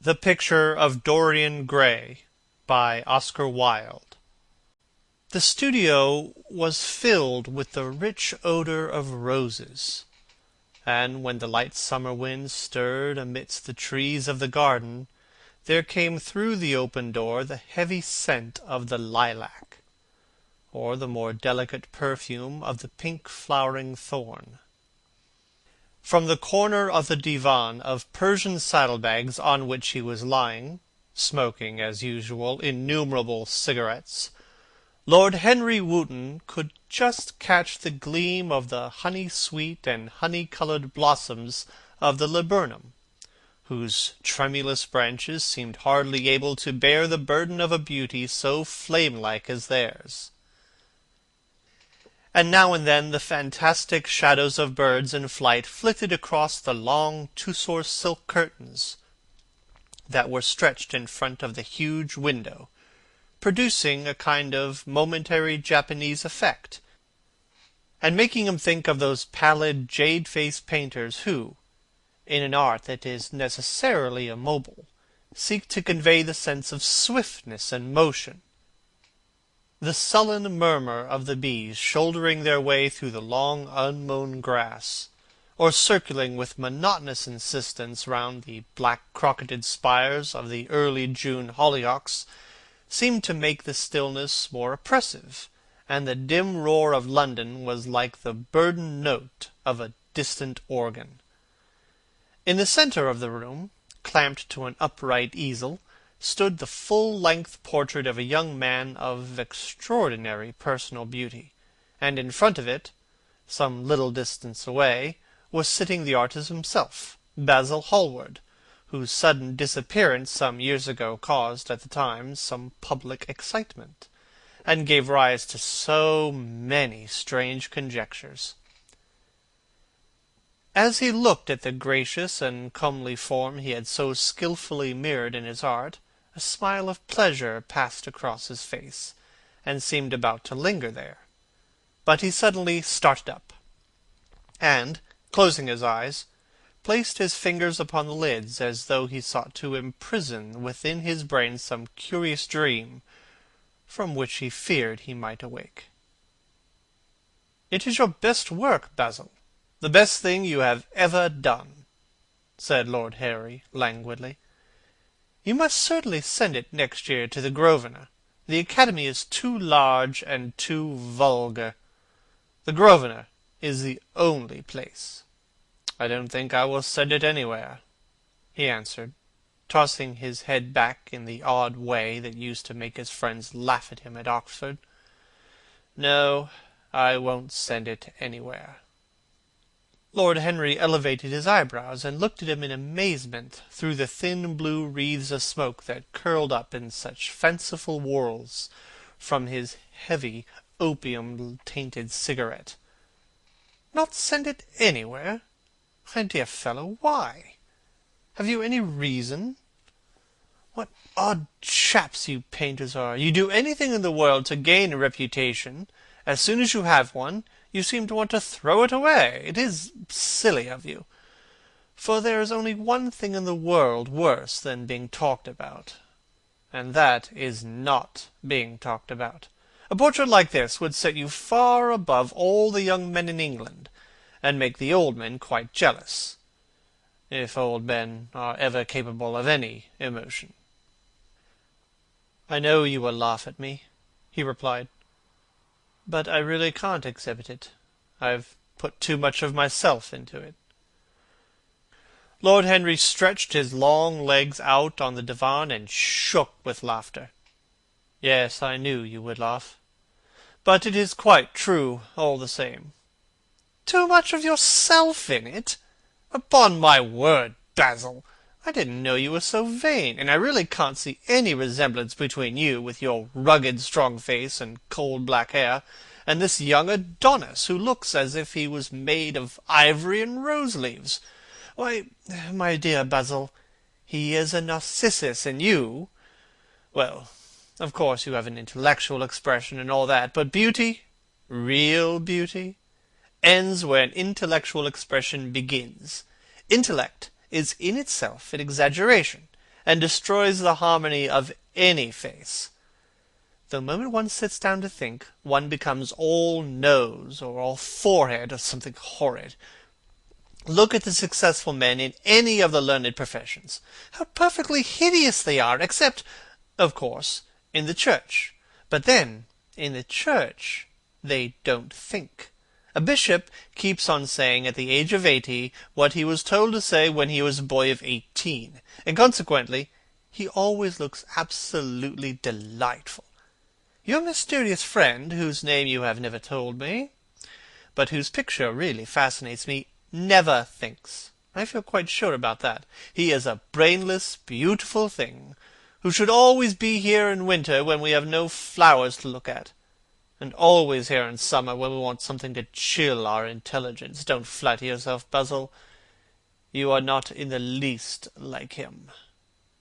The Picture of Dorian Gray by Oscar Wilde. The studio was filled with the rich odour of roses, and when the light summer wind stirred amidst the trees of the garden, there came through the open door the heavy scent of the lilac, or the more delicate perfume of the pink flowering thorn. From the corner of the divan of Persian saddlebags on which he was lying, smoking, as usual, innumerable cigarettes, Lord Henry Wotton could just catch the gleam of the honey-sweet and honey-coloured blossoms of the laburnum, whose tremulous branches seemed hardly able to bear the burden of a beauty so flame-like as theirs. And now and then the fantastic shadows of birds in flight flitted across the long tussore silk curtains that were stretched in front of the huge window, producing a kind of momentary Japanese effect, and making him think of those pallid jade-faced painters who, in an art that is necessarily immobile, seek to convey the sense of swiftness and motion. The sullen murmur of the bees shouldering their way through the long unmown grass, or circling with monotonous insistence round the black-crocketed spires of the early June hollyhocks, seemed to make the stillness more oppressive, and the dim roar of London was like the burdened note of a distant organ. In the centre of the room, clamped to an upright easel, stood the full-length portrait of a young man of extraordinary personal beauty, and in front of it, some little distance away, was sitting the artist himself, Basil Hallward, whose sudden disappearance some years ago caused, at the time, some public excitement, and gave rise to so many strange conjectures. As he looked at the gracious and comely form he had so skilfully mirrored in his art, a smile of pleasure passed across his face, and seemed about to linger there. But he suddenly started up, and, closing his eyes, placed his fingers upon the lids, as though he sought to imprison within his brain some curious dream, from which he feared he might awake. "It is your best work, Basil, the best thing you have ever done," said Lord Henry languidly. "You must certainly send it next year to the Grosvenor. The Academy is too large and too vulgar. The Grosvenor is the only place." "I don't think I will send it anywhere," he answered, tossing his head back in the odd way that used to make his friends laugh at him at Oxford. "No, I won't send it anywhere." Lord Henry elevated his eyebrows, and looked at him in amazement through the thin blue wreaths of smoke that curled up in such fanciful whorls from his heavy opium-tainted cigarette. "Not send it anywhere? My dear fellow, why? Have you any reason? What odd chaps you painters are! You do anything in the world to gain a reputation. As soon as you have one, you seem to want to throw it away. It is silly of you. For there is only one thing in the world worse than being talked about, and that is not being talked about. A portrait like this would set you far above all the young men in England, and make the old men quite jealous, if old men are ever capable of any emotion." "I know you will laugh at me," he replied, "but I really can't exhibit it. I've put too much of myself into it." Lord Henry stretched his long legs out on the divan and shook with laughter. "Yes, I knew you would laugh. But it is quite true, all the same." "Too much of yourself in it? Upon my word, Basil, I didn't know you were so vain, and I really can't see any resemblance between you, with your rugged strong face and cold black hair, and this young Adonis, who looks as if he was made of ivory and rose-leaves. Why, my dear Basil, he is a Narcissus, and you— well, of course you have an intellectual expression and all that, but beauty, real beauty, ends where an intellectual expression begins. Intellect is in itself an exaggeration, and destroys the harmony of any face. The moment one sits down to think, one becomes all nose or all forehead or something horrid. Look at the successful men in any of the learned professions. How perfectly hideous they are, except, of course, in the church. But then, in the church, they don't think. A bishop keeps on saying at the age of 80 what he was told to say when he was a boy of 18, and consequently he always looks absolutely delightful. Your mysterious friend, whose name you have never told me, but whose picture really fascinates me, never thinks. I feel quite sure about that. He is a brainless, beautiful thing, who should always be here in winter when we have no flowers to look at, and always here in summer when we want something to chill our intelligence. Don't flatter yourself, Basil. You are not in the least like him.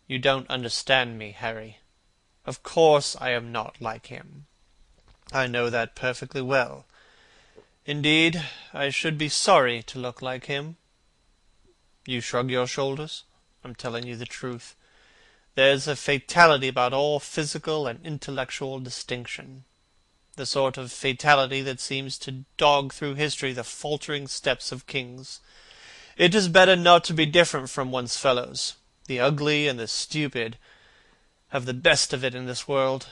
You don't understand me, Harry. Of course I am not like him. I know that perfectly well. Indeed, I should be sorry to look like him. You shrug your shoulders? I'm telling you the truth. There's a fatality about all physical and intellectual distinction. The sort of fatality that seems to dog through history the faltering steps of kings. It is better not to be different from one's fellows. The ugly and the stupid have the best of it in this world.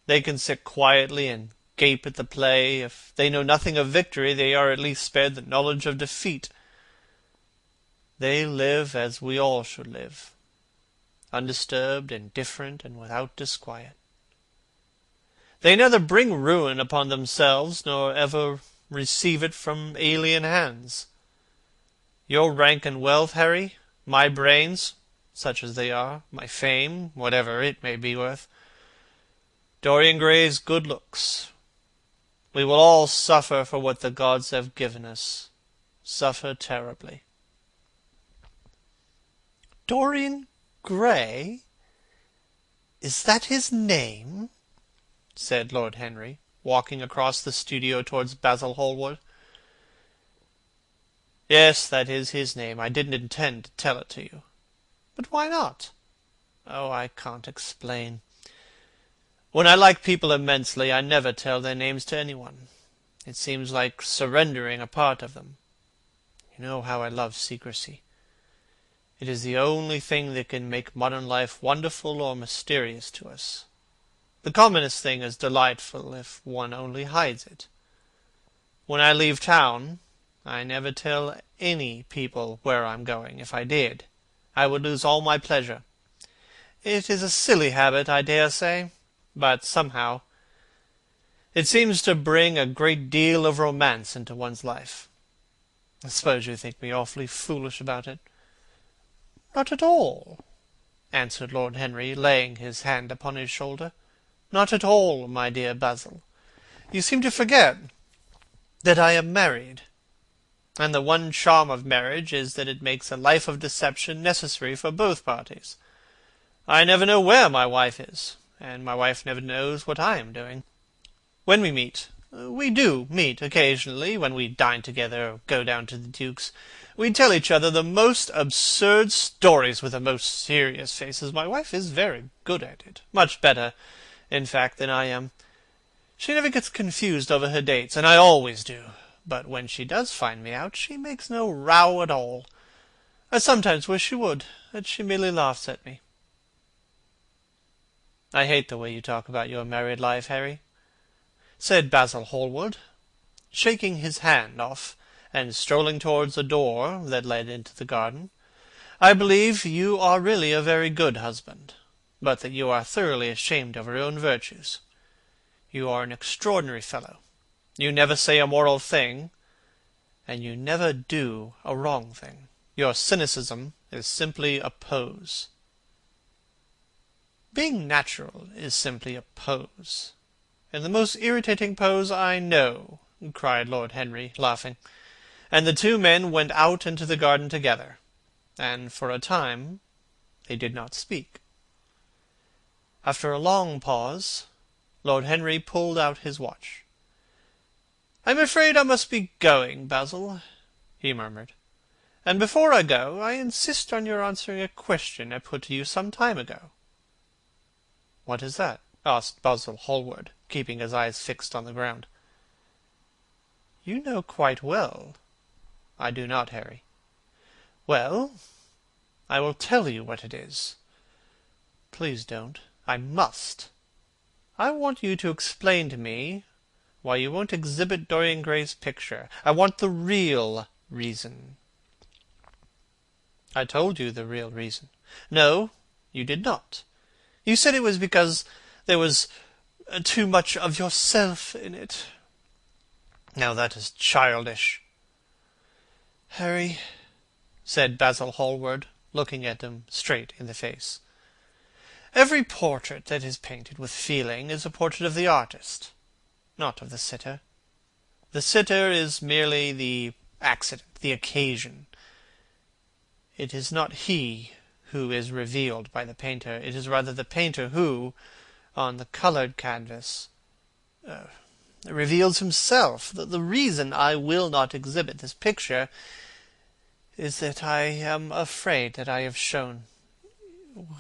They can sit quietly and gape at the play. If they know nothing of victory, they are at least spared the knowledge of defeat. They live as we all should live, undisturbed, indifferent, and without disquiet. They neither bring ruin upon themselves, nor ever receive it from alien hands. Your rank and wealth, Harry, my brains, such as they are, my fame, whatever it may be worth, Dorian Gray's good looks. We will all suffer for what the gods have given us. Suffer terribly. Dorian Gray? Is that his name? Said Lord Henry, walking across the studio towards Basil Hallward. Yes, that is his name. I didn't intend to tell it to you. But why not? Oh, I can't explain. When I like people immensely, I never tell their names to anyone. It seems like surrendering a part of them. You know how I love secrecy. It is the only thing that can make modern life wonderful or mysterious to us. The commonest thing is delightful if one only hides it. When I leave town, I never tell any people where I'm going. If I did, I would lose all my pleasure. It is a silly habit, I dare say, but somehow it seems to bring a great deal of romance into one's life. I suppose you think me awfully foolish about it. Not at all, answered Lord Henry, laying his hand upon his shoulder. Not at all, my dear Basil. You seem to forget that I am married, and the one charm of marriage is that it makes a life of deception necessary for both parties. I never know where my wife is, and my wife never knows what I am doing. When we meet, we do meet occasionally, when we dine together or go down to the Duke's, we tell each other the most absurd stories with the most serious faces. My wife is very good at it, much better, in fact, than I am. She never gets confused over her dates, and I always do. But when she does find me out, she makes no row at all. I sometimes wish she would, but she merely laughs at me. I hate the way you talk about your married life, Harry, said Basil Hallward, shaking his hand off and strolling towards a door that led into the garden. I believe you are really a very good husband, but that you are thoroughly ashamed of your own virtues. You are an extraordinary fellow. You never say a moral thing, and you never do a wrong thing. Your cynicism is simply a pose. Being natural is simply a pose, and the most irritating pose I know, cried Lord Henry, laughing. And the two men went out into the garden together, and for a time they did not speak. After a long pause, Lord Henry pulled out his watch. "I'm afraid I must be going, Basil," he murmured, And before I go, I insist on your answering a question I put to you some time ago." "What is that?" asked Basil Hallward, keeping his eyes fixed on the ground. "You know quite well." "I do not, Harry." "Well, I will tell you what it is." "Please don't." "I must. I want you to explain to me why you won't exhibit Dorian Gray's picture. I want the real reason." "I told you the real reason." "No, you did not. You said it was because there was too much of yourself in it." "Now that is childish." "Harry," said Basil Hallward, looking at him straight in the face, "every portrait that is painted with feeling is a portrait of the artist, not of the sitter. The sitter is merely the accident, the occasion. It is not he who is revealed by the painter. It is rather the painter who, on the coloured canvas, reveals himself. The reason I will not exhibit this picture is that I am afraid that I have shown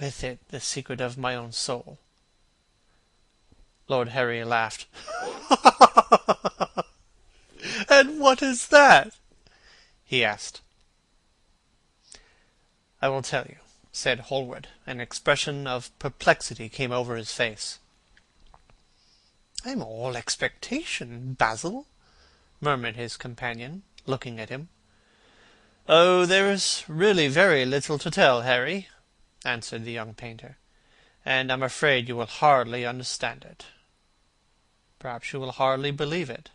with it the secret of my own soul." Lord Harry laughed. "And what is that?" he asked. "I will tell you," said Hallward. An expression of perplexity came over his face. "I am all expectation, Basil," murmured his companion, looking at him. "Oh, there is really very little to tell, Harry," answered the young painter, "and I'm afraid you will hardly understand it. Perhaps you will hardly believe it."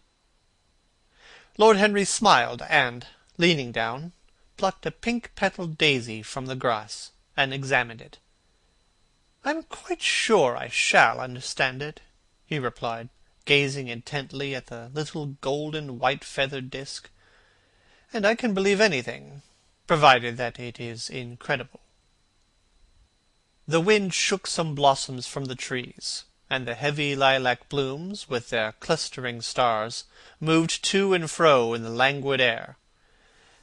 Lord Henry smiled, and, leaning down, plucked a pink-petalled daisy from the grass, and examined it. "I am quite sure I shall understand it," he replied, gazing intently at the little golden white-feathered disk. "And I can believe anything, provided that it is incredible." The wind shook some blossoms from the trees, and the heavy lilac blooms, with their clustering stars, moved to and fro in the languid air.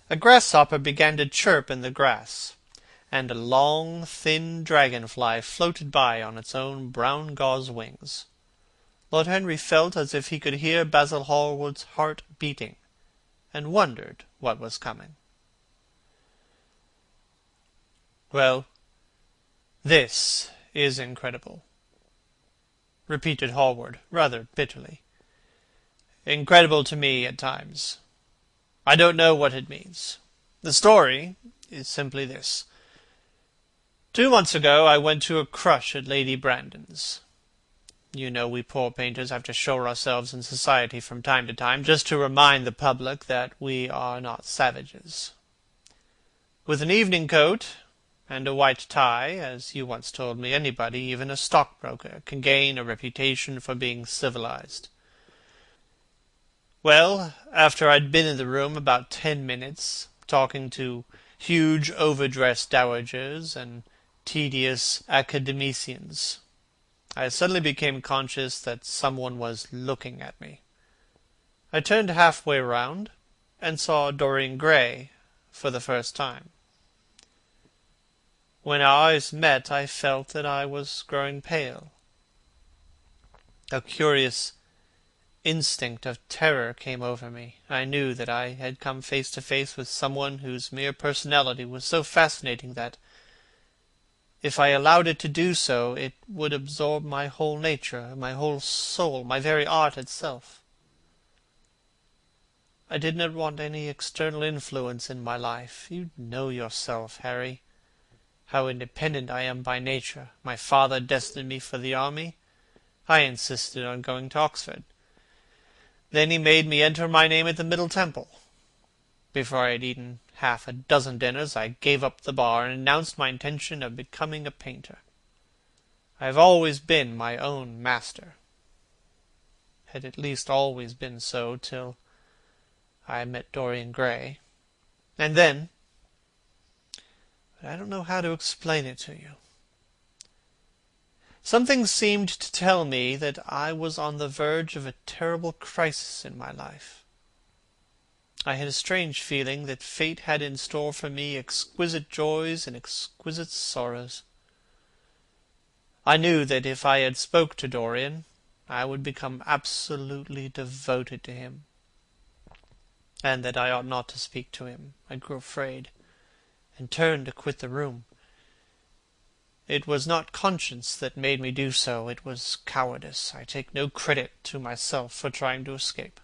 A grasshopper began to chirp in the grass, and a long, thin dragon-fly floated by on its own brown gauze wings. Lord Henry felt as if he could hear Basil Hallward's heart beating, and wondered what was coming. "Well, this is incredible," repeated Hallward, rather bitterly. "Incredible to me at times. I don't know what it means. The story is simply this. 2 months ago I went to a crush at Lady Brandon's. You know we poor painters have to show ourselves in society from time to time, just to remind the public that we are not savages. With an evening coat and a white tie, as you once told me, anybody, even a stockbroker, can gain a reputation for being civilized. Well, after I'd been in the room about 10 minutes, talking to huge overdressed dowagers and tedious academicians, I suddenly became conscious that someone was looking at me. I turned halfway round, and saw Dorian Gray for the first time. When our eyes met, I felt that I was growing pale. A curious instinct of terror came over me. I knew that I had come face to face with someone whose mere personality was so fascinating that, if I allowed it to do so, it would absorb my whole nature, my whole soul, my very art itself. I did not want any external influence in my life. You know yourself, Harry, how independent I am by nature. My father destined me for the army. I insisted on going to Oxford. Then he made me enter my name at the Middle Temple. Before I had eaten half a dozen dinners, I gave up the bar and announced my intention of becoming a painter. I have always been my own master. Had at least always been so till I met Dorian Gray. And then, but I don't know how to explain it to you. Something seemed to tell me that I was on the verge of a terrible crisis in my life. I had a strange feeling that fate had in store for me exquisite joys and exquisite sorrows. I knew that if I had spoke to Dorian, I would become absolutely devoted to him, and that I ought not to speak to him. I grew afraid, and turned to quit the room. It was not conscience that made me do so, it was cowardice. I take no credit to myself for trying to escape.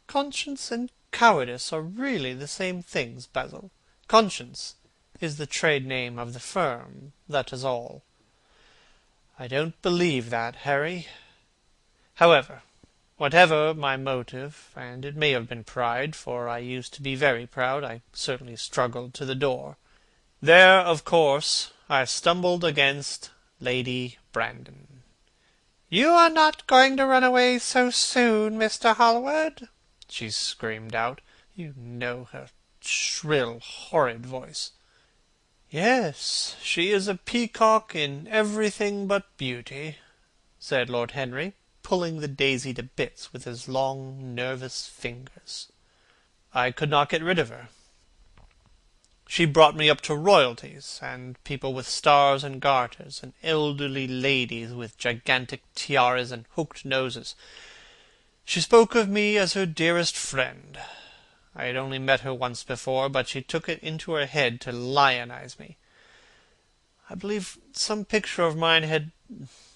Conscience and cowardice are really the same things, Basil. Conscience is the trade name of the firm, that is all. I don't believe that, Harry. However, whatever my motive, and it may have been pride, for I used to be very proud, I certainly struggled to the door. There, of course, I stumbled against Lady Brandon. "You are not going to run away so soon, Mr. Hallward?" she screamed out. You know her shrill, horrid voice. "Yes, she is a peacock in everything but beauty," said Lord Henry, pulling the daisy to bits with his long, nervous fingers. "I could not get rid of her. She brought me up to royalties, and people with stars and garters, and elderly ladies with gigantic tiaras and hooked noses. She spoke of me as her dearest friend. I had only met her once before, but she took it into her head to lionize me. I believe some picture of mine had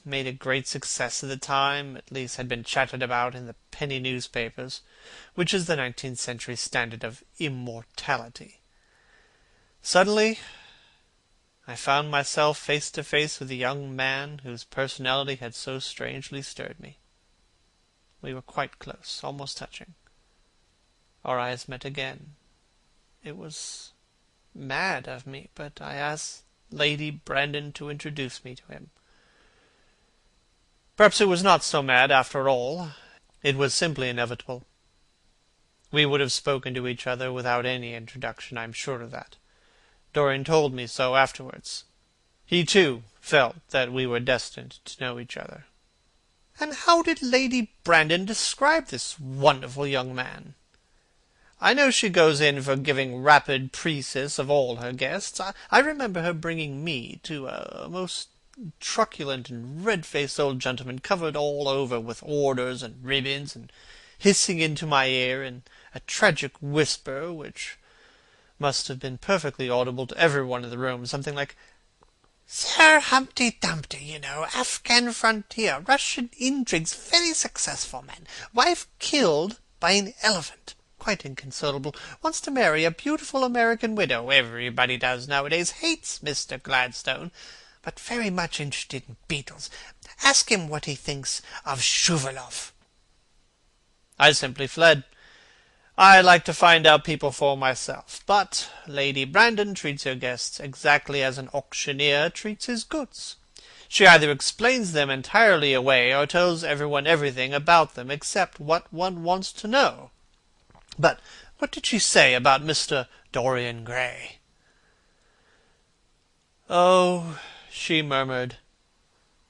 made a great success at the time, at least had been chatted about in the penny newspapers, which is the 19th century standard of immortality. Suddenly, I found myself face to face with the young man whose personality had so strangely stirred me. We were quite close, almost touching. Our eyes met again. It was mad of me, but I asked Lady Brandon to introduce me to him. Perhaps it was not so mad after all. It was simply inevitable. We would have spoken to each other without any introduction, I am sure of that. Dorian told me so afterwards. He, too, felt that we were destined to know each other. And how did Lady Brandon describe this wonderful young man? I know she goes in for giving rapid précis of all her guests. I remember her bringing me to a most truculent and red-faced old gentleman, covered all over with orders and ribbons, and hissing into my ear in a tragic whisper which must have been perfectly audible to everyone in the room, something like, "Sir Humpty Dumpty, you know, Afghan frontier, Russian intrigues, very successful man, wife killed by an elephant, quite inconsolable, wants to marry a beautiful American widow, everybody does nowadays, hates Mr. Gladstone, but very much interested in beetles. Ask him what he thinks of Shuvalov." I simply fled. I like to find out people for myself, but Lady Brandon treats her guests exactly as an auctioneer treats his goods. She either explains them entirely away, or tells everyone everything about them except what one wants to know. But what did she say about Mr. Dorian Gray? "Oh," she murmured,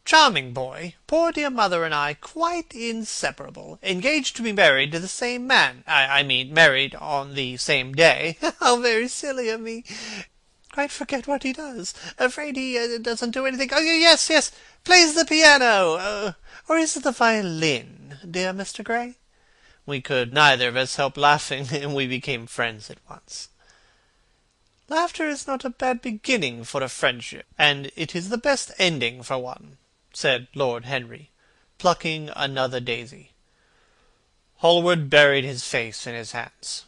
"charming boy. Poor dear mother and I quite inseparable. Engaged to be married to the same man. I mean, married on the same day. How very silly of me. Quite forget what he does. Afraid he doesn't do anything. Oh, yes, plays the piano. Or is it the violin, dear Mr. Gray?" We could neither of us help laughing, and we became friends at once. "Laughter is not a bad beginning for a friendship, and it is the best ending for one," said Lord Henry, plucking another daisy. Hallward buried his face in his hands.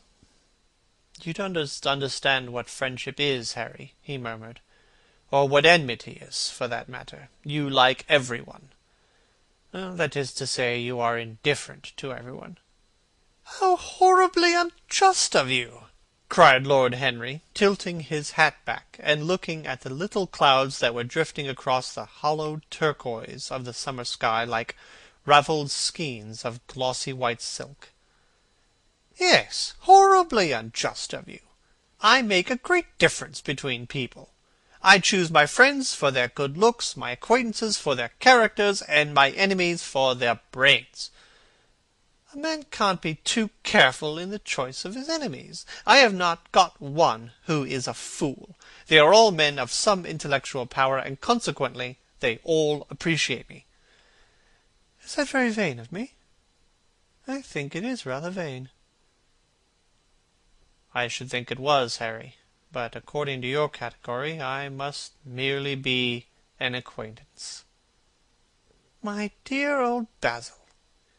"You don't understand what friendship is, Harry," he murmured, "or what enmity is, for that matter. You like everyone. That is to say, you are indifferent to everyone." "How horribly unjust of you!" cried Lord Henry, tilting his hat back and looking at the little clouds that were drifting across the hollowed turquoise of the summer sky like ravelled skeins of glossy white silk. "Yes, horribly unjust of you. I make a great difference between people. I choose my friends for their good looks, my acquaintances for their characters, and my enemies for their brains." A man can't be too careful in the choice of his enemies. I have not got one who is a fool. They are all men of some intellectual power, and consequently they all appreciate me." "Is that very vain of me?" "I think it is rather vain." "I should think it was, Harry. But according to your category, I must merely be an acquaintance." "My dear old Basil,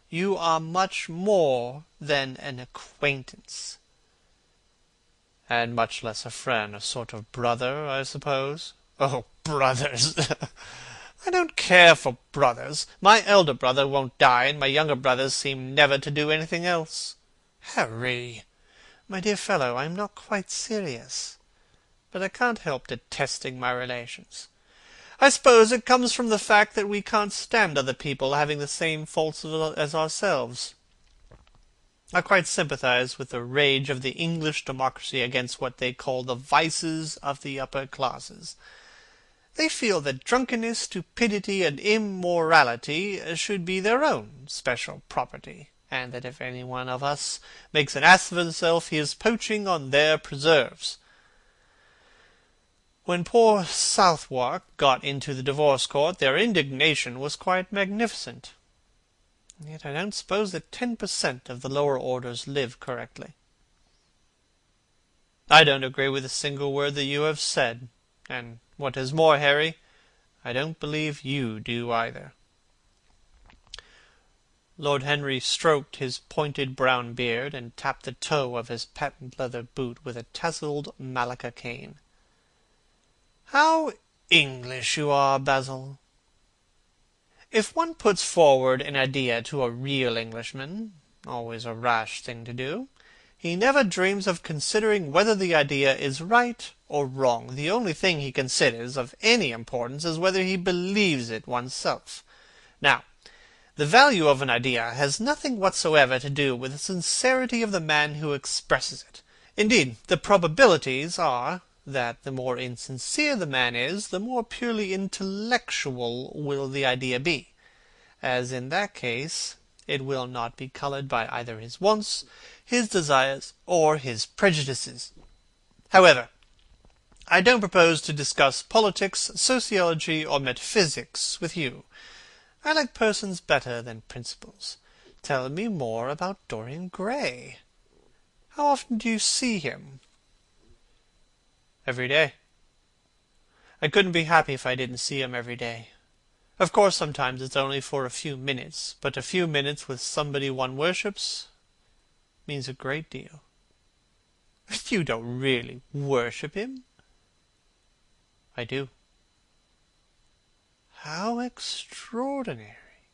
you are much more than an acquaintance." "And much less a friend, a sort of brother, I suppose?" "Oh, brothers! I don't care for brothers. My elder brother won't die, and my younger brothers seem never to do anything else." "Harry!" "My dear fellow, I am not quite serious. But I can't help detesting my relations. I suppose it comes from the fact that we can't stand other people having the same faults as ourselves. I quite sympathize with the rage of the English democracy against what they call the vices of the upper classes. They feel that drunkenness, stupidity, and immorality should be their own special property, and that if any one of us makes an ass of himself, he is poaching on their preserves. When poor Southwark got into the divorce court, their indignation was quite magnificent. Yet I don't suppose that 10% of the lower orders live correctly." "I don't agree with a single word that you have said, and what is more, Harry, I don't believe you do either." Lord Henry stroked his pointed brown beard, and tapped the toe of his patent leather boot with a tasselled malacca cane. "How English you are, Basil! If one puts forward an idea to a real Englishman, always a rash thing to do, he never dreams of considering whether the idea is right or wrong. The only thing he considers of any importance is whether he believes it oneself. Now, the value of an idea has nothing whatsoever to do with the sincerity of the man who expresses it. Indeed, the probabilities are that the more insincere the man is, the more purely intellectual will the idea be, as in that case it will not be coloured by either his wants, his desires, or his prejudices. However, I don't propose to discuss politics, sociology, or metaphysics with you. I like persons better than principles. Tell me more about Dorian Gray. How often do you see him?" "Every day. I couldn't be happy if I didn't see him every day. Of course, sometimes it's only for a few minutes, but a few minutes with somebody one worships means a great deal." "You don't really worship him?" "I do." "How extraordinary!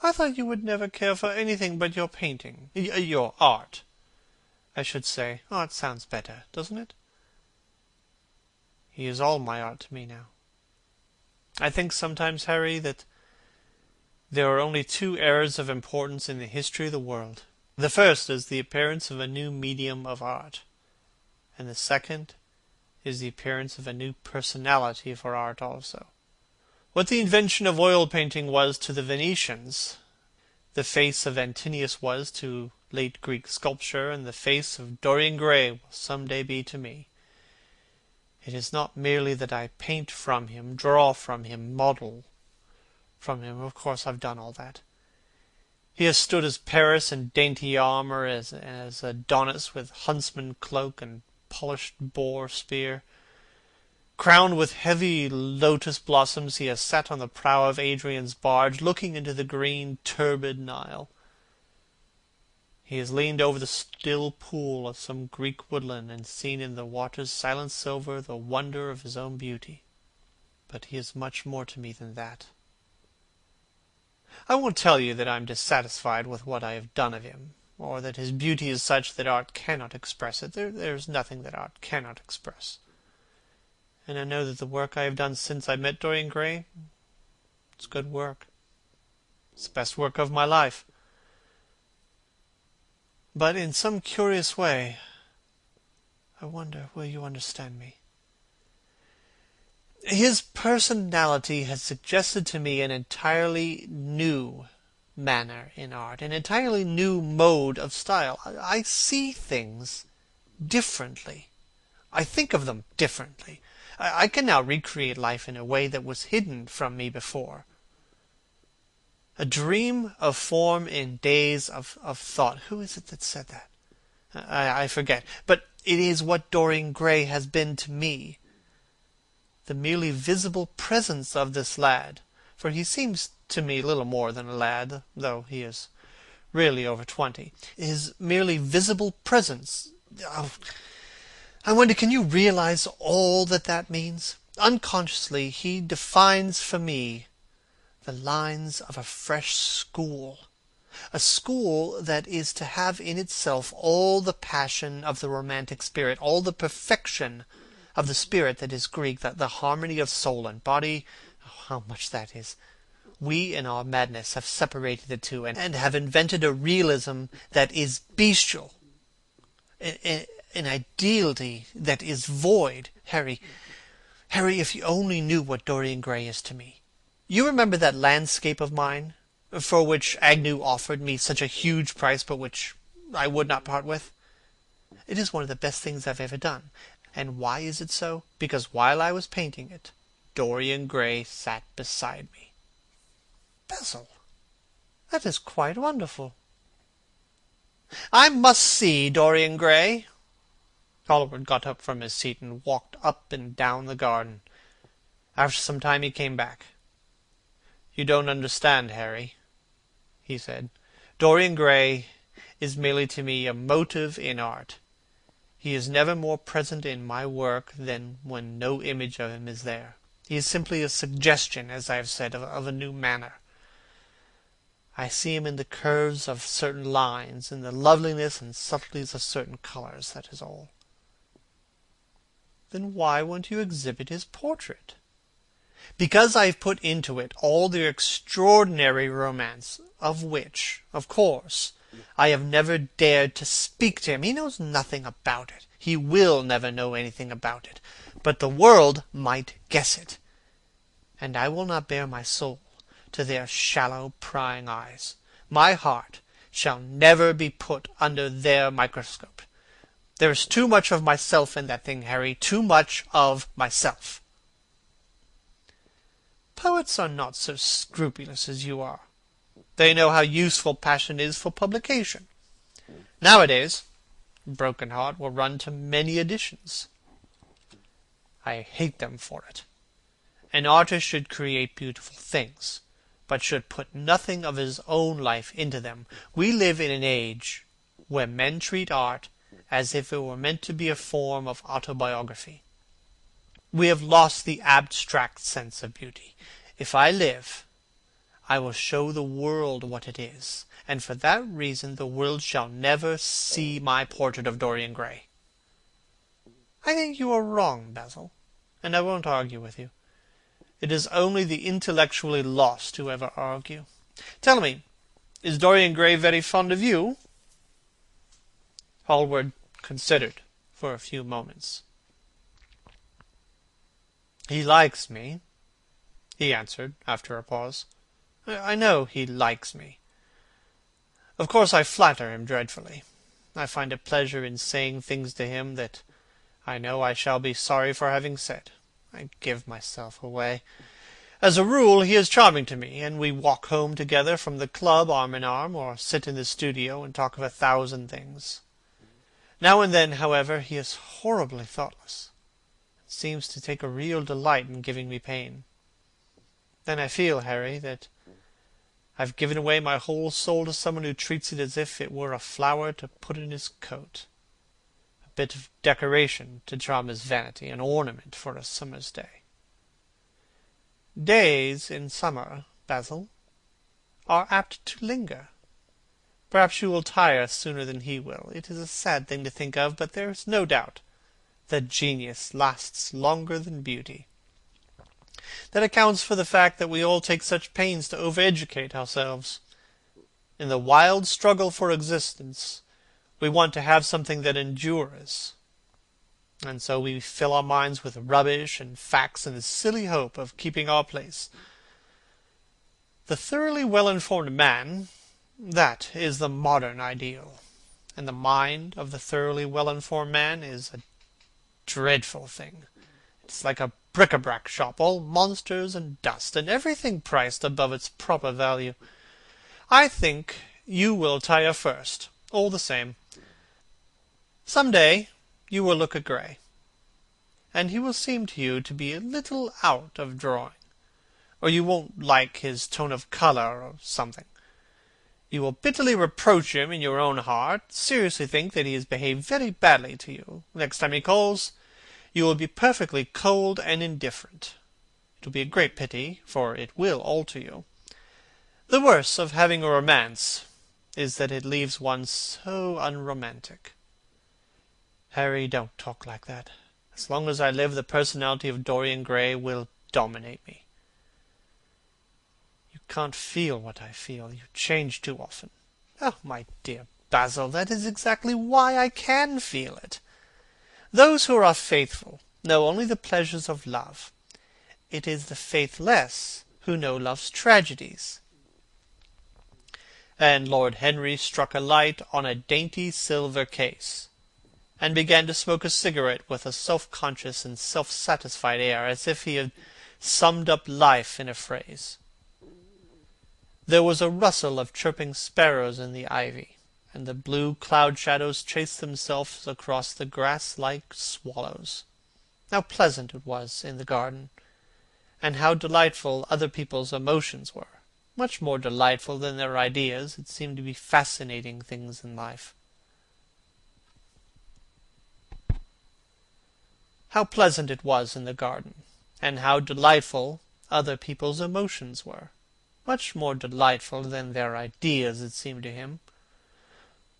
I thought you would never care for anything but your painting, your art, I should say. Art sounds better, doesn't it?" "He is all my art to me now. I think sometimes, Harry, that there are only two eras of importance in the history of the world. The first is the appearance of a new medium of art, and the second is the appearance of a new personality for art also. What the invention of oil painting was to the Venetians, the face of Antinous was to late Greek sculpture, and the face of Dorian Gray will some day be to me. It is not merely that I paint from him, draw from him, model from him. Of course I've done all that. He has stood as Paris in dainty armour, as Adonis with huntsman cloak and polished boar spear. Crowned with heavy lotus blossoms, he has sat on the prow of Adrian's barge, looking into the green, turbid Nile. He has leaned over the still pool of some Greek woodland, and seen in the water's silent silver the wonder of his own beauty. But he is much more to me than that. I won't tell you that I am dissatisfied with what I have done of him, or that his beauty is such that art cannot express it. There is nothing that art cannot express. And I know that the work I have done since I met Dorian Gray, it's good work. It's the best work of my life. But in some curious way, I wonder, will you understand me? His personality has suggested to me an entirely new manner in art, an entirely new mode of style. I see things differently. I think of them differently. I can now recreate life in a way that was hidden from me before. A dream of form in days of thought. Who is it that said that? I forget. But it is what Dorian Gray has been to me. The merely visible presence of this lad, for he seems to me little more than a lad, though he is really over 20. His merely visible presence. Oh, I wonder, can you realize all that means? Unconsciously, he defines for me the lines of a fresh school. A school that is to have in itself all the passion of the romantic spirit, all the perfection of the spirit that is Greek, the harmony of soul and body. Oh, how much that is! We in our madness have separated the two, and have invented a realism that is bestial, an ideality that is void. Harry, if you only knew what Dorian Gray is to me. You remember that landscape of mine, for which Agnew offered me such a huge price, but which I would not part with? It is one of the best things I've ever done. And why is it so? Because while I was painting it, Dorian Gray sat beside me. Basil, that is quite wonderful. I must see Dorian Gray. Hallward got up from his seat and walked up and down the garden. After some time he came back. "You don't understand, Harry," he said. "Dorian Gray is merely to me a motive in art. He is never more present in my work than when no image of him is there. He is simply a suggestion, as I have said, of a new manner. I see him in the curves of certain lines, in the loveliness and subtleties of certain colors, that is all." "Then why won't you exhibit his portrait?" "Because I have put into it all the extraordinary romance, of which, of course, I have never dared to speak to him. He knows nothing about it. He will never know anything about it. But the world might guess it. And I will not bare my soul to their shallow, prying eyes. My heart shall never be put under their microscope. There is too much of myself in that thing, Harry, too much of myself." "Poets are not so scrupulous as you are. They know how useful passion is for publication. Nowadays, Broken Heart will run to many editions. I hate them for it. An artist should create beautiful things, but should put nothing of his own life into them. We live in an age where men treat art as if it were meant to be a form of autobiography. We have lost the abstract sense of beauty. If I live, I will show the world what it is, and for that reason the world shall never see my portrait of Dorian Gray." "I think you are wrong, Basil, and I won't argue with you. It is only the intellectually lost who ever argue. Tell me, is Dorian Gray very fond of you?" Hallward considered for a few moments. "He likes me," he answered, after a pause. "I know he likes me. Of course I flatter him dreadfully. I find a pleasure in saying things to him that I know I shall be sorry for having said. I give myself away. As a rule he is charming to me, and we walk home together from the club arm in arm, or sit in the studio and talk of 1,000 things. Now and then, however, he is horribly thoughtless, and seems to take a real delight in giving me pain. Then I feel, Harry, that I've given away my whole soul to someone who treats it as if it were a flower to put in his coat, a bit of decoration to charm his vanity, an ornament for a summer's day. Days in summer, Basil, are apt to linger. Perhaps you will tire sooner than he will. It is a sad thing to think of, but there is no doubt that genius lasts longer than beauty. That accounts for the fact that we all take such pains to over-educate ourselves. In the wild struggle for existence, we want to have something that endures, and so we fill our minds with rubbish and facts in the silly hope of keeping our place. The thoroughly well-informed man, that is the modern ideal, and the mind of the thoroughly well-informed man is a dreadful thing. It's like a bric-a-brac shop, all monsters and dust, and everything priced above its proper value. I think you will tire first, all the same. Some day you will look at Gray, and he will seem to you to be a little out of drawing, or you won't like his tone of colour or something. You will bitterly reproach him in your own heart, seriously think that he has behaved very badly to you. Next time he calls, you will be perfectly cold and indifferent. It will be a great pity, for it will alter you. The worst of having a romance is that it leaves one so unromantic. Harry, don't talk like that. As long as I live, the personality of Dorian Gray will dominate me. You can't feel what I feel. You change too often. Oh, my dear Basil, that is exactly why I can feel it. Those who are faithful know only the pleasures of love. It is the faithless who know love's tragedies. And Lord Henry struck a light on a dainty silver case, and began to smoke a cigarette with a self-conscious and self-satisfied air, as if he had summed up life in a phrase. There was a rustle of chirping sparrows in the ivy, and the blue cloud-shadows chased themselves across the grass like swallows. How pleasant it was in the garden, and how delightful other people's emotions were. Much more delightful than their ideas. It seemed to be fascinating things in life. How pleasant it was in the garden, and how delightful other people's emotions were. Much more delightful than their ideas, it seemed to him.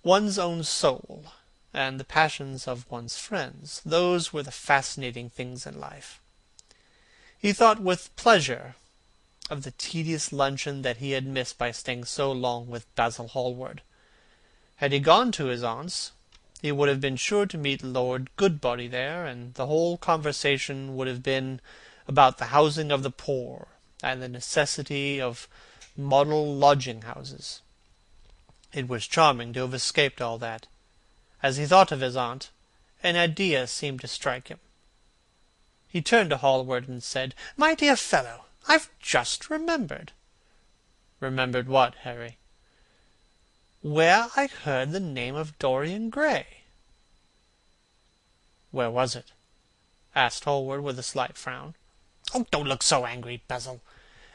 One's own soul, and the passions of one's friends, those were the fascinating things in life. He thought with pleasure of the tedious luncheon that he had missed by staying so long with Basil Hallward. Had he gone to his aunt's, he would have been sure to meet Lord Goodbody there, and the whole conversation would have been about the housing of the poor, and the necessity of model lodging-houses. It was charming to have escaped all that. As he thought of his aunt, an idea seemed to strike him. He turned to Hallward and said, "My dear fellow, I've just remembered." "Remembered what, Harry?" "Where I heard the name of Dorian Gray." "Where was it?" asked Hallward with a slight frown. "Oh, don't look so angry, Basil.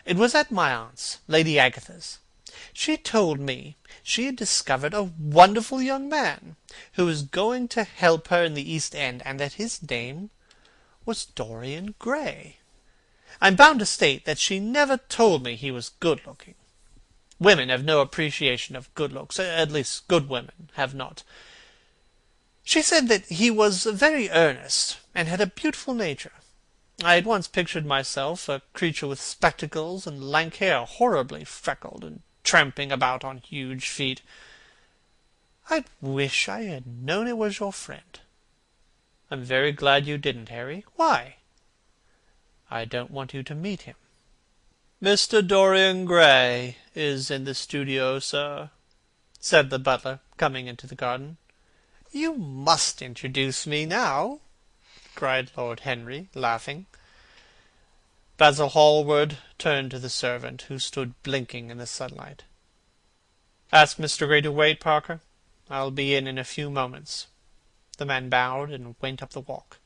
It was at my aunt's, Lady Agatha's. She told me she had discovered a wonderful young man who was going to help her in the East End, and that his name was Dorian Gray. I'm bound to state that she never told me he was good-looking. Women have no appreciation of good looks, at least good women have not. She said that he was very earnest, and had a beautiful nature. I had once pictured myself a creature with spectacles and lank hair, horribly freckled, and tramping about on huge feet. I wish I had known it was your friend." "I'm very glad you didn't, Harry. Why?" "I don't want you to meet him." "Mr. Dorian Gray is in the studio, sir," said the butler, coming into the garden. "You must introduce me now," cried Lord Henry, laughing. Basil Hallward turned to the servant, who stood blinking in the sunlight. "Ask Mr. Gray to wait, Parker. I'll be in a few moments." The man bowed and went up the walk.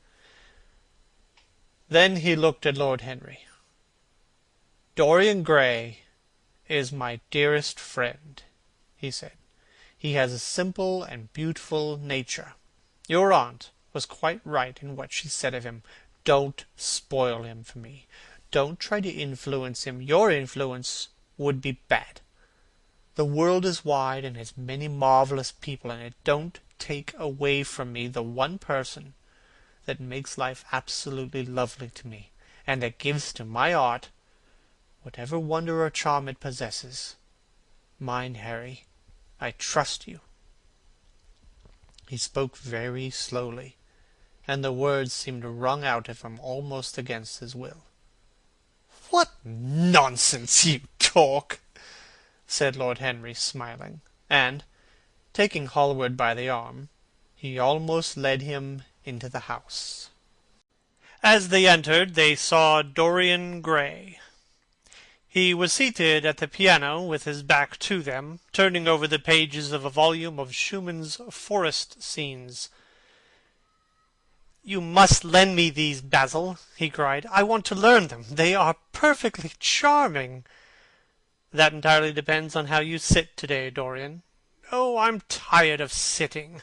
Then he looked at Lord Henry. "Dorian Gray is my dearest friend," he said. "He has a simple and beautiful nature. Your aunt was quite right in what she said of him. Don't spoil him for me. Don't try to influence him. Your influence would be bad. The world is wide and has many marvelous people in it. Don't take away from me the one person that makes life absolutely lovely to me, and that gives to my art whatever wonder or charm it possesses. Mind, Harry, I trust you." He spoke very slowly, and the words seemed wrung out of him almost against his will. "What nonsense you talk!" talk," said Lord Henry, smiling, and, taking Hallward by the arm, he almost led him into the house. As they entered, they saw Dorian Gray. He was seated at the piano with his back to them, turning over the pages of a volume of Schumann's forest scenes. "You must lend me these, Basil," he cried. "I want to learn them. They are perfectly charming." "That entirely depends on how you sit today, Dorian." "Oh, I'm tired of sitting.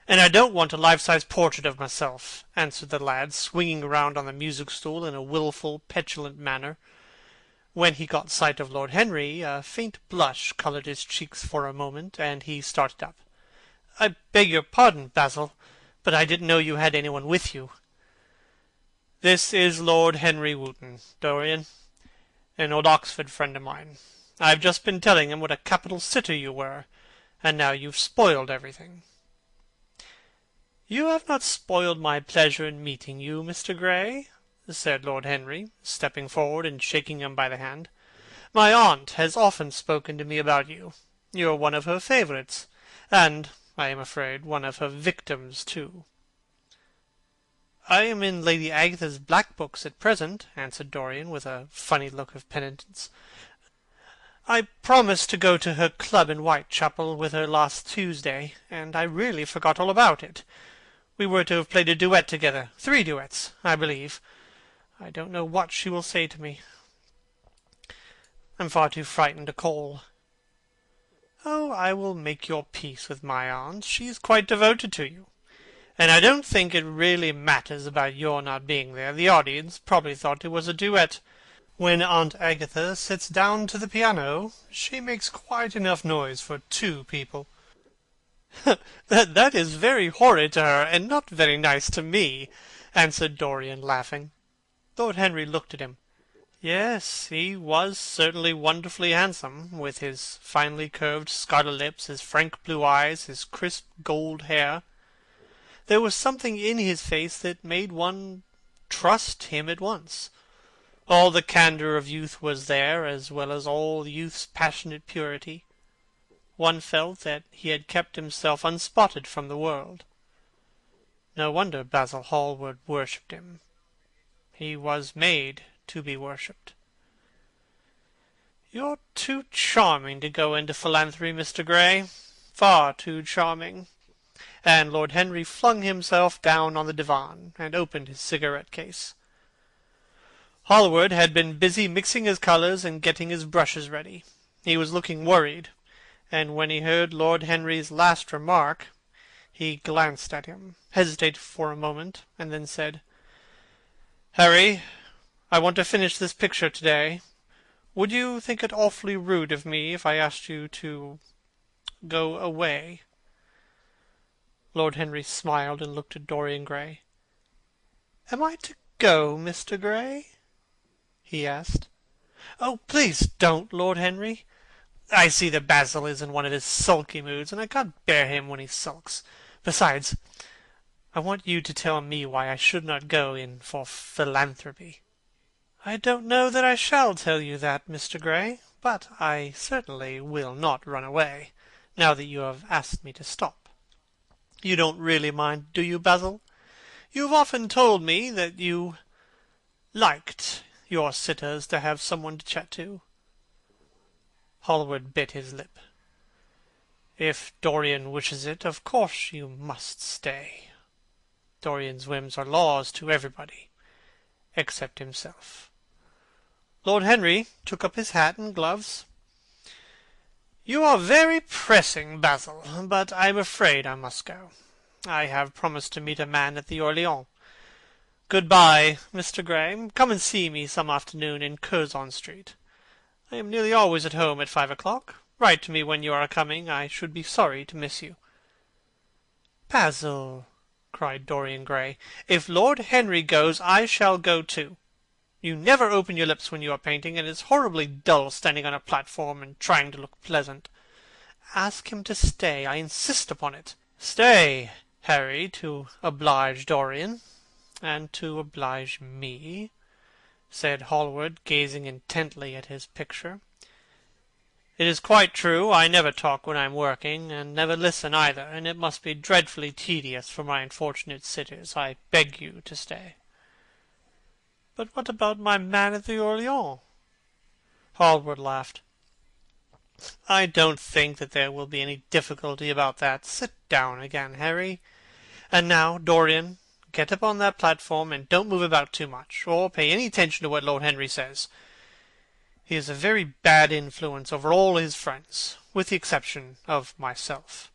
And I don't want a life-size portrait of myself," answered the lad, swinging round on the music-stool in a wilful, petulant manner. When he got sight of Lord Henry, a faint blush coloured his cheeks for a moment, and he started up. "I beg your pardon, Basil, but I didn't know you had anyone with you." "This is Lord Henry Wotton, Dorian, an old Oxford friend of mine. I've just been telling him what a capital sitter you were, and now you've spoiled everything." "You have not spoiled my pleasure in meeting you, Mr. Gray," said Lord Henry, stepping forward and shaking him by the hand. "My aunt has often spoken to me about you. You are one of her favourites, and, I am afraid, one of her victims too." "I am in Lady Agatha's black books at present," answered Dorian, with a funny look of penitence. "I promised to go to her club in Whitechapel with her last Tuesday, and I really forgot all about it. We were to have played a duet together, 3 duets, I believe. I don't know what she will say to me. I'm far too frightened to call." "Oh, I will make your peace with my aunt. She is quite devoted to you. And I don't think it really matters about your not being there. The audience probably thought it was a duet. When Aunt Agatha sits down to the piano, she makes quite enough noise for 2 people. That is very horrid to her, and not very nice to me," answered Dorian, laughing. Lord Henry looked at him. Yes, he was certainly wonderfully handsome, with his finely curved scarlet lips, his frank blue eyes, his crisp gold hair. There was something in his face that made one trust him at once. All the candour of youth was there, as well as all youth's passionate purity. One felt that he had kept himself unspotted from the world. No wonder Basil Hallward worshipped him. He was made to be worshipped. "You're too charming to go into philanthropy, Mr. Gray. Far too charming." And Lord Henry flung himself down on the divan, and opened his cigarette-case. Hallward had been busy mixing his colours and getting his brushes ready. He was looking worried, and when he heard Lord Henry's last remark, he glanced at him, hesitated for a moment, and then said, "Harry, I want to finish this picture today. Would you think it awfully rude of me if I asked you to go away?" Lord Henry smiled and looked at Dorian Gray. "Am I to go, Mr. Gray?" he asked. "Oh, please don't, Lord Henry. I see that Basil is in one of his sulky moods, and I can't bear him when he sulks. Besides, I want you to tell me why I should not go in for philanthropy." "I don't know that I shall tell you that, Mr. Gray, but I certainly will not run away, now that you have asked me to stop. You don't really mind, do you, Basil? You've often told me that you liked your sitters to have someone to chat to." Hallward bit his lip. "If Dorian wishes it, of course you must stay. Dorian's whims are laws to everybody, except himself." Lord Henry took up his hat and gloves. "You are very pressing, Basil, but I'm afraid I must go. I have promised to meet a man at the Orleans. Good-bye, Mr. Gray. Come and see me some afternoon in Curzon Street. I am nearly always at home at 5 o'clock. Write to me when you are coming. I should be sorry to miss you." "Basil," cried Dorian Gray, "if Lord Henry goes, I shall go too. You never open your lips when you are painting, and it's horribly dull standing on a platform and trying to look pleasant. Ask him to stay. I insist upon it." "Stay, Harry, to oblige Dorian, and to oblige me," said Hallward, gazing intently at his picture. It is quite true, I never talk when I am working, and never listen either, and it must be dreadfully tedious for my unfortunate sitters. I beg you to stay." "But what about my man at the Orleans?" Hallward laughed. "I don't think that there will be any difficulty about that. Sit down again, Harry. And now, Dorian, get up on that platform, and don't move about too much, or pay any attention to what Lord Henry says. He is a very bad influence over all his friends, with the exception of myself."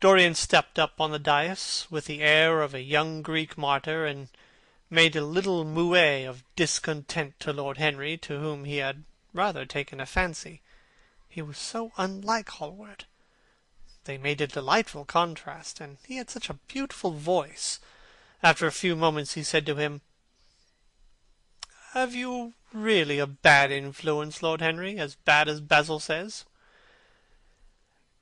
Dorian stepped up on the dais with the air of a young Greek martyr, and made a little moue of discontent to Lord Henry, to whom he had rather taken a fancy. He was so unlike Hallward. They made a delightful contrast, and he had such a beautiful voice. After a few moments he said to him, "Have you really a bad influence, Lord Henry, as bad as Basil says?"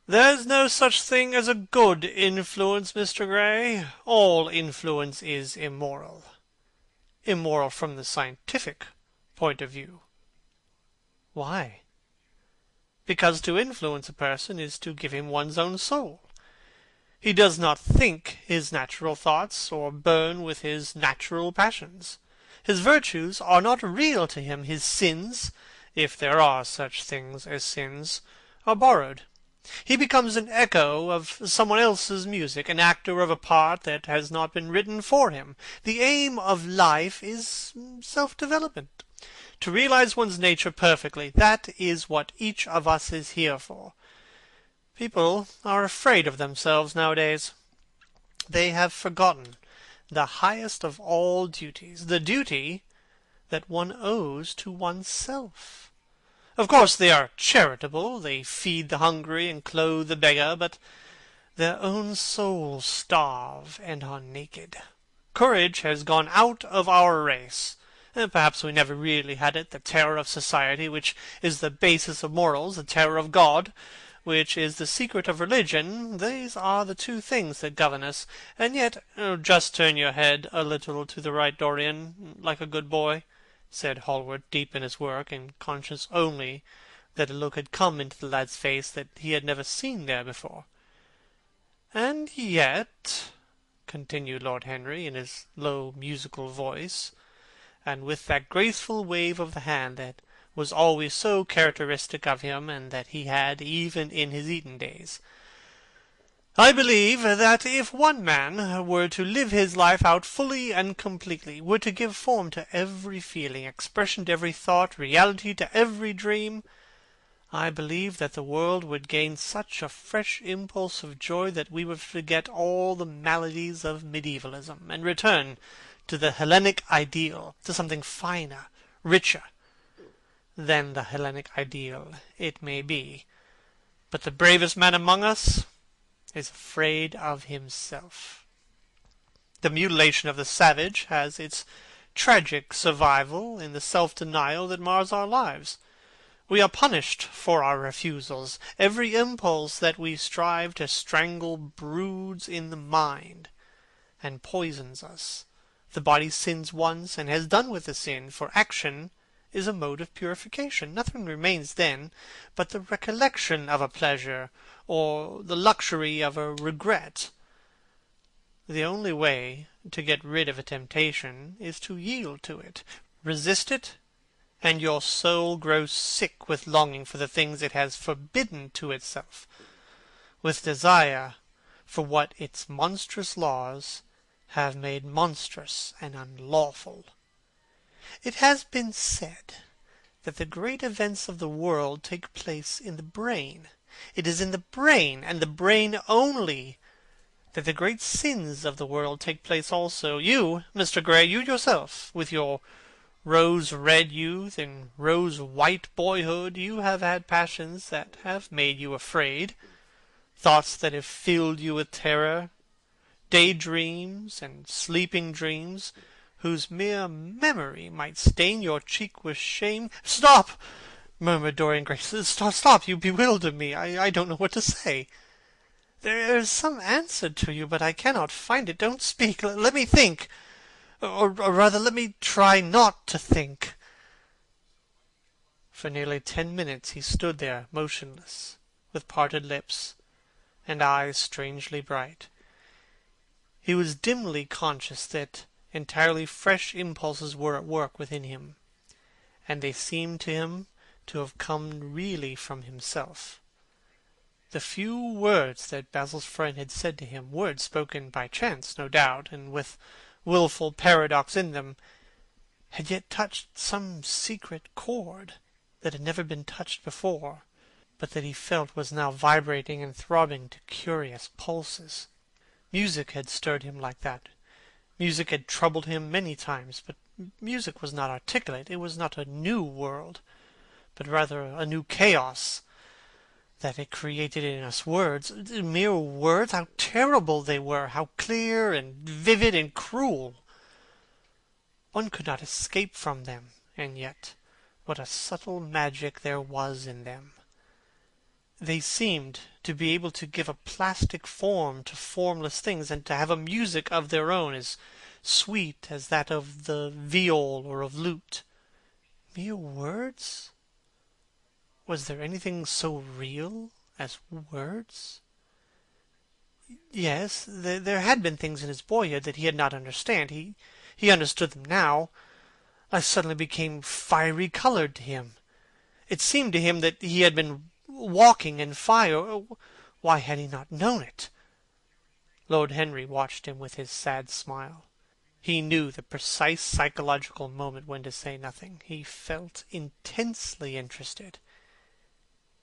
"There's no such thing as a good influence, Mr. Gray. All influence is immoral. Immoral from the scientific point of view." "Why?" "Because to influence a person is to give him one's own soul. He does not think his natural thoughts, or burn with his natural passions. His virtues are not real to him. His sins, if there are such things as sins, are borrowed. He becomes an echo of someone else's music, an actor of a part that has not been written for him. The aim of life is self-development. To realize one's nature perfectly, that is what each of us is here for. People are afraid of themselves nowadays. They have forgotten the highest of all duties, the duty that one owes to oneself. Of course they are charitable, they feed the hungry and clothe the beggar, but their own souls starve and are naked. Courage has gone out of our race. Perhaps we never really had it. The terror of society, which is the basis of morals, the terror of God, which is the secret of religion, these are the two things that govern us. And yet, just turn your head a little to the right, Dorian, like a good boy," said Hallward, deep in his work, and conscious only that a look had come into the lad's face that he had never seen there before. "And yet," continued Lord Henry, in his low musical voice, and with that graceful wave of the hand that was always so characteristic of him, and that he had even in his Eton days, "I believe that if one man were to live his life out fully and completely, were to give form to every feeling, expression to every thought, reality to every dream, I believe that the world would gain such a fresh impulse of joy that we would forget all the maladies of medievalism, and return to the Hellenic ideal, to something finer, richer than the Hellenic ideal, it may be. But the bravest man among us is afraid of himself. The mutilation of the savage has its tragic survival in the self-denial that mars our lives. We are punished for our refusals. Every impulse that we strive to strangle broods in the mind and poisons us. The body sins once and has done with the sin, for action is a mode of purification. Nothing remains then but the recollection of a pleasure, or the luxury of a regret. The only way to get rid of a temptation is to yield to it. Resist it, and your soul grows sick with longing for the things it has forbidden to itself, with desire for what its monstrous laws have made monstrous and unlawful. It has been said that the great events of the world take place in the brain. It is in the brain, and the brain only, that the great sins of the world take place also. You, Mr. Gray, you yourself, with your rose-red youth and rose-white boyhood, you have had passions that have made you afraid, thoughts that have filled you with terror, daydreams and sleeping dreams, whose mere memory might stain your cheek with shame. "Stop!" murmured Dorian Gray. "Stop! You bewilder me. I don't know what to say. There is some answer to you, but I cannot find it. Don't speak. Let me think. Or rather, let me try not to think. For nearly 10 minutes he stood there motionless, with parted lips, and eyes strangely bright. He was dimly conscious that entirely fresh impulses were at work within him, and they seemed to him to have come really from himself. The few words that Basil's friend had said to him, words spoken by chance, no doubt, and with wilful paradox in them, had yet touched some secret chord that had never been touched before, but that he felt was now vibrating and throbbing to curious pulses. Music had stirred him like that. Music had troubled him many times, but music was not articulate. It was not a new world, but rather a new chaos that it created in us. Words, mere words, how terrible they were, how clear and vivid and cruel. One could not escape from them, and yet what a subtle magic there was in them. They seemed to be able to give a plastic form to formless things, and to have a music of their own as sweet as that of the viol or of lute. Mere words? Was there anything so real as words? Yes, there had been things in his boyhood that he had not understood. He understood them now. Life suddenly became fiery-colored to him. It seemed to him that he had been walking in fire. Why had he not known it? Lord Henry watched him with his sad smile. He knew the precise psychological moment when to say nothing. He felt intensely interested.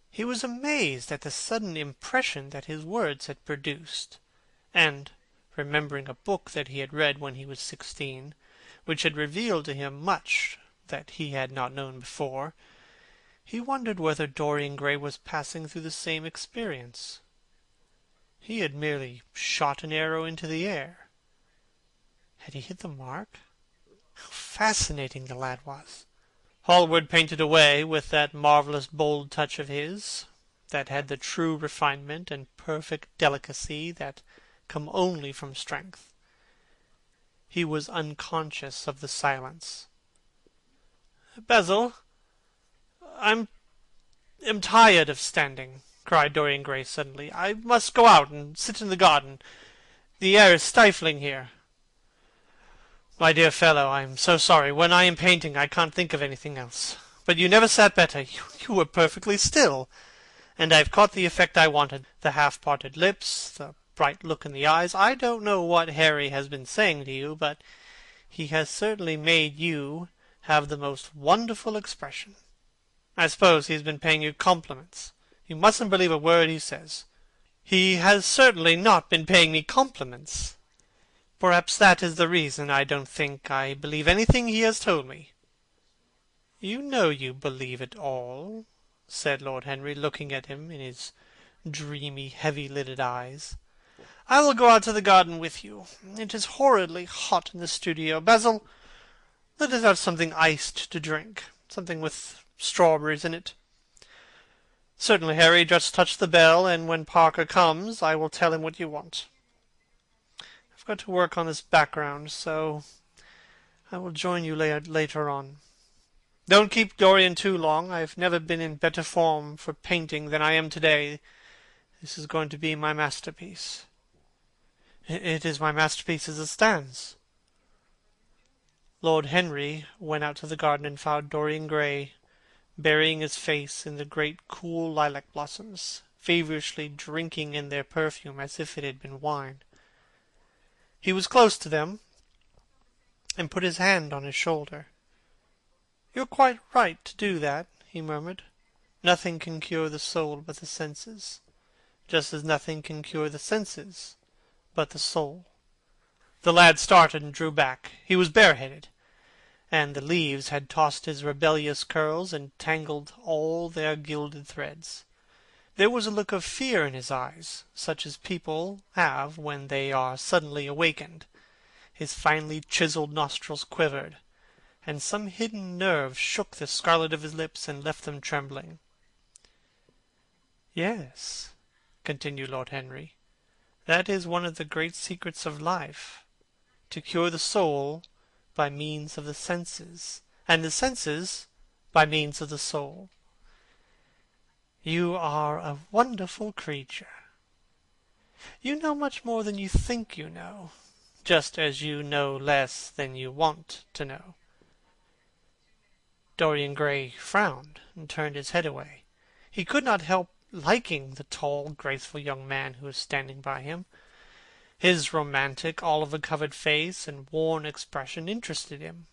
He was amazed at the sudden impression that his words had produced, and, remembering a book that he had read when he was 16, which had revealed to him much that he had not known before, he wondered whether Dorian Gray was passing through the same experience. He had merely shot an arrow into the air. Had he hit the mark? How fascinating the lad was! Hallward painted away with that marvellous bold touch of his, that had the true refinement and perfect delicacy that come only from strength. He was unconscious of the silence. "Basil, I am tired of standing," cried Dorian Gray suddenly. "I must go out and sit in the garden. The air is stifling here." "My dear fellow, I am so sorry. When I am painting I can't think of anything else. But you never sat better. You were perfectly still, and I have caught the effect I wanted. The half-parted lips, the bright look in the eyes. I don't know what Harry has been saying to you, but he has certainly made you have the most wonderful expression. I suppose he has been paying you compliments. You mustn't believe a word he says." "He has certainly not been paying me compliments. Perhaps that is the reason I don't think I believe anything he has told me." "You know you believe it all," said Lord Henry, looking at him in his dreamy, heavy-lidded eyes. "I will go out to the garden with you. It is horridly hot in the studio. Basil, let us have something iced to drink, something with strawberries in it." "Certainly, Harry. Just touch the bell, and when Parker comes I will tell him what you want. I've got to work on this background, so I will join you later on. Don't keep Dorian too long. I've never been in better form for painting than I am today. This is going to be my masterpiece." "It is my masterpiece as it stands." Lord Henry went out to the garden and found Dorian Gray burying his face in the great cool lilac blossoms, feverishly drinking in their perfume as if it had been wine. He was close to them, and put his hand on his shoulder. "You're quite right to do that," he murmured. "Nothing can cure the soul but the senses, just as nothing can cure the senses but the soul." The lad started and drew back. He was bareheaded, and the leaves had tossed his rebellious curls and tangled all their gilded threads. There was a look of fear in his eyes, such as people have when they are suddenly awakened. His finely chiselled nostrils quivered, and some hidden nerve shook the scarlet of his lips and left them trembling. "Yes," continued Lord Henry, "that is one of the great secrets of life, to cure the soul by means of the senses, and the senses by means of the soul. You are a wonderful creature. You know much more than you think you know, just as you know less than you want to know. Dorian Gray frowned and turned his head away. He could not help liking the tall, graceful young man who was standing by him. His romantic, olive-covered face and worn expression interested him.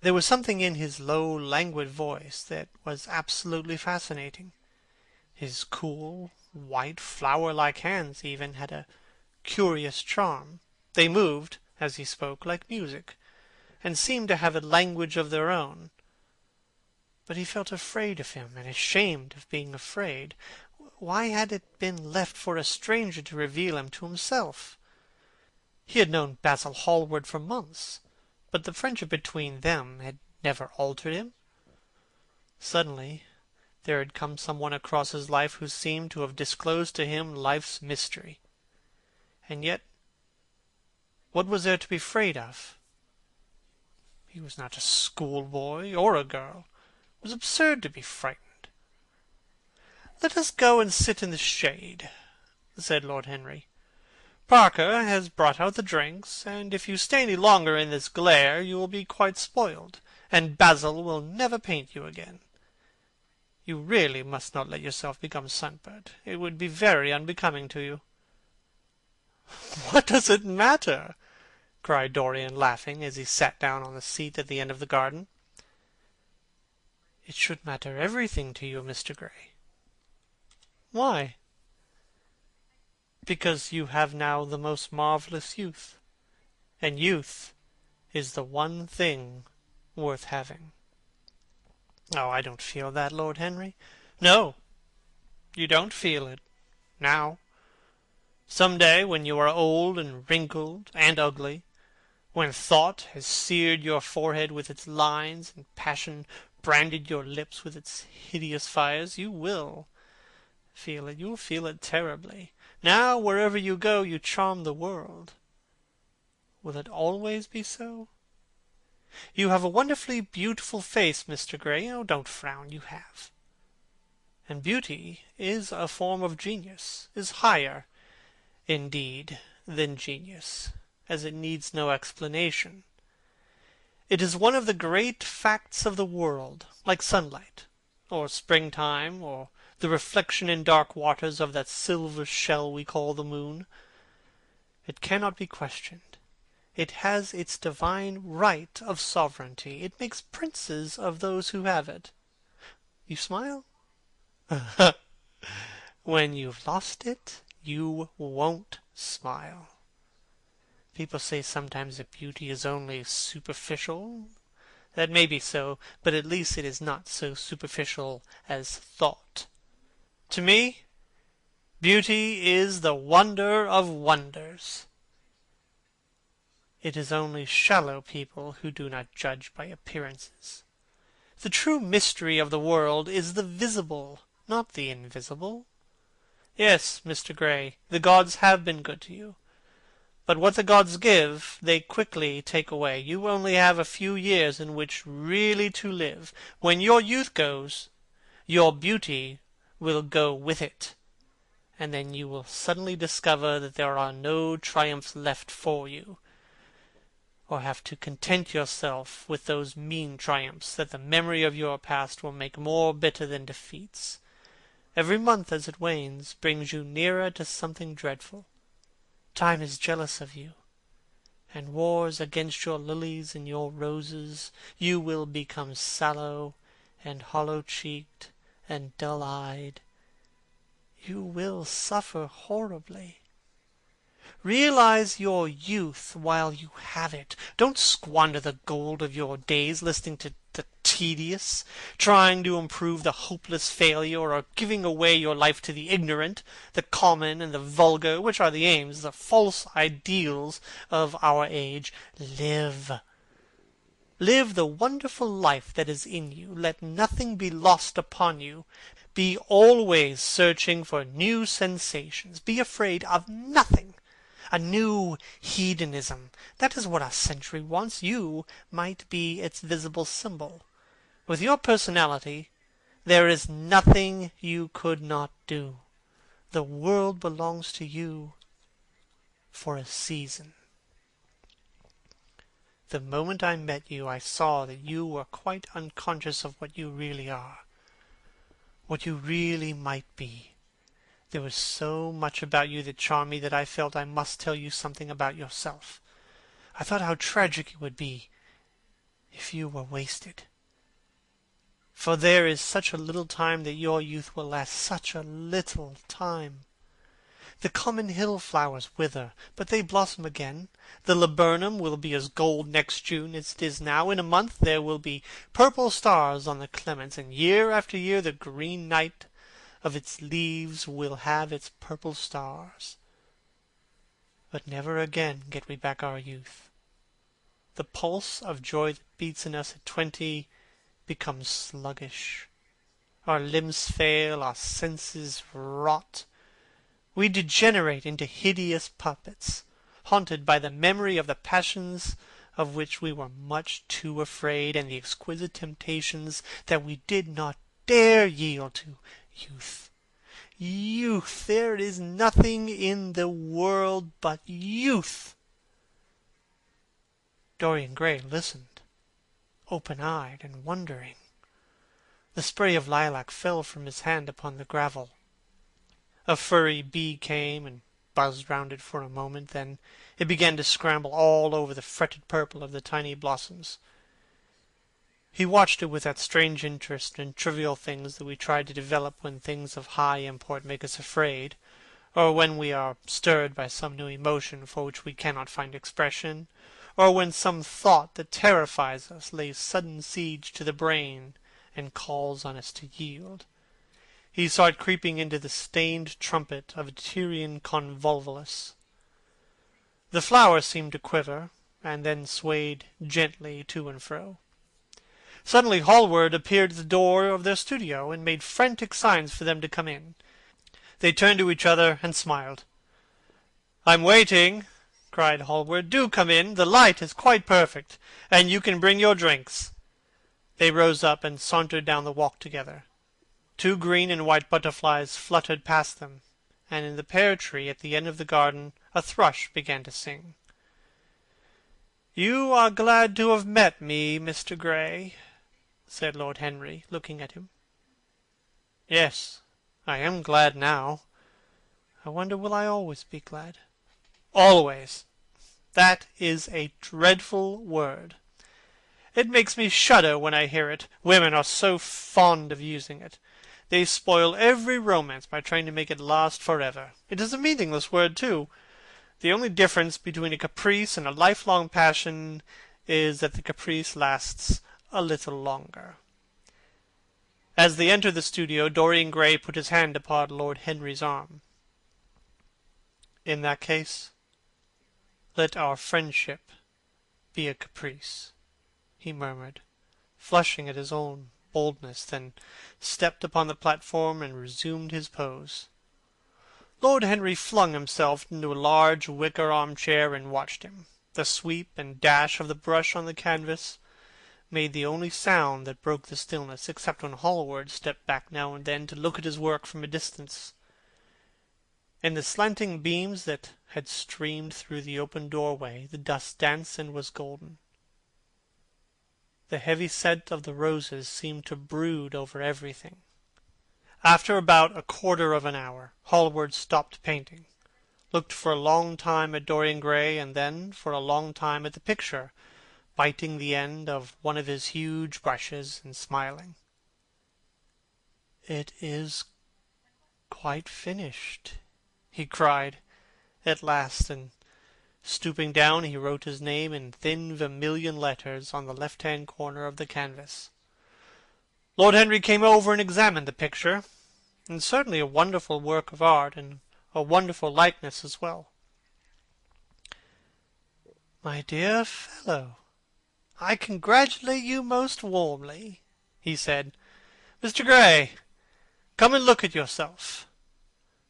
There was something in his low, languid voice that was absolutely fascinating. His cool, white, flower-like hands even had a curious charm. They moved, as he spoke, like music, and seemed to have a language of their own. But he felt afraid of him, and ashamed of being afraid. Why had it been left for a stranger to reveal him to himself? He had known Basil Hallward for months, but the friendship between them had never altered him. Suddenly there had come someone across his life who seemed to have disclosed to him life's mystery. And yet, what was there to be afraid of? He was not a schoolboy or a girl. It was absurd to be frightened. "Let us go and sit in the shade," said Lord Henry. "Parker has brought out the drinks, and if you stay any longer in this glare you will be quite spoiled, and Basil will never paint you again. You really must not let yourself become sunburnt. It would be very unbecoming to you." "What does it matter?" cried Dorian, laughing, as he sat down on the seat at the end of the garden. "It should matter everything to you, Mr. Gray." "Why?" "Because you have now the most marvellous youth, and youth is the one thing worth having." "Oh, I don't feel that, Lord Henry." "No, you don't feel it now. Some day, when you are old and wrinkled and ugly, when thought has seared your forehead with its lines, and passion branded your lips with its hideous fires, you will feel it. You will feel it terribly. Now, wherever you go, you charm the world. Will it always be so? You have a wonderfully beautiful face, Mr. Gray. Oh, don't frown. You have. And beauty is a form of genius, is higher, indeed, than genius, as it needs no explanation. It is one of the great facts of the world, like sunlight, or springtime, or the reflection in dark waters of that silver shell we call the moon. It cannot be questioned. It has its divine right of sovereignty. It makes princes of those who have it. You smile? When you've lost it, you won't smile. People say sometimes that beauty is only superficial. That may be so, but at least it is not so superficial as thought. To me, beauty is the wonder of wonders. It is only shallow people who do not judge by appearances. The true mystery of the world is the visible, not the invisible. Yes, Mr. Gray, the gods have been good to you. But what the gods give, they quickly take away. You only have a few years in which really to live. When your youth goes, your beauty will go with it. And then you will suddenly discover that there are no triumphs left for you, or have to content yourself with those mean triumphs that the memory of your past will make more bitter than defeats. Every month as it wanes brings you nearer to something dreadful. Time is jealous of you, and wars against your lilies and your roses. You will become sallow and hollow-cheeked and dull-eyed. You will suffer horribly. Realize your youth while you have it. Don't squander the gold of your days listening to the tedious, trying to improve the hopeless failure, or giving away your life to the ignorant, the common, and the vulgar, which are the aims, the false ideals of our age. Live. Live the wonderful life that is in you. Let nothing be lost upon you. Be always searching for new sensations. Be afraid of nothing. A new hedonism. That is what our century wants. You might be its visible symbol. With your personality, there is nothing you could not do. The world belongs to you for a season. The moment I met you, I saw that you were quite unconscious of what you really are, what you really might be. There was so much about you that charmed me that I felt I must tell you something about yourself. I thought how tragic it would be if you were wasted. For there is such a little time that your youth will last, such a little time. The common hill flowers wither, but they blossom again. The laburnum will be as gold next June as it is now. In a month there will be purple stars on the clements, and year after year the green night of its leaves will have its purple stars. But never again get we back our youth. The pulse of joy that beats in us at 20 becomes sluggish. Our limbs fail, our senses rot. We degenerate into hideous puppets, haunted by the memory of the passions of which we were much too afraid, and the exquisite temptations that we did not dare yield to. Youth! Youth! There is nothing in the world but youth! Dorian Gray listened, open-eyed and wondering. The spray of lilac fell from his hand upon the gravel. A furry bee came and buzzed round it for a moment, then it began to scramble all over the fretted purple of the tiny blossoms. He watched it with that strange interest in trivial things that we try to develop when things of high import make us afraid, or when we are stirred by some new emotion for which we cannot find expression, or when some thought that terrifies us lays sudden siege to the brain and calls on us to yield. He saw it creeping into the stained trumpet of a Tyrian convolvulus. The flowers seemed to quiver, and then swayed gently to and fro. Suddenly Hallward appeared at the door of their studio, and made frantic signs for them to come in. They turned to each other and smiled. "I'm waiting," cried Hallward. "Do come in. The light is quite perfect, and you can bring your drinks." They rose up and sauntered down the walk together. 2 green and white butterflies fluttered past them, and in the pear tree at the end of the garden a thrush began to sing. "You are glad to have met me, Mr. Gray," said Lord Henry, looking at him. "Yes, I am glad now. I wonder will I always be glad?" "Always! That is a dreadful word. It makes me shudder when I hear it. Women are so fond of using it. They spoil every romance by trying to make it last forever. It is a meaningless word, too. The only difference between a caprice and a lifelong passion is that the caprice lasts a little longer." As they entered the studio, Dorian Gray put his hand upon Lord Henry's arm. "In that case, let our friendship be a caprice," he murmured, flushing at his own boldness, then stepped upon the platform and resumed his pose. Lord Henry flung himself into a large wicker armchair and watched him. The sweep and dash of the brush on the canvas made the only sound that broke the stillness, except when Hallward stepped back now and then to look at his work from a distance. In the slanting beams that had streamed through the open doorway, the dust danced and was golden. The heavy scent of the roses seemed to brood over everything. After about a quarter of an hour, Hallward stopped painting, looked for a long time at Dorian Gray, and then for a long time at the picture, biting the end of one of his huge brushes and smiling. "It is quite finished," he cried at last, and stooping down, he wrote his name in thin vermilion letters on the left-hand corner of the canvas. Lord Henry came over and examined the picture, and certainly a wonderful work of art, and a wonderful likeness as well. "My dear fellow, I congratulate you most warmly," he said. "Mr. Gray, come and look at yourself."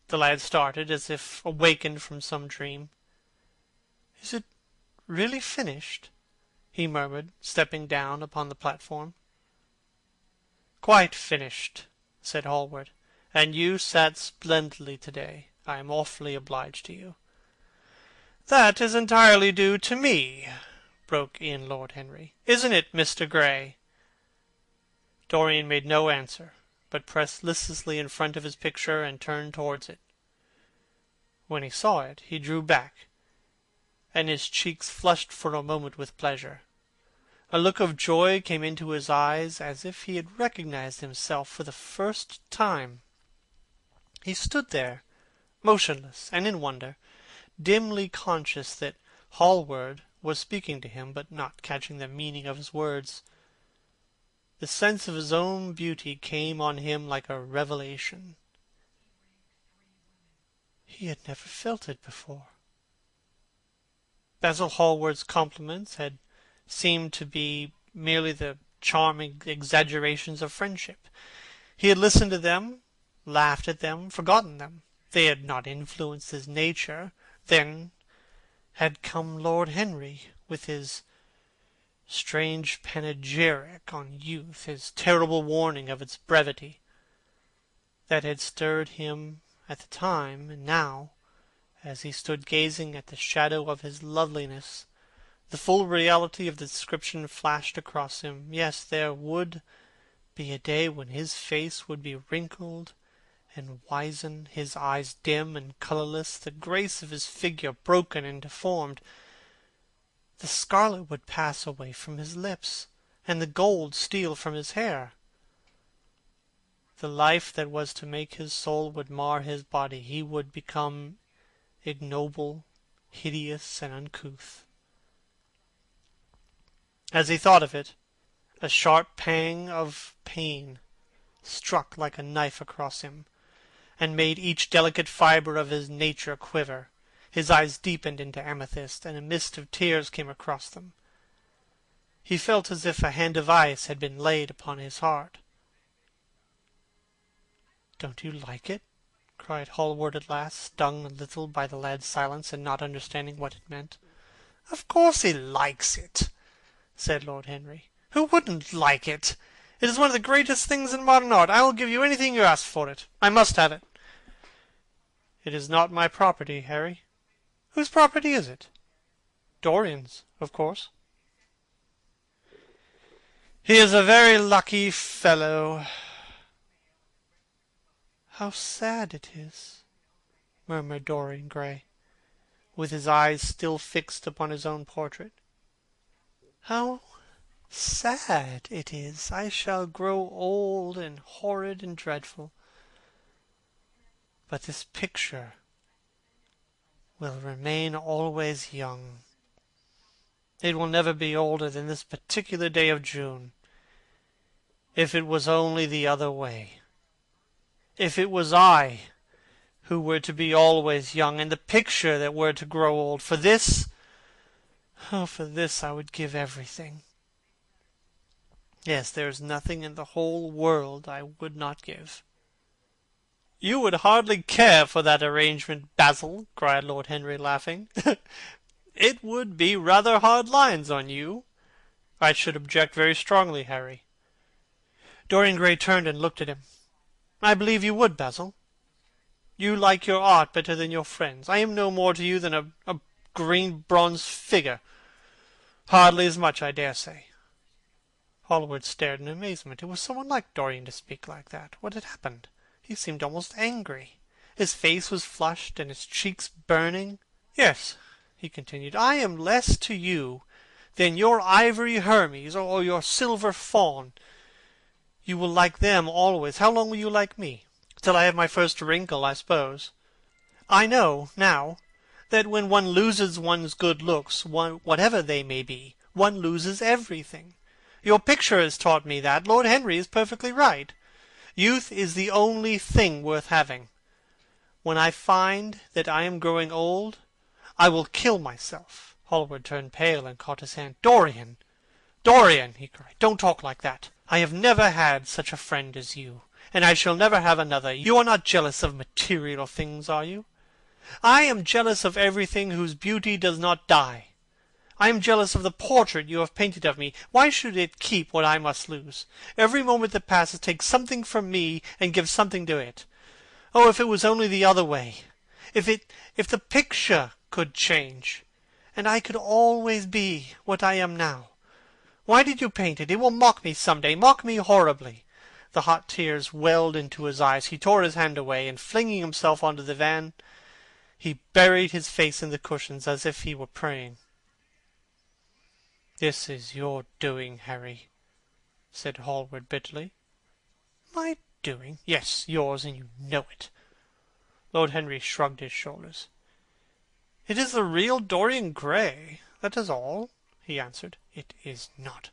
The lad started, as if awakened from some dream. "Is it really finished?" he murmured, stepping down upon the platform. "Quite finished," said Hallward. "And you sat splendidly today. I am awfully obliged to you." "That is entirely due to me," broke in Lord Henry. "Isn't it, Mr. Gray?" Dorian made no answer, but pressed listlessly in front of his picture and turned towards it. When he saw it, he drew back, and his cheeks flushed for a moment with pleasure. A look of joy came into his eyes, as if he had recognized himself for the first time. He stood there, motionless and in wonder, dimly conscious that Hallward was speaking to him, but not catching the meaning of his words. The sense of his own beauty came on him like a revelation. He had never felt it before. Basil Hallward's compliments had seemed to be merely the charming exaggerations of friendship. He had listened to them, laughed at them, forgotten them. They had not influenced his nature. Then had come Lord Henry, with his strange panegyric on youth, his terrible warning of its brevity. That had stirred him at the time, and now, as he stood gazing at the shadow of his loveliness, the full reality of the description flashed across him. Yes, there would be a day when his face would be wrinkled and wizen, his eyes dim and colourless, the grace of his figure broken and deformed. The scarlet would pass away from his lips, and the gold steal from his hair. The life that was to make his soul would mar his body. He would become ignoble, hideous, and uncouth. As he thought of it, a sharp pang of pain struck like a knife across him, and made each delicate fibre of his nature quiver. His eyes deepened into amethyst, and a mist of tears came across them. He felt as if a hand of ice had been laid upon his heart. "Don't you like it?" cried Hallward at last, stung a little by the lad's silence, and not understanding what it meant. "Of course he likes it," said Lord Henry. "Who wouldn't like it? It is one of the greatest things in modern art. I will give you anything you ask for it. I must have it." "It is not my property, Harry." "Whose property is it?" "Dorian's, of course." "He is a very lucky fellow." "How sad it is," murmured Dorian Gray, with his eyes still fixed upon his own portrait. "How sad it is. I shall grow old and horrid and dreadful. But this picture will remain always young. It will never be older than this particular day of June. If it was only the other way. If it was I who were to be always young, and the picture that were to grow old. For this I would give everything. Yes, there is nothing in the whole world I would not give." "You would hardly care for that arrangement, Basil," cried Lord Henry, laughing. "It would be rather hard lines on you." "I should object very strongly, Harry." Dorian Gray turned and looked at him. "I believe you would, Basil. You like your art better than your friends. I am no more to you than a green bronze figure. Hardly as much, I dare say." Hallward stared in amazement. It was so unlike Dorian to speak like that. What had happened? He seemed almost angry. His face was flushed, and his cheeks burning. "Yes," he continued, "I am less to you than your ivory Hermes or your silver fawn. You will like them always. How long will you like me? Till I have my first wrinkle, I suppose. I know, now, that when one loses one's good looks, whatever they may be, one loses everything. Your picture has taught me that. Lord Henry is perfectly right. Youth is the only thing worth having. When I find that I am growing old, I will kill myself." Hallward turned pale and caught his hand. "Dorian! Dorian!" he cried. "Don't talk like that. I have never had such a friend as you, and I shall never have another. You are not jealous of material things, are you? I am jealous of everything whose beauty does not die. I am jealous of the portrait you have painted of me. Why should it keep what I must lose? Every moment that passes takes something from me and gives something to it. Oh, if it was only the other way! If the picture could change, and I could always be what I am now! Why did you paint it? It will mock me some day, mock me horribly. The hot tears welled into his eyes. He tore his hand away, and flinging himself onto the divan, he buried his face in the cushions as if he were praying. "This is your doing, Harry," said Hallward bitterly. "My doing?" "Yes, yours, and you know it." Lord Henry shrugged his shoulders. "It is the real Dorian Gray, that is all," he answered. "It is not."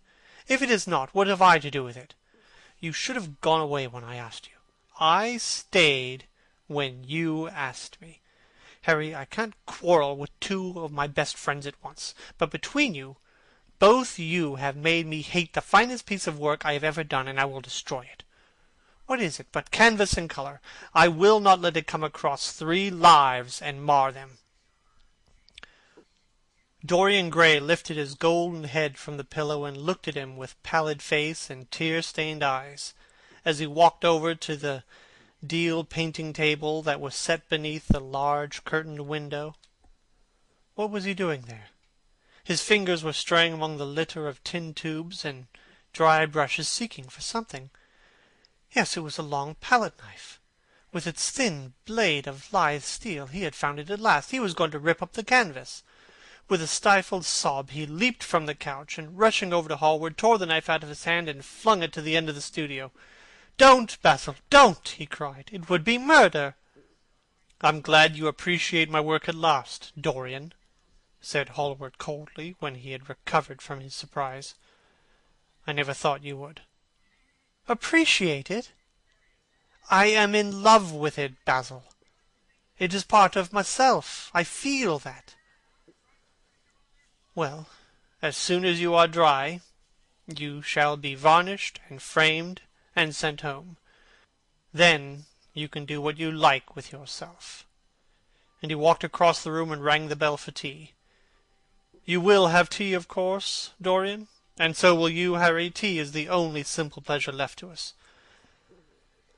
"If it is not, what have I to do with it? You should have gone away when I asked you." "I stayed when you asked me. Harry, I can't quarrel with two of my best friends at once, but between you, both you have made me hate the finest piece of work I have ever done, and I will destroy it. What is it but canvas and colour? I will not let it come across 3 lives and mar them." Dorian Gray lifted his golden head from the pillow and looked at him with pallid face and tear-stained eyes, as he walked over to the deal painting table that was set beneath the large curtained window. What was he doing there? His fingers were straying among the litter of tin tubes and dry brushes, seeking for something. Yes, it was a long palette knife, with its thin blade of lithe steel. He had found it at last. He was going to rip up the canvas. With a stifled sob he leaped from the couch, and rushing over to Hallward, tore the knife out of his hand and flung it to the end of the studio. "Don't, Basil, don't!" he cried. "It would be murder." "I'm glad you appreciate my work at last, Dorian," said Hallward coldly, when he had recovered from his surprise. "I never thought you would." "Appreciate it? I am in love with it, Basil. It is part of myself. I feel that." "Well, as soon as you are dry, you shall be varnished and framed and sent home. Then you can do what you like with yourself." And he walked across the room and rang the bell for tea. "You will have tea, of course, Dorian? And so will you, Harry. Tea is the only simple pleasure left to us."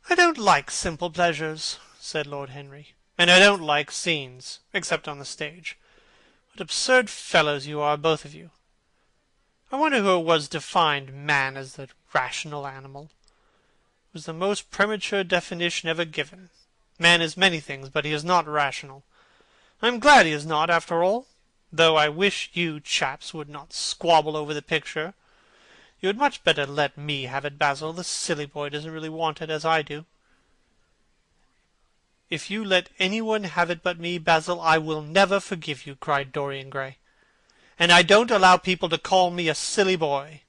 "I don't like simple pleasures," said Lord Henry. "And I don't like scenes, except on the stage. What absurd fellows you are, both of you! I wonder who it was defined man as the rational animal. It was the most premature definition ever given. Man is many things, but he is not rational. I am glad he is not, after all, though I wish you chaps would not squabble over the picture. You had much better let me have it, Basil. The silly boy doesn't really want it, as I do." "If you let anyone have it but me, Basil, I will never forgive you," cried Dorian Gray. "And I don't allow people to call me a silly boy.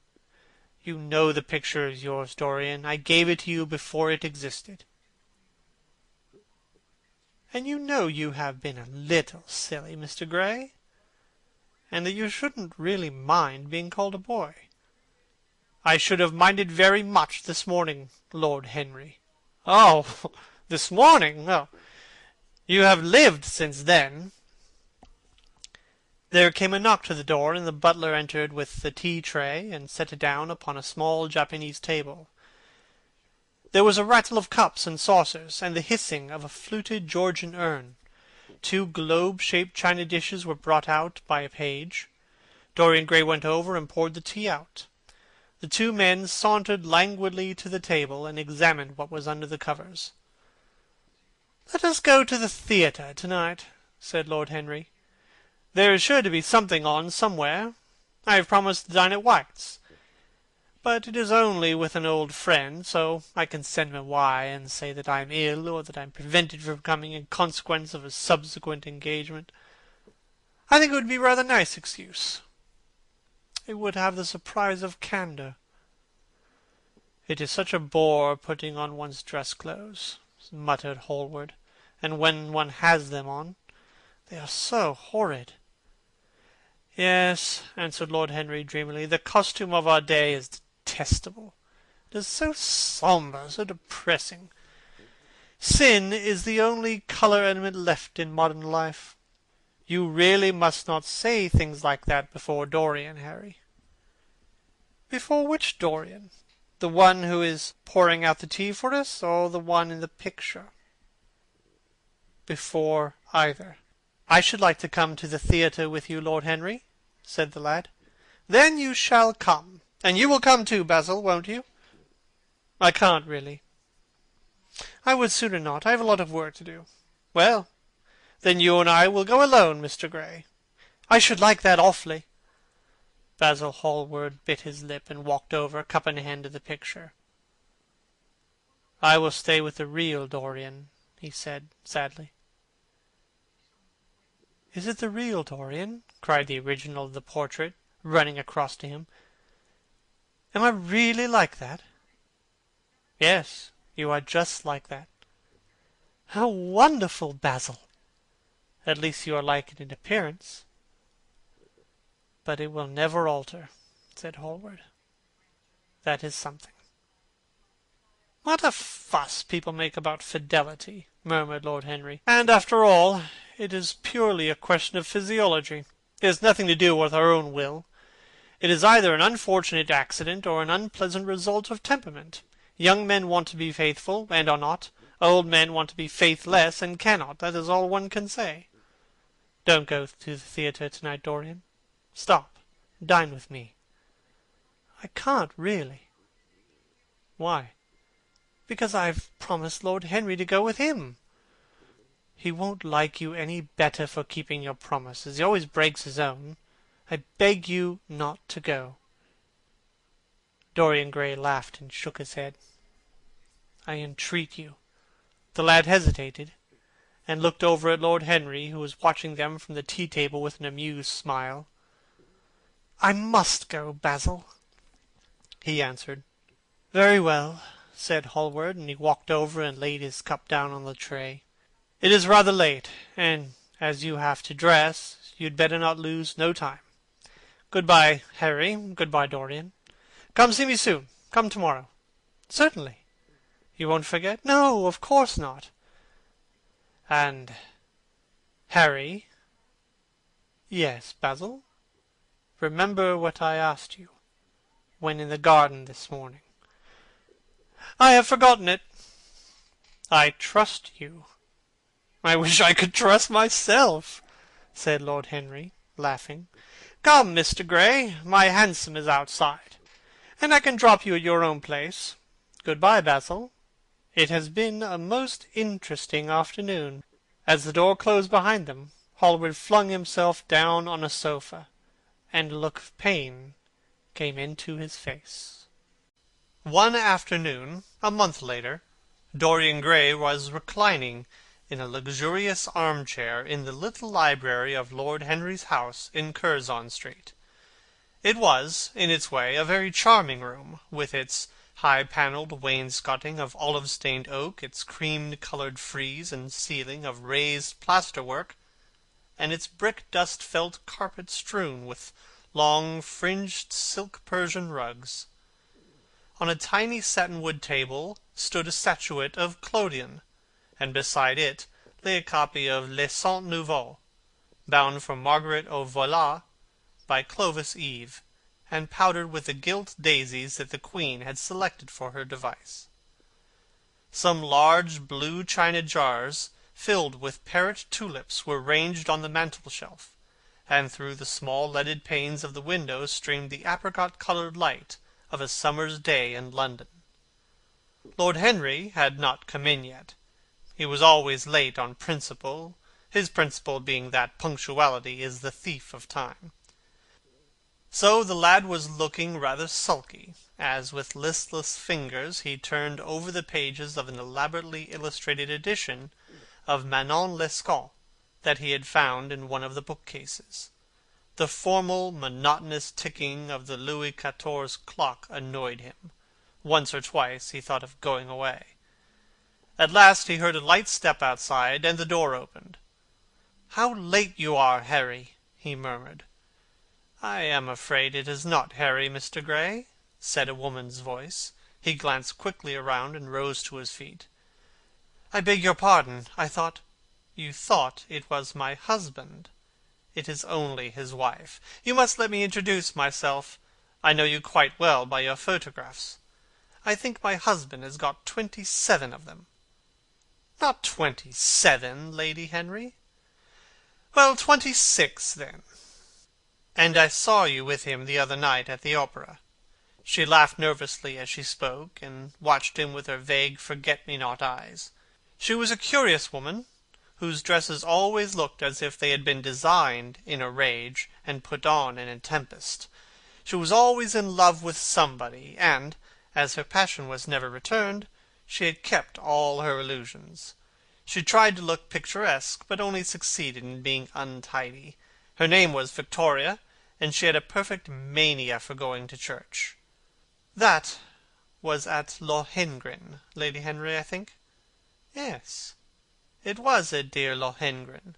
You know the picture is yours, Dorian. I gave it to you before it existed. And you know you have been a little silly, Mr. Gray, and that you shouldn't really mind being called a boy." "I should have minded very much this morning, Lord Henry." "Oh, this morning! Well, you have lived since then." There came a knock to the door, and the butler entered with the tea-tray and set it down upon a small Japanese table. There was a rattle of cups and saucers, and the hissing of a fluted Georgian urn. 2 globe-shaped china dishes were brought out by a page. Dorian Gray went over and poured the tea out. The 2 men sauntered languidly to the table and examined what was under the covers. "Let us go to the theatre tonight," said Lord Henry. "There is sure to be something on somewhere. I have promised to dine at White's. But it is only with an old friend, so I can send my wire and say that I am ill, or that I am prevented from coming in consequence of a subsequent engagement. I think it would be rather a nice excuse. It would have the surprise of candour." "It is such a bore putting on one's dress clothes," muttered Hallward, "and when one has them on, they are so horrid." "Yes," answered Lord Henry dreamily, "the costume of our day is detestable. It is so sombre, so depressing. Sin is the only colour element left in modern life. You really must not say things like that before Dorian, Harry." "Before which Dorian? The one who is pouring out the tea for us, or the one in the picture?" "Before either." "I should like to come to the theatre with you, Lord Henry," said the lad. "Then you shall come. And you will come too, Basil, won't you?" "I can't, really." "I would sooner not. I have a lot of work to do." "Well, then you and I will go alone, Mr. Gray." "I should like that awfully." Basil Hallward bit his lip and walked over, cup in hand, to the picture. "I will stay with the real Dorian," he said sadly. "Is it the real Dorian?" cried the original of the portrait, running across to him. "Am I really like that?" "Yes, you are just like that." "How wonderful, Basil!" "At least you are like it in appearance." "But it will never alter," said Hallward. "That is something." "What a fuss people make about fidelity!" murmured Lord Henry. "And after all, it is purely a question of physiology. It has nothing to do with our own will. It is either an unfortunate accident or an unpleasant result of temperament. Young men want to be faithful, and are not. Old men want to be faithless, and cannot. That is all one can say. Don't go to the theatre tonight, Dorian. Stop. Dine with me." "I can't, really." "Why?" "Because I've promised Lord Henry to go with him." "He won't like you any better for keeping your promises. He always breaks his own. I beg you not to go." Dorian Gray laughed and shook his head. "I entreat you." The lad hesitated, and looked over at Lord Henry, who was watching them from the tea-table with an amused smile. "I must go, Basil," he answered. "Very well," said Hallward, and he walked over and laid his cup down on the tray. "It is rather late, and as you have to dress, you'd better not lose no time. Good-bye, Harry. Good-bye, Dorian. Come see me soon. Come tomorrow." "Certainly." "You won't forget?" "No, of course not." "And, Harry." "Yes, Basil." "Remember what I asked you, when in the garden this morning." "I have forgotten it." "I trust you." "I wish I could trust myself," said Lord Henry, laughing. "Come, Mr. Gray, my hansom is outside, and I can drop you at your own place. Good-bye, Basil. It has been a most interesting afternoon." As the door closed behind them, Hallward flung himself down on a sofa, and a look of pain came into his face. One afternoon, a month later, Dorian Gray was reclining in a luxurious armchair in the little library of Lord Henry's house in Curzon Street. It was, in its way, a very charming room, with its high-panelled wainscoting of olive-stained oak, its cream-coloured frieze and ceiling of raised plaster-work, and its brick-dust felt carpet strewn with long fringed silk Persian rugs. On a tiny satinwood table stood a statuette of Clodion, and beside it lay a copy of Les Cent Nouveaux, bound for Margaret of Valois by Clovis Eve, and powdered with the gilt daisies that the Queen had selected for her device. Some large blue china jars filled with parrot tulips were ranged on the mantel-shelf, and through the small leaded panes of the window streamed the apricot-coloured light of a summer's day in London. Lord Henry had not come in yet. He was always late on principle, his principle being that punctuality is the thief of time. So the lad was looking rather sulky, as with listless fingers he turned over the pages of an elaborately illustrated edition of Manon Lescaut that he had found in one of the bookcases. The formal, monotonous ticking of the Louis XIV clock annoyed him. Once or twice he thought of going away. At last he heard a light step outside, and the door opened. "How late you are, Harry!" he murmured. "I am afraid it is not Harry, Mr. Gray," said a woman's voice. He glanced quickly around and rose to his feet. "I beg your pardon. I thought—" "You thought it was my husband?" It is only his wife. You must let me introduce myself. I know you quite well by your photographs. I think my husband has got 27 of them." "Not 27, Lady Henry." "Well, 26, then. And I saw you with him the other night at the opera." She laughed nervously as she spoke, and watched him with her vague forget-me-not eyes. She was a curious woman, whose dresses always looked as if they had been designed in a rage and put on in a tempest. She was always in love with somebody, and, as her passion was never returned, she had kept all her illusions. She tried to look picturesque, but only succeeded in being untidy. Her name was Victoria, and she had a perfect mania for going to church. "That was at Lohengrin, Lady Henry, I think?" "Yes, it was at dear Lohengrin.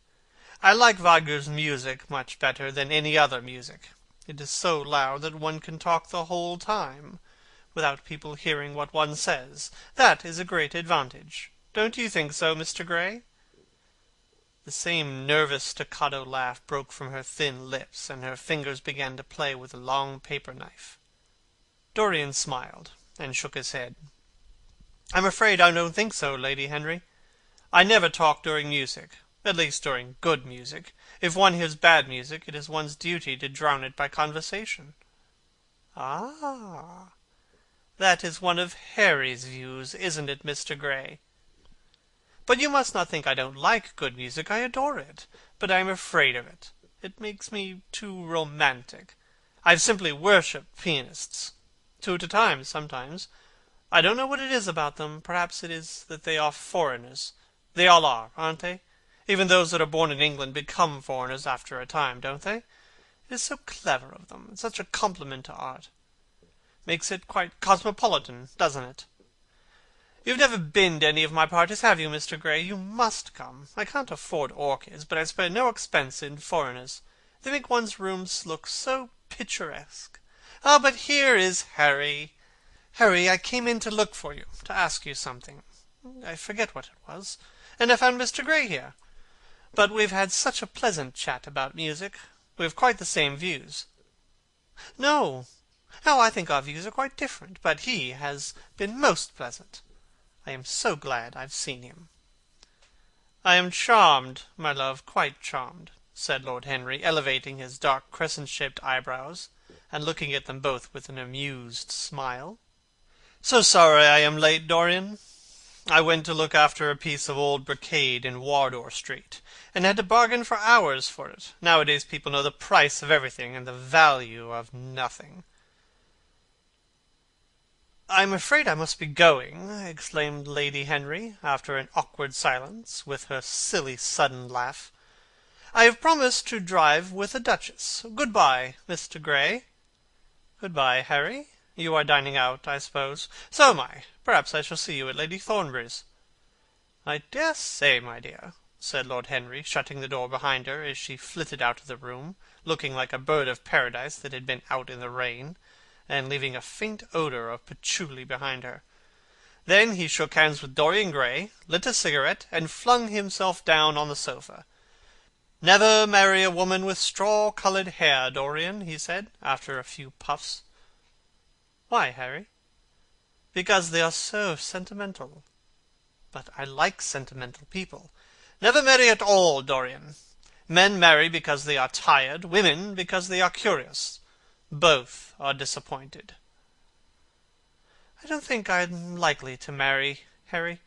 I like Wagner's music much better than any other music. It is so loud that one can talk the whole time, without people hearing what one says. That is a great advantage. Don't you think so, Mr. Gray?" The same nervous staccato laugh broke from her thin lips, and her fingers began to play with a long paper knife. Dorian smiled, and shook his head. "I'm afraid I don't think so, Lady Henry. I never talk during music, at least during good music. If one hears bad music, it is one's duty to drown it by conversation." "Ah! That is one of Harry's views, isn't it, Mr. Gray? But you must not think I don't like good music. I adore it. But I am afraid of it. It makes me too romantic. I've simply worshipped pianists. Two at a time, sometimes. I don't know what it is about them. Perhaps it is that they are foreigners. They all are, aren't they? Even those that are born in England become foreigners after a time, don't they? It is so clever of them, and such a compliment to art. Makes it quite cosmopolitan, doesn't it? You've never been to any of my parties, have you, Mr. Gray? You must come. I can't afford orchids, but I spare no expense in foreigners. They make one's rooms look so picturesque. Ah, but here is Harry. Harry, I came in to look for you, to ask you something. I forget what it was, and I found Mr. Gray here. But we've had such a pleasant chat about music. We have quite the same views." "No, I think our views are quite different, but he has been most pleasant. I am so glad I've seen him." "I am charmed, my love, quite charmed," said Lord Henry, elevating his dark crescent-shaped eyebrows, and looking at them both with an amused smile. "So sorry I am late, Dorian. I went to look after a piece of old brocade in Wardour Street, and had to bargain for hours for it. Nowadays people know the price of everything and the value of nothing." "I'm afraid I must be going," exclaimed Lady Henry, after an awkward silence, with her silly sudden laugh. "I have promised to drive with the Duchess. Good-bye, Mr. Gray." "Good-bye, Harry. You are dining out, I suppose?" "So am I. Perhaps I shall see you at Lady Thornbury's." "I dare say, my dear," said Lord Henry, shutting the door behind her as she flitted out of the room, looking like a bird of paradise that had been out in the rain, and leaving a faint odour of patchouli behind her. Then he shook hands with Dorian Gray, lit a cigarette, and flung himself down on the sofa. "Never marry a woman with straw-coloured hair, Dorian," he said, after a few puffs. "Why, Harry?" "Because they are so sentimental." "But I like sentimental people." "Never marry at all, Dorian. Men marry because they are tired, women because they are curious. Both are disappointed." "I don't think I'm likely to marry, Harry.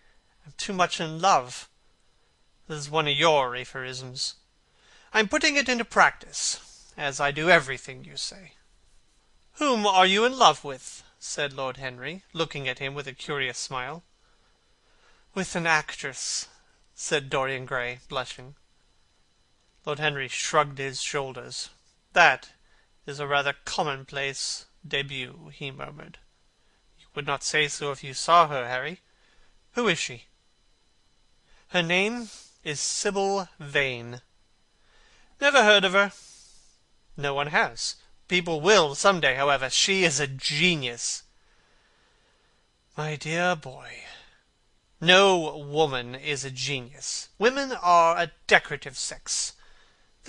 I'm too much in love. This is one of your aphorisms. I'm putting it into practice, as I do everything you say." "Whom are you in love with?" said Lord Henry, looking at him with a curious smile. "With an actress," said Dorian Gray, blushing. Lord Henry shrugged his shoulders. "That is a rather commonplace debut," he murmured. "You would not say so if you saw her, Harry. Who is she?" "Her name is Sybil Vane." "Never heard of her." "No one has. People will some day, however. She is a genius." "My dear boy, no woman is a genius. Women are a decorative sex.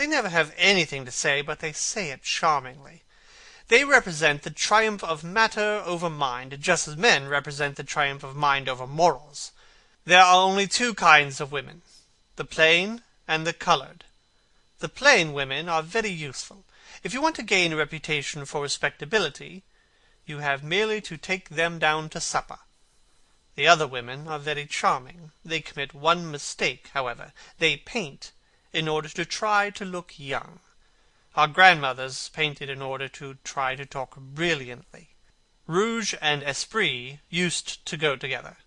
They never have anything to say, but they say it charmingly. They represent the triumph of matter over mind, just as men represent the triumph of mind over morals. There are only two kinds of women, the plain and the coloured. The plain women are very useful. If you want to gain a reputation for respectability, you have merely to take them down to supper. The other women are very charming. They commit one mistake, however. They paint in order to try to look young. Our grandmothers painted in order to try to talk brilliantly. Rouge and esprit used to go together.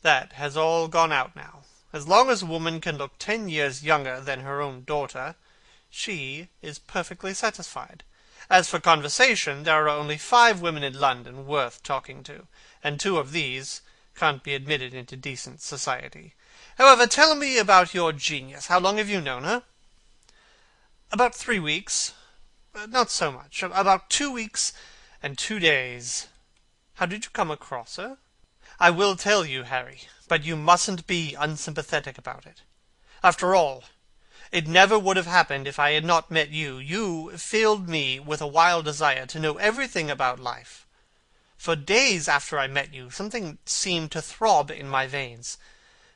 That has all gone out now. As long as a woman can look 10 years younger than her own daughter, she is perfectly satisfied. As for conversation, there are only 5 women in London worth talking to, and 2 of these can't be admitted into decent society. However, tell me about your genius. How long have you known her? About 3 weeks. Not so much. About 2 weeks and 2 days. How did you come across her? I will tell you, Harry, but you mustn't be unsympathetic about it. After all, it never would have happened if I had not met you. You filled me with a wild desire to know everything about life. For days after I met you, something seemed to throb in my veins.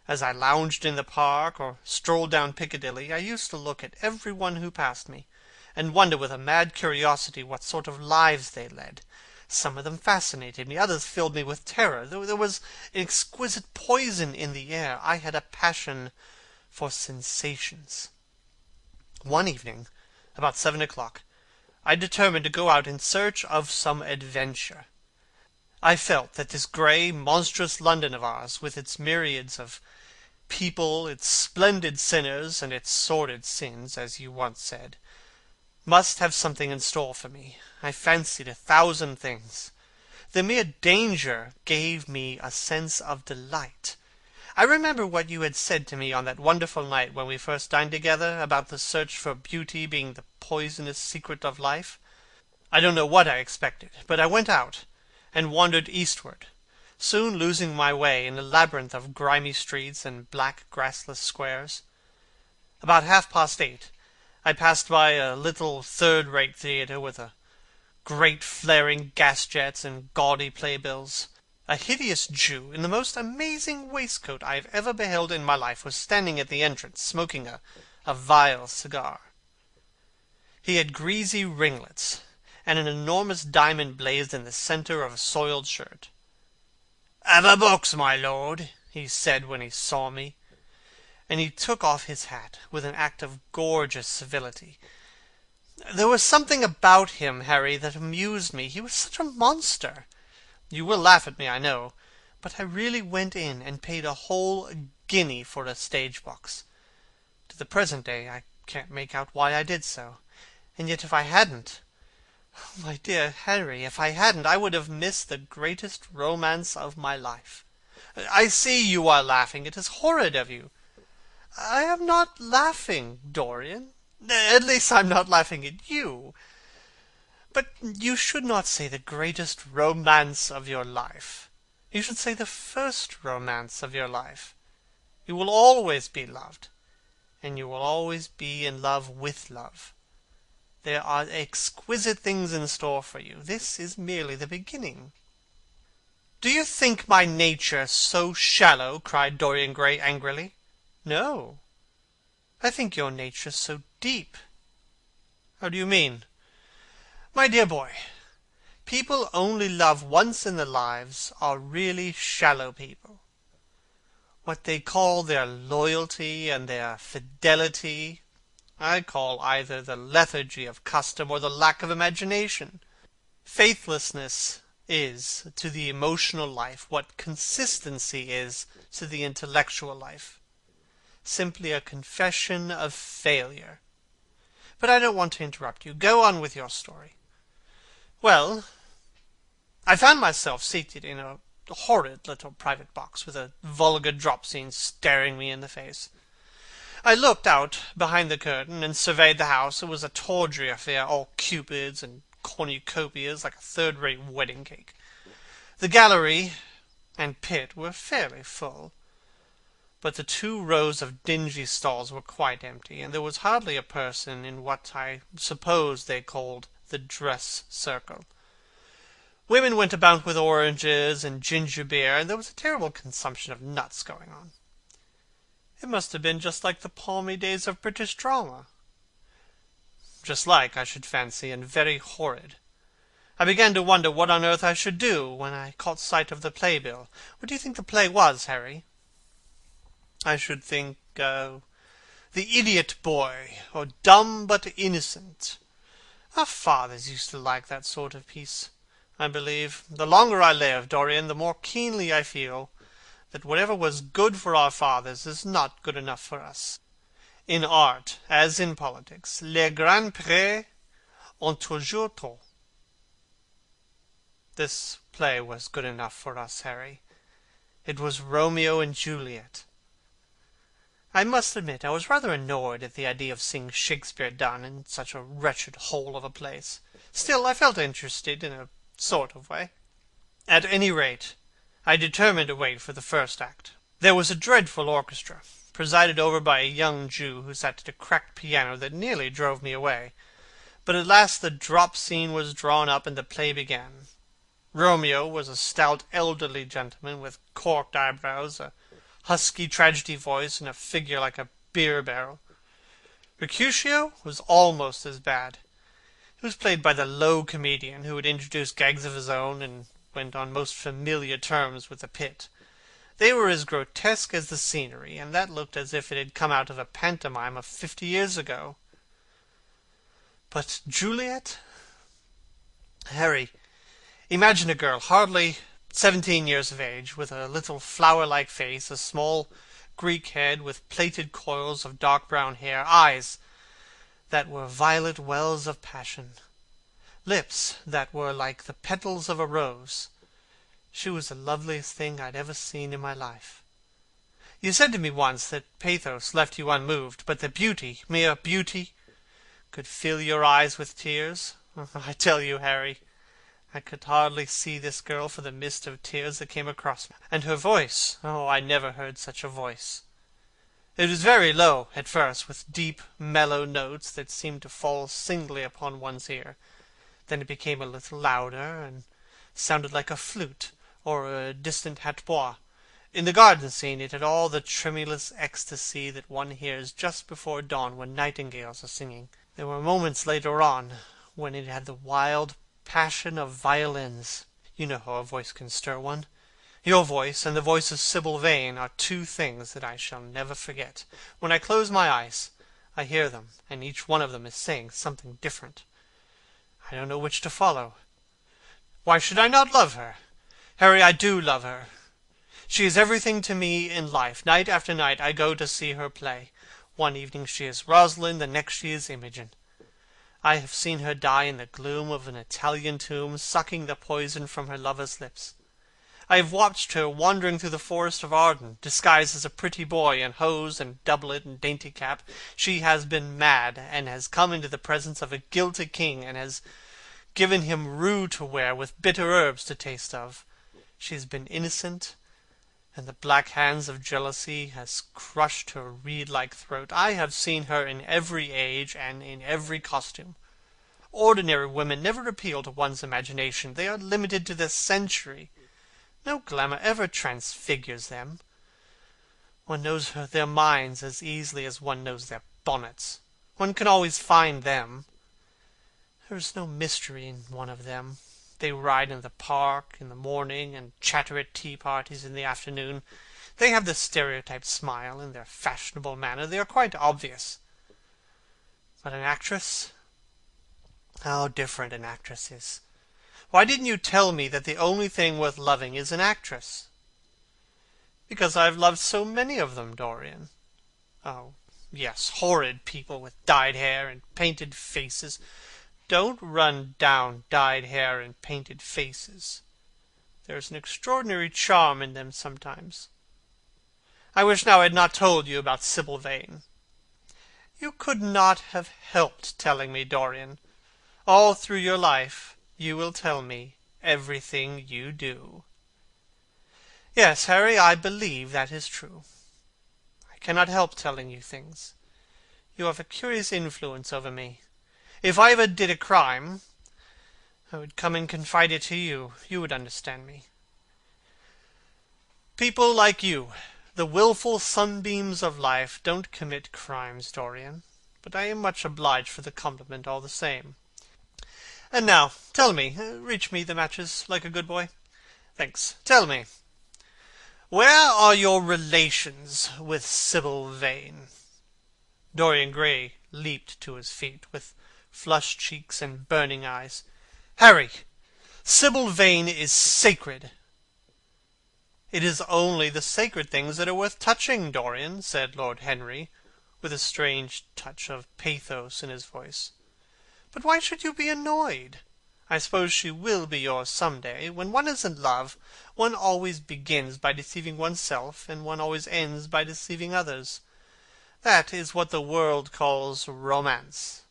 As I lounged in the park or strolled down Piccadilly, I used to look at every one who passed me, and wonder with a mad curiosity what sort of lives they led. Some of them fascinated me, others filled me with terror. There was an exquisite poison in the air. I had a passion for sensations. One evening, about 7 o'clock, I determined to go out in search of some adventure. I felt that this grey, monstrous London of ours, with its myriads of people, its splendid sinners, and its sordid sins, as you once said, must have something in store for me. I fancied 1,000 things. The mere danger gave me a sense of delight. I remember what you had said to me on that wonderful night when we first dined together, about the search for beauty being the poisonous secret of life. I don't know what I expected, but I went out and wandered eastward, soon losing my way in a labyrinth of grimy streets and black grassless squares. About 8:30, I passed by a little third-rate theatre with great flaring gas-jets and gaudy playbills. A hideous Jew in the most amazing waistcoat I have ever beheld in my life was standing at the entrance, smoking a vile cigar. He had greasy ringlets, and an enormous diamond blazed in the centre of a soiled shirt. "Have a box, my lord," he said when he saw me, and he took off his hat with an act of gorgeous civility. There was something about him, Harry, that amused me. He was such a monster. You will laugh at me, I know, but I really went in and paid a whole guinea for a stage box. To the present day I can't make out why I did so, and yet if I hadn't, my dear Harry, if I hadn't, I would have missed the greatest romance of my life. I see you are laughing. It is horrid of you. I am not laughing, Dorian. At least I am not laughing at you. But you should not say the greatest romance of your life. You should say the first romance of your life. You will always be loved, and you will always be in love with love. There are exquisite things in store for you. This is merely the beginning." "Do you think my nature so shallow?" cried Dorian Gray angrily. "No. I think your nature so deep." "How do you mean?" "My dear boy, people only love once in their lives are really shallow people. What they call their loyalty and their fidelity, I call either the lethargy of custom or the lack of imagination. Faithlessness is to the emotional life what consistency is to the intellectual life. Simply a confession of failure. But I don't want to interrupt you. Go on with your story." "Well, I found myself seated in a horrid little private box, with a vulgar drop scene staring me in the face. I looked out behind the curtain and surveyed the house. It was a tawdry affair, all cupids and cornucopias, like a third-rate wedding cake. The gallery and pit were fairly full, but the 2 rows of dingy stalls were quite empty, and there was hardly a person in what I suppose they called the dress circle. Women went about with oranges and ginger beer, and there was a terrible consumption of nuts going on. It must have been just like the palmy days of British drama. Just like, I should fancy, and very horrid. I began to wonder what on earth I should do when I caught sight of the playbill. What do you think the play was, Harry? I should think, The Idiot Boy, or Dumb but Innocent. Our fathers used to like that sort of piece, I believe. The longer I live, Dorian, the more keenly I feel that whatever was good for our fathers is not good enough for us. In art, as in politics, les grands prêts ont toujours tort. This play was good enough for us, Harry. It was Romeo and Juliet. I must admit I was rather annoyed at the idea of seeing Shakespeare done in such a wretched hole of a place. Still, I felt interested in a sort of way. At any rate, I determined to wait for the first act. There was a dreadful orchestra, presided over by a young Jew who sat at a cracked piano that nearly drove me away. But at last the drop scene was drawn up and the play began. Romeo was a stout elderly gentleman with corked eyebrows, a husky tragedy voice, and a figure like a beer barrel. Mercutio was almost as bad. He was played by the low comedian who had introduced gags of his own and went on most familiar terms with the pit. They were as grotesque as the scenery, and that looked as if it had come out of a pantomime of 50 years ago. But Juliet? Harry, imagine a girl hardly 17 years of age, with a little flower-like face, a small Greek head with plaited coils of dark brown hair, eyes that were violet wells of passion, lips that were like the petals of a rose. She was the loveliest thing I'd ever seen in my life. You said to me once that pathos left you unmoved, but that beauty, mere beauty, could fill your eyes with tears. I tell you, Harry, I could hardly see this girl for the mist of tears that came across me. And her voice, oh, I never heard such a voice. It was very low at first, with deep, mellow notes that seemed to fall singly upon one's ear. Then it became a little louder, and sounded like a flute, or a distant hautbois. In the garden scene it had all the tremulous ecstasy that one hears just before dawn when nightingales are singing. There were moments later on when it had the wild passion of violins. You know how a voice can stir one. Your voice and the voice of Sibyl Vane are 2 things that I shall never forget. When I close my eyes, I hear them, and each one of them is saying something different. I don't know which to follow. Why should I not love her? Harry, I do love her. She is everything to me in life. Night after night I go to see her play. One evening she is Rosalind, the next she is Imogen. I have seen her die in the gloom of an Italian tomb, sucking the poison from her lover's lips. I have watched her wandering through the forest of Arden, disguised as a pretty boy in hose and doublet and dainty cap. She has been mad, and has come into the presence of a guilty king, and has given him rue to wear, with bitter herbs to taste of. She has been innocent, and the black hands of jealousy has crushed her reed-like throat. I have seen her in every age and in every costume. Ordinary women never appeal to one's imagination. They are limited to this century. No glamour ever transfigures them. One knows their minds as easily as one knows their bonnets. One can always find them. There is no mystery in one of them. They ride in the park in the morning and chatter at tea parties in the afternoon. They have the stereotyped smile and their fashionable manner. They are quite obvious. But an actress? How different an actress is. Why didn't you tell me that the only thing worth loving is an actress? Because I've loved so many of them, Dorian. Oh, yes, horrid people with dyed hair and painted faces. Don't run down dyed hair and painted faces. There's an extraordinary charm in them sometimes. I wish now I had not told you about Sibyl Vane. You could not have helped telling me, Dorian. All through your life you will tell me everything you do. Yes, Harry, I believe that is true. cannot help telling you things. You have a curious influence over me. If I ever did a crime, I would come and confide it to you. You would understand me. People like you, the willful sunbeams of life, don't commit crimes, Dorian. But I am much obliged for the compliment all the same. And now, tell me, reach me the matches like a good boy. Thanks. Tell me, where are your relations with Sybil Vane? Dorian Gray leaped to his feet, with flushed cheeks and burning eyes. Harry, Sybil Vane is sacred. It is only the sacred things that are worth touching, Dorian, said Lord Henry, with a strange touch of pathos in his voice. But why should you be annoyed? I suppose she will be yours some day. When one is in love, one always begins by deceiving oneself, and one always ends by deceiving others. That is what the world calls romance.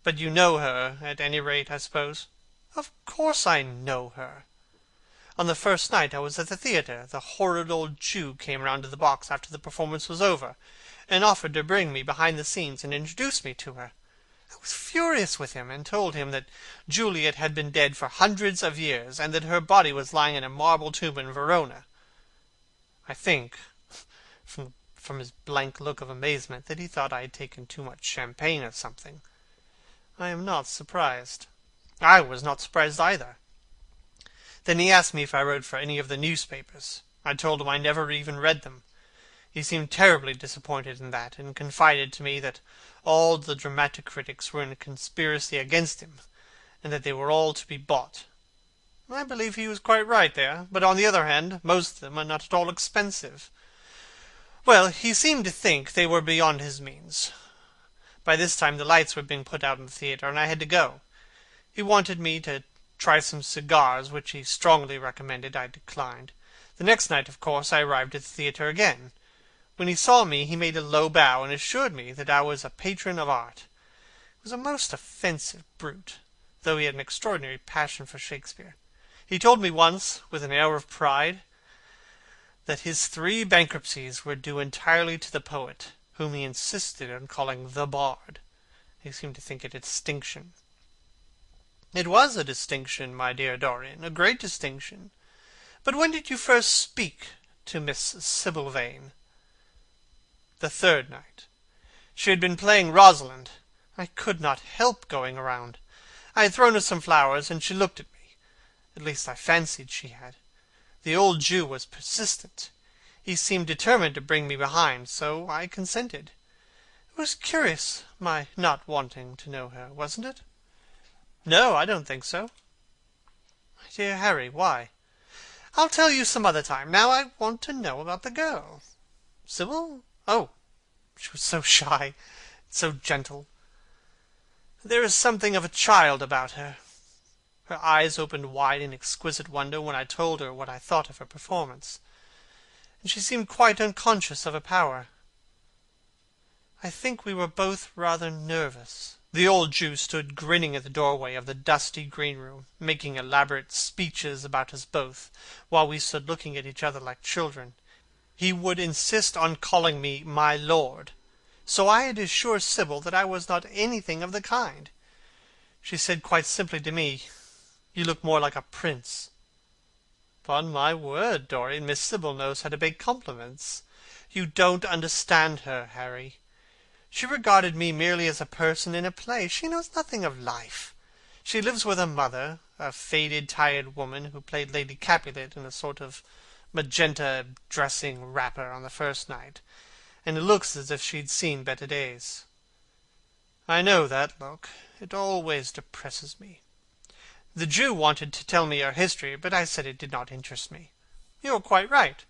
But you know her, at any rate, I suppose? Of course I know her. On the first night I was at the theatre, the horrid old Jew came round to the box after the performance was over, and offered to bring me behind the scenes and introduce me to her. I was furious with him, and told him that Juliet had been dead for hundreds of years, and that her body was lying in a marble tomb in Verona. I think, from his blank look of amazement, that he thought I had taken too much champagne or something. I am not surprised. I was not surprised either. Then he asked me if I wrote for any of the newspapers. I told him I never even read them. He seemed terribly disappointed in that, and confided to me that all the dramatic critics were in a conspiracy against him, and that they were all to be bought. I believe he was quite right there, but on the other hand, most of them are not at all expensive. Well, he seemed to think they were beyond his means. By this time the lights were being put out in the theatre, and I had to go. He wanted me to try some cigars, which he strongly recommended. I declined. The next night, of course, I arrived at the theatre again. When he saw me, he made a low bow, and assured me that I was a patron of art. He was a most offensive brute, though he had an extraordinary passion for Shakespeare. He told me once, with an air of pride, that his 3 bankruptcies were due entirely to the poet, whom he insisted on calling the bard. He seemed to think it a distinction. It was a distinction, my dear Dorian, a great distinction. But when did you first speak to Miss Sybil Vane? The 3rd night. She had been playing Rosalind. I could not help going around. I had thrown her some flowers, and she looked at me. At least I fancied she had. The old Jew was persistent. He seemed determined to bring me behind, so I consented. It was curious, my not wanting to know her, wasn't it? No, I don't think so. My dear Harry, why? I'll tell you some other time. Now I want to know about the girl. Sybil? Oh, she was so shy, so gentle. There is something of a child about her. Her eyes opened wide in exquisite wonder when I told her what I thought of her performance, and she seemed quite unconscious of her power. I think we were both rather nervous. The old Jew stood grinning at the doorway of the dusty green room, making elaborate speeches about us both, while we stood looking at each other like children. He would insist on calling me my lord, so I had to assure Sybil that I was not anything of the kind. She said quite simply to me, "You look more like a prince." Upon my word, Dorian, Miss Sybil knows how to pay compliments. You don't understand her, Harry. She regarded me merely as a person in a play. She knows nothing of life. She lives with her mother, a faded, tired woman who played Lady Capulet in a sort of magenta dressing wrapper on the first night, and it looks as if she'd seen better days. I know that look. It always depresses me. The Jew wanted to tell me her history, but I said it did not interest me. You are quite right.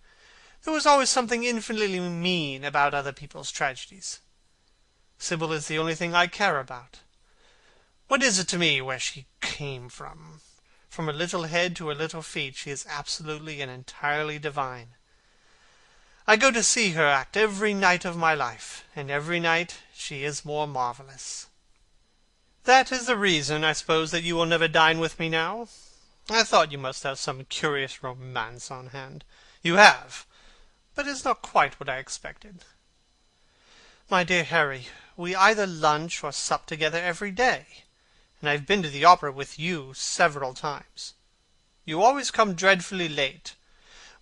There was always something infinitely mean about other people's tragedies. Sybil is the only thing I care about. What is it to me where she came from? From her little head to her little feet, she is absolutely and entirely divine. I go to see her act every night of my life, and every night she is more marvellous. That is the reason, I suppose, that you will never dine with me now. I thought you must have some curious romance on hand. You have. but it's not quite what I expected. My dear Harry, we either lunch or sup together every day, and I've been to the opera with you several times. You always come dreadfully late.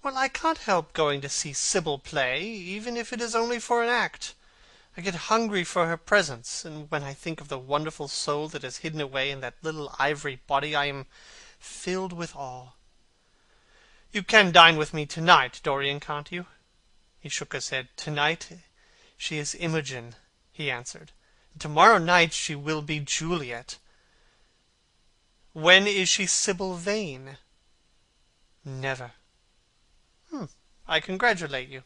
Well, I can't help going to see Sibyl play, even if it is only for an act. I get hungry for her presence, and when I think of the wonderful soul that is hidden away in that little ivory body, I am filled with awe. You can dine with me tonight, Dorian, can't you? He shook his head. Tonight she is Imogen, he answered. Tomorrow night she will be Juliet. When is she Sibyl Vane? Never. I congratulate you.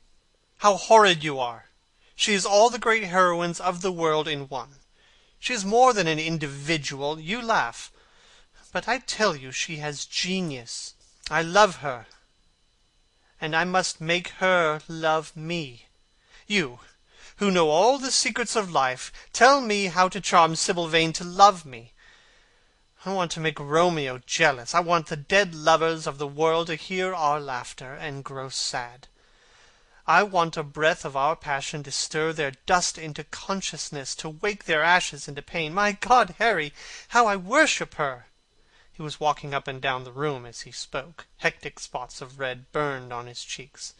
How horrid you are! She is all the great heroines of the world in one. She is more than an individual. You laugh. But I tell you she has genius. I love her, and I must make her love me. You, who know all the secrets of life, tell me how to charm Sibyl Vane to love me. I want to make Romeo jealous. I want the dead lovers of the world to hear our laughter and grow sad. I want a breath of our passion to stir their dust into consciousness, to wake their ashes into pain. My God, Harry, how I worship her!" He was walking up and down the room as he spoke. Hectic spots of red burned on his cheeks.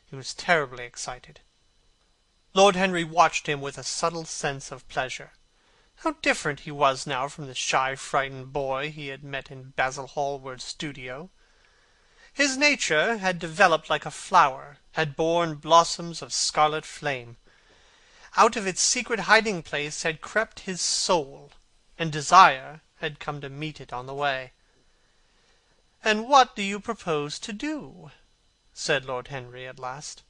He was terribly excited. Lord Henry watched him with a subtle sense of pleasure. How different he was now from the shy, frightened boy he had met in Basil Hallward's studio! His nature had developed like a flower, had borne blossoms of scarlet flame. Out of its secret hiding-place had crept his soul, and desire had come to meet it on the way. "And what do you propose to do?" said Lord Henry at last.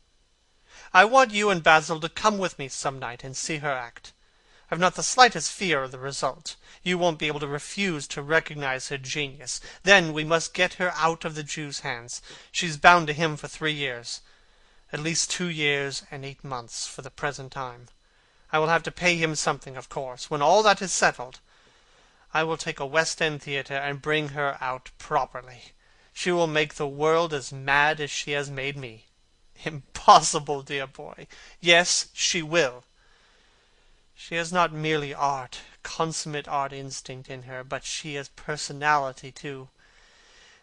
"I want you and Basil to come with me some night and see her act. I've not the slightest fear of the result. You won't be able to refuse to recognize her genius. Then we must get her out of the Jew's hands. She's bound to him for 3 years. At least 2 years and 8 months for the present time. I will have to pay him something, of course. When all that is settled, I will take a West End theatre and bring her out properly. She will make the world as mad as she has made me." "Impossible, dear boy!" "Yes, she will. She has not merely consummate art instinct in her, but she has personality too.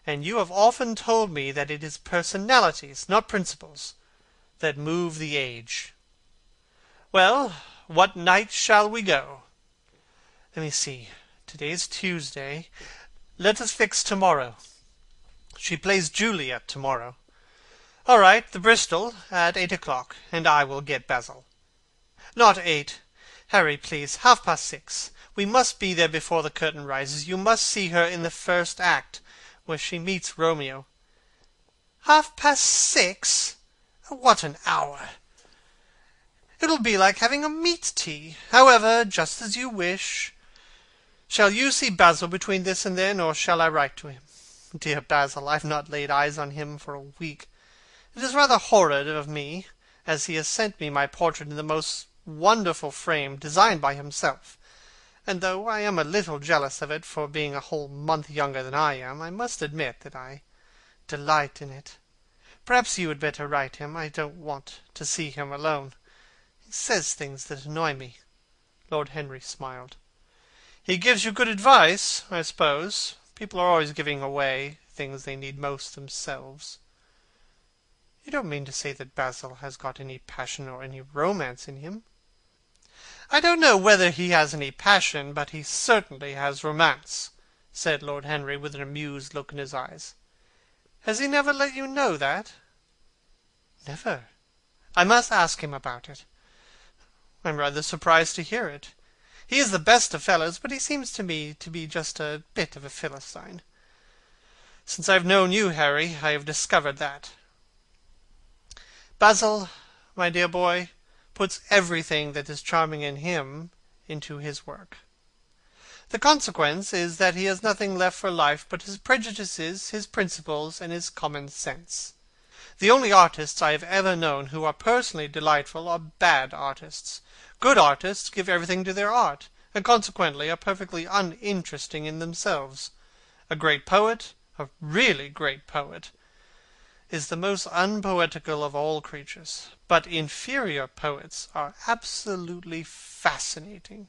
And you have often told me that it is personalities, not principles, that move the age. Well, what night shall we go? Let me see. Today is Tuesday. Let us fix tomorrow. She plays Juliet tomorrow. All right, the Bristol at 8 o'clock, and I will get Basil. Not 8. Harry, please, 6:30. We must be there before the curtain rises. You must see her in the first act, where she meets Romeo. 6:30? What an hour! It'll be like having a meat tea. However, just as you wish. Shall you see Basil between this and then, or shall I write to him? Dear Basil, I've not laid eyes on him for a week. It is rather horrid of me, as he has sent me my portrait in the most wonderful frame designed by himself, and though I am a little jealous of it for being a whole month younger than I am, I must admit that I delight in it. Perhaps you had better write him. I don't want to see him alone. He says things that annoy me." Lord Henry smiled. "He gives you good advice, I suppose. People are always giving away things they need most themselves." "You don't mean to say that Basil has got any passion or any romance in him?" "I don't know whether he has any passion, but he certainly has romance," said Lord Henry, with an amused look in his eyes. "Has he never let you know that?" "Never. I must ask him about it. I'm rather surprised to hear it. He is the best of fellows, but he seems to me to be just a bit of a Philistine. Since I've known you, Harry, I have discovered that. Basil, my dear boy, puts everything that is charming in him into his work. The consequence is that he has nothing left for life but his prejudices, his principles, and his common sense. The only artists I have ever known who are personally delightful are bad artists. Good artists give everything to their art, and consequently are perfectly uninteresting in themselves. A great poet, a really great poet, is the most unpoetical of all creatures, but inferior poets are absolutely fascinating.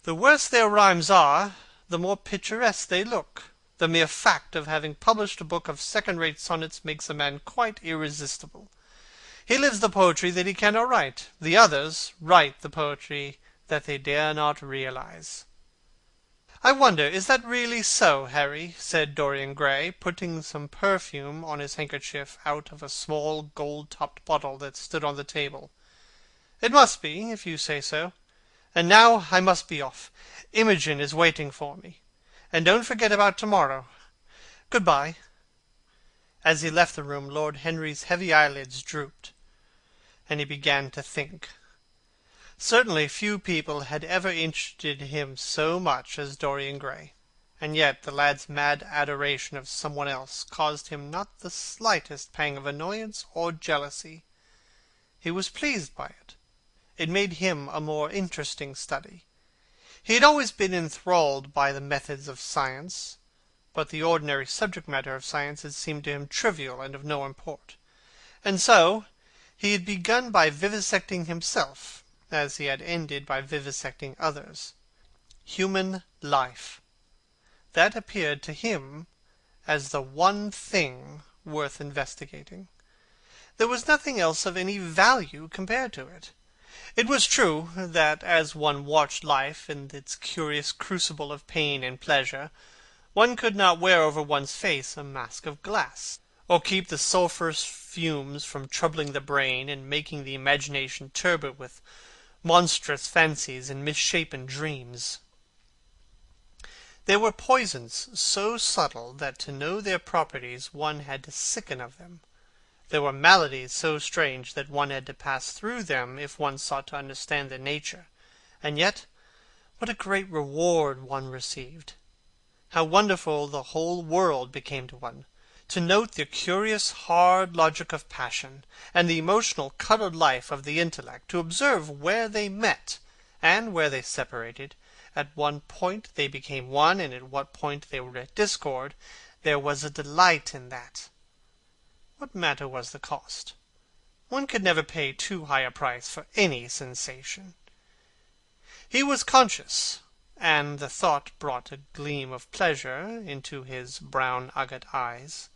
The worse their rhymes are, the more picturesque they look. The mere fact of having published a book of second-rate sonnets makes a man quite irresistible. He lives the poetry that he cannot write. The others write the poetry that they dare not realize. "I wonder, is that really so, Harry?" said Dorian Gray, putting some perfume on his handkerchief out of a small gold-topped bottle that stood on the table. "It must be, if you say so. And now I must be off. Imogen is waiting for me. And don't forget about tomorrow. Good-bye." As he left the room, Lord Henry's heavy eyelids drooped, and he began to think. Certainly few people had ever interested him so much as Dorian Gray, and yet the lad's mad adoration of someone else caused him not the slightest pang of annoyance or jealousy. He was pleased by it. It made him a more interesting study. He had always been enthralled by the methods of science, but the ordinary subject matter of science had seemed to him trivial and of no import. And so he had begun by vivisecting himself, as he had ended by vivisecting others. Human life. That appeared to him as the one thing worth investigating. There was nothing else of any value compared to it. It was true that as one watched life in its curious crucible of pain and pleasure, one could not wear over one's face a mask of glass, or keep the sulphurous fumes from troubling the brain and making the imagination turbid with monstrous fancies and misshapen dreams. There were poisons so subtle that to know their properties one had to sicken of them. There were maladies so strange that one had to pass through them if one sought to understand their nature. And yet, what a great reward one received! How wonderful the whole world became to one! To note the curious hard logic of passion, and the emotional colored life of the intellect, to observe where they met, and where they separated, at what point they became one, and at what point they were at discord, there was a delight in that. What matter was the cost? One could never pay too high a price for any sensation. He was conscious, and the thought brought a gleam of pleasure into his brown agate eyes,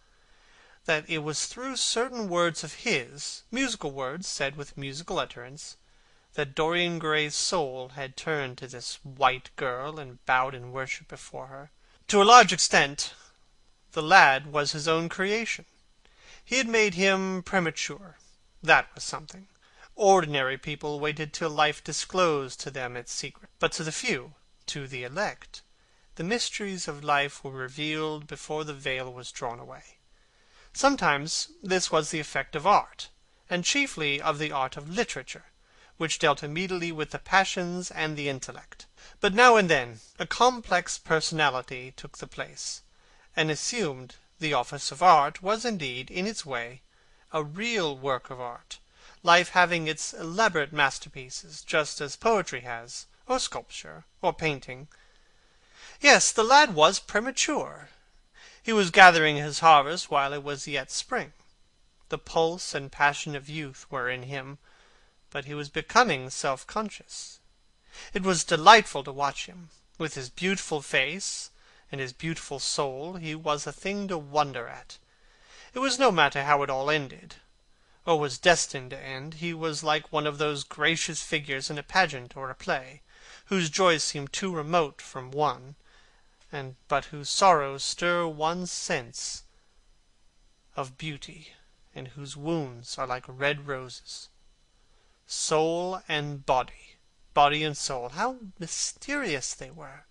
that it was through certain words of his, musical words said with musical utterance, that Dorian Gray's soul had turned to this white girl and bowed in worship before her. To a large extent, the lad was his own creation. He had made him premature. That was something. Ordinary people waited till life disclosed to them its secret. But to the few, to the elect, the mysteries of life were revealed before the veil was drawn away. Sometimes this was the effect of art, and chiefly of the art of literature, which dealt immediately with the passions and the intellect. But now and then a complex personality took the place, and assumed the office of art was indeed, in its way, a real work of art, life having its elaborate masterpieces, just as poetry has, or sculpture, or painting. Yes, the lad was premature. He was gathering his harvest while it was yet spring. The pulse and passion of youth were in him, but he was becoming self-conscious. It was delightful to watch him. With his beautiful face and his beautiful soul, he was a thing to wonder at. It was no matter how it all ended, or was destined to end. He was like one of those gracious figures in a pageant or a play, whose joys seem too remote from one, but whose sorrows stir one's sense of beauty, and whose wounds are like red roses. Soul and body, body and soul, how mysterious they were!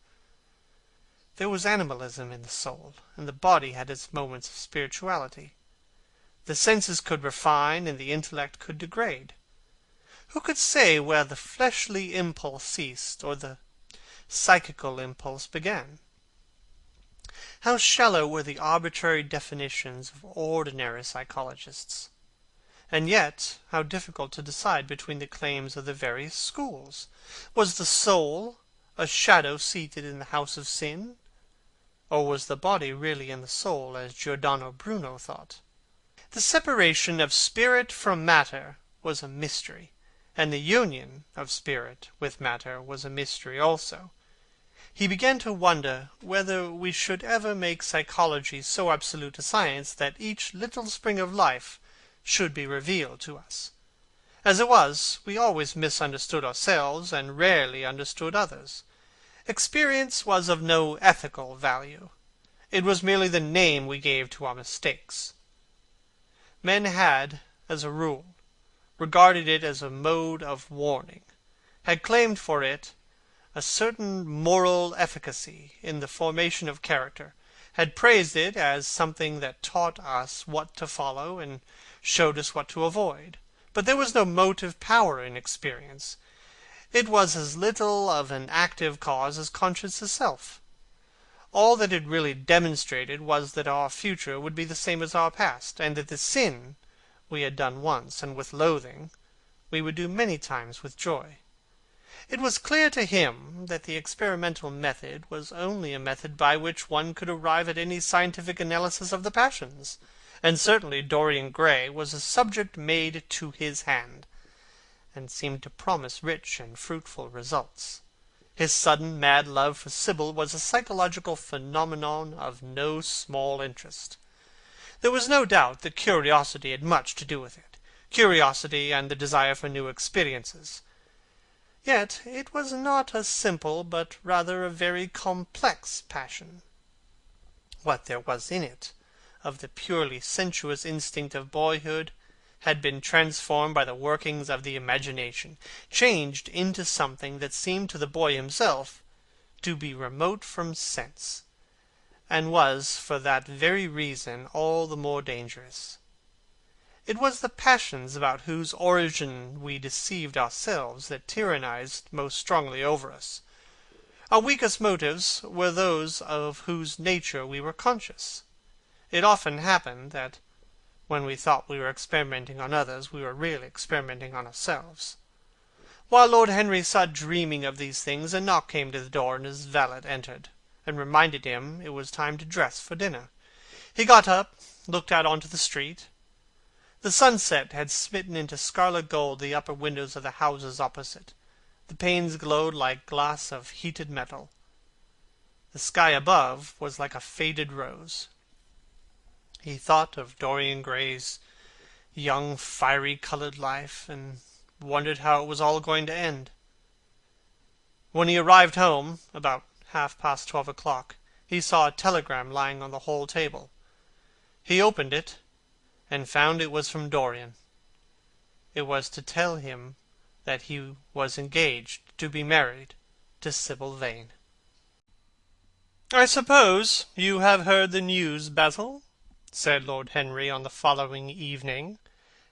There was animalism in the soul, and the body had its moments of spirituality. The senses could refine, and the intellect could degrade. Who could say where the fleshly impulse ceased, or the psychical impulse began? How shallow were the arbitrary definitions of ordinary psychologists! And yet, how difficult to decide between the claims of the various schools! Was the soul a shadow seated in the house of sin? Or was the body really in the soul, as Giordano Bruno thought? The separation of spirit from matter was a mystery, and the union of spirit with matter was a mystery also. He began to wonder whether we should ever make psychology so absolute a science that each little spring of life should be revealed to us. As it was, we always misunderstood ourselves, and rarely understood others. Experience was of no ethical value. It was merely the name we gave to our mistakes. Men had, as a rule, regarded it as a mode of warning, had claimed for it a certain moral efficacy in the formation of character, had praised it as something that taught us what to follow and showed us what to avoid. But there was no motive power in experience. It was as little of an active cause as conscience itself. All that it really demonstrated was that our future would be the same as our past, and that the sin we had done once, and with loathing, we would do many times with joy. It was clear to him that the experimental method was only a method by which one could arrive at any scientific analysis of the passions, and certainly Dorian Gray was a subject made to his hand, and seemed to promise rich and fruitful results. His sudden mad love for Sibyl was a psychological phenomenon of no small interest. There was no doubt that curiosity had much to do with it, curiosity and the desire for new experiences. Yet it was not a simple, but rather a very complex passion. What there was in it of the purely sensuous instinct of boyhood had been transformed by the workings of the imagination, changed into something that seemed to the boy himself to be remote from sense, and was for that very reason all the more dangerous. It was the passions about whose origin we deceived ourselves that tyrannized most strongly over us. Our weakest motives were those of whose nature we were conscious. It often happened that when we thought we were experimenting on others, we were really experimenting on ourselves. While Lord Henry sat dreaming of these things, a knock came to the door, and his valet entered, and reminded him it was time to dress for dinner. He got up, looked out onto the street. The sunset had smitten into scarlet gold the upper windows of the houses opposite. The panes glowed like glass of heated metal. The sky above was like a faded rose. He thought of Dorian Gray's young, fiery-colored life, and wondered how it was all going to end. When he arrived home, about 12:30, he saw a telegram lying on the hall table. He opened it, and found it was from Dorian. It was to tell him that he was engaged to be married to Sibyl Vane. "I suppose you have heard the news, Basil?" said Lord Henry on the following evening,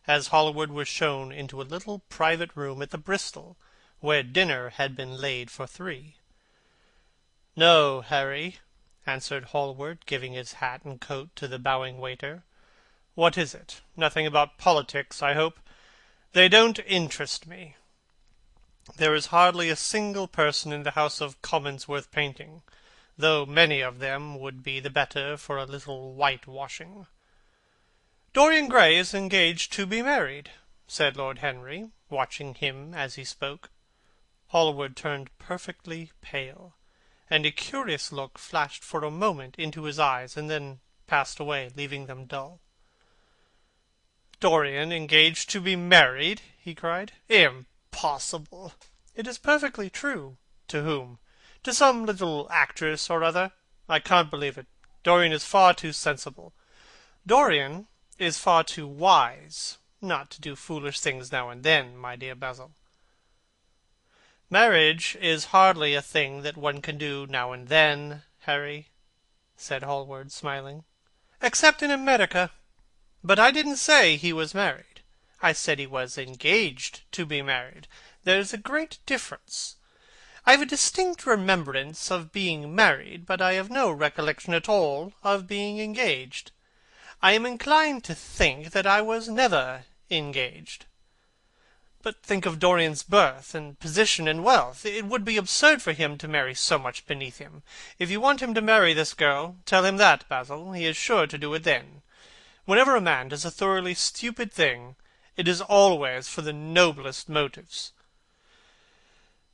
as Hallward was shown into a little private room at the Bristol, where dinner had been laid for 3. "No, Harry," answered Hallward, giving his hat and coat to the bowing waiter. "What is it? Nothing about politics, I hope? They don't interest me. There is hardly a single person in the House of Commons worth painting, though many of them would be the better for a little whitewashing." "Dorian Gray is engaged to be married," said Lord Henry, watching him as he spoke. Hallward turned perfectly pale, and a curious look flashed for a moment into his eyes, and then passed away, leaving them dull. "Dorian engaged to be married!" he cried. "Impossible!" "It is perfectly true." "To whom?" "To some little actress or other. I can't believe it. Dorian is far too sensible. Dorian is far too wise not to do foolish things now and then, my dear Basil." "Marriage is hardly a thing that one can do now and then, Harry," said Hallward, smiling. "Except in America. But I didn't say he was married. I said he was engaged to be married. There's a great difference. I have a distinct remembrance of being married, but I have no recollection at all of being engaged. I am inclined to think that I was never engaged." But think of Dorian's birth, and position, and wealth. It would be absurd for him to marry so much beneath him. If you want him to marry this girl, tell him that, Basil. He is sure to do it then. Whenever a man does a thoroughly stupid thing, it is always for the noblest motives."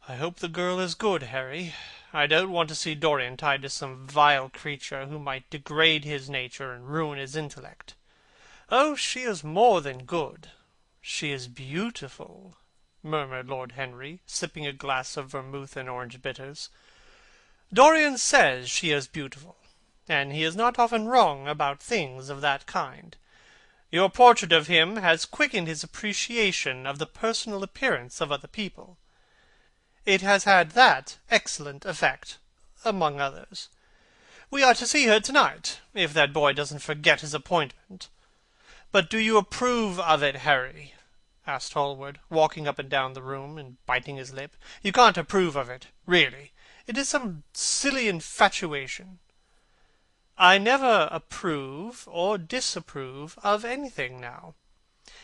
"I hope the girl is good, Harry. I don't want to see Dorian tied to some vile creature who might degrade his nature and ruin his intellect." "Oh, she is more than good. She is beautiful," murmured Lord Henry, sipping a glass of vermouth and orange bitters. "Dorian says she is beautiful, and he is not often wrong about things of that kind. Your portrait of him has quickened his appreciation of the personal appearance of other people. It has had that excellent effect, among others. We are to see her tonight, if that boy doesn't forget his appointment. But do you approve of it, Harry?" asked Hallward, walking up and down the room, and biting his lip. "You can't approve of it, really. It is some silly infatuation." "I never approve or disapprove of anything now.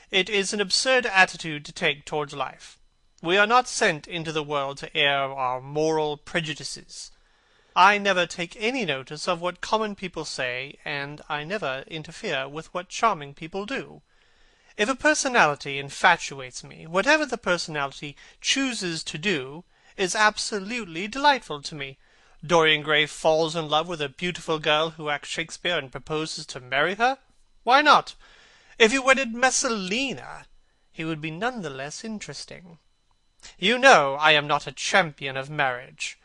It is an absurd attitude to take towards life. We are not sent into the world to air our moral prejudices. I never take any notice of what common people say, and I never interfere with what charming people do. If a personality infatuates me, whatever the personality chooses to do is absolutely delightful to me. Dorian Gray falls in love with a beautiful girl who acts Shakespeare and proposes to marry her. Why not? If he wedded Messalina, he would be none the less interesting. You know I am not a champion of marriage.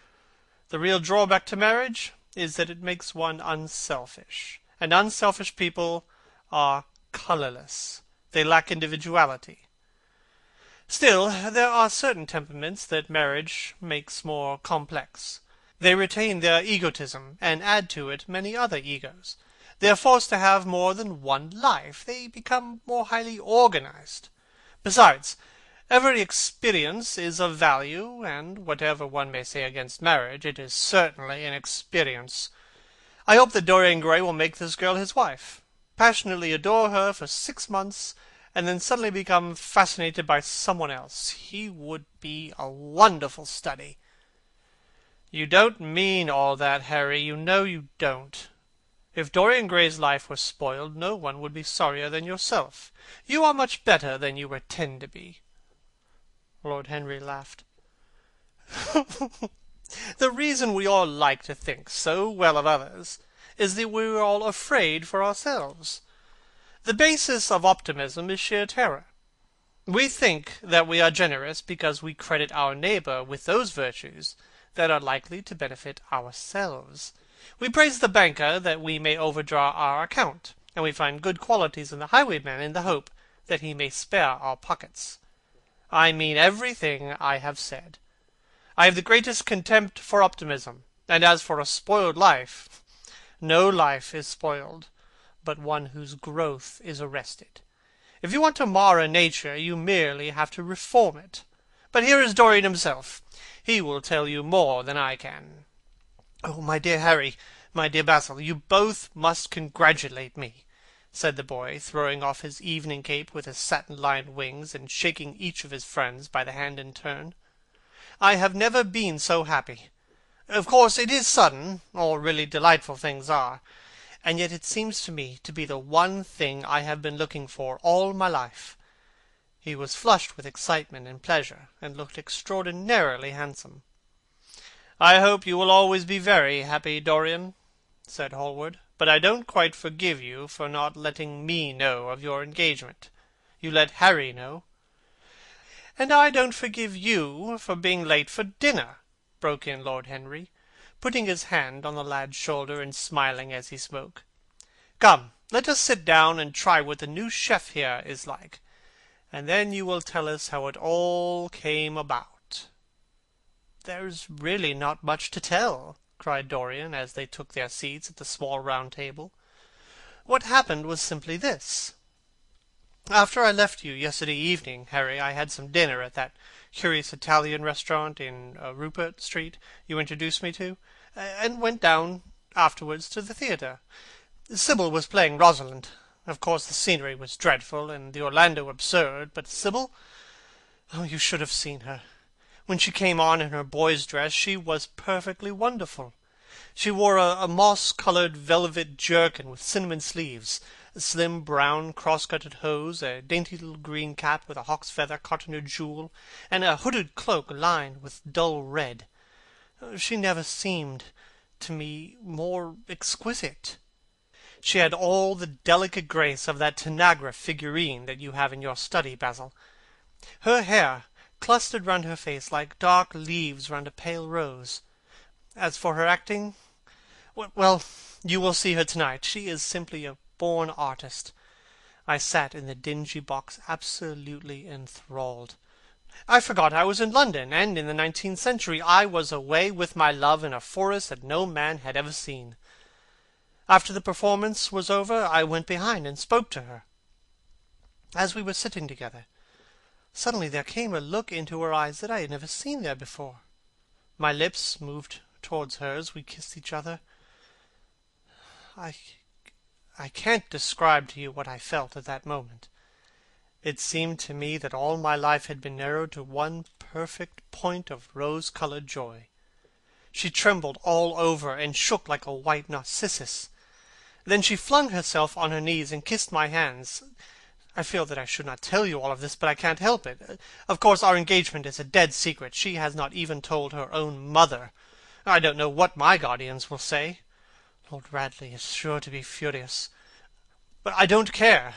The real drawback to marriage is that it makes one unselfish, and unselfish people are colourless. They lack individuality. Still, there are certain temperaments that marriage makes more complex. They retain their egotism, and add to it many other egos. They are forced to have more than one life. They become more highly organized. Besides, every experience is of value, and whatever one may say against marriage, it is certainly an experience. I hope that Dorian Gray will make this girl his wife, passionately adore her for 6 months, and then suddenly become fascinated by someone else. He would be a wonderful study." "You don't mean all that, Harry. You know you don't. If Dorian Gray's life were spoiled, no one would be sorrier than yourself. You are much better than you pretend to be." Lord Henry laughed. "The reason we all like to think so well of others is that we are all afraid for ourselves. The basis of optimism is sheer terror. We think that we are generous because we credit our neighbour with those virtues that are likely to benefit ourselves. We praise the banker that we may overdraw our account, and we find good qualities in the highwayman in the hope that he may spare our pockets. I mean everything I have said. I have the greatest contempt for optimism, and as for a spoiled life, no life is spoiled, but one whose growth is arrested. If you want to mar a nature, you merely have to reform it. But here is Dorian himself. He will tell you more than I can." "Oh, my dear Harry, my dear Basil, you both must congratulate me," said the boy, throwing off his evening cape with his satin-lined wings, and shaking each of his friends by the hand in turn. "I have never been so happy. Of course it is sudden, all really delightful things are, and yet it seems to me to be the one thing I have been looking for all my life." He was flushed with excitement and pleasure, and looked extraordinarily handsome. "I hope you will always be very happy, Dorian," said Hallward, "but I don't quite forgive you for not letting me know of your engagement. You let Harry know." "And I don't forgive you for being late for dinner," broke in Lord Henry, putting his hand on the lad's shoulder and smiling as he spoke. "Come, let us sit down and try what the new chef here is like, and then you will tell us how it all came about." "There's really not much to tell," cried Dorian, as they took their seats at the small round table. "What happened was simply this. After I left you yesterday evening, Harry, I had some dinner at that curious Italian restaurant in Rupert Street you introduced me to, and went down afterwards to the theatre. Sybil was playing Rosalind. Of course the scenery was dreadful, and the Orlando absurd, but Sybil, Oh, you should have seen her. When she came on in her boy's dress, she was perfectly wonderful. She wore a moss-colored velvet jerkin with cinnamon sleeves, a slim brown cross-gartered hose, a dainty little green cap with a hawk's feather caught in her jewel, and a hooded cloak lined with dull red. She never seemed to me more exquisite. She had all the delicate grace of that Tanagra figurine that you have in your study, Basil. Her hair clustered round her face like dark leaves round a pale rose. As for her acting, well, you will see her tonight. She is simply a born artist. I sat in the dingy box absolutely enthralled. I forgot I was in London, and in the 19th century. I was away with my love in a forest that no man had ever seen. After the performance was over, I went behind and spoke to her. As we were sitting together, suddenly there came a look into her eyes that I had never seen there before. My lips moved towards hers. We kissed each other. I can't describe to you what I felt at that moment. It seemed to me that all my life had been narrowed to one perfect point of rose-colored joy. She trembled all over and shook like a white narcissus. Then she flung herself on her knees and kissed my hands. I feel that I should not tell you all of this, but I can't help it. Of course, our engagement is a dead secret. She has not even told her own mother. I don't know what my guardians will say. Lord Radley is sure to be furious. But I don't care.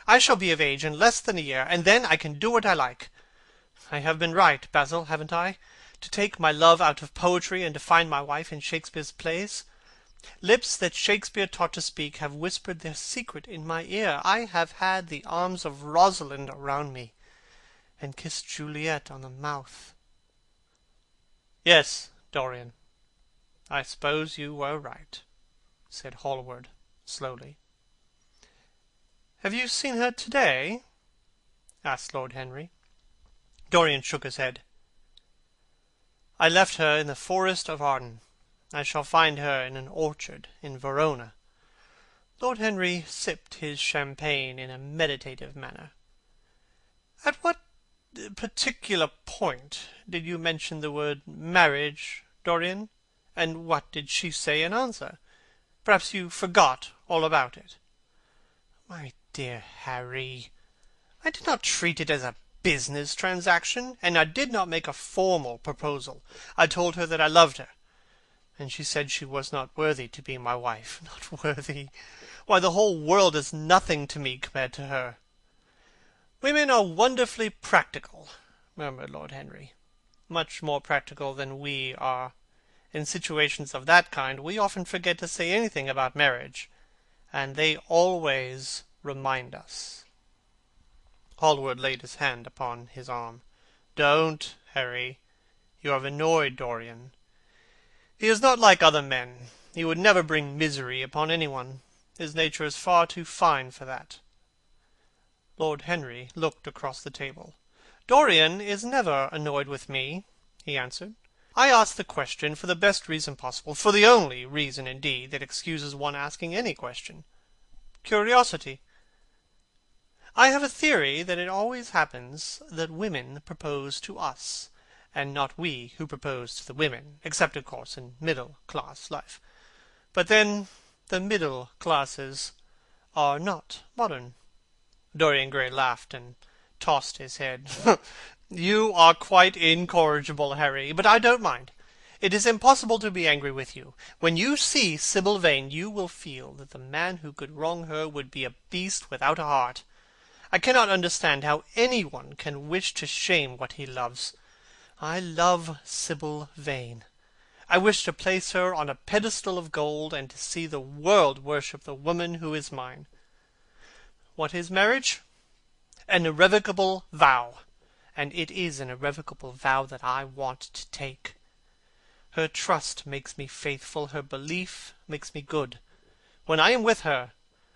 I shall be of age in less than a year, and then I can do what I like. I have been right, Basil, haven't I? To take my love out of poetry and to find my wife in Shakespeare's plays. Lips that Shakespeare taught to speak have whispered their secret in my ear. I have had the arms of Rosalind around me, and kissed Juliet on the mouth. Yes, Dorian, I suppose you were right, said Hallward slowly. Have you seen her today? Asked Lord Henry. Dorian shook his head. I left her in the forest of Arden. I shall find her in an orchard in Verona. Lord Henry sipped his champagne in a meditative manner. At what particular point did you mention the word marriage, Dorian? And what did she say in answer? Perhaps you forgot all about it. My dear Harry, I did not treat it as a business transaction, and I did not make a formal proposal. I told her that I loved her, and she said she was not worthy to be my wife. Not worthy! Why, the whole world is nothing to me compared to her. Women are wonderfully practical, murmured Lord Henry. Much more practical than we are. In situations of that kind, we often forget to say anything about marriage, and they always remind us. Hallward laid his hand upon his arm. Don't, Harry. You have annoyed Dorian. He is not like other men. He would never bring misery upon anyone. His nature is far too fine for that. Lord Henry looked across the table. Dorian is never annoyed with me, he answered. I ask the question for the best reason possible, for the only reason, indeed, that excuses one asking any question. Curiosity. I have a theory that it always happens that women propose to us, and not we who propose to the women, except, of course, in middle-class life. But then the middle classes are not modern. Dorian Gray laughed and tossed his head. You are quite incorrigible, Harry, but I don't mind. It is impossible to be angry with you. When you see Sybil Vane, you will feel that the man who could wrong her would be a beast without a heart. I cannot understand how anyone can wish to shame what he loves. I love Sybil Vane. I wish to place her on a pedestal of gold, and to see the world worship the woman who is mine. What is marriage? An irrevocable vow, and it is an irrevocable vow that I want to take. Her trust makes me faithful, her belief makes me good. When I am with her,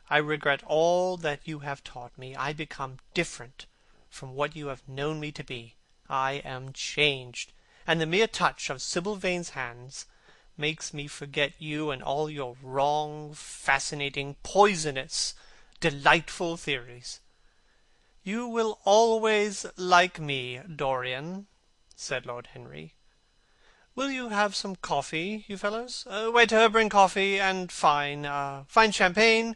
I regret all that you have taught me. I become different from what you have known me to be. I am changed, and the mere touch of Sybil Vane's hands makes me forget you and all your wrong, fascinating, poisonous, delightful theories. "You will always like me, Dorian," said Lord Henry. "Will you have some coffee, you fellows? Waiter, bring coffee, and fine champagne,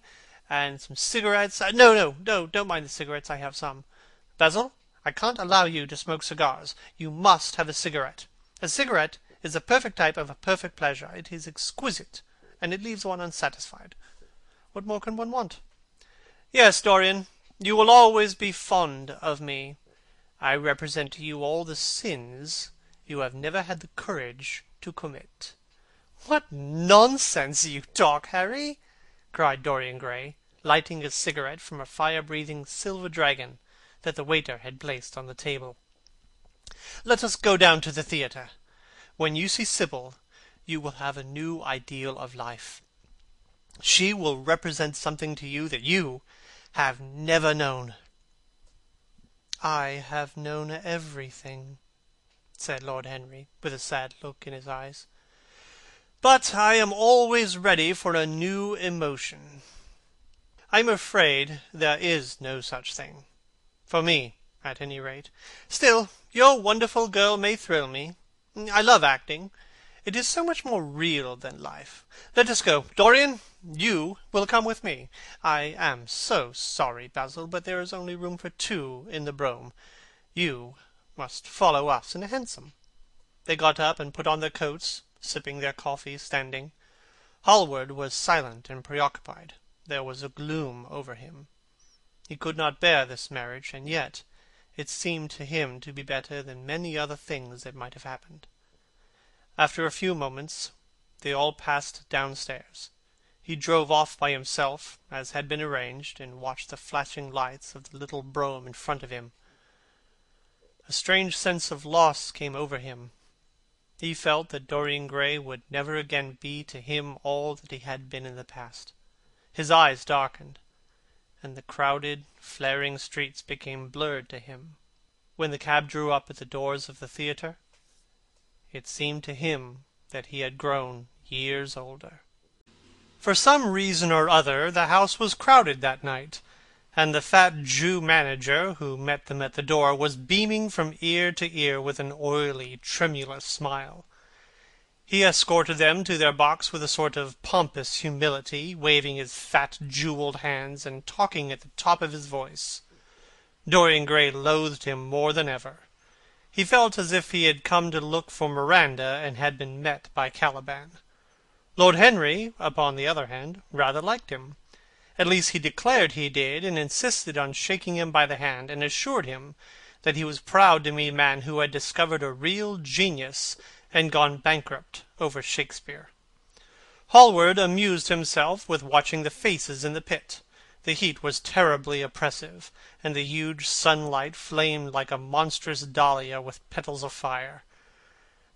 and some cigarettes. No, don't mind the cigarettes. I have some. Basil, I can't allow you to smoke cigars. You must have a cigarette. A cigarette is the perfect type of a perfect pleasure. It is exquisite, and it leaves one unsatisfied. What more can one want? Yes, Dorian, you will always be fond of me. I represent to you all the sins you have never had the courage to commit." "What nonsense you talk, Harry!" cried Dorian Gray, lighting a cigarette from a fire-breathing silver dragon that the waiter had placed on the table. "Let us go down to the theatre. When you see Sybil, you will have a new ideal of life. She will represent something to you that you have never known." "I have known everything," said Lord Henry, with a sad look in his eyes. "But I am always ready for a new emotion. I am afraid there is no such thing. For me, at any rate. Still, your wonderful girl may thrill me. I love acting. It is so much more real than life. Let us go. Dorian, you will come with me. I am so sorry, Basil, but there is only room for two in the brougham. You must follow us in a hansom." They got up and put on their coats, sipping their coffee standing. Hallward was silent and preoccupied. There was a gloom over him. He could not bear this marriage, and yet it seemed to him to be better than many other things that might have happened. After a few moments, they all passed downstairs. He drove off by himself, as had been arranged, and watched the flashing lights of the little brougham in front of him. A strange sense of loss came over him. He felt that Dorian Gray would never again be to him all that he had been in the past. His eyes darkened, and the crowded, flaring streets became blurred to him. When the cab drew up at the doors of the theatre, it seemed to him that he had grown years older. For some reason or other, the house was crowded that night, and the fat Jew manager who met them at the door was beaming from ear to ear with an oily, tremulous smile. He escorted them to their box with a sort of pompous humility, waving his fat, jewelled hands and talking at the top of his voice. Dorian Gray loathed him more than ever. He felt as if he had come to look for Miranda and had been met by Caliban. Lord Henry, upon the other hand, rather liked him. At least he declared he did, and insisted on shaking him by the hand, and assured him that he was proud to meet a man who had discovered a real genius and gone bankrupt over Shakespeare. Hallward amused himself with watching the faces in the pit. The heat was terribly oppressive, and the huge sunlight flamed like a monstrous dahlia with petals of fire.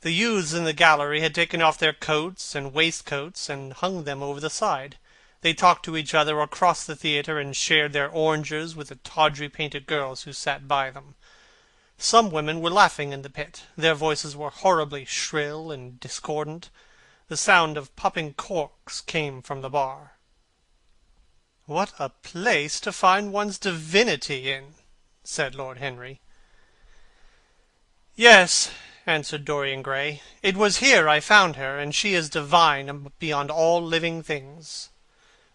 The youths in the gallery had taken off their coats and waistcoats and hung them over the side. They talked to each other across the theatre and shared their oranges with the tawdry painted girls who sat by them. Some women were laughing in the pit. Their voices were horribly shrill and discordant. The sound of popping corks came from the bar. "What a place to find one's divinity in!" said Lord Henry. "Yes," answered Dorian Gray. "It was here I found her, and she is divine beyond all living things.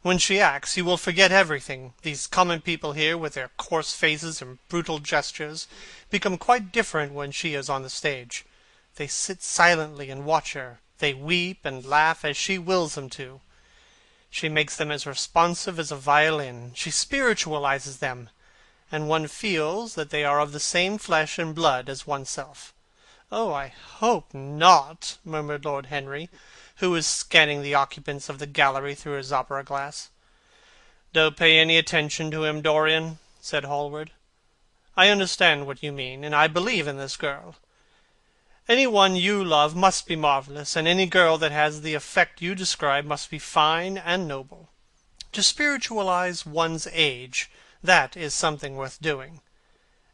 When she acts, you will forget everything. These common people here, with their coarse faces and brutal gestures, become quite different when she is on the stage. They sit silently and watch her. They weep and laugh as she wills them to. She makes them as responsive as a violin. She spiritualizes them, and one feels that they are of the same flesh and blood as oneself." "Oh, I hope not," murmured Lord Henry, who was scanning the occupants of the gallery through his opera-glass. "Don't pay any attention to him, Dorian," said Hallward. "I understand what you mean, and I believe in this girl. Any one you love must be marvellous, and any girl that has the effect you describe must be fine and noble. To spiritualize one's age, that is something worth doing.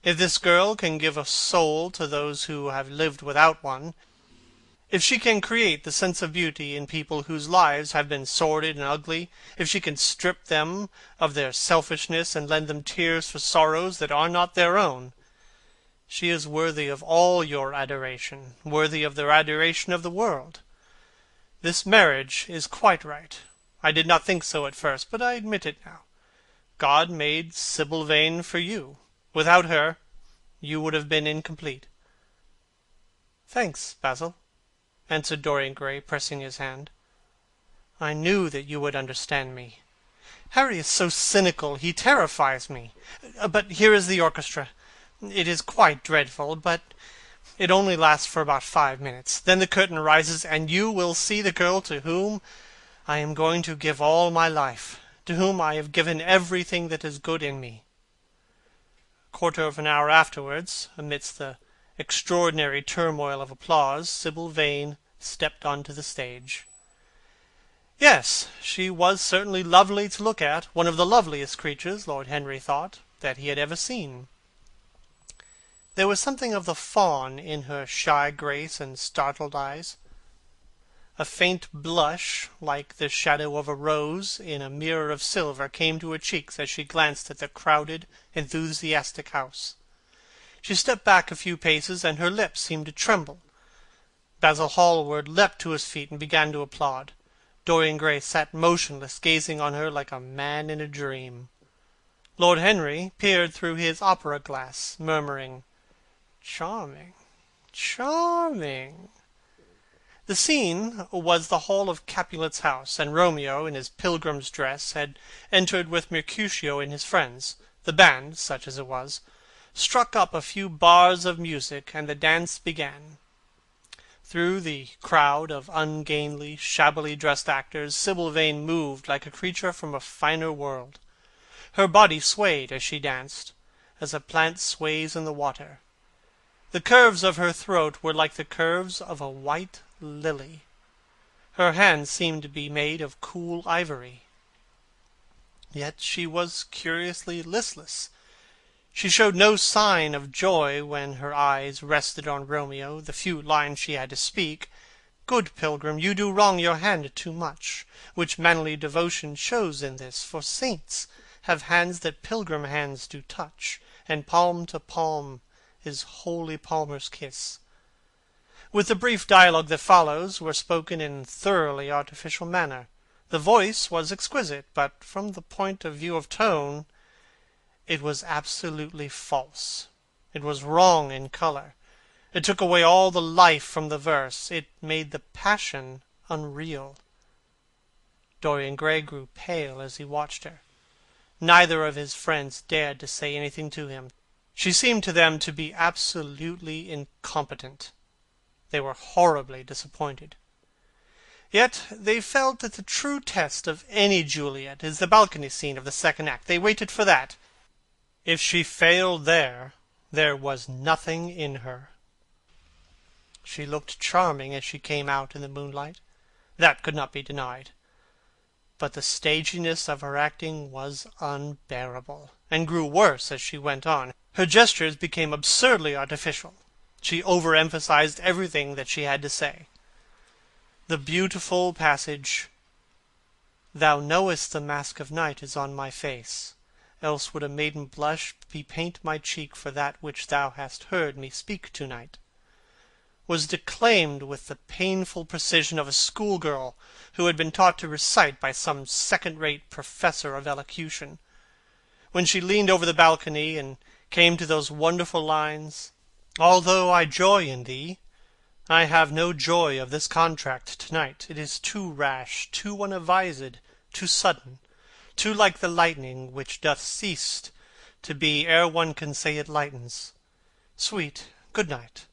If this girl can give a soul to those who have lived without one, If she can create the sense of beauty in people whose lives have been sordid and ugly, if she can strip them of their selfishness and lend them tears for sorrows that are not their own, she is worthy of all your adoration, worthy of the adoration of the world. This marriage is quite right. I did not think so at first, but I admit it now. God made Sibyl Vane for you. Without her, you would have been incomplete." "Thanks, Basil," answered Dorian Gray, pressing his hand. "I knew that you would understand me. Harry is so cynical, he terrifies me. But here is the orchestra. It is quite dreadful, but it only lasts for about 5 minutes. Then the curtain rises, and you will see the girl to whom I am going to give all my life, to whom I have given everything that is good in me." A quarter of an hour afterwards, amidst the extraordinary turmoil of applause, Sibyl Vane stepped on to the stage. Yes, she was certainly lovely to look at, one of the loveliest creatures, Lord Henry thought, that he had ever seen. There was something of the fawn in her shy grace and startled eyes. A faint blush, like the shadow of a rose in a mirror of silver, came to her cheeks as she glanced at the crowded, enthusiastic house. She stepped back a few paces, and her lips seemed to tremble. Basil Hallward leapt to his feet and began to applaud. Dorian Gray sat motionless, gazing on her like a man in a dream. Lord Henry peered through his opera-glass, murmuring, "Charming, charming." The scene was the hall of Capulet's house, and Romeo, in his pilgrim's dress, had entered with Mercutio and his friends. The band, such as it was, struck up a few bars of music, and the dance began. Through the crowd of ungainly, shabbily dressed actors, Sibyl Vane moved like a creature from a finer world. Her body swayed as she danced, as a plant sways in the water. The curves of her throat were like the curves of a white lily. Her hands seemed to be made of cool ivory. Yet she was curiously listless. She showed no sign of joy when her eyes rested on Romeo, the few lines she had to speak. "Good pilgrim, you do wrong your hand too much, which manly devotion shows in this, for saints have hands that pilgrim hands do touch, and palm to palm is holy palmer's kiss." With the brief dialogue that follows were spoken in thoroughly artificial manner. The voice was exquisite, but from the point of view of tone, it was absolutely false. It was wrong in color. It took away all the life from the verse. It made the passion unreal. Dorian Gray grew pale as he watched her. Neither of his friends dared to say anything to him. She seemed to them to be absolutely incompetent. They were horribly disappointed. Yet they felt that the true test of any Juliet is the balcony scene of the second act. They waited for that. If she failed there was nothing in her. She looked charming as she came out in the moonlight. That could not be denied. But the staginess of her acting was unbearable, and grew worse as she went on. Her gestures became absurdly artificial. She overemphasized everything that she had to say. The beautiful passage, "Thou knowest the mask of night is on my face, else would a maiden blush bepaint my cheek for that which thou hast heard me speak to-night," was declaimed with the painful precision of a schoolgirl who had been taught to recite by some second-rate professor of elocution. When she leaned over the balcony and came to those wonderful lines, "Although I joy in thee, I have no joy of this contract to-night. It is too rash, too unadvised, too sudden, too like the lightning, which doth cease to be ere one can say it lightens. Sweet, good night.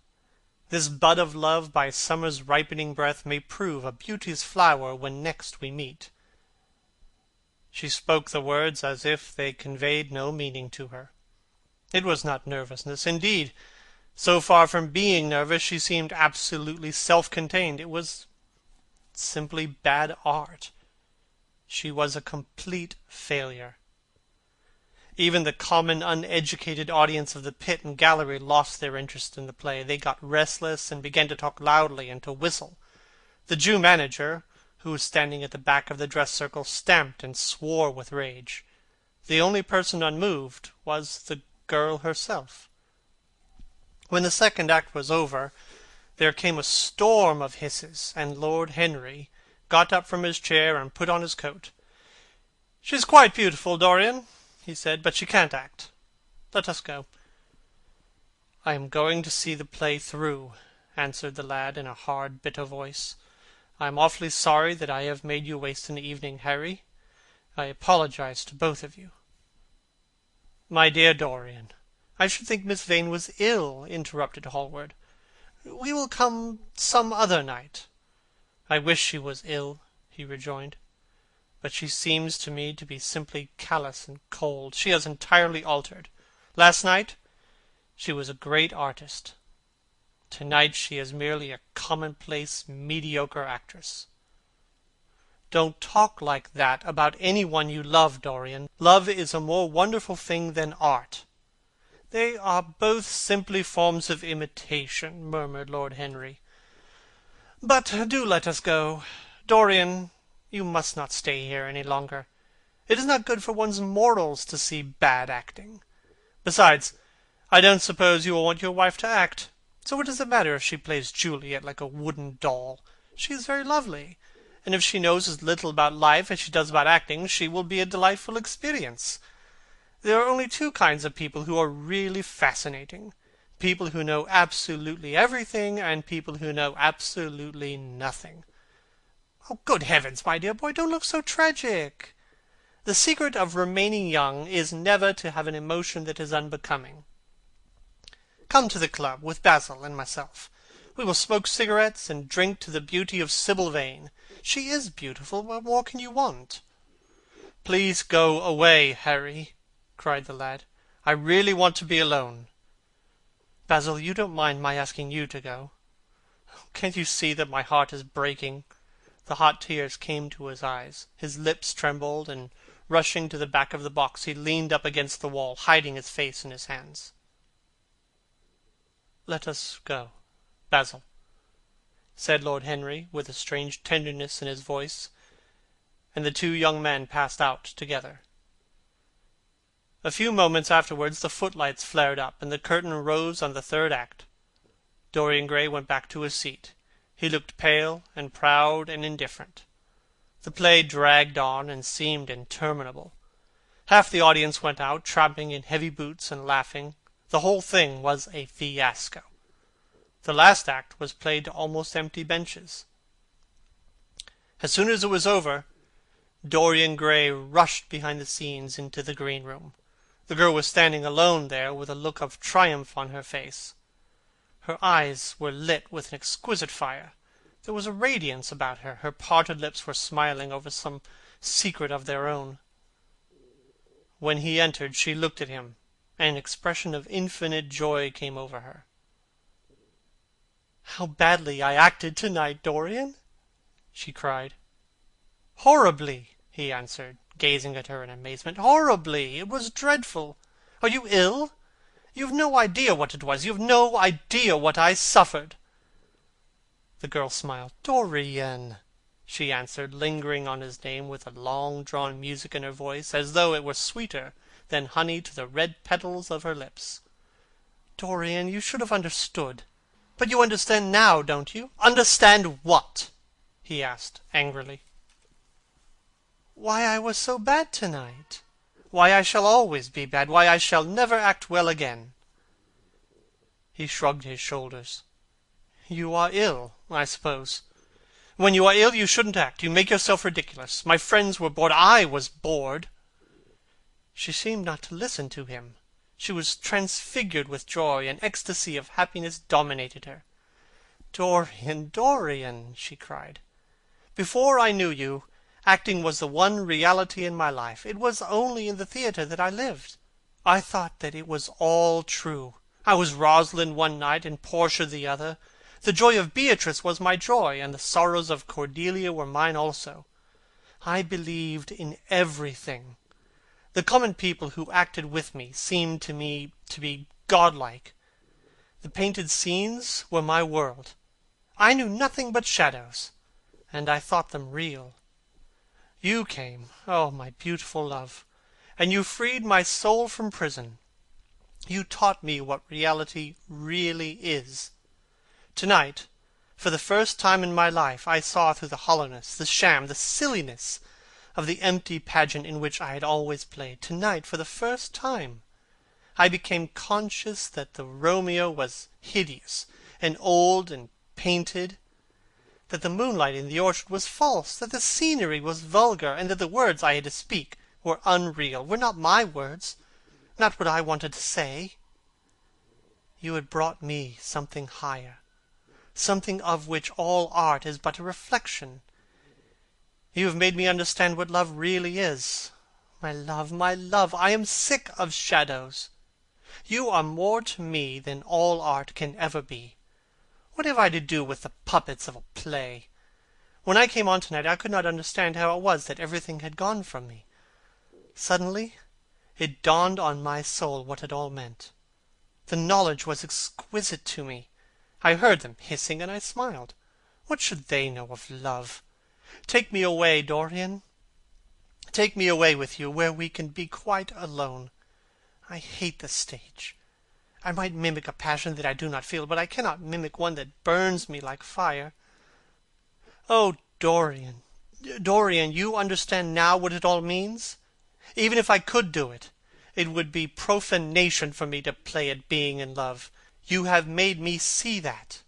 This bud of love by summer's ripening breath may prove a beauteous flower when next we meet." She spoke the words as if they conveyed no meaning to her. It was not nervousness. Indeed, so far from being nervous, she seemed absolutely self-contained. It was simply bad art. She was a complete failure. Even the common uneducated audience of the pit and gallery lost their interest in the play. They got restless and began to talk loudly and to whistle. The Jew manager, who was standing at the back of the dress circle, stamped and swore with rage. The only person unmoved was the girl herself. When the second act was over, there came a storm of hisses, and Lord Henry got up from his chair and put on his coat. "She's quite beautiful, Dorian," he said, "but she can't act. Let us go." "I am going to see the play through," answered the lad in a hard, bitter voice. "I am awfully sorry that I have made you waste an evening, Harry. I apologize to both of you." "My dear Dorian, I should think Miss Vane was ill," interrupted Hallward. "We will come some other night." "I wish she was ill," he rejoined. "But she seems to me to be simply callous and cold. She has entirely altered. Last night she was a great artist. To-night she is merely a commonplace, mediocre actress." "Don't talk like that about any one you love, Dorian. Love is a more wonderful thing than art." "They are both simply forms of imitation," murmured Lord Henry. "But do let us go. Dorian, you must not stay here any longer. It is not good for one's morals to see bad acting. Besides, I don't suppose you will want your wife to act. So what does it matter if she plays Juliet like a wooden doll? She is very lovely, and if she knows as little about life as she does about acting, she will be a delightful experience. There are only two kinds of people who are really fascinating: people who know absolutely everything, and people who know absolutely nothing." "Oh, good heavens, my dear boy, don't look so tragic. The secret of remaining young is never to have an emotion that is unbecoming. Come to the club with Basil and myself. We will smoke cigarettes and drink to the beauty of Sybil Vane. She is beautiful. What more can you want?" "Please go away, Harry," cried the lad. "I really want to be alone." "Basil, you don't mind my asking you to go?" "Can't you see that my heart is breaking?" The hot tears came to his eyes. His lips trembled, and rushing to the back of the box, he leaned up against the wall, hiding his face in his hands. "Let us go, Basil," said Lord Henry, with a strange tenderness in his voice, and the two young men passed out together. A few moments afterwards the footlights flared up, and the curtain rose on the third act. Dorian Gray went back to his seat. He looked pale and proud and indifferent. The play dragged on and seemed interminable. Half the audience went out, tramping in heavy boots and laughing. The whole thing was a fiasco. The last act was played to almost empty benches. As soon as it was over, Dorian Gray rushed behind the scenes into the green room. The girl was standing alone there, with a look of triumph on her face. Her eyes were lit with an exquisite fire. There was a radiance about her. Her parted lips were smiling over some secret of their own. When he entered, she looked at him, and an expression of infinite joy came over her. "How badly I acted to-night, Dorian!" she cried. "Horribly," he answered, gazing at her in amazement. "Horribly! It was dreadful. Are you ill? You have no idea what it was. You have no idea what I suffered." The girl smiled. "Dorian," she answered, lingering on his name with a long-drawn music in her voice, as though it were sweeter than honey to the red petals of her lips. "Dorian, you should have understood. But you understand now, don't you?" "Understand what?" he asked, angrily. "Why I was so bad to-night. Why I shall always be bad. Why I shall never act well again." He shrugged his shoulders. "You are ill, I suppose. When you are ill, you shouldn't act. You make yourself ridiculous. My friends were bored. I was bored." She seemed not to listen to him. She was transfigured with joy. An ecstasy of happiness dominated her. "Dorian, Dorian!" she cried. "Before I knew you, acting was the one reality in my life. It was only in the theatre that I lived. I thought that it was all true. I was Rosalind one night and Portia the other. The joy of Beatrice was my joy, and the sorrows of Cordelia were mine also. I believed in everything. The common people who acted with me seemed to me to be godlike. The painted scenes were my world. I knew nothing but shadows, and I thought them real. You came, oh, my beautiful love, and you freed my soul from prison. You taught me what reality really is. Tonight, for the first time in my life, I saw through the hollowness, the sham, the silliness of the empty pageant in which I had always played. Tonight, for the first time, I became conscious that the Romeo was hideous and old and painted, that the moonlight in the orchard was false, that the scenery was vulgar, and that the words I had to speak were unreal, were not my words, not what I wanted to say. You had brought me something higher, something of which all art is but a reflection. You have made me understand what love really is. My love, I am sick of shadows. You are more to me than all art can ever be. What have I to do with the puppets of a play? When I came on tonight, I could not understand how it was that everything had gone from me. Suddenly, it dawned on my soul what it all meant. The knowledge was exquisite to me. I heard them hissing, and I smiled. What should they know of love? Take me away, Dorian. Take me away with you, where we can be quite alone. I hate the stage. I might mimic a passion that I do not feel, but I cannot mimic one that burns me like fire. Oh, Dorian, Dorian, you understand now what it all means? Even if I could do it, it would be profanation for me to play at being in love. You have made me see that.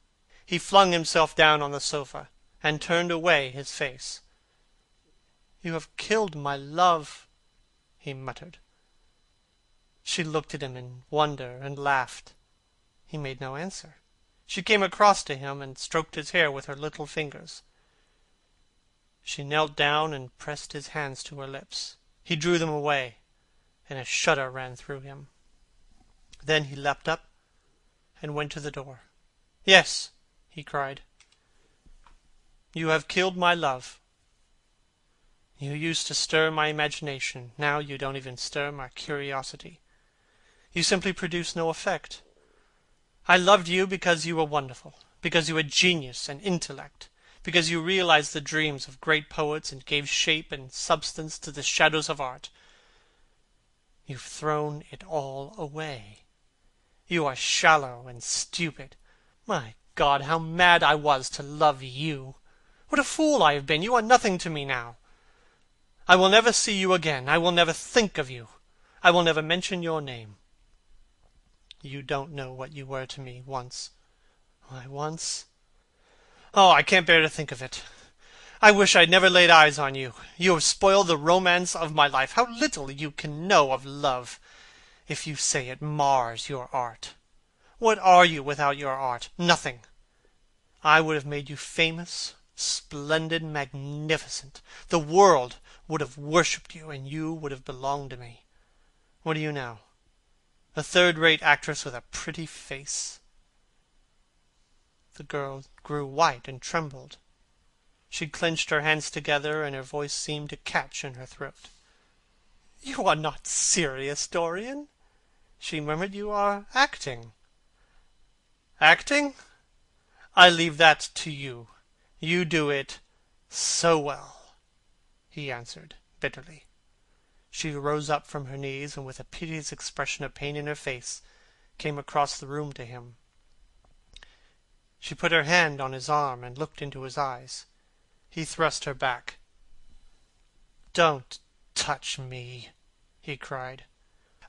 He flung himself down on the sofa, and turned away his face. You have killed my love, he muttered. She looked at him in wonder and laughed. He made no answer. She came across to him and stroked his hair with her little fingers. She knelt down and pressed his hands to her lips. He drew them away, and a shudder ran through him. Then he leapt up and went to the door. "Yes," he cried, "you have killed my love. You used to stir my imagination. Now you don't even stir my curiosity. You simply produce no effect. I loved you because you were wonderful, because you had genius and intellect, because you realized the dreams of great poets and gave shape and substance to the shadows of art. You've thrown it all away. You are shallow and stupid. My God, how mad I was to love you! What a fool I have been! You are nothing to me now. I will never see you again. I will never think of you. I will never mention your name. You don't know what you were to me once. Why, once... Oh, I can't bear to think of it. I wish I'd never laid eyes on you. You have spoiled the romance of my life. How little you can know of love, if you say it mars your art. What are you without your art? Nothing. I would have made you famous, splendid, magnificent. The world would have worshipped you, and you would have belonged to me. What are you now? A third-rate actress with a pretty face." The girl grew white and trembled. She clenched her hands together, and her voice seemed to catch in her throat. "You are not serious, Dorian," she murmured. "You are acting." "Acting? I leave that to you. You do it so well," he answered bitterly. She rose up from her knees, and with a piteous expression of pain in her face, came across the room to him. She put her hand on his arm and looked into his eyes. He thrust her back. "Don't touch me," he cried.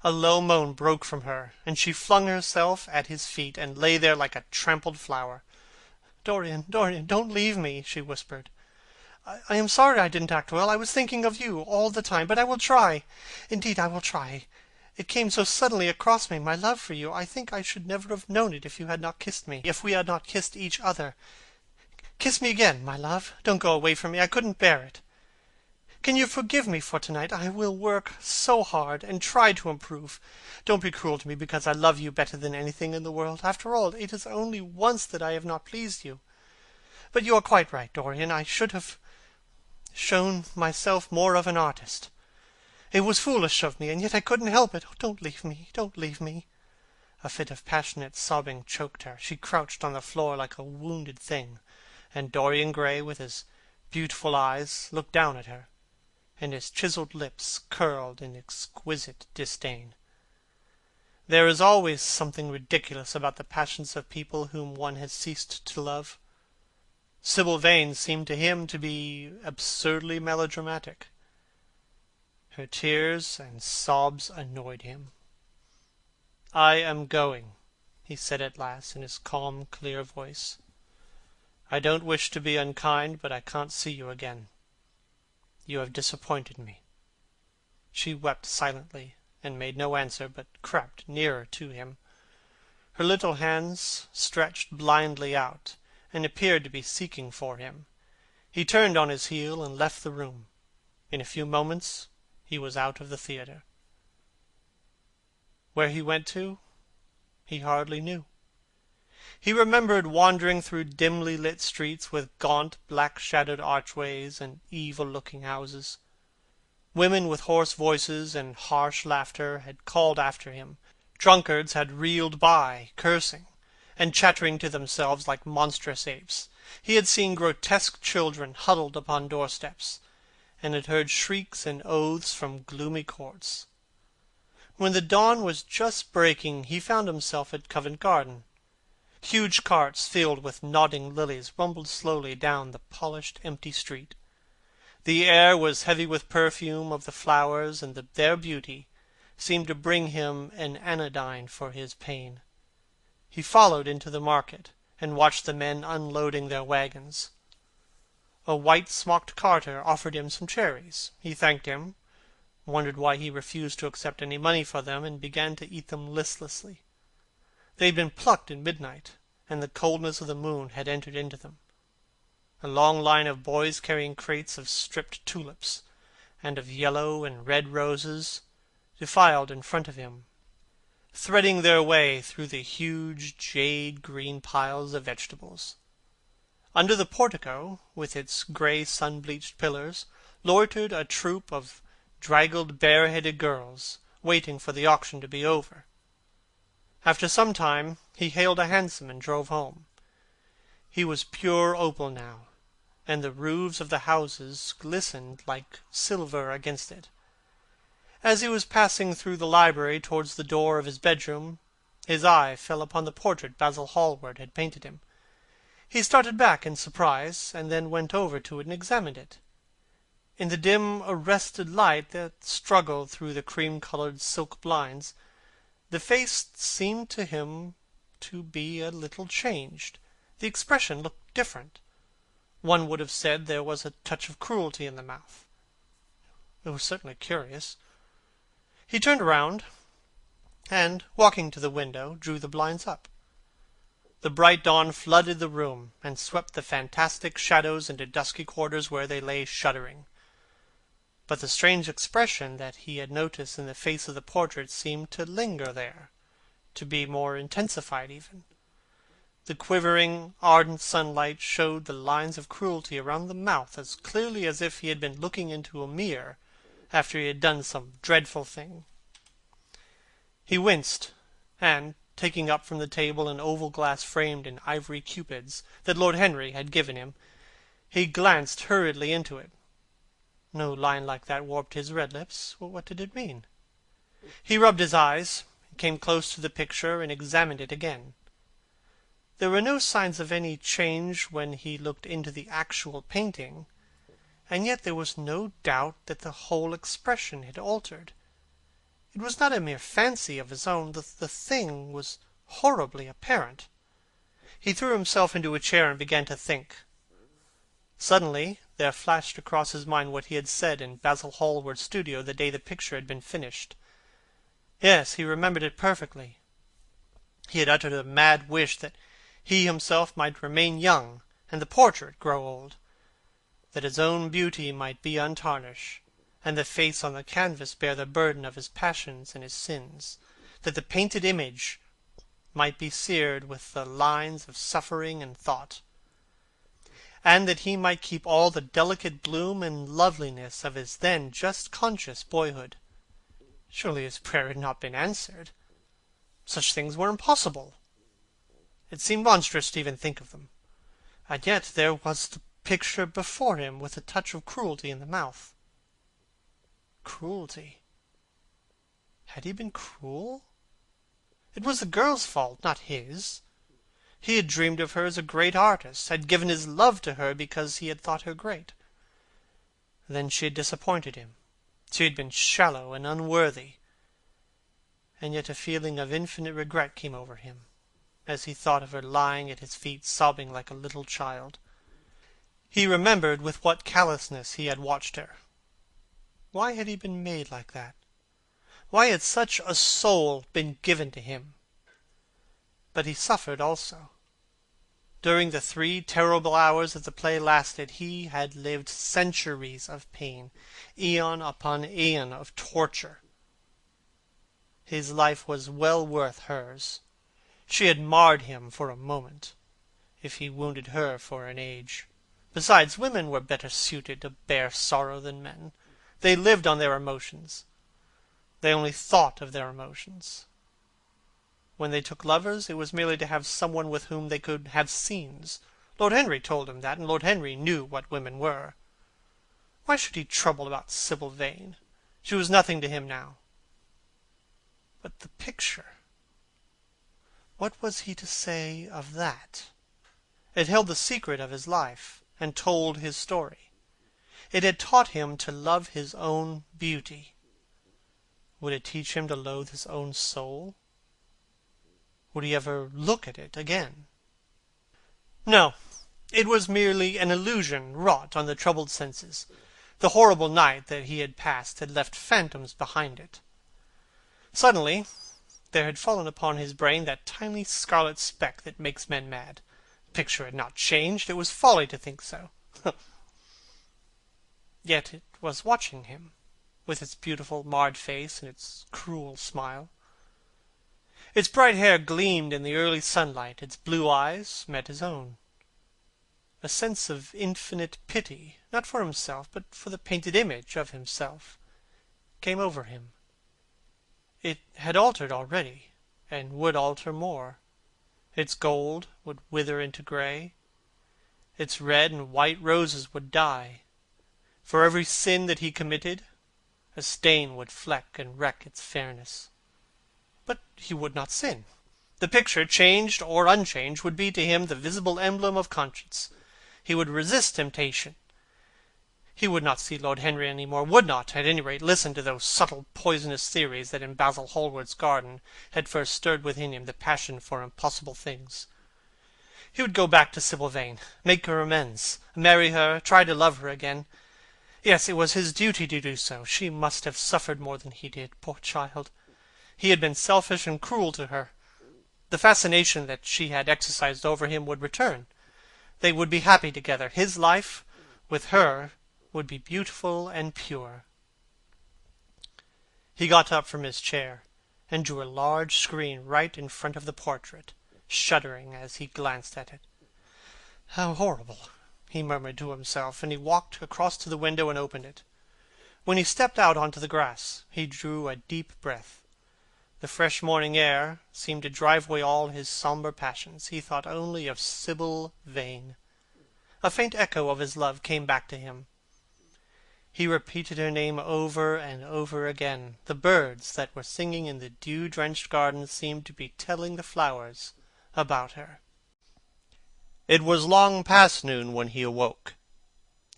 A low moan broke from her, and she flung herself at his feet and lay there like a trampled flower. "Dorian, Dorian, don't leave me," she whispered. I am sorry I didn't act well. I was thinking of you all the time, but I will try. Indeed, I will try. It came so suddenly across me, my love for you. I think I should never have known it if you had not kissed me, if we had not kissed each other. Kiss me again, my love. Don't go away from me. I couldn't bear it. Can you forgive me for tonight? I will work so hard and try to improve. Don't be cruel to me because I love you better than anything in the world. After all, it is only once that I have not pleased you. But you are quite right, Dorian. I should have shown myself more of an artist. It was foolish of me, and yet I couldn't help it. Oh, don't leave me, don't leave me. A fit of passionate sobbing choked her. She crouched on the floor like a wounded thing, and Dorian Gray, with his beautiful eyes, looked down at her, and his chiseled lips curled in exquisite disdain. There is always something ridiculous about the passions of people whom one has ceased to love. Sybil Vane seemed to him to be absurdly melodramatic. Her tears and sobs annoyed him. "I am going," he said at last in his calm, clear voice. "I don't wish to be unkind, but I can't see you again. You have disappointed me." She wept silently, and made no answer, but crept nearer to him. Her little hands stretched blindly out, and appeared to be seeking for him. He turned on his heel and left the room. In a few moments he was out of the theatre. Where he went to, he hardly knew. He remembered wandering through dimly lit streets with gaunt, black-shadowed archways and evil-looking houses. Women with hoarse voices and harsh laughter had called after him. Drunkards had reeled by, cursing, and chattering to themselves like monstrous apes. He had seen grotesque children huddled upon doorsteps, and had heard shrieks and oaths from gloomy courts. When the dawn was just breaking, he found himself at Covent Garden. Huge carts filled with nodding lilies rumbled slowly down the polished, empty street. The air was heavy with perfume of the flowers, and their beauty seemed to bring him an anodyne for his pain. He followed into the market, and watched the men unloading their wagons. A white-smocked carter offered him some cherries. He thanked him, wondered why he refused to accept any money for them, and began to eat them listlessly. They had been plucked at midnight, and the coldness of the moon had entered into them. A long line of boys carrying crates of stripped tulips, and of yellow and red roses, defiled in front of him, threading their way through the huge jade-green piles of vegetables. Under the portico, with its grey sun-bleached pillars, loitered a troop of draggled, bare-headed girls, waiting for the auction to be over. After some time he hailed a hansom and drove home. He was pure opal now, and the roofs of the houses glistened like silver against it. As he was passing through the library towards the door of his bedroom, his eye fell upon the portrait Basil Hallward had painted him. He started back in surprise, and then went over to it and examined it. In the dim, arrested light that struggled through the cream-coloured silk blinds, the face seemed to him to be a little changed. The expression looked different. One would have said there was a touch of cruelty in the mouth. It was certainly curious. He turned round, and, walking to the window, drew the blinds up. The bright dawn flooded the room, and swept the fantastic shadows into dusky quarters where they lay shuddering. But the strange expression that he had noticed in the face of the portrait seemed to linger there, to be more intensified even. The quivering, ardent sunlight showed the lines of cruelty around the mouth as clearly as if he had been looking into a mirror after he had done some dreadful thing. He winced, and, taking up from the table an oval glass framed in ivory cupids that Lord Henry had given him, he glanced hurriedly into it. No line like that warped his red lips. What did it mean? He rubbed his eyes, came close to the picture, and examined it again. There were no signs of any change when he looked into the actual painting, and yet there was no doubt that the whole expression had altered. It was not a mere fancy of his own. The thing was horribly apparent. He threw himself into a chair and began to think. Suddenly there flashed across his mind what he had said in Basil Hallward's studio the day the picture had been finished. Yes, he remembered it perfectly. He had uttered a mad wish that he himself might remain young, and the portrait grow old, that his own beauty might be untarnished, and the face on the canvas bear the burden of his passions and his sins, that the painted image might be seared with the lines of suffering and thought, and that he might keep all the delicate bloom and loveliness of his then just conscious boyhood. Surely his prayer had not been answered. Such things were impossible. It seemed monstrous to even think of them. And yet there was the picture before him, with a touch of cruelty in the mouth. Cruelty. Had he been cruel? It was the girl's fault, not his. He had dreamed of her as a great artist, had given his love to her because he had thought her great. Then she had disappointed him. She had been shallow and unworthy. And yet a feeling of infinite regret came over him, as he thought of her lying at his feet, sobbing like a little child. He remembered with what callousness he had watched her. Why had he been made like that? Why had such a soul been given to him? But he suffered also. During the 3 terrible hours that the play lasted, he had lived centuries of pain, aeon upon aeon of torture. His life was well worth hers. She had marred him for a moment, if he wounded her for an age. Besides, women were better suited to bear sorrow than men. They lived on their emotions. They only thought of their emotions. When they took lovers, it was merely to have someone with whom they could have scenes. Lord Henry told him that, and Lord Henry knew what women were. Why should he trouble about Sibyl Vane? She was nothing to him now. But the picture. What was he to say of that? It held the secret of his life, and told his story. It had taught him to love his own beauty. Would it teach him to loathe his own soul? Would he ever look at it again? No, it was merely an illusion wrought on the troubled senses. The horrible night that he had passed had left phantoms behind it. Suddenly there had fallen upon his brain that tiny scarlet speck that makes men mad. The picture had not changed. It was folly to think so. Yet it was watching him, with its beautiful marred face and its cruel smile. Its bright hair gleamed in the early sunlight. Its blue eyes met his own. A sense of infinite pity, not for himself, but for the painted image of himself, came over him. It had altered already, and would alter more. Its gold would wither into gray. Its red and white roses would die. For every sin that he committed, a stain would fleck and wreck its fairness. But he would not sin. The picture, changed or unchanged, would be to him the visible emblem of conscience. He would resist temptation. He would not see Lord Henry any more, would not, at any rate, listen to those subtle poisonous theories that in Basil Hallward's garden had first stirred within him the passion for impossible things. He would go back to Sibyl Vane, make her amends, marry her, try to love her again. Yes, it was his duty to do so. She must have suffered more than he did, poor child. He had been selfish and cruel to her. The fascination that she had exercised over him would return. They would be happy together. His life, with her, would be beautiful and pure. He got up from his chair, and drew a large screen right in front of the portrait, shuddering as he glanced at it. How horrible! He murmured to himself, and he walked across to the window and opened it. When he stepped out onto the grass, he drew a deep breath. The fresh morning air seemed to drive away all his sombre passions. He thought only of Sibyl Vane. A faint echo of his love came back to him. He repeated her name over and over again. The birds that were singing in the dew-drenched garden seemed to be telling the flowers about her. It was long past noon when he awoke.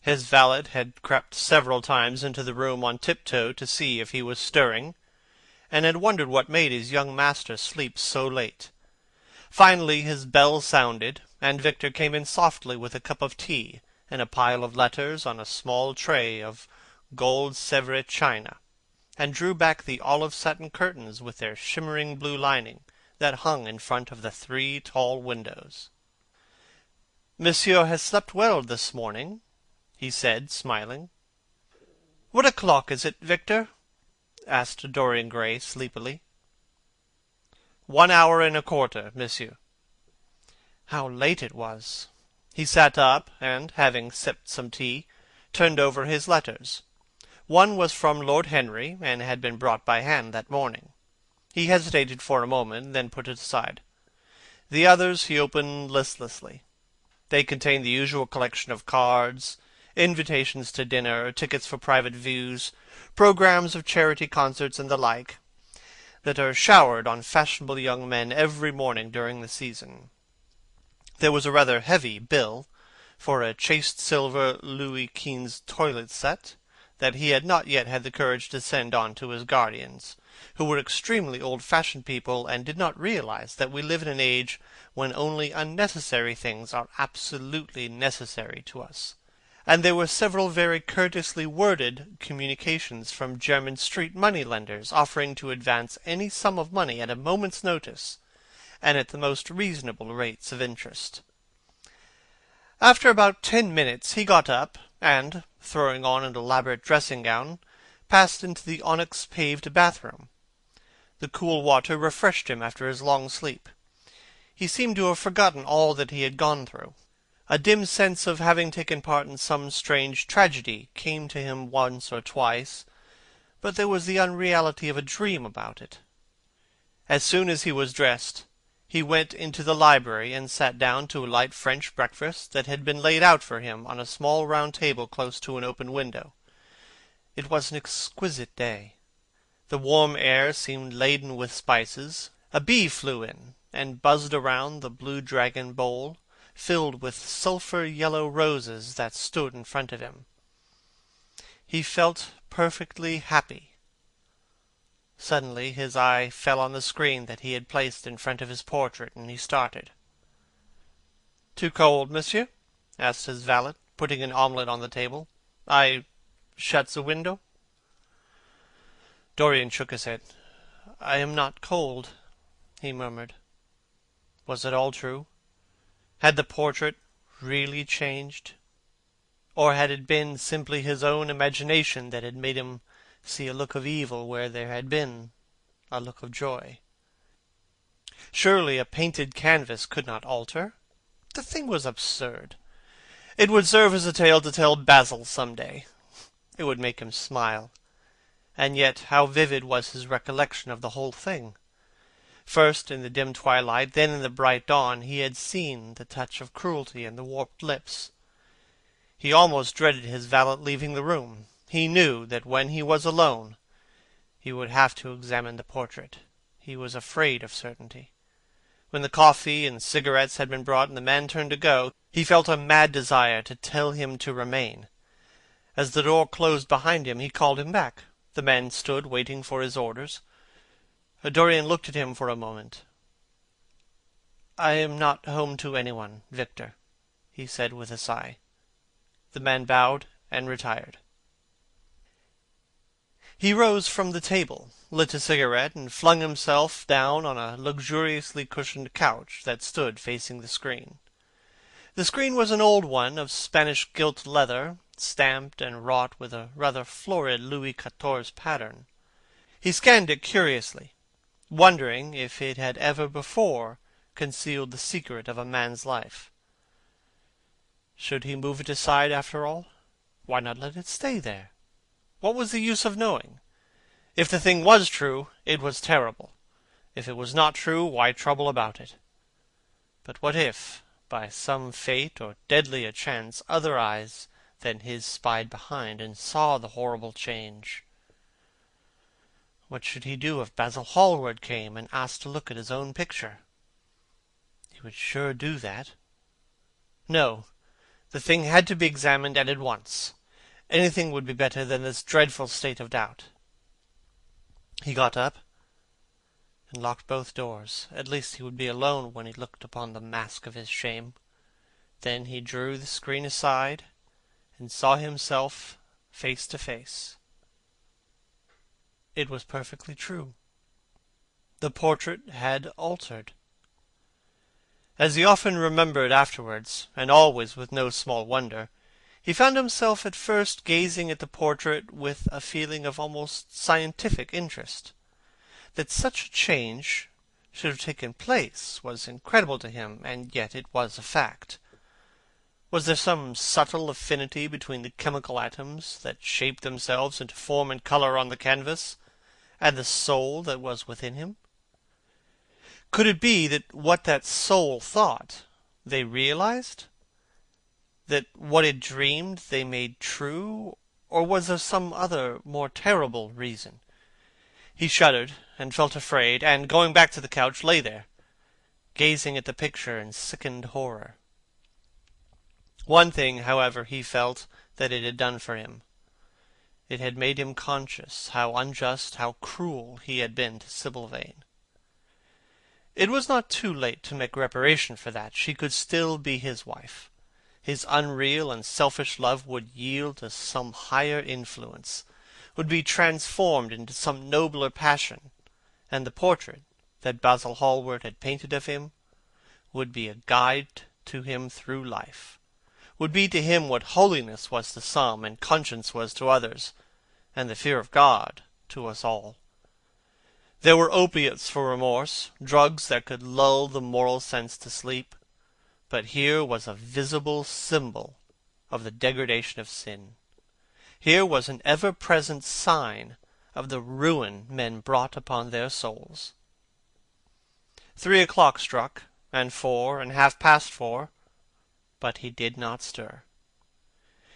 His valet had crept several times into the room on tiptoe to see if he was stirring, and had wondered what made his young master sleep so late. Finally his bell sounded, and Victor came in softly with a cup of tea and a pile of letters on a small tray of gold Sèvres china, and drew back the olive satin curtains with their shimmering blue lining that hung in front of the 3 tall windows. "Monsieur has slept well this morning," he said, smiling. "What o'clock is it, Victor?" asked Dorian Gray sleepily. 1 hour and a quarter, monsieur." How late it was! He sat up, and, having sipped some tea, turned over his letters. One was from Lord Henry, and had been brought by hand that morning. He hesitated for a moment, then put it aside. The others he opened listlessly. They contained the usual collection of cards, invitations to dinner, tickets for private views, programs of charity concerts, and the like, that are showered on fashionable young men every morning during the season. There was a rather heavy bill for a chased silver Louis Quinze toilet set that he had not yet had the courage to send on to his guardians, who were extremely old-fashioned people and did not realize that we live in an age when only unnecessary things are absolutely necessary to us. And there were several very courteously worded communications from German street money-lenders offering to advance any sum of money at a moment's notice, and at the most reasonable rates of interest. After about 10 minutes he got up, and, throwing on an elaborate dressing-gown, passed into the onyx-paved bathroom. The cool water refreshed him after his long sleep. He seemed to have forgotten all that he had gone through. A dim sense of having taken part in some strange tragedy came to him once or twice, but there was the unreality of a dream about it. As soon as he was dressed, he went into the library and sat down to a light French breakfast that had been laid out for him on a small round table close to an open window. It was an exquisite day. The warm air seemed laden with spices. A bee flew in and buzzed around the blue dragon bowl, filled with sulphur-yellow roses that stood in front of him. He felt perfectly happy. Suddenly his eye fell on the screen that he had placed in front of his portrait, and he started. "Too cold, monsieur?" asked his valet, putting an omelette on the table. "I shut the window?" Dorian shook his head. "I am not cold," he murmured. Was it all true? Had the portrait really changed? Or had it been simply his own imagination that had made him see a look of evil where there had been a look of joy? Surely a painted canvas could not alter. The thing was absurd. It would serve as a tale to tell Basil some day. It would make him smile. And yet how vivid was his recollection of the whole thing! First in the dim twilight, then in the bright dawn, he had seen the touch of cruelty in the warped lips. He almost dreaded his valet leaving the room. He knew that when he was alone he would have to examine the portrait. He was afraid of certainty. When the coffee and cigarettes had been brought and the man turned to go, he felt a mad desire to tell him to remain. As the door closed behind him, he called him back. The man stood waiting for his orders. Dorian looked at him for a moment. "I am not home to anyone, Victor," he said with a sigh. The man bowed and retired. He rose from the table, lit a cigarette, and flung himself down on a luxuriously cushioned couch that stood facing the screen. The screen was an old one of Spanish gilt leather, stamped and wrought with a rather florid Louis XIV pattern. He scanned it curiously, wondering if it had ever before concealed the secret of a man's life. Should he move it aside after all? Why not let it stay there? What was the use of knowing? If the thing was true, it was terrible. If it was not true, why trouble about it? But what if, by some fate or deadlier chance, other eyes than his spied behind and saw the horrible change? What should he do if Basil Hallward came and asked to look at his own picture? He would sure do that. No, the thing had to be examined, and at once. Anything would be better than this dreadful state of doubt. He got up and locked both doors. At least he would be alone when he looked upon the mask of his shame. Then he drew the screen aside and saw himself face to face. It was perfectly true. The portrait had altered. As he often remembered afterwards, and always with no small wonder, he found himself at first gazing at the portrait with a feeling of almost scientific interest. That such a change should have taken place was incredible to him, and yet it was a fact. Was there some subtle affinity between the chemical atoms that shaped themselves into form and color on the canvas, and the soul that was within him? Could it be that what that soul thought, they realized? That what it dreamed they made true? Or was there some other, more terrible reason? He shuddered, and felt afraid, and, going back to the couch, lay there, gazing at the picture in sickened horror. One thing, however, he felt that it had done for him. It had made him conscious how unjust, how cruel he had been to Sibyl Vane. It was not too late to make reparation for that. She could still be his wife. His unreal and selfish love would yield to some higher influence, would be transformed into some nobler passion, and the portrait that Basil Hallward had painted of him would be a guide to him through life, would be to him what holiness was to some, and conscience was to others, and the fear of God to us all. There were opiates for remorse, drugs that could lull the moral sense to sleep, but here was a visible symbol of the degradation of sin. Here was an ever-present sign of the ruin men brought upon their souls. 3 o'clock struck, and 4, and 4:30, but he did not stir.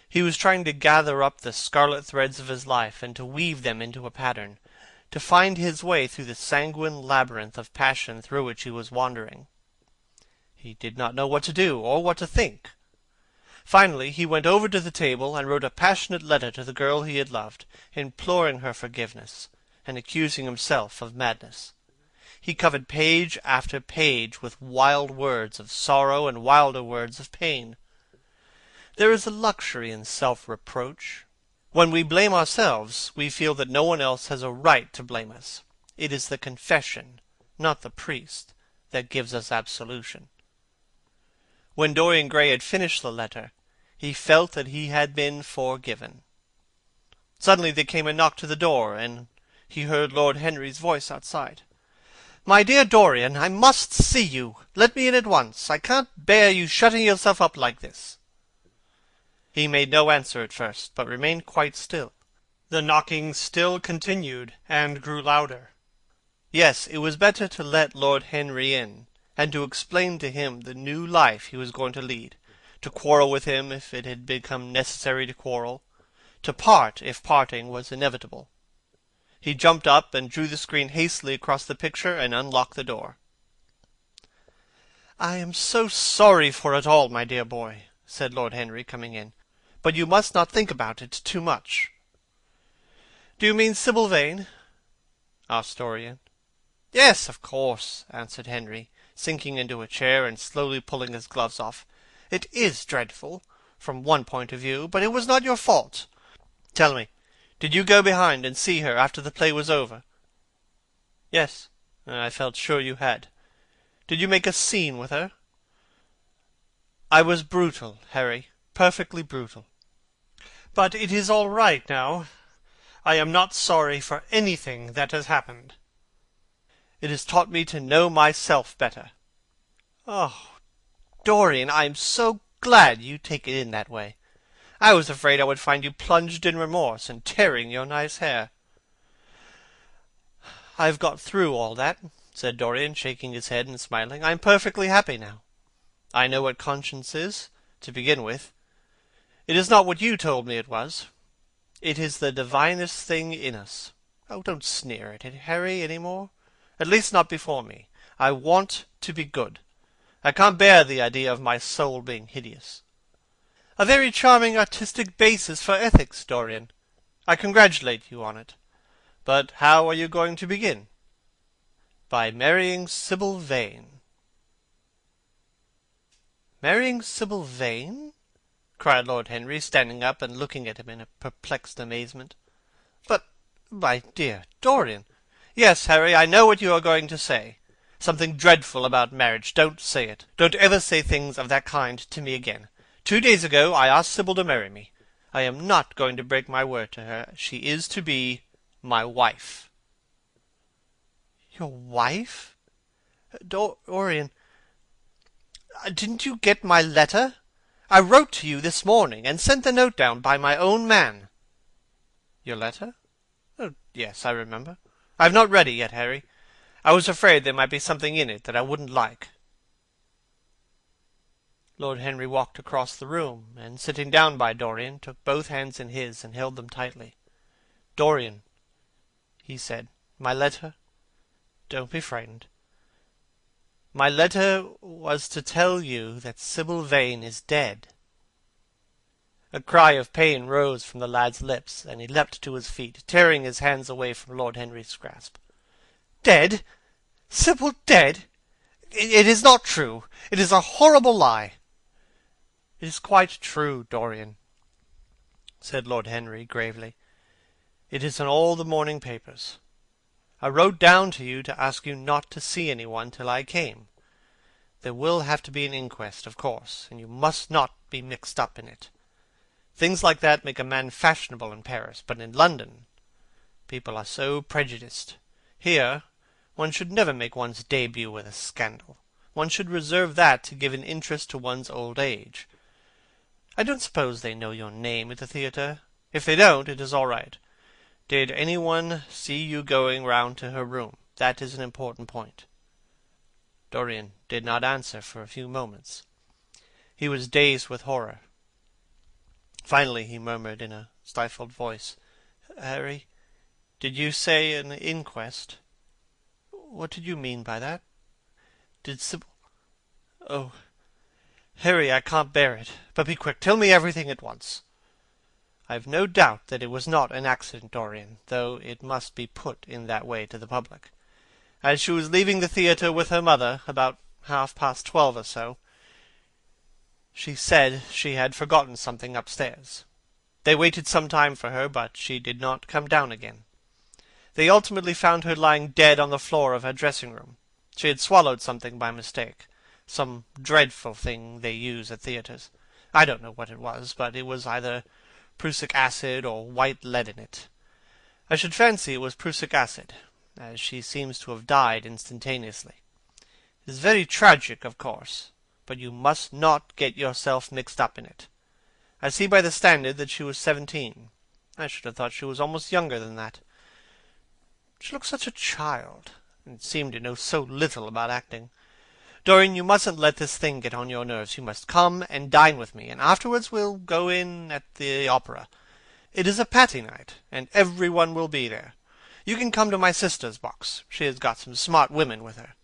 He was trying to gather up the scarlet threads of his life, and to weave them into a pattern, to find his way through the sanguine labyrinth of passion through which he was wandering. He did not know what to do, or what to think. Finally he went over to the table, and wrote a passionate letter to the girl he had loved, imploring her forgiveness, and accusing himself of madness. He covered page after page with wild words of sorrow and wilder words of pain. There is a luxury in self-reproach. When we blame ourselves, we feel that no one else has a right to blame us. It is the confession, not the priest, that gives us absolution. When Dorian Gray had finished the letter, he felt that he had been forgiven. Suddenly there came a knock to the door, and he heard Lord Henry's voice outside. "My dear Dorian, I must see you. Let me in at once. I can't bear you shutting yourself up like this." He made no answer at first, but remained quite still. The knocking still continued, and grew louder. Yes, it was better to let Lord Henry in, and to explain to him the new life he was going to lead, to quarrel with him if it had become necessary to quarrel, to part if parting was inevitable. He jumped up and drew the screen hastily across the picture, and unlocked the door. "I am so sorry for it all, my dear boy," said Lord Henry, coming in. "But you must not think about it too much." "Do you mean Sibyl Vane?" asked Dorian. "Yes, of course," answered Henry, sinking into a chair and slowly pulling his gloves off. "It is dreadful, from one point of view, but it was not your fault. Tell me, did you go behind and see her after the play was over?" "Yes, I felt sure you had. Did you make a scene with her?" "I was brutal, Harry, perfectly brutal. But it is all right now. I am not sorry for anything that has happened. It has taught me to know myself better." "Oh, Dorian, I am so glad you take it in that way. I was afraid I would find you plunged in remorse, and tearing your nice hair." "I have got through all that," said Dorian, shaking his head and smiling. "I am perfectly happy now. I know what conscience is, to begin with. It is not what you told me it was. It is the divinest thing in us. Oh, don't sneer at it, Harry, any more. At least not before me. I want to be good. I can't bear the idea of my soul being hideous." "A very charming artistic basis for ethics, Dorian. I congratulate you on it. But how are you going to begin?" "By marrying Sibyl Vane." "Marrying Sibyl Vane?" cried Lord Henry, standing up and looking at him in a perplexed amazement. "But, my dear Dorian—" "Yes, Harry, I know what you are going to say. Something dreadful about marriage. Don't say it. Don't ever say things of that kind to me again. 2 days ago I asked Sibyl to marry me. I am not going to break my word to her. She is to be my wife." "Your wife? Dorian, didn't you get my letter? I wrote to you this morning, and sent the note down by my own man." "Your letter? Oh, yes, I remember. I have not read it yet, Harry. I was afraid there might be something in it that I wouldn't like." Lord Henry walked across the room, and sitting down by Dorian, took both hands in his and held them tightly. "Dorian," he said, "my letter. Don't be frightened. My letter was to tell you that Sybil Vane is dead." A cry of pain rose from the lad's lips, and he leapt to his feet, tearing his hands away from Lord Henry's grasp. "Dead? Sybil dead? It is not true. It is a horrible lie." "It is quite true, Dorian," said Lord Henry gravely. "It is in all the morning papers. I wrote down to you to ask you not to see anyone till I came. There will have to be an inquest, of course, and you must not be mixed up in it. Things like that make a man fashionable in Paris, but in London people are so prejudiced. Here one should never make one's debut with a scandal. One should reserve that to give an interest to one's old age. I don't suppose they know your name at the theatre. If they don't, it is all right. Did anyone see you going round to her room? That is an important point." Dorian did not answer for a few moments. He was dazed with horror. Finally he murmured in a stifled voice, "Harry, did you say an inquest? What did you mean by that? Did Sybil... Oh, Harry, I can't bear it. But be quick. Tell me everything at once." "I have no doubt that it was not an accident, Dorian, though it must be put in that way to the public. As she was leaving the theatre with her mother, about 12:30 or so, she said she had forgotten something upstairs. They waited some time for her, but she did not come down again. They ultimately found her lying dead on the floor of her dressing-room. She had swallowed something by mistake, some dreadful thing they use at theatres. I don't know what it was, but it was either prussic acid or white lead in it. I should fancy it was prussic acid, as she seems to have died instantaneously. It is very tragic, of course, but you must not get yourself mixed up in it. I see by the Standard that she was 17. I should have thought she was almost younger than that. She looked such a child, and seemed to know so little about acting. Dorian, you mustn't let this thing get on your nerves. You must come and dine with me, and afterwards we'll go in at the opera. It is a Patti night, and everyone will be there. You can come to my sister's box. She has got some smart women with her."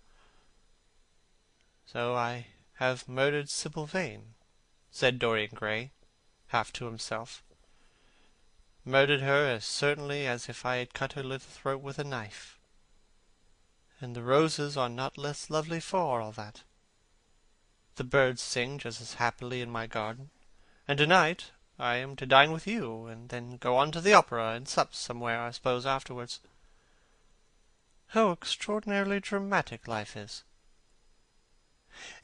"So I have murdered Sybil Vane," said Dorian Gray, half to himself. "Murdered her as certainly as if I had cut her little throat with a knife. And the roses are not less lovely for all that. The birds sing just as happily in my garden, and tonight I am to dine with you, and then go on to the opera, and sup somewhere, I suppose, afterwards. How extraordinarily dramatic life is!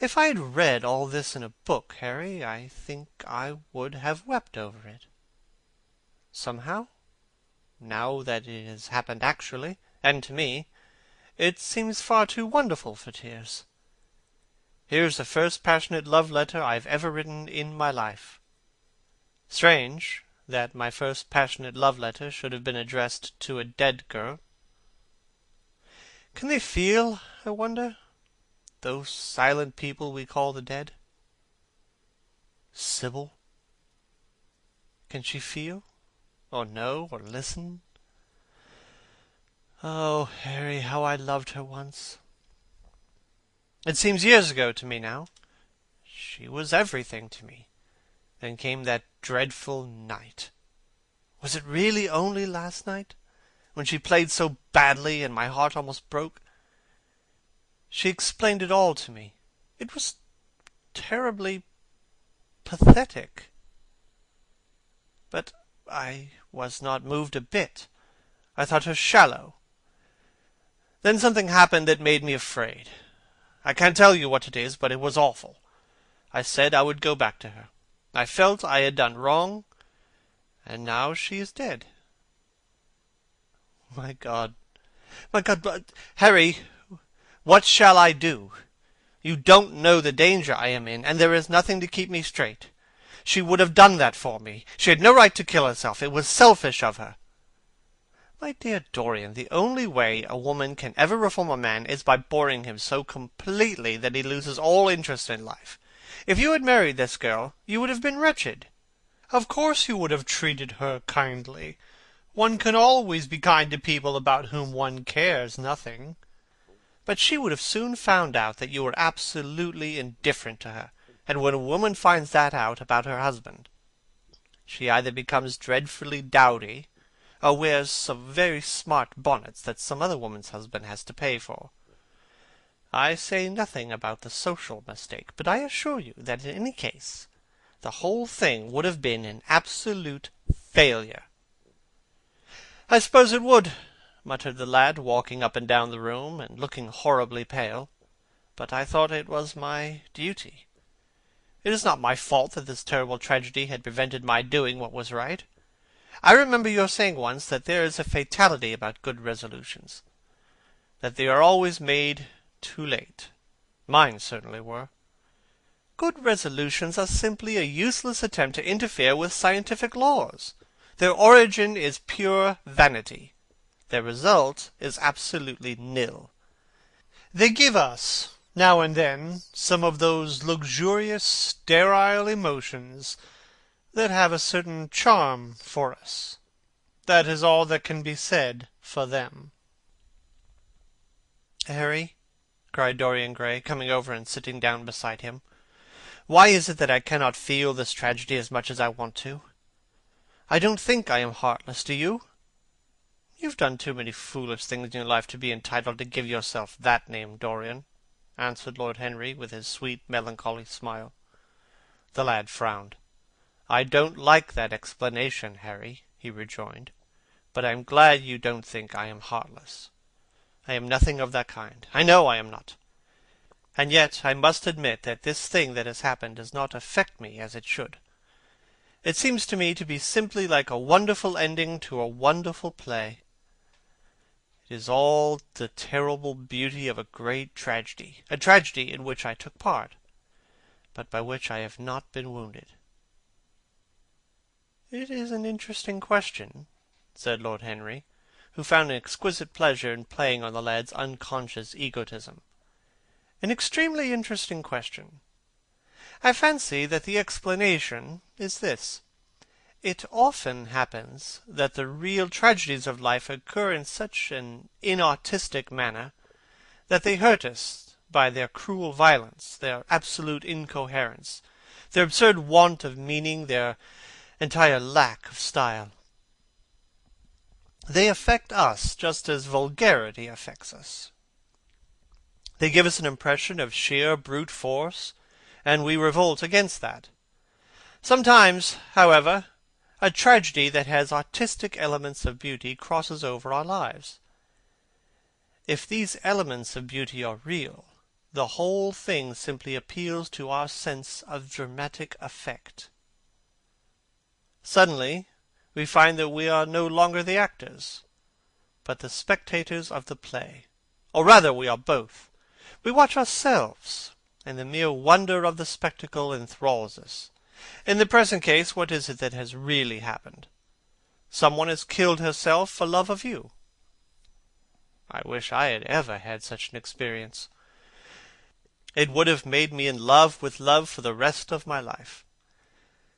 If I had read all this in a book, Harry, I think I would have wept over it. Somehow, now that it has happened actually, and to me, it seems far too wonderful for tears. Here's the first passionate love letter I have ever written in my life. Strange that my first passionate love letter should have been addressed to a dead girl. Can they feel, I wonder, those silent people we call the dead? Sybil? Can she feel, or know, or listen? Oh, Harry, how I loved her once! It seems years ago to me now. She was everything to me. Then came that dreadful night. Was it really only last night, when she played so badly and my heart almost broke? She explained it all to me. It was terribly pathetic. But I was not moved a bit. I thought her shallow. Then something happened that made me afraid. I can't tell you what it is, but it was awful. I said I would go back to her. I felt I had done wrong, and now she is dead. My God, but Harry, what shall I do? You don't know the danger I am in, and there is nothing to keep me straight. She would have done that for me. She had no right to kill herself. It was selfish of her. My dear Dorian, the only way a woman can ever reform a man is by boring him so completely that he loses all interest in life. If you had married this girl, you would have been wretched. Of course you would have treated her kindly. One can always be kind to people about whom one cares nothing. But she would have soon found out that you were absolutely indifferent to her, and when a woman finds that out about her husband, she either becomes dreadfully dowdy, or wears some very smart bonnets that some other woman's husband has to pay for. I say nothing about the social mistake, but I assure you that in any case the whole thing would have been an absolute failure. I suppose it would, muttered the lad, walking up and down the room, and looking horribly pale. But I thought it was my duty. It is not my fault that this terrible tragedy had prevented my doing what was right. I remember your saying once that there is a fatality about good resolutions, that they are always made too late. Mine certainly were. Good resolutions are simply a useless attempt to interfere with scientific laws. Their origin is pure vanity. Their result is absolutely nil. They give us, now and then, some of those luxurious, sterile emotions that have a certain charm for us. That is all that can be said for them. Harry, cried Dorian Gray, coming over and sitting down beside him, why is it that I cannot feel this tragedy as much as I want to? I don't think I am heartless, do you? You've done too many foolish things in your life to be entitled to give yourself that name, Dorian, answered Lord Henry, with his sweet melancholy smile. The lad frowned. I don't like that explanation, Harry, he rejoined, but I am glad you don't think I am heartless. I am nothing of that kind. I know I am not. And yet I must admit that this thing that has happened does not affect me as it should. It seems to me to be simply like a wonderful ending to a wonderful play. It is all the terrible beauty of a great tragedy, a tragedy in which I took part, but by which I have not been wounded. It is an interesting question, said Lord Henry, who found an exquisite pleasure in playing on the lad's unconscious egotism. An extremely interesting question. I fancy that the explanation is this. It often happens that the real tragedies of life occur in such an inartistic manner that they hurt us by their cruel violence, their absolute incoherence, their absurd want of meaning, their entire lack of style. They affect us just as vulgarity affects us. They give us an impression of sheer brute force, and we revolt against that. Sometimes, however, a tragedy that has artistic elements of beauty crosses over our lives. If these elements of beauty are real, the whole thing simply appeals to our sense of dramatic effect. Suddenly, we find that we are no longer the actors, but the spectators of the play. Or rather, we are both. We watch ourselves, and the mere wonder of the spectacle enthralls us. In the present case, what is it that has really happened? Someone has killed herself for love of you. I wish I had ever had such an experience. It would have made me in love with love for the rest of my life.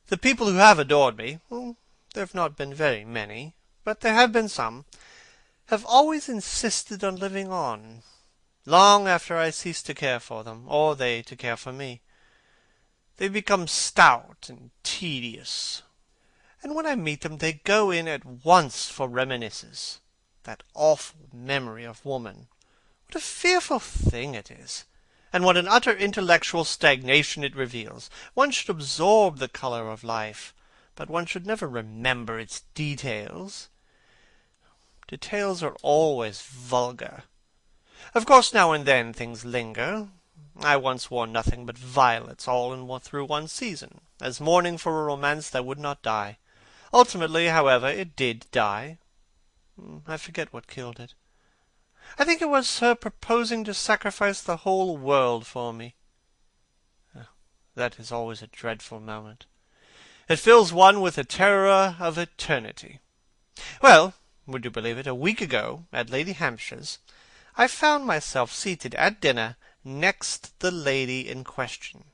The people who have adored me, well, there have not been very many, but there have been some, have always insisted on living on, long after I ceased to care for them, or they to care for me. They become stout and tedious, and when I meet them they go in at once for reminiscences. That awful memory of woman. What a fearful thing it is! And what an utter intellectual stagnation it reveals! One should absorb the colour of life, but one should never remember its details. Details are always vulgar. Of course, now and then things linger. I once wore nothing but violets all through one season, as mourning for a romance that would not die. Ultimately, however, it did die. I forget what killed it. I think it was her proposing to sacrifice the whole world for me. That is always a dreadful moment. It fills one with the terror of eternity. Well, would you believe it, a week ago, at Lady Hampshire's, I found myself seated at dinner next the lady in question,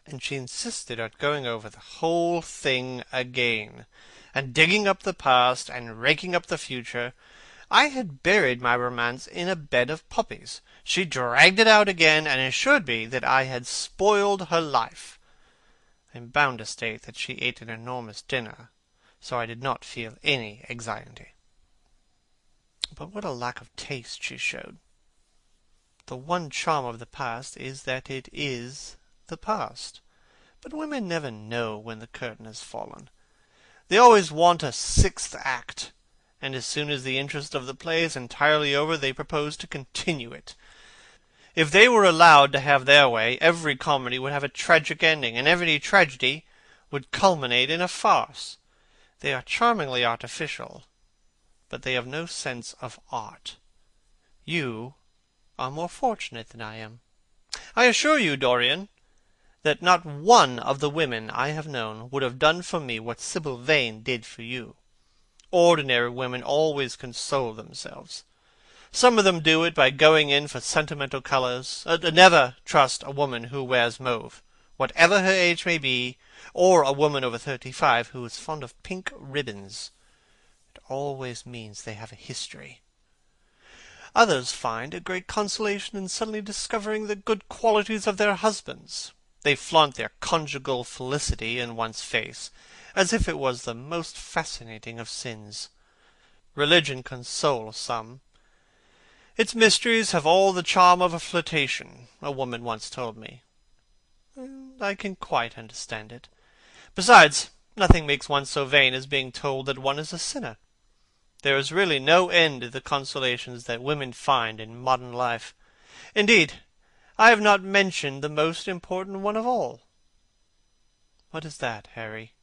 and she insisted on going over the whole thing again, and digging up the past and raking up the future. I had buried my romance in a bed of poppies. She dragged it out again, and assured me that I had spoiled her life. I am bound to state that she ate an enormous dinner, so I did not feel any anxiety. But what a lack of taste she showed! The one charm of the past is that it is the past. But women never know when the curtain has fallen. They always want a sixth act, and as soon as the interest of the play is entirely over, they propose to continue it. If they were allowed to have their way, every comedy would have a tragic ending, and every tragedy would culminate in a farce. They are charmingly artificial, but they have no sense of art. You are more fortunate than I am. I assure you, Dorian, that not one of the women I have known would have done for me what Sibyl Vane did for you. Ordinary women always console themselves. Some of them do it by going in for sentimental colours. Never trust a woman who wears mauve, whatever her age may be, or a woman over 35 who is fond of pink ribbons. It always means they have a history. Others find a great consolation in suddenly discovering the good qualities of their husbands. They flaunt their conjugal felicity in one's face, as if it was the most fascinating of sins. Religion consoles some. Its mysteries have all the charm of a flirtation, a woman once told me. I can quite understand it. Besides, nothing makes one so vain as being told that one is a sinner. There is really no end to the consolations that women find in modern life. Indeed, I have not mentioned the most important one of all. What is that, Harry?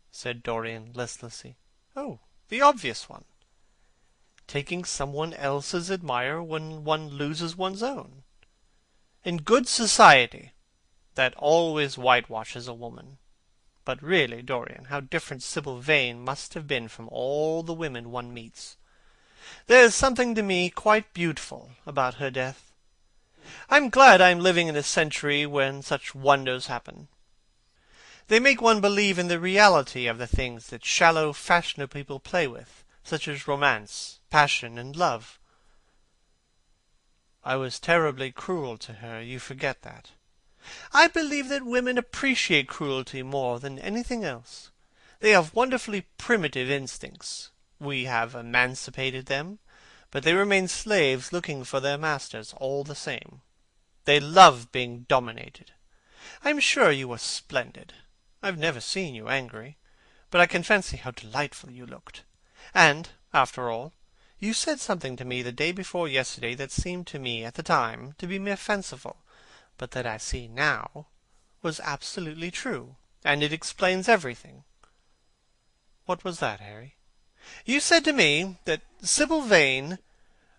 Said Dorian listlessly. Oh, the obvious one. Taking someone else's admirer when one loses one's own. In good society, that always whitewashes a woman. But really, Dorian, how different Sibyl Vane must have been from all the women one meets. There is something to me quite beautiful about her death. I'm glad I'm living in a century when such wonders happen. They make one believe in the reality of the things that shallow, fashionable people play with, such as romance, passion, and love. I was terribly cruel to her. You forget that. I believe that women appreciate cruelty more than anything else. They have wonderfully primitive instincts. We have emancipated them, but they remain slaves looking for their masters all the same. They love being dominated. I'm sure you were splendid. I've never seen you angry, but I can fancy how delightful you looked. And, after all, you said something to me the day before yesterday that seemed to me at the time to be mere fanciful, but that I see now was absolutely true, and it explains everything. What was that, Harry? You said to me that Sibyl Vane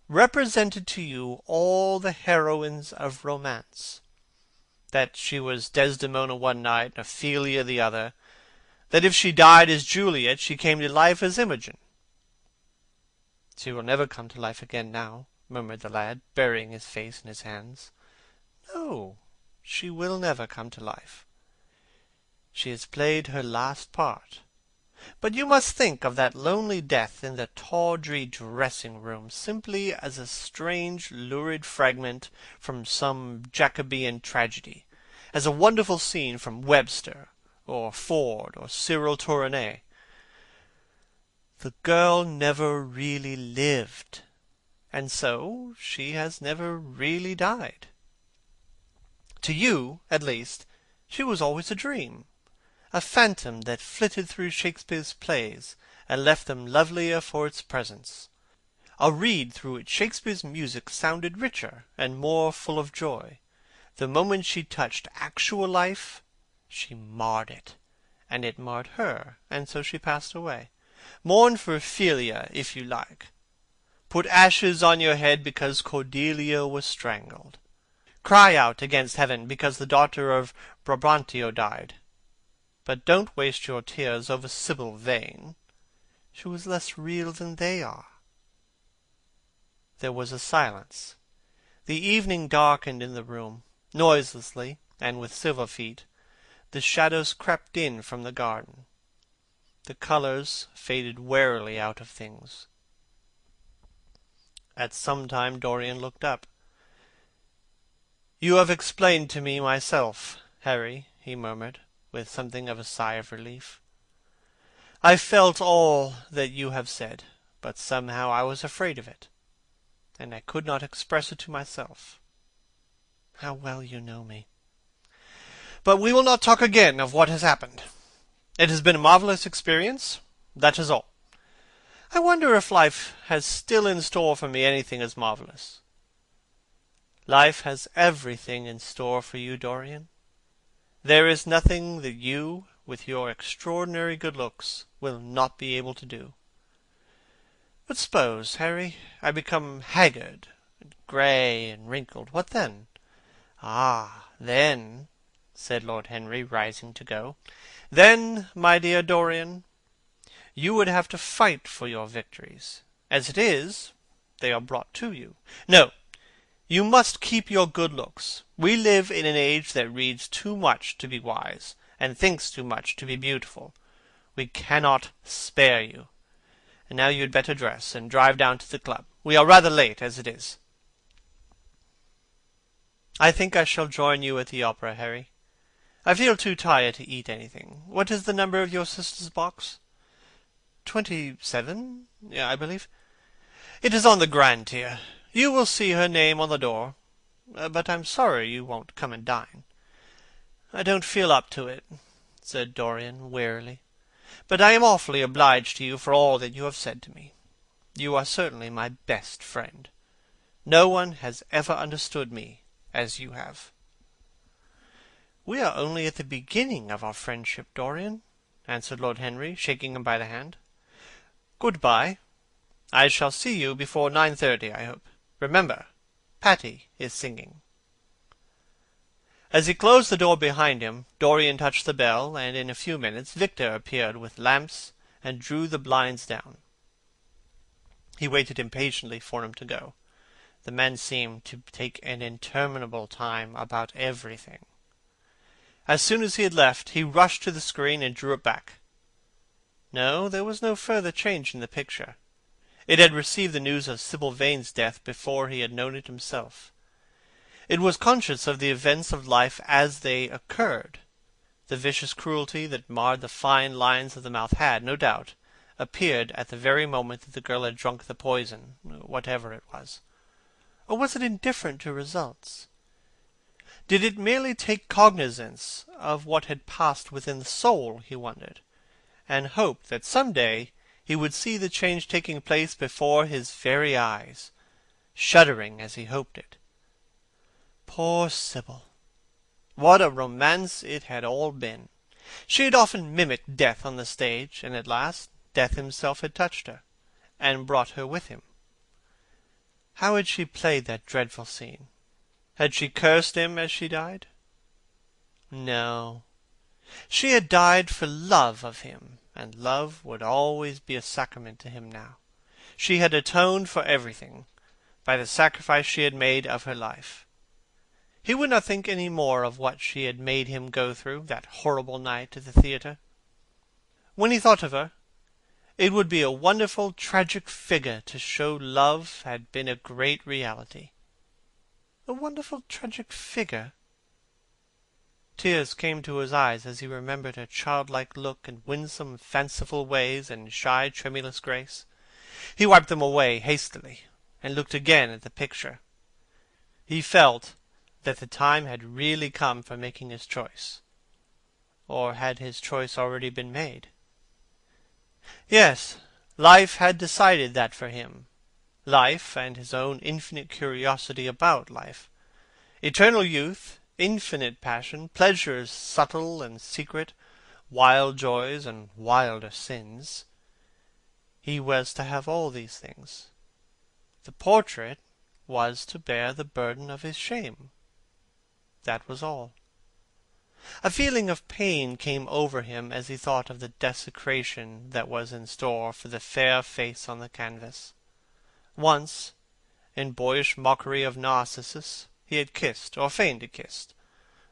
represented to you all the heroines of romance. That she was Desdemona one night and Ophelia the other. That if she died as Juliet, she came to life as Imogen. She will never come to life again now, murmured the lad, burying his face in his hands. No, she will never come to life. She has played her last part. But you must think of that lonely death in the tawdry dressing-room simply as a strange, lurid fragment from some Jacobean tragedy, as a wonderful scene from Webster, or Ford, or Cyril Tourneur. The girl never really lived, and so she has never really died. To you, at least, she was always a dream, a phantom that flitted through Shakespeare's plays, and left them lovelier for its presence. A reed through which Shakespeare's music sounded richer and more full of joy. The moment she touched actual life, she marred it, and it marred her, and so she passed away. Mourn for Ophelia, if you like. Put ashes on your head because Cordelia was strangled. Cry out against heaven because the daughter of Brabantio died. But don't waste your tears over Sybil Vane. She was less real than they are." There was a silence. The evening darkened in the room. Noiselessly, and with silver feet, the shadows crept in from the garden. The colours faded wearily out of things. At some time Dorian looked up. "You have explained to me myself, Harry," he murmured, with something of a sigh of relief. "I felt all that you have said, but somehow I was afraid of it, and I could not express it to myself. How well you know me! But we will not talk again of what has happened. It has been a marvellous experience, that is all. I wonder if life has still in store for me anything as marvellous. Life has everything in store for you, Dorian. There is nothing that you, with your extraordinary good looks, will not be able to do. But suppose, Harry, I become haggard, and grey, and wrinkled, what then?" "Ah, then," said Lord Henry, rising to go, "then, my dear Dorian, you would have to fight for your victories. As it is, they are brought to you. No, you must keep your good looks. We live in an age that reads too much to be wise, and thinks too much to be beautiful. We cannot spare you. And now you had better dress, and drive down to the club. We are rather late, as it is." "I think I shall join you at the opera, Harry. I feel too tired to eat anything. What is the number of your sister's box?" 27, I believe. "It is on the grand tier. You will see her name on the door. But I'm sorry you won't come and dine." "I don't feel up to it," said Dorian wearily. "But I am awfully obliged to you for all that you have said to me. You are certainly my best friend. No one has ever understood me as you have." "We are only at the beginning of our friendship, Dorian," answered Lord Henry, shaking him by the hand. "Good-bye. I shall see you before 9:30, I hope. Remember, Patty is singing." As he closed the door behind him, Dorian touched the bell, and in a few minutes Victor appeared with lamps and drew the blinds down. He waited impatiently for him to go. The man seemed to take an interminable time about everything. As soon as he had left, he rushed to the screen and drew it back. No, there was no further change in the picture. It had received the news of Sybil Vane's death before he had known it himself. It was conscious of the events of life as they occurred. The vicious cruelty that marred the fine lines of the mouth had, no doubt, appeared at the very moment that the girl had drunk the poison, whatever it was. Or was it indifferent to results? Did it merely take cognizance of what had passed within the soul, he wondered, and hoped that some day he would see the change taking place before his very eyes, shuddering as he hoped it. Poor Sybil! What a romance it had all been! She had often mimicked death on the stage, and at last death himself had touched her, and brought her with him. How had she played that dreadful scene? Had she cursed him as she died? No. She had died for love of him, and love would always be a sacrament to him now. She had atoned for everything by the sacrifice she had made of her life. He would not think any more of what she had made him go through that horrible night at the theatre. When he thought of her, it would be a wonderful tragic figure to show love had been a great reality. A wonderful tragic figure? Tears came to his eyes as he remembered her childlike look and winsome, fanciful ways and shy, tremulous grace. He wiped them away hastily, and looked again at the picture. He felt that the time had really come for making his choice. Or had his choice already been made? Yes, life had decided that for him. Life, and his own infinite curiosity about life. Eternal youth, infinite passion, pleasures subtle and secret, wild joys and wilder sins. He was to have all these things. The portrait was to bear the burden of his shame. That was all. A feeling of pain came over him as he thought of the desecration that was in store for the fair face on the canvas. Once, in boyish mockery of Narcissus, he had kissed, or feigned to kiss,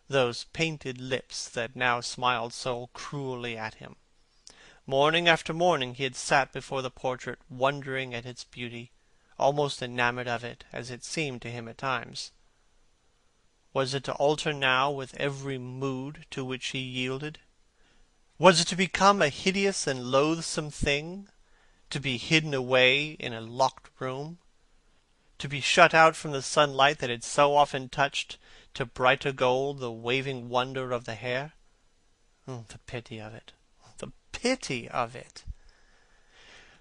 those painted lips that now smiled so cruelly at him. Morning after morning he had sat before the portrait, wondering at its beauty, almost enamored of it, as it seemed to him at times. Was it to alter now with every mood to which he yielded? Was it to become a hideous and loathsome thing, to be hidden away in a locked room, to be shut out from the sunlight that had so often touched to brighter gold the waving wonder of the hair? Oh, the pity of it! The pity of it!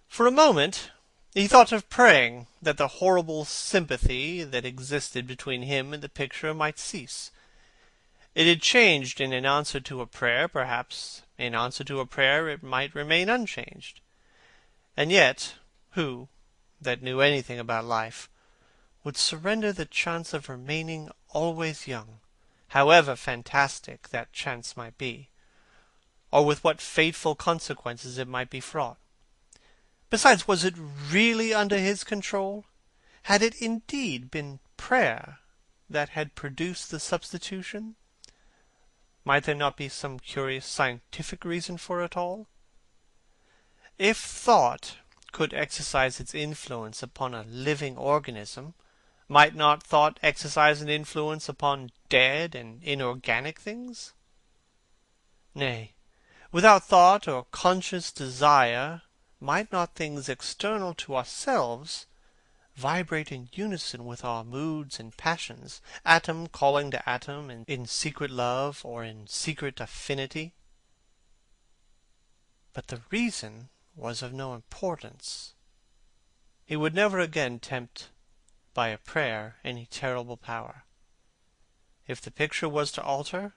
For a moment he thought of praying that the horrible sympathy that existed between him and the picture might cease. It had changed in answer to a prayer. Perhaps in answer to a prayer it might remain unchanged. And yet, who, that knew anything about life, would surrender the chance of remaining always young, however fantastic that chance might be, or with what fateful consequences it might be fraught? Besides, was it really under his control? Had it indeed been prayer that had produced the substitution? Might there not be some curious scientific reason for it all? If thought could exercise its influence upon a living organism, might not thought exercise an influence upon dead and inorganic things? Nay, without thought or conscious desire, might not things external to ourselves vibrate in unison with our moods and passions, atom calling to atom in secret love or in secret affinity? But the reason was of no importance. He would never again tempt by a prayer any terrible power. If the picture was to alter,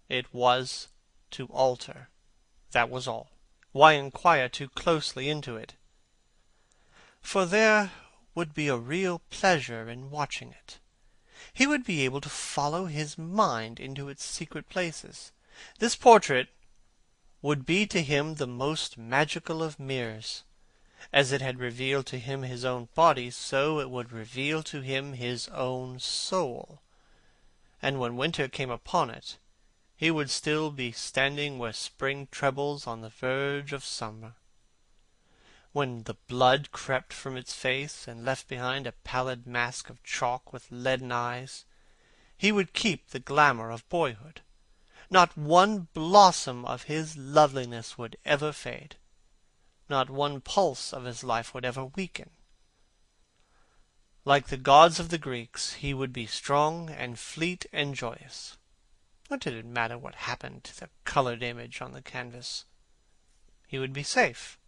it was to alter. That was all. Why inquire too closely into it? For there would be a real pleasure in watching it. He would be able to follow his mind into its secret places. This portrait would be to him the most magical of mirrors. As it had revealed to him his own body, so it would reveal to him his own soul. And when winter came upon it, he would still be standing where spring trebles on the verge of summer. When the blood crept from its face and left behind a pallid mask of chalk with leaden eyes, he would keep the glamour of boyhood. Not one blossom of his loveliness would ever fade. Not one pulse of his life would ever weaken. Like the gods of the Greeks, he would be strong and fleet and joyous. What did it matter what happened to the colored image on the canvas? He would be safe.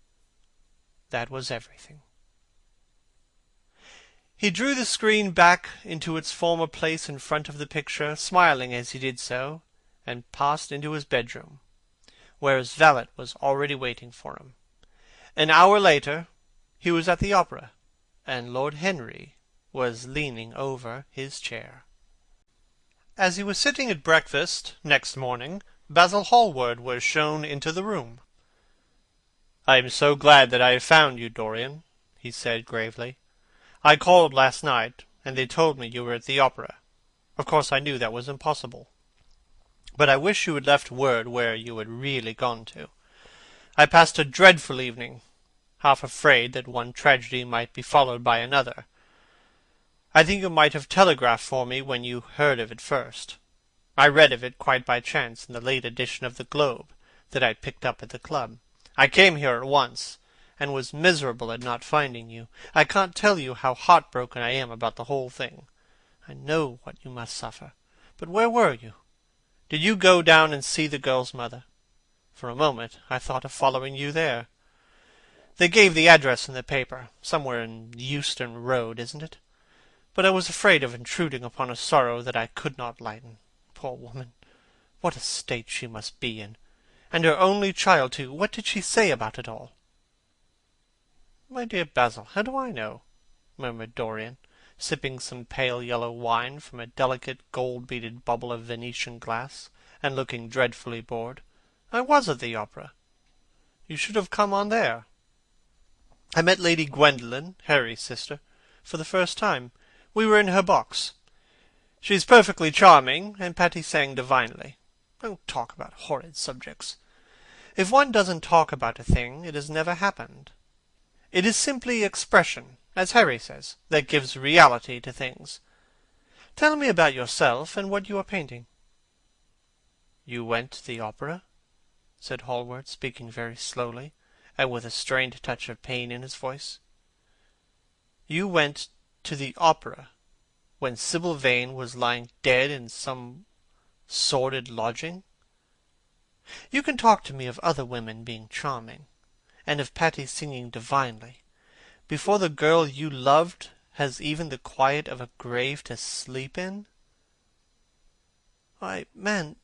That was everything. He drew the screen back into its former place in front of the picture, smiling as he did so, and passed into his bedroom, where his valet was already waiting for him. An hour later he was at the opera, and Lord Henry was leaning over his chair. As he was sitting at breakfast next morning, Basil Hallward was shown into the room. "I am so glad that I have found you, Dorian," he said gravely. "I called last night, and they told me you were at the opera. Of course I knew that was impossible. But I wish you had left word where you had really gone to. I passed a dreadful evening, half afraid that one tragedy might be followed by another. I think you might have telegraphed for me when you heard of it first. I read of it quite by chance in the late edition of the Globe that I picked up at the club. I came here at once, and was miserable at not finding you. I can't tell you how heartbroken I am about the whole thing. I know what you must suffer. But where were you? Did you go down and see the girl's mother? For a moment I thought of following you there. They gave the address in the paper. Somewhere in Euston Road, isn't it? But I was afraid of intruding upon a sorrow that I could not lighten. Poor woman! What a state she must be in! And her only child, too! What did she say about it all?" "My dear Basil, how do I know?" murmured Dorian, sipping some pale yellow wine from a delicate gold-beaded bubble of Venetian glass, and looking dreadfully bored. "I was at the opera. You should have come on there. I met Lady Gwendolen, Harry's sister, for the first time. We were in her box. She's perfectly charming, and Patty sang divinely. Don't talk about horrid subjects. If one doesn't talk about a thing, it has never happened. It is simply expression, as Harry says, that gives reality to things. Tell me about yourself and what you are painting." "You went to the opera?" said Hallward, speaking very slowly, and with a strained touch of pain in his voice. "You went to the opera when Sibyl Vane was lying dead in some sordid lodging? You can talk to me of other women being charming, and of Patty singing divinely, before the girl you loved has even the quiet of a grave to sleep in? Why, man,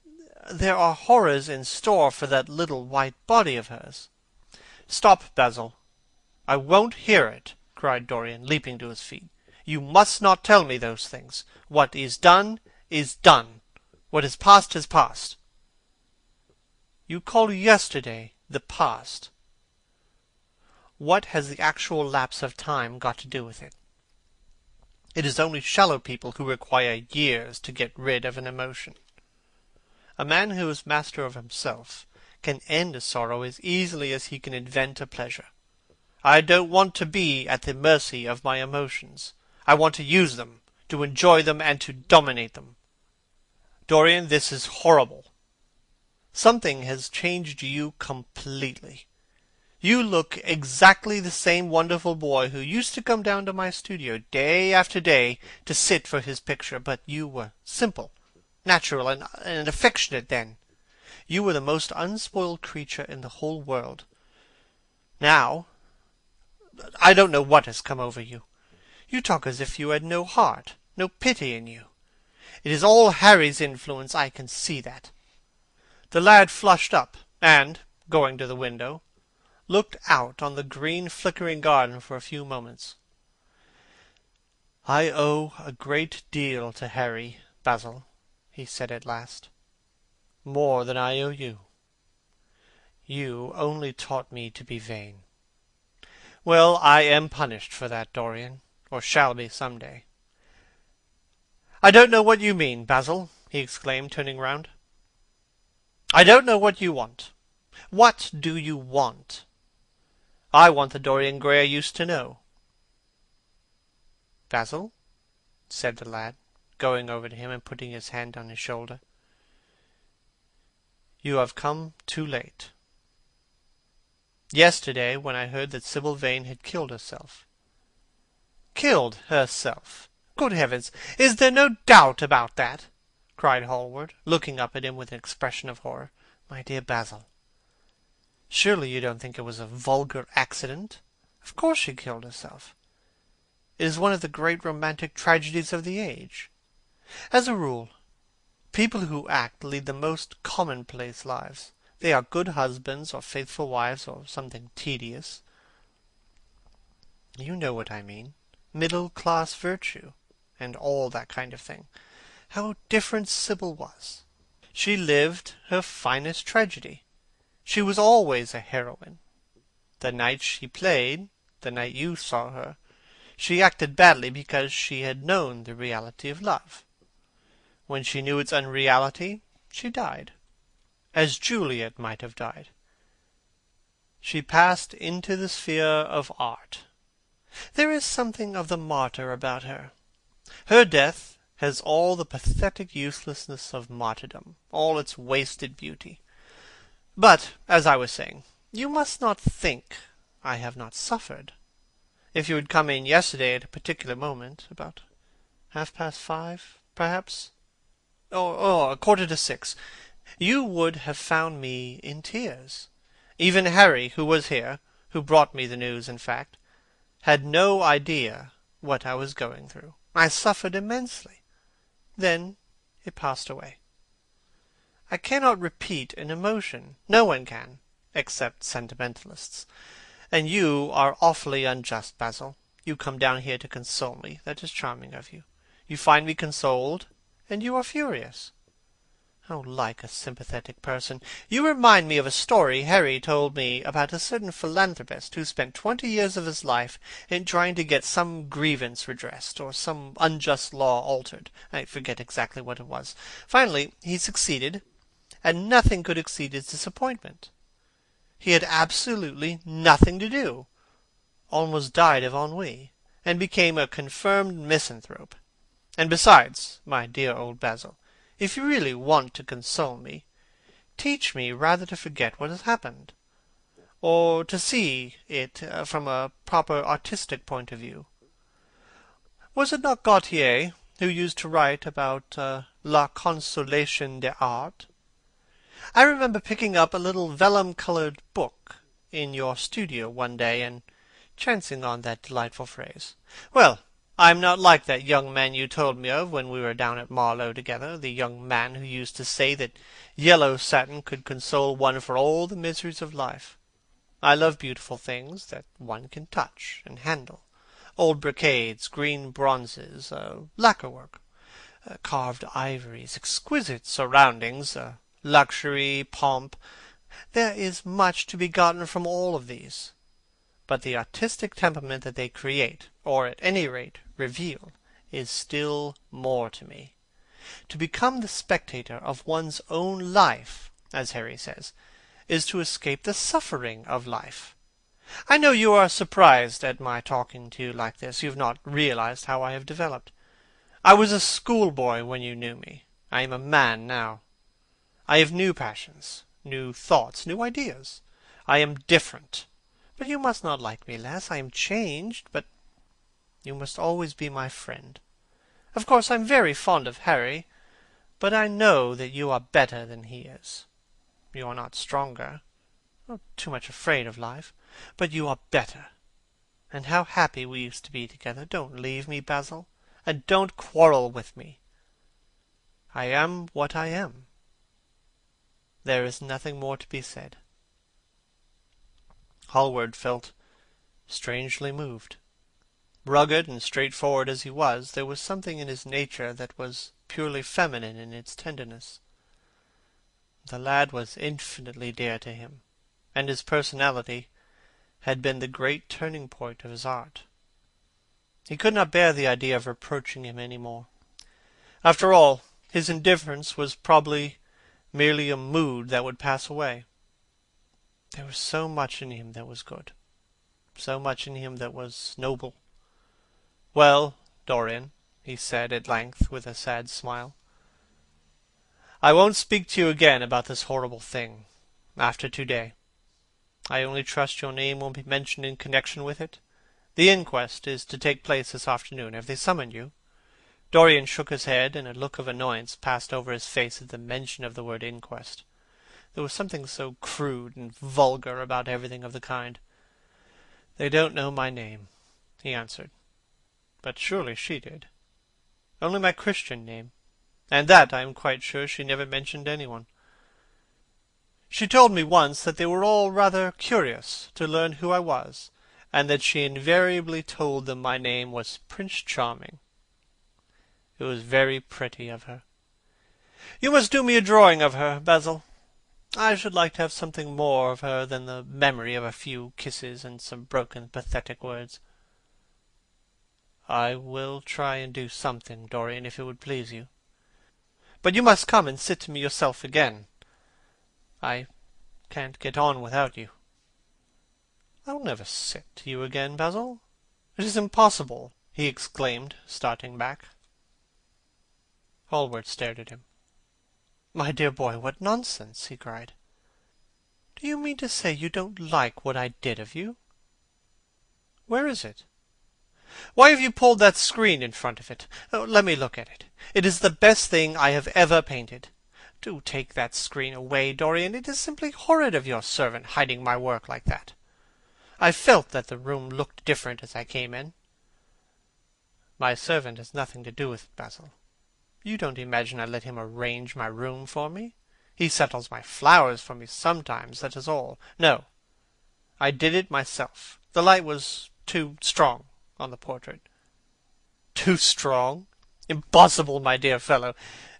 there are horrors in store for that little white body of hers." "Stop, Basil! I won't hear it!" cried Dorian, leaping to his feet. "You must not tell me those things. What is done is done. What is past has passed." "You call yesterday the past. What has the actual lapse of time got to do with it? It is only shallow people who require years to get rid of an emotion. A man who is master of himself can end a sorrow as easily as he can invent a pleasure. I don't want to be at the mercy of my emotions. I want to use them, to enjoy them, and to dominate them. Dorian, this is horrible. Something has changed you completely. You look exactly the same wonderful boy who used to come down to my studio day after day to sit for his picture, but you were simple, natural, and affectionate then. You were the most unspoiled creature in the whole world. Now, I don't know what has come over you. You talk as if you had no heart, no pity in you. It is all Harry's influence, I can see that." The lad flushed up, and, going to the window, looked out on the green flickering garden for a few moments. "I owe a great deal to Harry, Basil," he said at last. "More than I owe you. You only taught me to be vain. Well, I am punished for that, Dorian, or shall be some day. I don't know what you mean, Basil," he exclaimed, turning round. "I don't know what you want. What do you want? I want the Dorian Gray I used to know." "Basil," said the lad, going over to him and putting his hand on his shoulder, "you have come too late. Yesterday, when I heard that Sibyl Vane had killed herself—" "Killed herself! Good heavens! Is there no doubt about that?" cried Hallward, looking up at him with an expression of horror. "My dear Basil, surely you don't think it was a vulgar accident? Of course she killed herself. It is one of the great romantic tragedies of the age. As a rule, people who act lead the most commonplace lives. They are good husbands, or faithful wives, or something tedious. You know what I mean. Middle-class virtue, and all that kind of thing. How different Sibyl was! She lived her finest tragedy. She was always a heroine. The night she played, the night you saw her, she acted badly because she had known the reality of love. When she knew its unreality, she died, as Juliet might have died. She passed into the sphere of art. There is something of the martyr about her. Her death has all the pathetic uselessness of martyrdom, all its wasted beauty. But, as I was saying, you must not think I have not suffered. If you had come in yesterday at a particular moment, about 5:30, perhaps, or 5:45, you would have found me in tears. Even Harry, who was here, who brought me the news, in fact, had no idea what I was going through. I suffered immensely. Then it passed away. I cannot repeat an emotion. No one can, except sentimentalists. And you are awfully unjust, Basil. You come down here to console me. That is charming of you. You find me consoled, and you are furious. Oh, like a sympathetic person. You remind me of a story Harry told me about a certain philanthropist who spent 20 years of his life in trying to get some grievance redressed, or some unjust law altered. I forget exactly what it was. Finally, he succeeded, and nothing could exceed his disappointment. He had absolutely nothing to do, almost died of ennui, and became a confirmed misanthrope. And besides, my dear old Basil, if you really want to console me, teach me rather to forget what has happened, or to see it from a proper artistic point of view. Was it not Gautier who used to write about la consolation des arts? I remember picking up a little vellum-coloured book in your studio one day, and chancing on that delightful phrase. Well, I am not like that young man you told me of when we were down at Marlow together, the young man who used to say that yellow satin could console one for all the miseries of life. I love beautiful things that one can touch and handle. Old brocades, green bronzes, lacquer work, carved ivories, exquisite surroundings, luxury, pomp. There is much to be gotten from all of these. But the artistic temperament that they create, or at any rate reveal, is still more to me. To become the spectator of one's own life, as Harry says, is to escape the suffering of life. I know you are surprised at my talking to you like this. You have not realized how I have developed. I was a schoolboy when you knew me. I am a man now. I have new passions, new thoughts, new ideas. I am different. But you must not like me less. I am changed, but you must always be my friend. Of course, I am very fond of Harry, but I know that you are better than he is. You are not stronger, or too much afraid of life, but you are better. And how happy we used to be together. Don't leave me, Basil, and don't quarrel with me. I am what I am. There is nothing more to be said. Hallward felt strangely moved. Rugged and straightforward as he was, there was something in his nature that was purely feminine in its tenderness. The lad was infinitely dear to him, and his personality had been the great turning point of his art. He could not bear the idea of reproaching him any more. After all, his indifference was probably merely a mood that would pass away. There was so much in him that was good, so much in him that was noble. "Well, Dorian," he said at length, with a sad smile, "I won't speak to you again about this horrible thing, after to-day. I only trust your name won't be mentioned in connection with it. The inquest is to take place this afternoon. Have they summoned you?" Dorian shook his head, and a look of annoyance passed over his face at the mention of the word inquest. There was something so crude and vulgar about everything of the kind. "They don't know my name," he answered. "But surely she did." "Only my Christian name, and that I am quite sure she never mentioned anyone. She told me once that they were all rather curious to learn who I was, and that she invariably told them my name was Prince Charming. It was very pretty of her. You must do me a drawing of her, Basil. I should like to have something more of her than the memory of a few kisses and some broken, pathetic words." "I will try and do something, Dorian, if it would please you. But you must come and sit to me yourself again. I can't get on without you." "I will never sit to you again, Basil. It is impossible," he exclaimed, starting back. Hallward stared at him. "My dear boy, what nonsense!" he cried. "Do you mean to say you don't like what I did of you? Where is it? Why have you pulled that screen in front of it? Oh, let me look at it. It is the best thing I have ever painted. Do take that screen away, Dorian. It is simply horrid of your servant hiding my work like that. I felt that the room looked different as I came in." "My servant has nothing to do with it, Basil. You don't imagine I let him arrange my room for me? He settles my flowers for me sometimes, that is all. No, I did it myself. The light was too strong on the portrait." "Too strong?" Impossible, my dear fellow.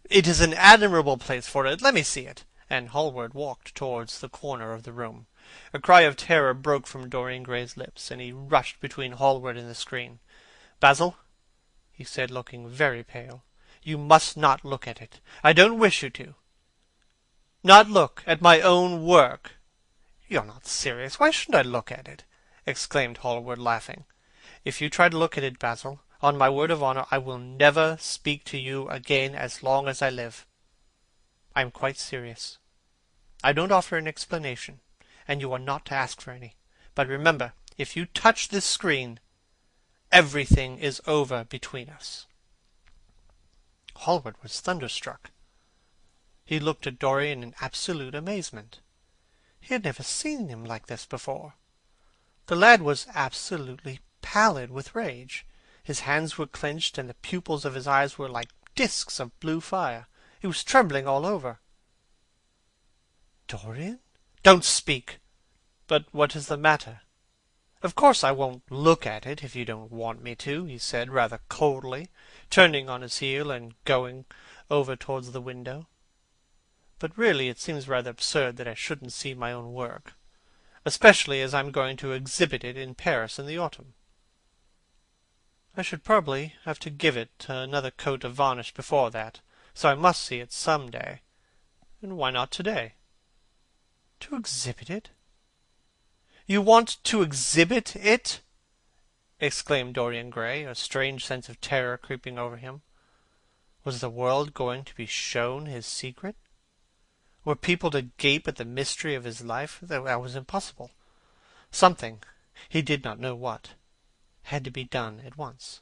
It is an admirable place for it. Let me see it." And Hallward walked towards the corner of the room. A cry of terror broke from Dorian Gray's lips, and he rushed between Hallward and the screen. "Basil," he said, looking very pale, "you must not look at it. I don't wish you to. Not look at my own work." "You're not serious. Why shouldn't I look at it?" exclaimed Hallward, laughing. "If you try to look at it, Basil, on my word of honor, I will never speak to you again as long as I live. I am quite serious. I don't offer an explanation, and you are not to ask for any. But remember, if you touch this screen, everything is over between us." Hallward was thunderstruck. He looked at Dorian in absolute amazement. He had never seen him like this before. The lad was absolutely pallid with rage. His hands were clenched, and the pupils of his eyes were like disks of blue fire. He was trembling all over. "Dorian?" "Don't speak!" "But what is the matter?" "Of course I won't look at it if you don't want me to," he said rather coldly, turning on his heel and going over towards the window. "But really it seems rather absurd that I shouldn't see my own work, especially as I'm going to exhibit it in Paris in the autumn. I should probably have to give it another coat of varnish before that, so I must see it some day. And why not today?" "To exhibit it?" "You want to exhibit it?" exclaimed Dorian Gray, a strange sense of terror creeping over him. Was the world going to be shown his secret? Were people to gape at the mystery of his life? That was impossible. Something, he did not know what, had to be done at once.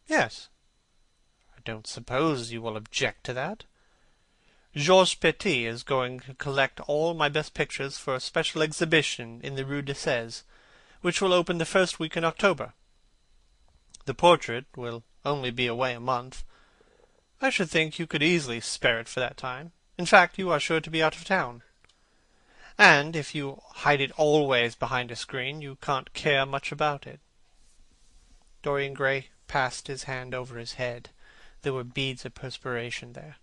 "Yes. I don't suppose you will object to that. Georges Petit is going to collect all my best pictures for a special exhibition in the Rue de Sèze, which will open the first week in October. The portrait will only be away a month. I should think you could easily spare it for that time. In fact, you are sure to be out of town. And if you hide it always behind a screen, you can't care much about it." Dorian Gray passed his hand over his head. There were beads of perspiration there.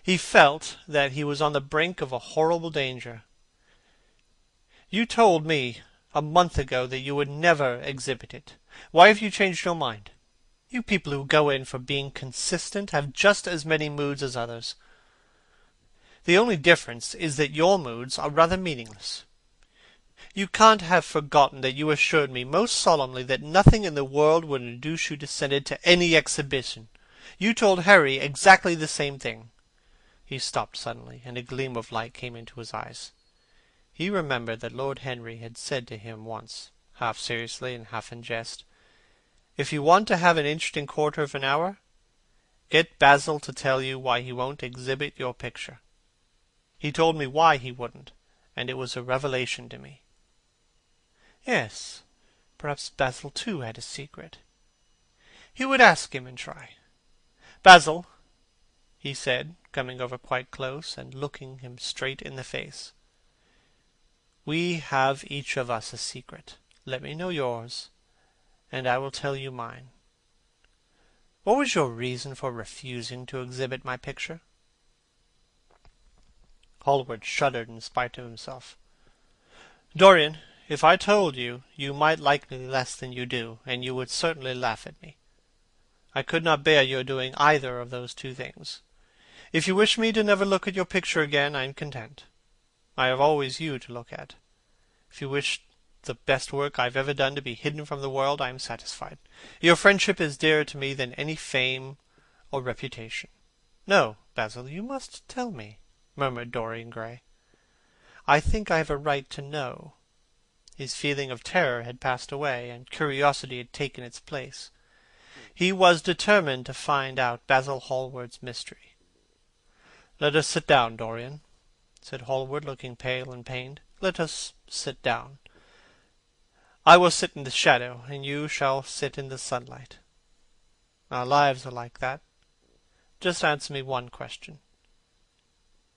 He felt that he was on the brink of a horrible danger. "You told me a month ago that you would never exhibit it. Why have you changed your mind? You people who go in for being consistent have just as many moods as others. The only difference is that your moods are rather meaningless. You can't have forgotten that you assured me most solemnly that nothing in the world would induce you to send it to any exhibition. You told Harry exactly the same thing." He stopped suddenly, and a gleam of light came into his eyes. He remembered that Lord Henry had said to him once, half seriously and half in jest, "If you want to have an interesting quarter of an hour, get Basil to tell you why he won't exhibit your picture." He told me why he wouldn't, and it was a revelation to me. Yes, perhaps Basil too had a secret. He would ask him and try. "Basil," he said, coming over quite close and looking him straight in the face, "we have each of us a secret. Let me know yours, and I will tell you mine. What was your reason for refusing to exhibit my picture?" Hallward shuddered in spite of himself. "Dorian, if I told you, you might like me less than you do, and you would certainly laugh at me. I could not bear your doing either of those two things. If you wish me to never look at your picture again, I am content. I have always you to look at. If you wish the best work I have ever done to be hidden from the world, I am satisfied. Your friendship is dearer to me than any fame or reputation." "No, Basil, you must tell me," murmured Dorian Gray. "I think I have a right to know." His feeling of terror had passed away, and curiosity had taken its place. He was determined to find out Basil Hallward's mystery. "Let us sit down, Dorian," said Hallward, looking pale and pained. "Let us sit down. I will sit in the shadow, and you shall sit in the sunlight. Our lives are like that. Just answer me one question.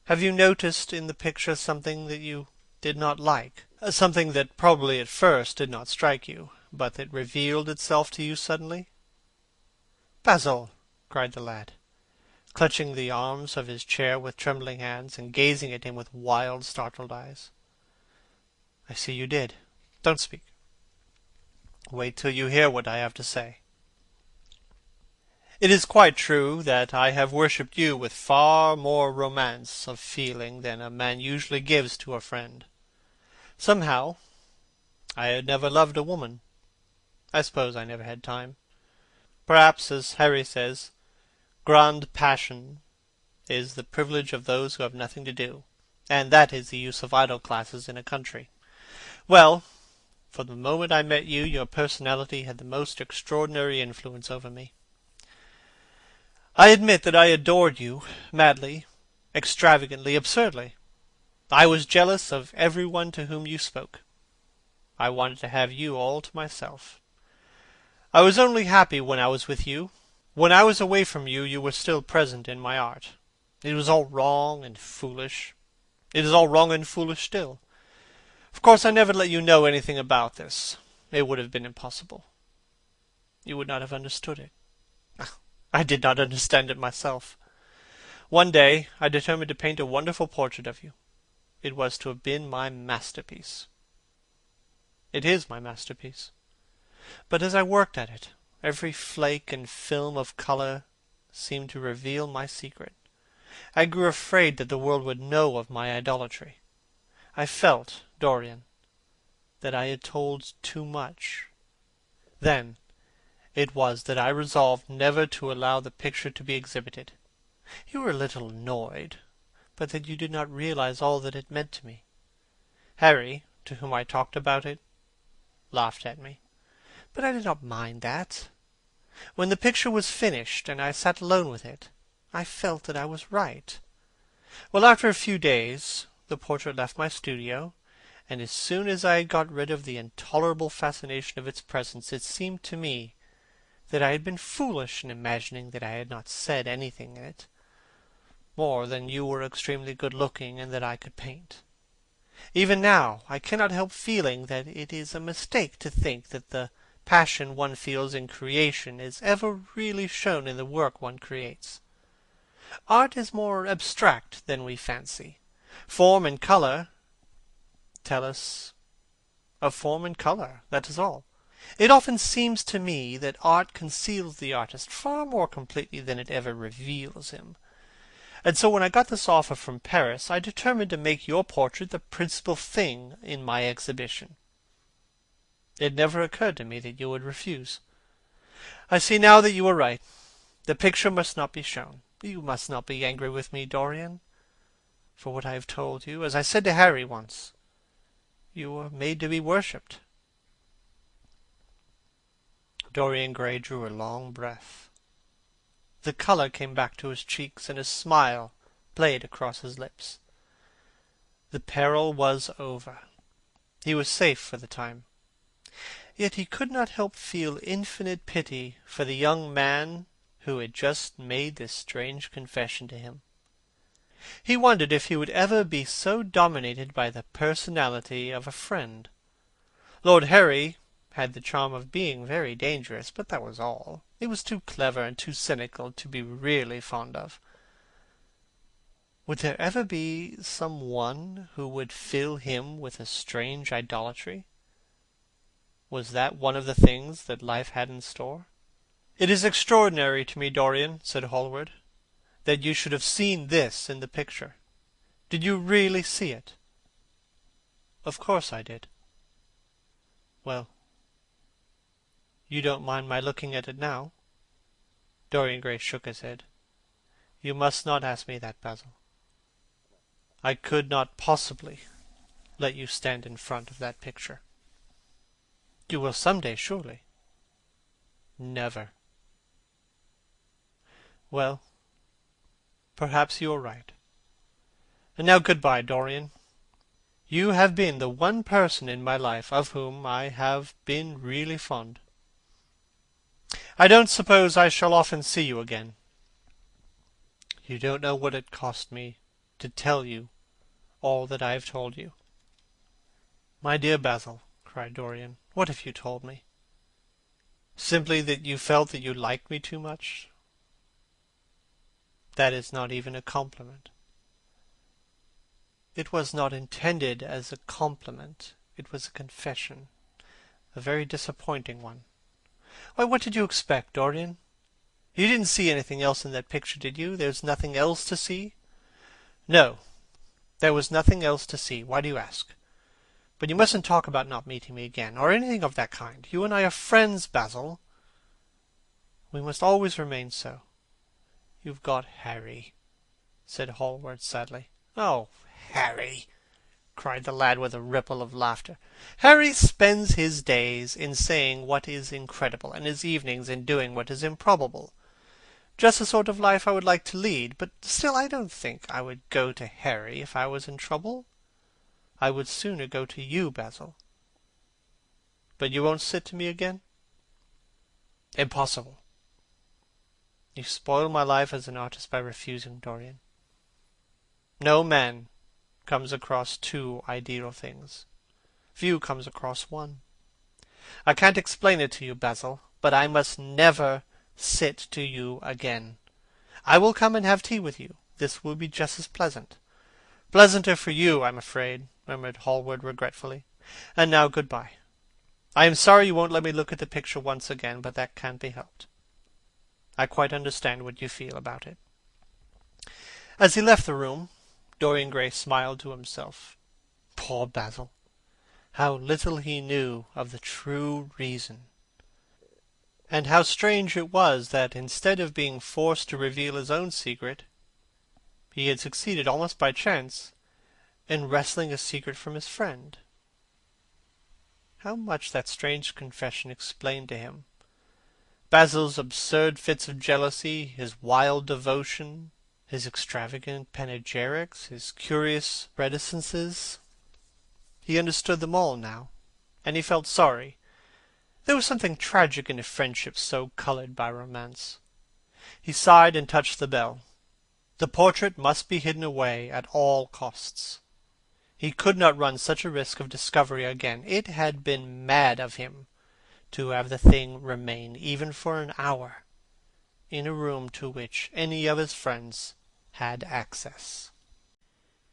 Have you noticed in the picture something that you did not like? Something that probably at first did not strike you, but that revealed itself to you suddenly?" "Basil!" cried the lad, clutching the arms of his chair with trembling hands, and gazing at him with wild, startled eyes. "I see you did. Don't speak. Wait till you hear what I have to say. It is quite true that I have worshipped you with far more romance of feeling than a man usually gives to a friend. Somehow, I had never loved a woman. I suppose I never had time. Perhaps, as Harry says, grande passion is the privilege of those who have nothing to do, and that is the use of idle classes in a country. Well, from the moment I met you, your personality had the most extraordinary influence over me. I admit that I adored you, madly, extravagantly, absurdly. I was jealous of everyone to whom you spoke. I wanted to have you all to myself. I was only happy when I was with you. When I was away from you, you were still present in my art. It was all wrong and foolish. It is all wrong and foolish still. Of course, I never let you know anything about this. It would have been impossible. You would not have understood it. I did not understand it myself. One day I determined to paint a wonderful portrait of you. It was to have been my masterpiece. It is my masterpiece. But as I worked at it, every flake and film of colour seemed to reveal my secret. I grew afraid that the world would know of my idolatry. I felt, Dorian, that I had told too much. Then it was that I resolved never to allow the picture to be exhibited. You were a little annoyed, but that you did not realize all that it meant to me. Harry, to whom I talked about it, laughed at me. But I did not mind that. When the picture was finished, and I sat alone with it, I felt that I was right. Well, after a few days, the portrait left my studio, and as soon as I had got rid of the intolerable fascination of its presence, it seemed to me that I had been foolish in imagining that I had not said anything in it, more than you were extremely good-looking and that I could paint. Even now I cannot help feeling that it is a mistake to think that the passion one feels in creation is ever really shown in the work one creates. Art is more abstract than we fancy. Form and colour tell us of form and colour, that is all. It often seems to me that art conceals the artist far more completely than it ever reveals him. And so when I got this offer from Paris, I determined to make your portrait the principal thing in my exhibition. It never occurred to me that you would refuse. I see now that you were right. The picture must not be shown. You must not be angry with me, Dorian, for what I have told you. As I said to Harry once, you were made to be worshipped. Dorian Gray drew a long breath. The colour came back to his cheeks, and a smile played across his lips. The peril was over. He was safe for the time. Yet he could not help feel infinite pity for the young man who had just made this strange confession to him. He wondered if he would ever be so dominated by the personality of a friend. Lord Harry had the charm of being very dangerous, but that was all. He was too clever and too cynical to be really fond of. Would there ever be some one who would fill him with a strange idolatry? Was that one of the things that life had in store? "It is extraordinary to me, Dorian," said Hallward, "that you should have seen this in the picture. Did you really see it?" "Of course I did." "Well, you don't mind my looking at it now?" Dorian Gray shook his head. "You must not ask me that, Basil. I could not possibly let you stand in front of that picture." "You will some day, surely." "Never." "Well, perhaps you are right. And now good-bye, Dorian. You have been the one person in my life of whom I have been really fond. I don't suppose I shall often see you again. You don't know what it cost me to tell you all that I have told you." "My dear Basil," cried Dorian, "what have you told me? Simply that you felt that you liked me too much? That is not even a compliment. It was not intended as a compliment. It was a confession. A very disappointing one. Why, what did you expect, Dorian? You didn't see anything else in that picture, did you? There's nothing else to see? No, there was nothing else to see. Why do you ask? But you mustn't talk about not meeting me again, or anything of that kind. You and I are friends, Basil. We must always remain so. You've got Harry, said Hallward sadly. Oh, Harry! Cried the lad with a ripple of laughter. Harry spends his days in saying what is incredible, and his evenings in doing what is improbable. Just the sort of life I would like to lead, but still I don't think I would go to Harry if I was in trouble. I would sooner go to you, Basil. But you won't sit to me again? Impossible. You spoil my life as an artist by refusing, Dorian. No man comes across two ideal things. Few comes across one. I can't explain it to you, Basil, but I must never sit to you again. I will come and have tea with you. This will be just as pleasant. Pleasanter for you, I'm afraid, murmured Hallward regretfully. And now good-bye. I am sorry you won't let me look at the picture once again, but that can't be helped. I quite understand what you feel about it. As he left the room, Dorian Gray smiled to himself. Poor Basil! How little he knew of the true reason! And how strange it was that, instead of being forced to reveal his own secret, he had succeeded, almost by chance, in wresting a secret from his friend. How much that strange confession explained to him! Basil's absurd fits of jealousy, his wild devotion, his extravagant panegyrics, his curious reticences. He understood them all now, and he felt sorry. There was something tragic in a friendship so coloured by romance. He sighed and touched the bell. The portrait must be hidden away at all costs. He could not run such a risk of discovery again. It had been mad of him to have the thing remain, even for an hour, in a room to which any of his friends had access.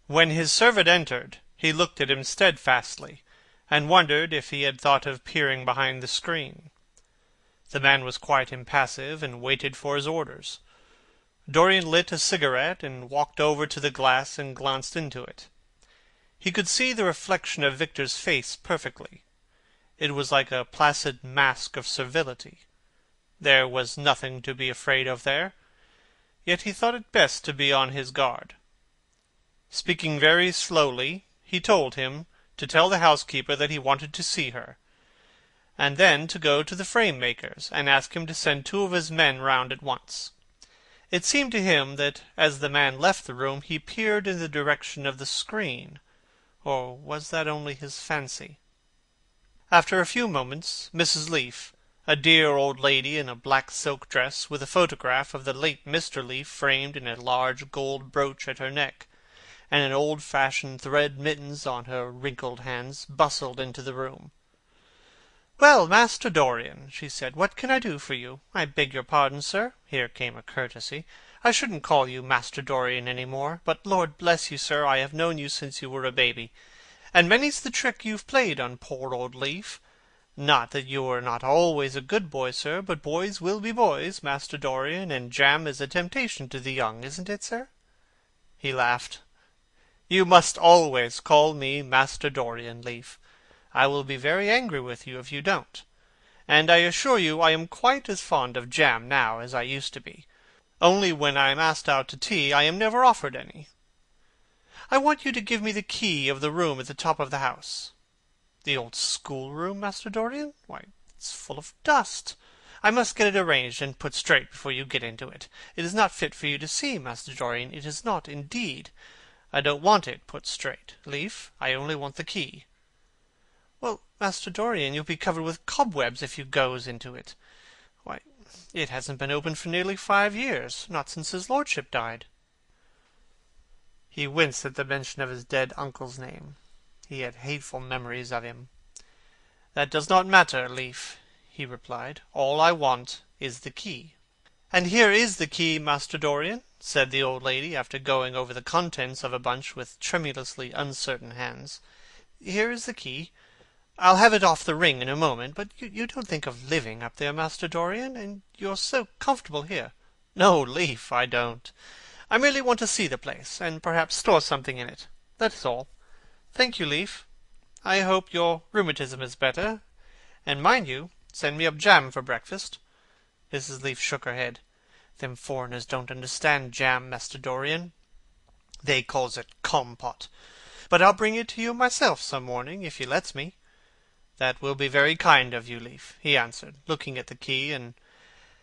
When his servant entered, he looked at him steadfastly, and wondered if he had thought of peering behind the screen. The man was quite impassive, and waited for his orders. Dorian lit a cigarette, and walked over to the glass and glanced into it. He could see the reflection of Victor's face perfectly. It was like a placid mask of servility. There was nothing to be afraid of there, yet he thought it best to be on his guard. Speaking very slowly, he told him to tell the housekeeper that he wanted to see her, and then to go to the frame-maker's and ask him to send 2 of his men round at once. It seemed to him that as the man left the room he peered in the direction of the screen, or was that only his fancy? After a few moments, Mrs. Leaf, a dear old lady in a black silk dress, with a photograph of the late Mr. Leaf framed in a large gold brooch at her neck, and an old-fashioned thread mittens on her wrinkled hands, bustled into the room. "Well, Master Dorian," she said, "what can I do for you? I beg your pardon, sir." Here came a courtesy. "I shouldn't call you Master Dorian any more, but Lord bless you, sir, I have known you since you were a baby. And many's the trick you've played on poor old Leaf. Not that you were not always a good boy, sir, but boys will be boys, Master Dorian, and jam is a temptation to the young, isn't it, sir?" He laughed. "You must always call me Master Dorian, Leaf. I will be very angry with you if you don't. And I assure you I am quite as fond of jam now as I used to be. Only when I am asked out to tea I am never offered any. I want you to give me the key of the room at the top of the house." "The old schoolroom, Master Dorian? Why, it's full of dust. I must get it arranged and put straight before you get into it. It is not fit for you to see, Master Dorian. It is not, indeed. I don't want it put straight, Leaf. I only want the key." "Well, Master Dorian, you'll be covered with cobwebs if you goes into it. Why, it hasn't been opened for nearly 5 years, not since his lordship died." He winced at the mention of his dead uncle's name. He had hateful memories of him. "That does not matter, Leaf," he replied. "All I want is the key." "And here is the key, Master Dorian," said the old lady, after going over the contents of a bunch with tremulously uncertain hands. "Here is the key. I'll have it off the ring in a moment, but you don't think of living up there, Master Dorian, and you're so comfortable here." "No, Leaf, I don't. I merely want to see the place, and perhaps store something in it. That is all. Thank you, Leaf. I hope your rheumatism is better, and mind you, send me up jam for breakfast." Mrs. Leaf shook her head. "Them foreigners don't understand jam, Master Dorian. They calls it compot. But I'll bring it to you myself some morning, if you lets me." "That will be very kind of you, Leaf," he answered, looking at the key, and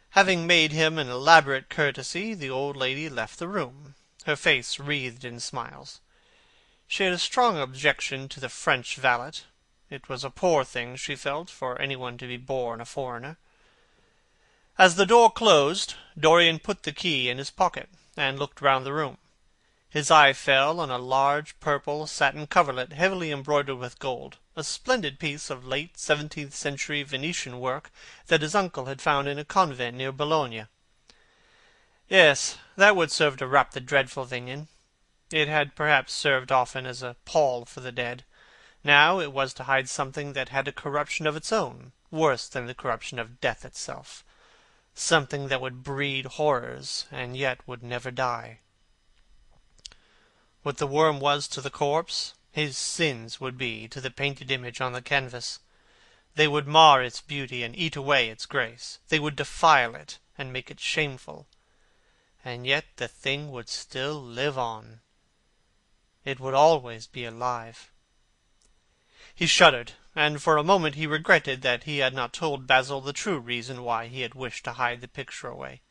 having made him an elaborate courtesy, the old lady left the room, her face wreathed in smiles. She had a strong objection to the French valet. It was a poor thing, she felt, for anyone to be born a foreigner. As the door closed, Dorian put the key in his pocket, and looked round the room. His eye fell on a large purple satin coverlet heavily embroidered with gold, a splendid piece of late 17th century Venetian work that his uncle had found in a convent near Bologna. Yes, that would serve to wrap the dreadful thing in. It had perhaps served often as a pall for the dead. Now it was to hide something that had a corruption of its own, worse than the corruption of death itself. Something that would breed horrors, and yet would never die. What the worm was to the corpse, his sins would be to the painted image on the canvas. They would mar its beauty and eat away its grace. They would defile it and make it shameful. And yet the thing would still live on. It would always be alive. He shuddered, and for a moment he regretted that he had not told Basil the true reason why he had wished to hide the picture away.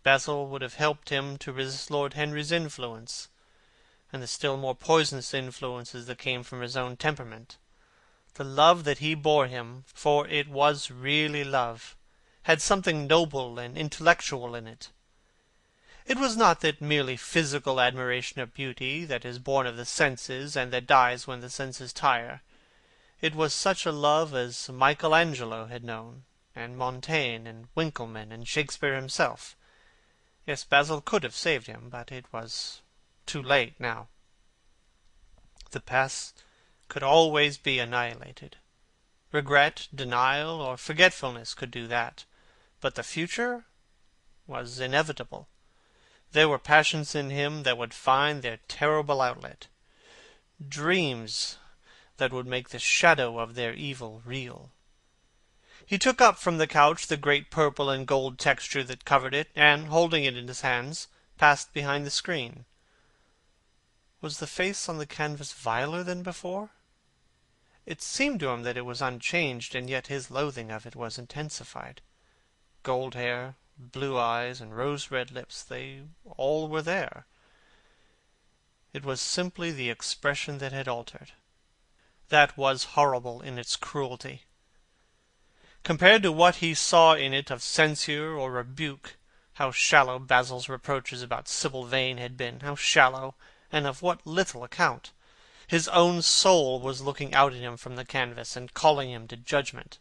Basil would have helped him to resist Lord Henry's influence, and the still more poisonous influences that came from his own temperament. The love that he bore him, for it was really love, had something noble and intellectual in it. It was not that merely physical admiration of beauty that is born of the senses and that dies when the senses tire. It was such a love as Michelangelo had known, and Montaigne, and Winckelmann, and Shakespeare himself. Yes, Basil could have saved him, but it was too late now. The past could always be annihilated. Regret, denial, or forgetfulness could do that, but the future was inevitable. There were passions in him that would find their terrible outlet, dreams that would make the shadow of their evil real. He took up from the couch the great purple and gold texture that covered it, and, holding it in his hands, passed behind the screen. Was the face on the canvas viler than before? It seemed to him that it was unchanged, and yet his loathing of it was intensified. Gold hair, blue eyes, and rose-red lips, they all were there. It was simply the expression that had altered. That was horrible in its cruelty. Compared to what he saw in it of censure or rebuke, how shallow Basil's reproaches about Sibyl Vane had been, how shallow, and of what little account! His own soul was looking out at him from the canvas, and calling him to judgment.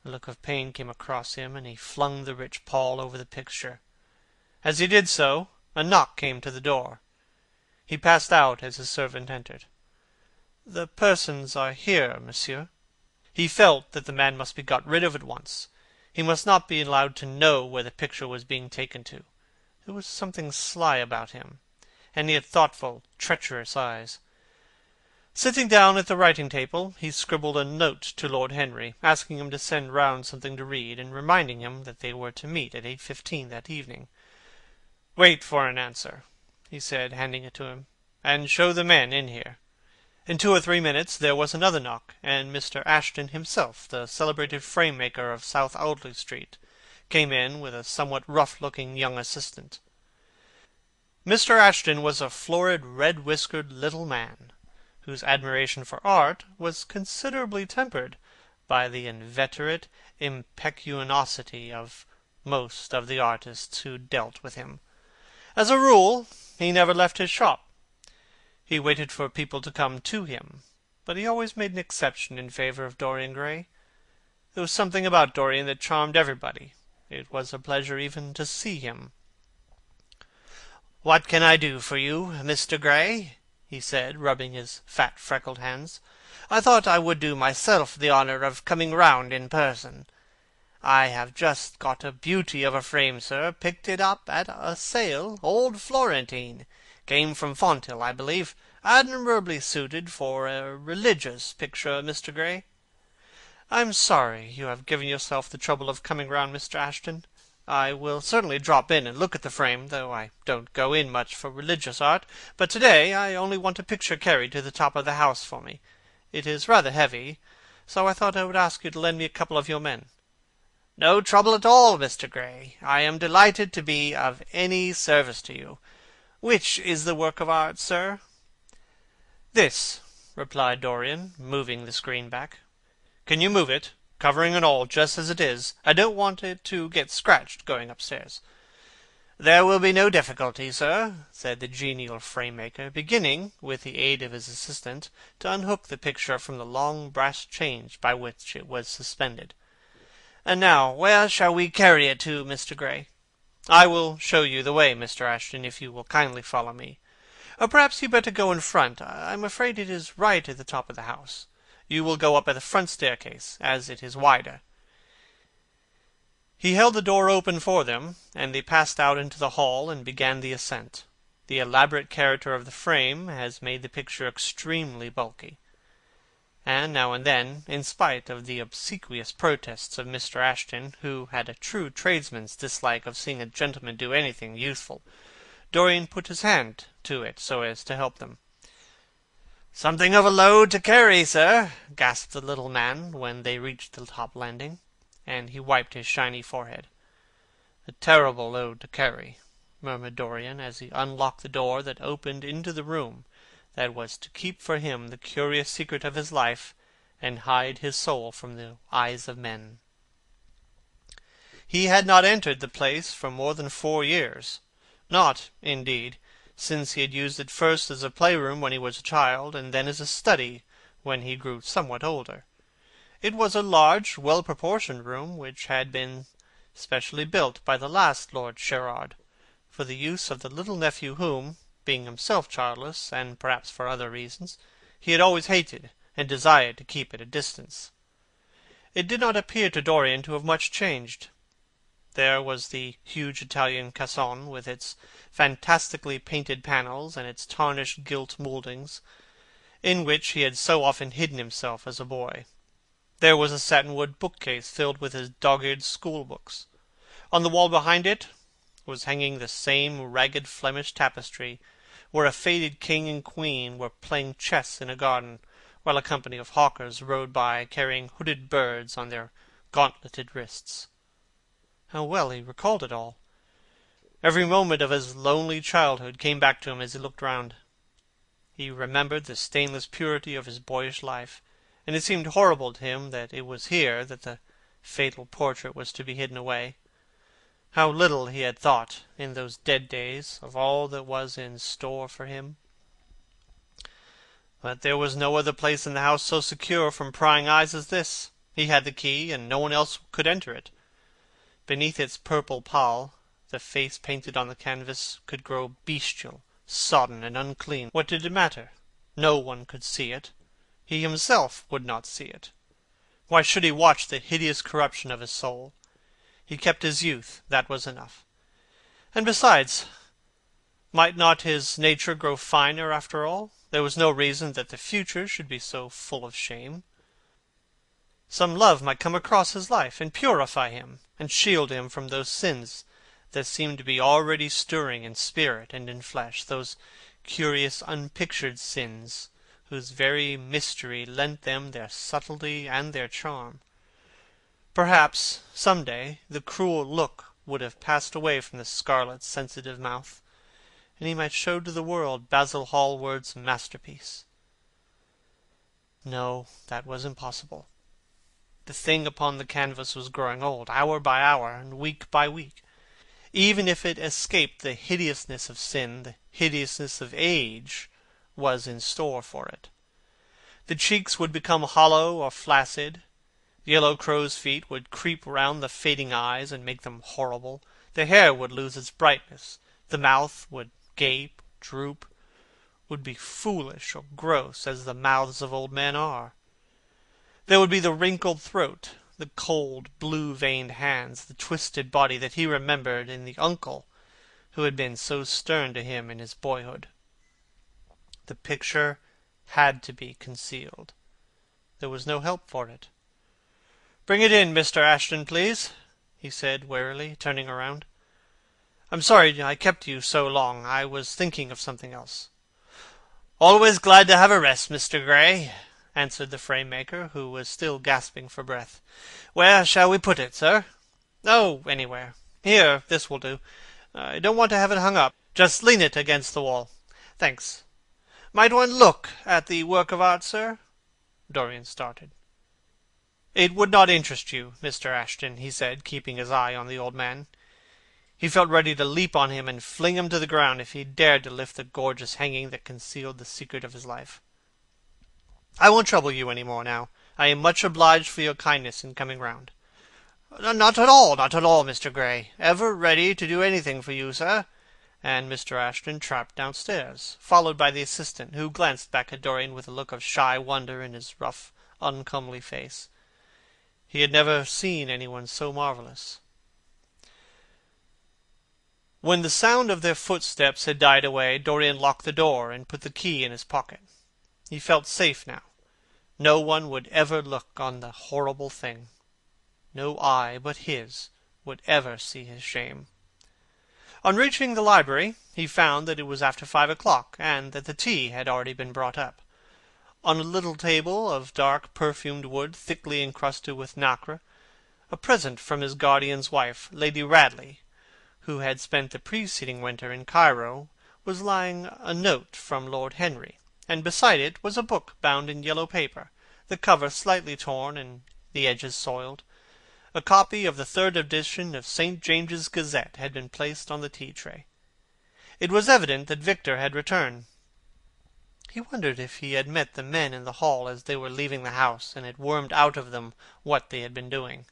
A look of pain came across him, and he flung the rich pall over the picture. As he did so, a knock came to the door. He passed out as his servant entered. "The persons are here, monsieur." He felt that the man must be got rid of at once. He must not be allowed to know where the picture was being taken to. There was something sly about him, and he had thoughtful, treacherous eyes. Sitting down at the writing-table, he scribbled a note to Lord Henry, asking him to send round something to read, and reminding him that they were to meet at 8:15 that evening. "Wait for an answer," he said, handing it to him, "and show the men in here." In 2 or 3 minutes there was another knock, and Mr. Ashton himself, the celebrated frame-maker of South Audley Street, came in with a somewhat rough-looking young assistant. Mr. Ashton was a florid, red-whiskered little man, whose admiration for art was considerably tempered by the inveterate impecuniosity of most of the artists who dealt with him. As a rule, he never left his shop. He waited for people to come to him, but he always made an exception in favour of Dorian Gray. There was something about Dorian that charmed everybody, It was a pleasure even to see him. "What can I do for you, Mr. Gray?" he said, rubbing his fat freckled hands. "I thought I would do myself the honour of coming round in person. I have just got a beauty of a frame, sir. Picked it up at a sale. Old Florentine. Came from Fonthill, I believe. Admirably suited for a religious picture, Mr. Gray." "I'm sorry you have given yourself the trouble of coming round, Mr. Ashton. I will certainly drop in and look at the frame, though I don't go in much for religious art. But today I only want a picture carried to the top of the house for me. It is rather heavy, so I thought I would ask you to lend me a couple of your men." "No trouble at all, Mr. Gray. I am delighted to be of any service to you. Which is the work of art, sir?" "This," replied Dorian, moving the screen back. "Can you move it, covering and all, just as it is? I don't want it to get scratched going upstairs." "There will be no difficulty, sir," said the genial frame-maker, beginning, with the aid of his assistant, to unhook the picture from the long brass chains by which it was suspended. "And now, where shall we carry it to, Mr. Gray?" "I will show you the way, Mr. Ashton, if you will kindly follow me. Or perhaps you'd better go in front. I'm afraid it is right at the top of the house. You will go up by the front staircase, as it is wider." He held the door open for them, and they passed out into the hall and began the ascent. The elaborate character of the frame has made the picture extremely bulky, and now and then, in spite of the obsequious protests of Mr. Ashton, who had a true tradesman's dislike of seeing a gentleman do anything useful, Dorian put his hand to it so as to help them. "Something of a load to carry, sir," gasped the little man when they reached the top landing, and he wiped his shiny forehead. "A terrible load to carry," murmured Dorian, as he unlocked the door that opened into the room that was to keep for him the curious secret of his life and hide his soul from the eyes of men. He had not entered the place for more than 4 years. Not, indeed, since he had used it first as a playroom when he was a child, and then as a study when he grew somewhat older. It was a large, well-proportioned room, which had been specially built by the last Lord Sherard, for the use of the little nephew whom, being himself childless, and perhaps for other reasons, he had always hated and desired to keep at a distance. It did not appear to Dorian to have much changed. There was the huge Italian cassone, with its fantastically painted panels and its tarnished gilt mouldings, in which he had so often hidden himself as a boy. There was a satinwood bookcase filled with his dog-eared school-books. On the wall behind it was hanging the same ragged Flemish tapestry, where a faded king and queen were playing chess in a garden, while a company of hawkers rode by carrying hooded birds on their gauntleted wrists. How well he recalled it all! Every moment of his lonely childhood came back to him as he looked round. He remembered the stainless purity of his boyish life, and it seemed horrible to him that it was here that the fatal portrait was to be hidden away. How little he had thought, in those dead days, of all that was in store for him! But there was no other place in the house so secure from prying eyes as this. He had the key, and no one else could enter it. Beneath its purple pall, the face painted on the canvas could grow bestial, sodden, and unclean. What did it matter? No one could see it. He himself would not see it. Why should he watch the hideous corruption of his soul? He kept his youth, that was enough. And besides, might not his nature grow finer after all? There was no reason that the future should be so full of shame. Some love might come across his life, and purify him, and shield him from those sins that seemed to be already stirring in spirit and in flesh, those curious unpictured sins, whose very mystery lent them their subtlety and their charm. Perhaps, some day, the cruel look would have passed away from the scarlet, sensitive mouth, and he might show to the world Basil Hallward's masterpiece. No, that was impossible. The thing upon the canvas was growing old, hour by hour, and week by week. Even if it escaped the hideousness of sin, the hideousness of age was in store for it. The cheeks would become hollow or flaccid, Yellow crow's feet would creep round the fading eyes and make them horrible. The hair would lose its brightness. The mouth would gape, droop, would be foolish or gross, as the mouths of old men are. There would be the wrinkled throat, the cold, blue-veined hands, the twisted body that he remembered in the uncle who had been so stern to him in his boyhood. The picture had to be concealed. There was no help for it. "Bring it in, Mr. Ashton, please," he said wearily, turning around. "I'm sorry I kept you so long. I was thinking of something else." "Always glad to have a rest, Mr. Gray," answered the frame-maker, who was still gasping for breath. "Where shall we put it, sir?" "Oh, anywhere. Here, this will do. I don't want to have it hung up. Just lean it against the wall. Thanks. Might one look at the work of art, sir?" Dorian started. "It would not interest you, Mr. Ashton," he said, keeping his eye on the old man. He felt ready to leap on him and fling him to the ground if he dared to lift the gorgeous hanging that concealed the secret of his life. "I won't trouble you any more now. I am much obliged for your kindness in coming round." Not at all, Mr. Gray. Ever ready to do anything for you, sir." And Mr. Ashton tramped downstairs, followed by the assistant, who glanced back at Dorian with a look of shy wonder in his rough, uncomely face. He had never seen anyone so marvellous. When the sound of their footsteps had died away, Dorian locked the door and put the key in his pocket. He felt safe now. No one would ever look on the horrible thing. No eye but his would ever see his shame. On reaching the library, he found that it was after 5 o'clock, and that the tea had already been brought up. On a little table of dark perfumed wood, thickly encrusted with nacre, a present from his guardian's wife, Lady Radley, who had spent the preceding winter in Cairo, was lying a note from Lord Henry, and beside it was a book bound in yellow paper, the cover slightly torn and the edges soiled. A copy of the 3rd edition of St. James's Gazette had been placed on the tea-tray. It was evident that Victor had returned. He wondered if he had met the men in the hall as they were leaving the house, and had wormed out of them what they had been doing.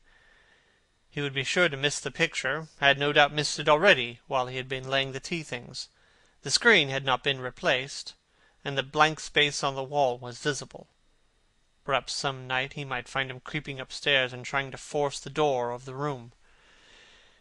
He would be sure to miss the picture, had no doubt missed it already while he had been laying the tea-things. The screen had not been replaced, and the blank space on the wall was visible. Perhaps some night he might find him creeping upstairs and trying to force the door of the room.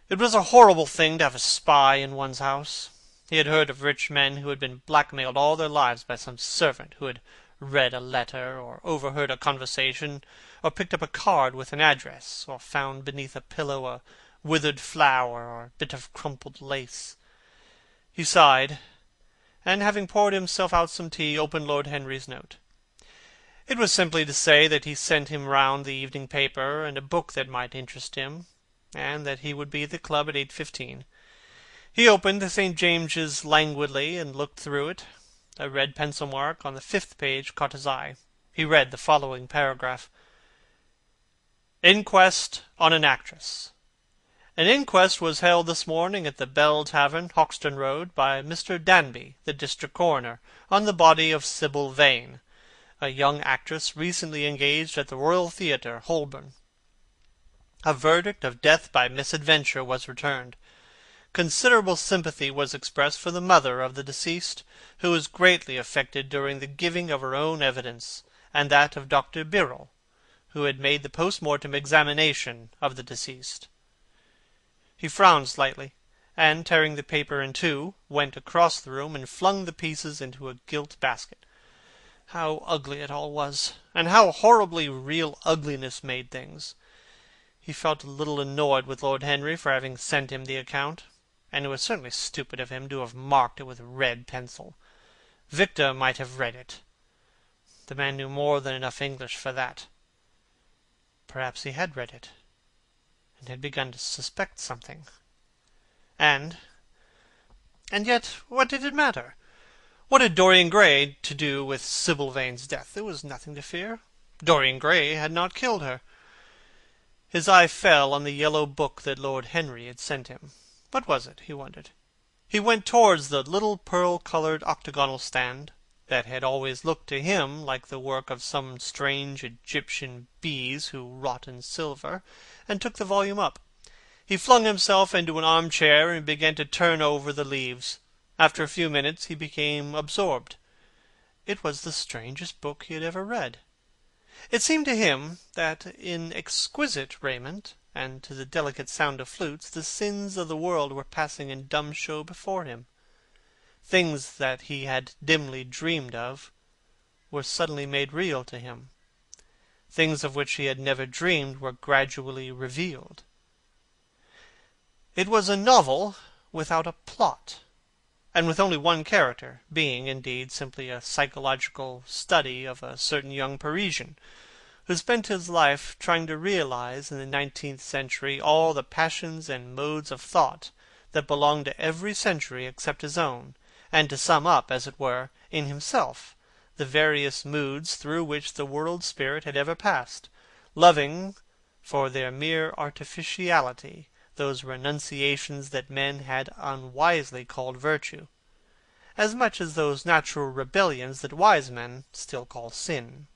It was a horrible thing to have a spy in one's house. He had heard of rich men who had been blackmailed all their lives by some servant who had read a letter, or overheard a conversation, or picked up a card with an address, or found beneath a pillow a withered flower or a bit of crumpled lace. He sighed, and having poured himself out some tea, opened Lord Henry's note. It was simply to say that he sent him round the evening paper and a book that might interest him, and that he would be at the club at 8:15. He opened the St. James's languidly and looked through it. A red pencil mark on the 5th page caught his eye. He read the following paragraph: "Inquest on an actress. An inquest was held this morning at the Bell Tavern, Hoxton Road, by Mr. Danby, the district coroner, on the body of Sybil Vane, a young actress recently engaged at the Royal Theatre, Holborn. A verdict of death by misadventure was returned. Considerable sympathy was expressed for the mother of the deceased, who was greatly affected during the giving of her own evidence, and that of Dr. Birrell, who had made the post-mortem examination of the deceased." He frowned slightly, and, tearing the paper in two, went across the room and flung the pieces into a gilt basket. How ugly it all was, and how horribly real ugliness made things! He felt a little annoyed with Lord Henry for having sent him the account, and it was certainly stupid of him to have marked it with a red pencil. Victor might have read it. The man knew more than enough English for that. Perhaps he had read it, and had begun to suspect something. And yet, what did it matter? What had Dorian Gray to do with Sybil Vane's death? There was nothing to fear. Dorian Gray had not killed her. His eye fell on the yellow book that Lord Henry had sent him. What was it, he wondered? He went towards the little pearl-coloured octagonal stand, that had always looked to him like the work of some strange Egyptian bees who wrought in silver, and took the volume up. He flung himself into an armchair and began to turn over the leaves. After a few minutes he became absorbed. It was the strangest book he had ever read. It seemed to him that in exquisite raiment, and to the delicate sound of flutes, the sins of the world were passing in dumb show before him. Things that he had dimly dreamed of were suddenly made real to him. Things of which he had never dreamed were gradually revealed. It was a novel without a plot, and with only one character, being, indeed, simply a psychological study of a certain young Parisian, who spent his life trying to realize in the 19th century all the passions and modes of thought that belonged to every century except his own, and to sum up, as it were, in himself, the various moods through which the world spirit had ever passed, loving for their mere artificiality those renunciations that men had unwisely called virtue, as much as those natural rebellions that wise men still call sin.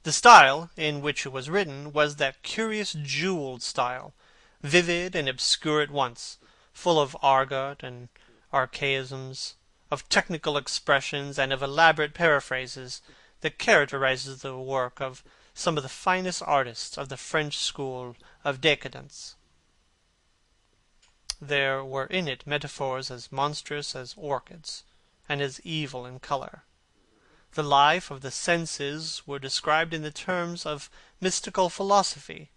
The style in which it was written was that curious jewelled style, vivid and obscure at once, full of argot and archaisms, of technical expressions, and of elaborate paraphrases, that characterizes the work of some of the finest artists of the French school of decadence. There were in it metaphors as monstrous as orchids, and as evil in colour. The life of the senses were described in the terms of mystical philosophy.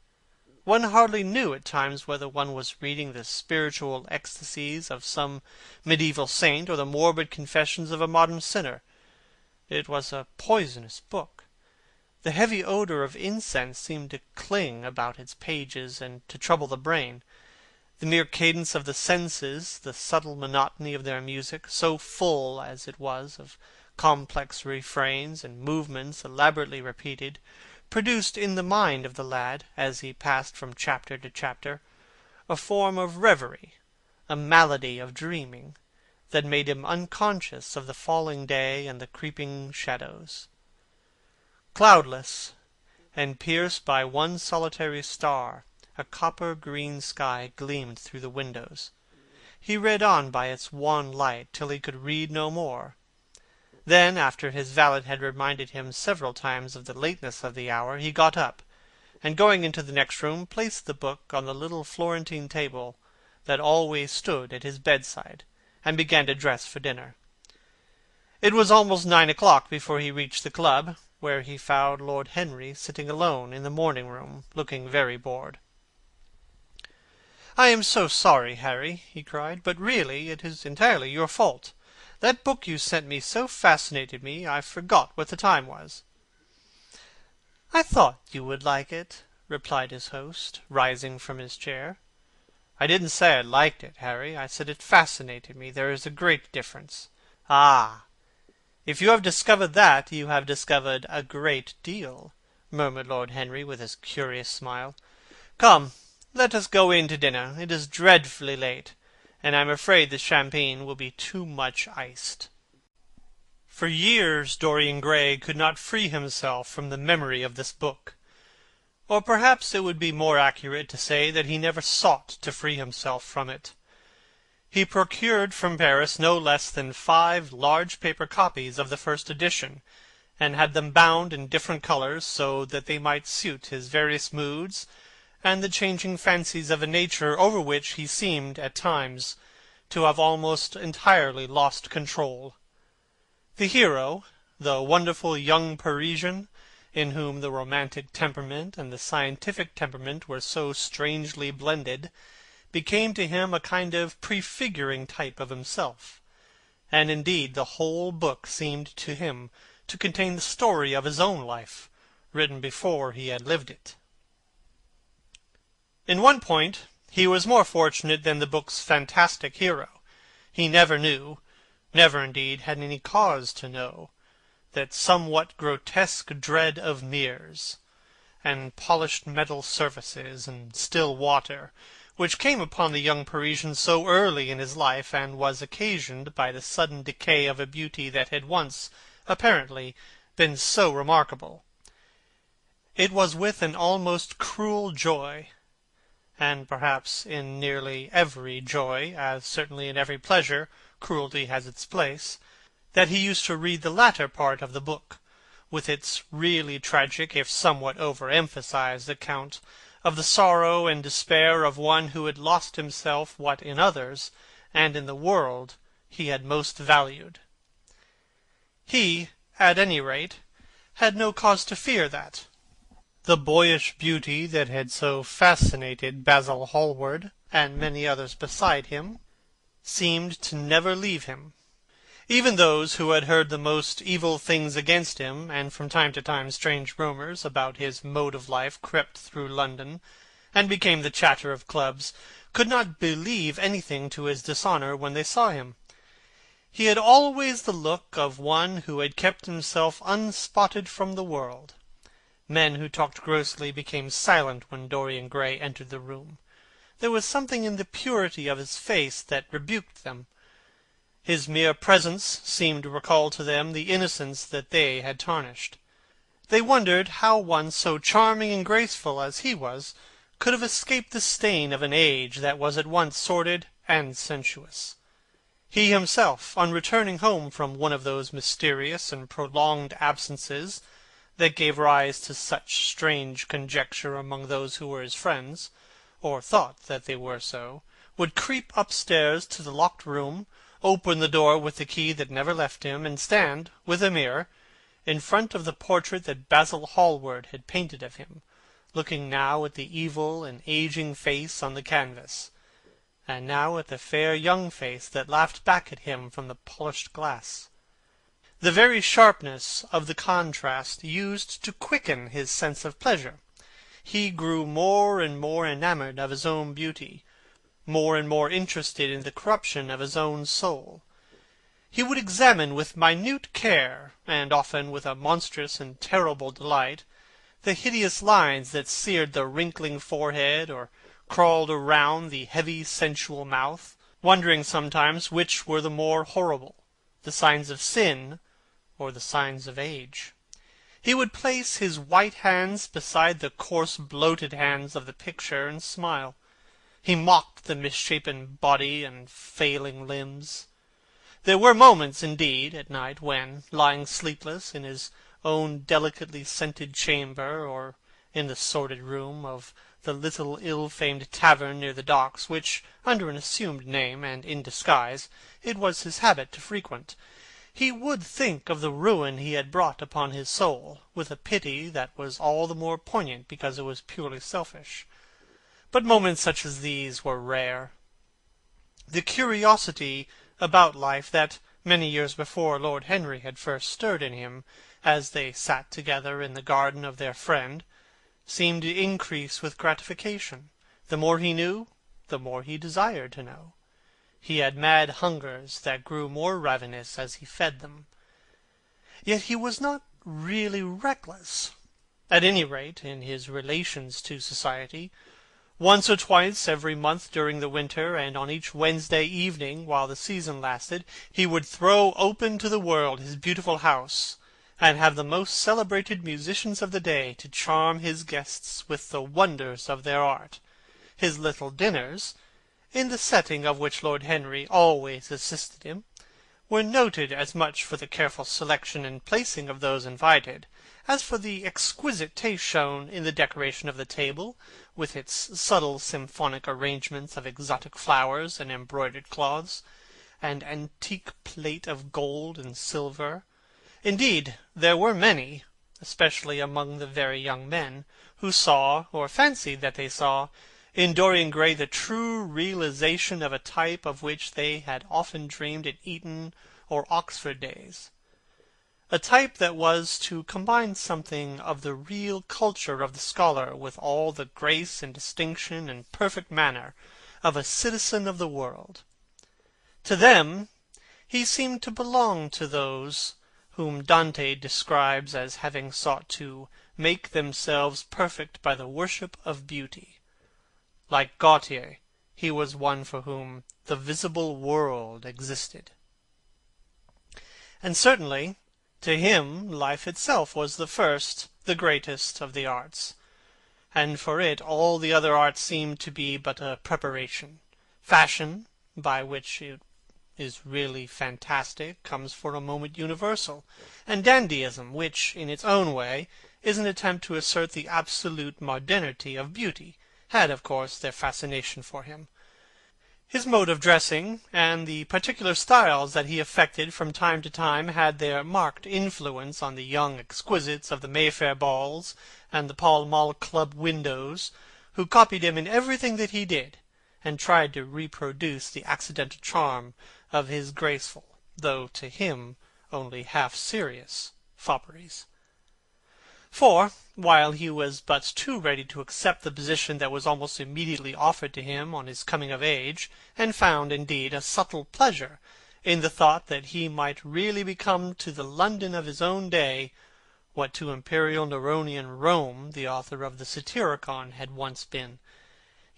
One hardly knew at times whether one was reading the spiritual ecstasies of some medieval saint, or the morbid confessions of a modern sinner. It was a poisonous book. The heavy odour of incense seemed to cling about its pages and to trouble the brain. The mere cadence of the senses, the subtle monotony of their music, so full as it was of complex refrains and movements elaborately repeated, produced in the mind of the lad, as he passed from chapter to chapter, a form of reverie, a malady of dreaming, that made him unconscious of the falling day and the creeping shadows. Cloudless, and pierced by one solitary star, a copper-green sky gleamed through the windows. He read on by its wan light till he could read no more. Then, after his valet had reminded him several times of the lateness of the hour, he got up, and going into the next room, placed the book on the little Florentine table that always stood at his bedside, and began to dress for dinner. It was almost 9 o'clock before he reached the club, where he found Lord Henry sitting alone in the morning-room, looking very bored. "I am so sorry, Harry," he cried, "but really it is entirely your fault. That book you sent me so fascinated me, I forgot what the time was." "I thought you would like it," replied his host, rising from his chair. "I didn't say I liked it, Harry. I said it fascinated me. There is a great difference." "Ah! If you have discovered that, you have discovered a great deal," murmured Lord Henry with his curious smile. "Come, let us go in to dinner. It is dreadfully late, and I am afraid the champagne will be too much iced." For years Dorian Gray could not free himself from the memory of this book. Or perhaps it would be more accurate to say that he never sought to free himself from it. He procured from Paris no less than 5 large paper copies of the first edition, and had them bound in different colours, so that they might suit his various moods and the changing fancies of a nature over which he seemed at times to have almost entirely lost control. The hero, the wonderful young Parisian, in whom the romantic temperament and the scientific temperament were so strangely blended, became to him a kind of prefiguring type of himself, and indeed the whole book seemed to him to contain the story of his own life, written before he had lived it. In one point he was more fortunate than the book's fantastic hero. He never knew, never indeed had any cause to know, that somewhat grotesque dread of mirrors, and polished metal surfaces, and still water, which came upon the young Parisian so early in his life, and was occasioned by the sudden decay of a beauty that had once apparently been so remarkable. It was with an almost cruel joy, and perhaps in nearly every joy, as certainly in every pleasure, cruelty has its place, that he used to read the latter part of the book, with its really tragic, if somewhat over-emphasized, account of the sorrow and despair of one who had lost himself what in others, and in the world, he had most valued. He, at any rate, had no cause to fear that. The boyish beauty that had so fascinated Basil Hallward, and many others beside him, seemed to never leave him. Even those who had heard the most evil things against him, and from time to time strange rumours about his mode of life crept through London, and became the chatter of clubs, could not believe anything to his dishonour when they saw him. He had always the look of one who had kept himself unspotted from the world. Men who talked grossly became silent when Dorian Gray entered the room. There was something in the purity of his face that rebuked them. His mere presence seemed to recall to them the innocence that they had tarnished. They wondered how one so charming and graceful as he was could have escaped the stain of an age that was at once sordid and sensuous. He himself, on returning home from one of those mysterious and prolonged absences that gave rise to such strange conjecture among those who were his friends, or thought that they were so, would creep upstairs to the locked room, open the door with the key that never left him, and stand, with a mirror, in front of the portrait that Basil Hallward had painted of him, looking now at the evil and aging face on the canvas, and now at the fair young face that laughed back at him from the polished glass. The very sharpness of the contrast used to quicken his sense of pleasure. He grew more and more enamoured of his own beauty, more and more interested in the corruption of his own soul. He would examine with minute care, and often with a monstrous and terrible delight, the hideous lines that seared the wrinkling forehead or crawled around the heavy sensual mouth, wondering sometimes which were the more horrible, the signs of sin or the signs of age. He would place his white hands beside the coarse bloated hands of the picture and smile. He mocked the misshapen body and failing limbs. There were moments, indeed, at night when, lying sleepless in his own delicately scented chamber, or in the sordid room of the little ill-famed tavern near the docks, which, under an assumed name and in disguise, it was his habit to frequent, he would think of the ruin he had brought upon his soul, with a pity that was all the more poignant because it was purely selfish. But moments such as these were rare. The curiosity about life that, many years before, Lord Henry had first stirred in him, as they sat together in the garden of their friend, seemed to increase with gratification. The more he knew, the more he desired to know. He had mad hungers that grew more ravenous as he fed them. Yet he was not really reckless, at any rate in his relations to society. Once or twice every month during the winter, and on each Wednesday evening while the season lasted, he would throw open to the world his beautiful house, and have the most celebrated musicians of the day to charm his guests with the wonders of their art. His little dinners, in the setting of which Lord Henry always assisted him, were noted as much for the careful selection and placing of those invited, as for the exquisite taste shown in the decoration of the table, with its subtle symphonic arrangements of exotic flowers and embroidered cloths, and antique plate of gold and silver. Indeed, there were many, especially among the very young men, who saw, or fancied that they saw, in Dorian Gray the true realization of a type of which they had often dreamed in Eton or Oxford days. A type that was to combine something of the real culture of the scholar with all the grace and distinction and perfect manner of a citizen of the world. To them he seemed to belong, to those whom Dante describes as having sought to make themselves perfect by the worship of beauty. Like Gautier, he was one for whom the visible world existed. And certainly To him life itself was the first, the greatest of the arts, and for it all the other arts seemed to be but a preparation. Fashion, by which it is really fantastic, comes for a moment universal, and dandyism, which, in its own way, is an attempt to assert the absolute modernity of beauty, had, of course, their fascination for him. His mode of dressing, and the particular styles that he affected from time to time, had their marked influence on the young exquisites of the Mayfair balls and the Pall Mall Club windows, who copied him in everything that he did, and tried to reproduce the accidental charm of his graceful, though to him only half serious, fopperies. For, while he was but too ready to accept the position that was almost immediately offered to him on his coming of age, and found, indeed, a subtle pleasure in the thought that he might really become to the London of his own day what to imperial Neronian Rome the author of the Satyricon had once been,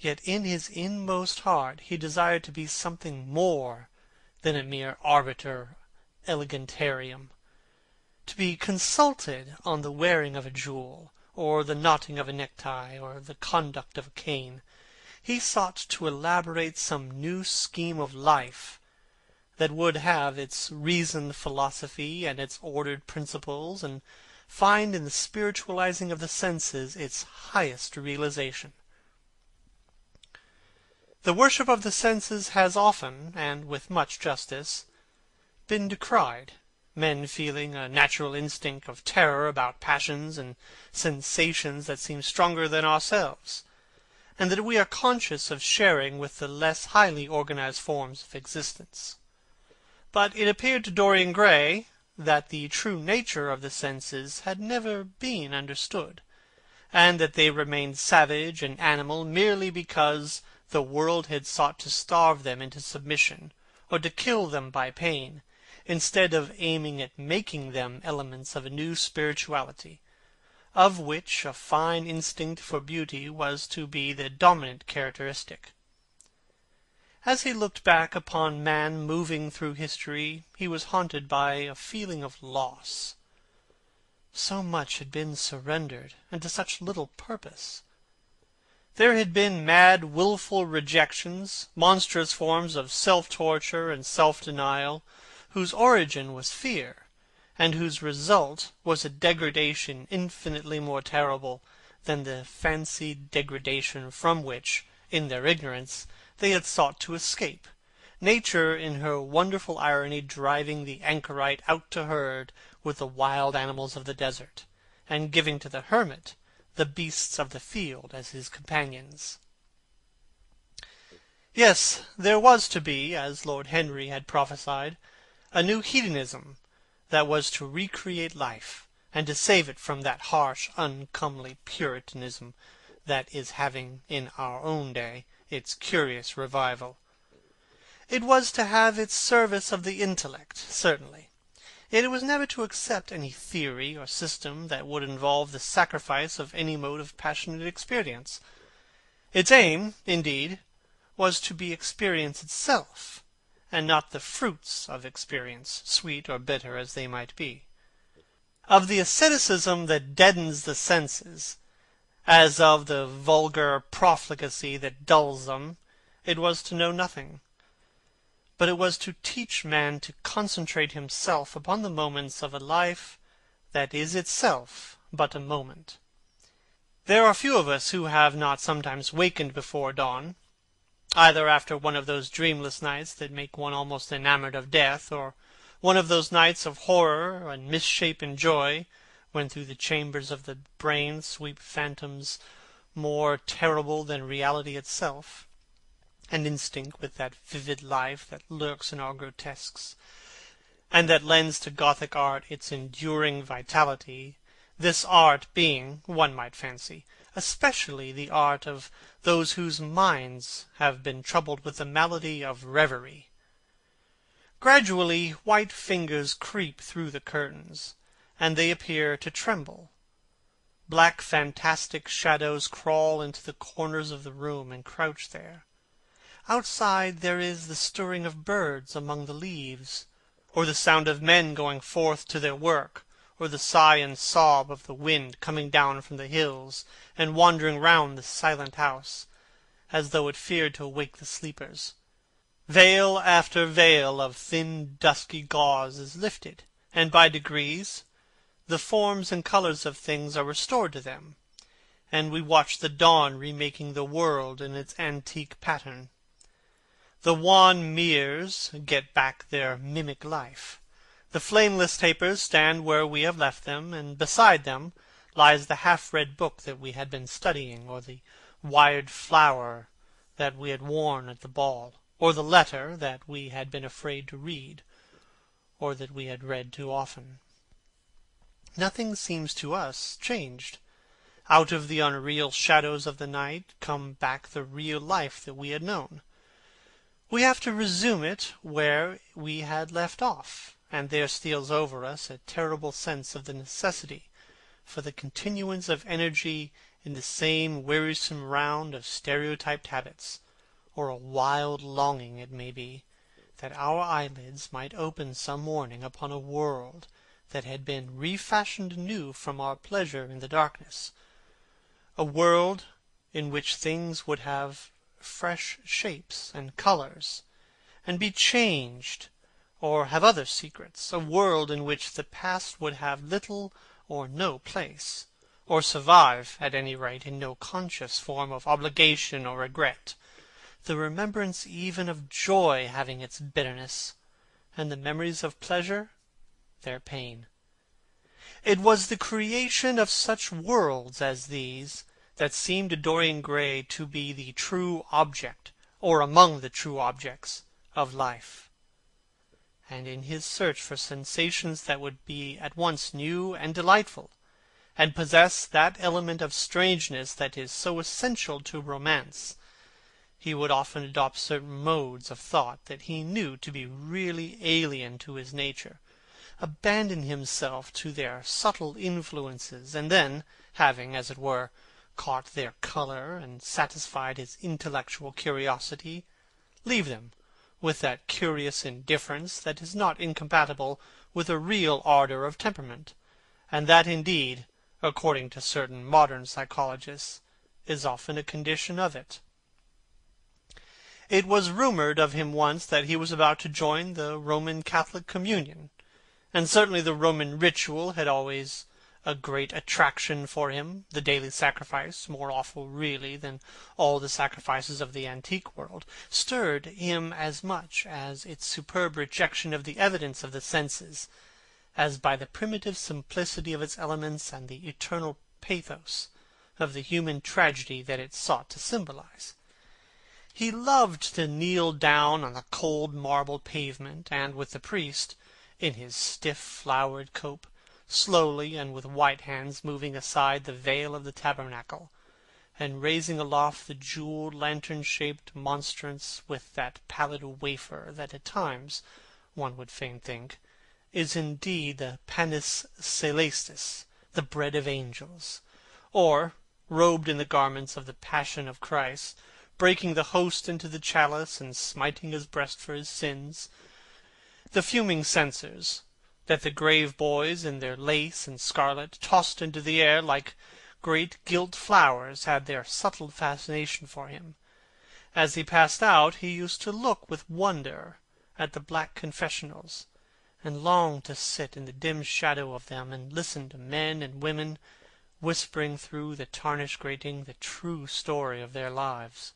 yet in his inmost heart he desired to be something more than a mere arbiter elegantarium, to be consulted on the wearing of a jewel, or the knotting of a necktie, or the conduct of a cane. He sought to elaborate some new scheme of life that would have its reasoned philosophy and its ordered principles, and find in the spiritualizing of the senses its highest realization. The worship of the senses has often, and with much justice, been decried, men feeling a natural instinct of terror about passions and sensations that seem stronger than ourselves, and that we are conscious of sharing with the less highly organized forms of existence. But it appeared to Dorian Gray that the true nature of the senses had never been understood, and that they remained savage and animal merely because the world had sought to starve them into submission, or to kill them by pain, instead of aiming at making them elements of a new spirituality, of which a fine instinct for beauty was to be the dominant characteristic. As he looked back upon man moving through history, he was haunted by a feeling of loss. So much had been surrendered, and to such little purpose. There had been mad, wilful rejections, monstrous forms of self-torture and self-denial, whose origin was fear, and whose result was a degradation infinitely more terrible than the fancied degradation from which, in their ignorance, they had sought to escape, Nature in her wonderful irony driving the anchorite out to herd with the wild animals of the desert, and giving to the hermit the beasts of the field as his companions. Yes, there was to be, as Lord Henry had prophesied, a new hedonism that was to recreate life, and to save it from that harsh, uncomely Puritanism that is having, in our own day, its curious revival. It was to have its service of the intellect, certainly. Yet it was never to accept any theory or system that would involve the sacrifice of any mode of passionate experience. Its aim, indeed, was to be experience itself, and not the fruits of experience, sweet or bitter as they might be. Of the asceticism that deadens the senses, as of the vulgar profligacy that dulls them, it was to know nothing. But it was to teach man to concentrate himself upon the moments of a life that is itself but a moment. There are few of us who have not sometimes wakened before dawn, either after one of those dreamless nights that make one almost enamored of death, or one of those nights of horror and misshapen joy, when through the chambers of the brain sweep phantoms more terrible than reality itself, and instinct with that vivid life that lurks in our grotesques, and that lends to Gothic art its enduring vitality, this art being, one might fancy, especially the art of those whose minds have been troubled with the malady of reverie. Gradually white fingers creep through the curtains, and they appear to tremble. Black fantastic shadows crawl into the corners of the room and crouch there. Outside there is the stirring of birds among the leaves, or the sound of men going forth to their work, or the sigh and sob of the wind coming down from the hills and wandering round the silent house, as though it feared to awake the sleepers. Veil after veil of thin dusky gauze is lifted, and by degrees the forms and colours of things are restored to them, and we watch the dawn remaking the world in its antique pattern. The wan mirrors get back their mimic life. The flameless tapers stand where we have left them, and beside them lies the half-read book that we had been studying, or the wired flower that we had worn at the ball, or the letter that we had been afraid to read, or that we had read too often. Nothing seems to us changed. Out of the unreal shadows of the night come back the real life that we had known. We have to resume it where we had left off, and there steals over us a terrible sense of the necessity for the continuance of energy in the same wearisome round of stereotyped habits, or a wild longing, it may be, that our eyelids might open some morning upon a world that had been refashioned anew from our pleasure in the darkness, a world in which things would have fresh shapes and colours, and be changed, or have other secrets, a world in which the past would have little or no place, or survive, at any rate, in no conscious form of obligation or regret, the remembrance even of joy having its bitterness, and the memories of pleasure their pain. It was the creation of such worlds as these that seemed to Dorian Gray to be the true object, or among the true objects, of life. And in his search for sensations that would be at once new and delightful, and possess that element of strangeness that is so essential to romance, he would often adopt certain modes of thought that he knew to be really alien to his nature, abandon himself to their subtle influences, and then, having, as it were, caught their colour and satisfied his intellectual curiosity, leave them with that curious indifference that is not incompatible with a real ardour of temperament, and that indeed, according to certain modern psychologists, is often a condition of it. It was rumoured of him once that he was about to join the Roman Catholic communion, and certainly the Roman ritual had always a great attraction for him, the daily sacrifice, more awful really than all the sacrifices of the antique world, stirred him as much as its superb rejection of the evidence of the senses, as by the primitive simplicity of its elements and the eternal pathos of the human tragedy that it sought to symbolize. He loved to kneel down on the cold marble pavement, and with the priest, in his stiff flowered cope, slowly and with white hands moving aside the veil of the tabernacle, and raising aloft the jewelled lantern-shaped monstrance with that pallid wafer that at times, one would fain think, is indeed the panis celestis, the bread of angels, or, robed in the garments of the Passion of Christ, breaking the host into the chalice and smiting his breast for his sins, the fuming censers that the grave boys in their lace and scarlet tossed into the air like great gilt flowers had their subtle fascination for him. As he passed out, he used to look with wonder at the black confessionals, and long to sit in the dim shadow of them and listen to men and women whispering through the tarnished grating the true story of their lives.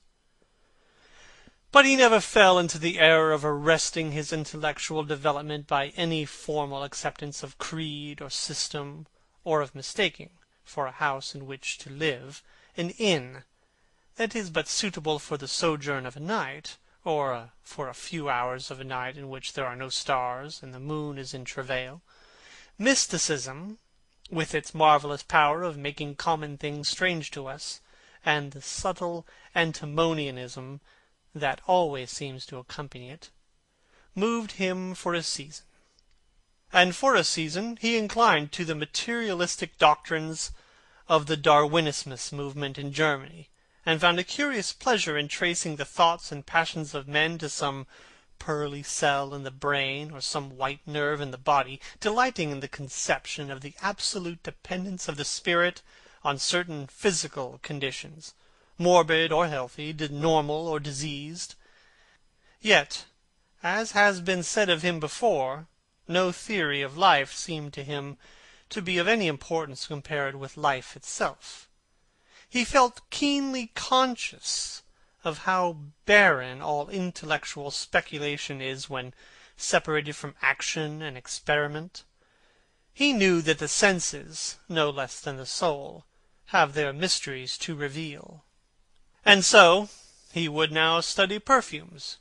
But he never fell into the error of arresting his intellectual development by any formal acceptance of creed or system, or of mistaking, for a house in which to live, an inn that is but suitable for the sojourn of a night, or for a few hours of a night in which there are no stars and the moon is in travail. Mysticism, with its marvellous power of making common things strange to us, and the subtle antinomianism that always seems to accompany it, moved him for a season. And for a season he inclined to the materialistic doctrines of the Darwinismus movement in Germany, and found a curious pleasure in tracing the thoughts and passions of men to some pearly cell in the brain or some white nerve in the body, delighting in the conception of the absolute dependence of the spirit on certain physical conditions, morbid or healthy, normal or diseased. Yet, as has been said of him before, no theory of life seemed to him to be of any importance compared with life itself. He felt keenly conscious of how barren all intellectual speculation is when separated from action and experiment. He knew that the senses, no less than the soul, have their mysteries to reveal. And so he would now study perfumes,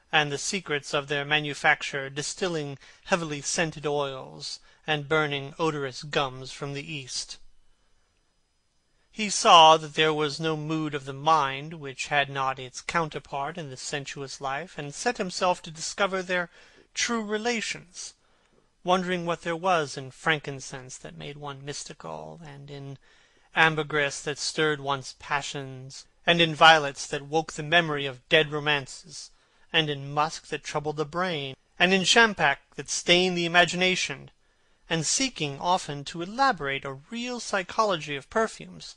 and the secrets of their manufacture, distilling heavily scented oils, and burning odorous gums from the East. He saw that there was no mood of the mind which had not its counterpart in the sensuous life, and set himself to discover their true relations, wondering what there was in frankincense that made one mystical, and in ambergris that stirred one's passions, and in violets that woke the memory of dead romances, and in musk that troubled the brain, and in champak that stained the imagination, and seeking often to elaborate a real psychology of perfumes,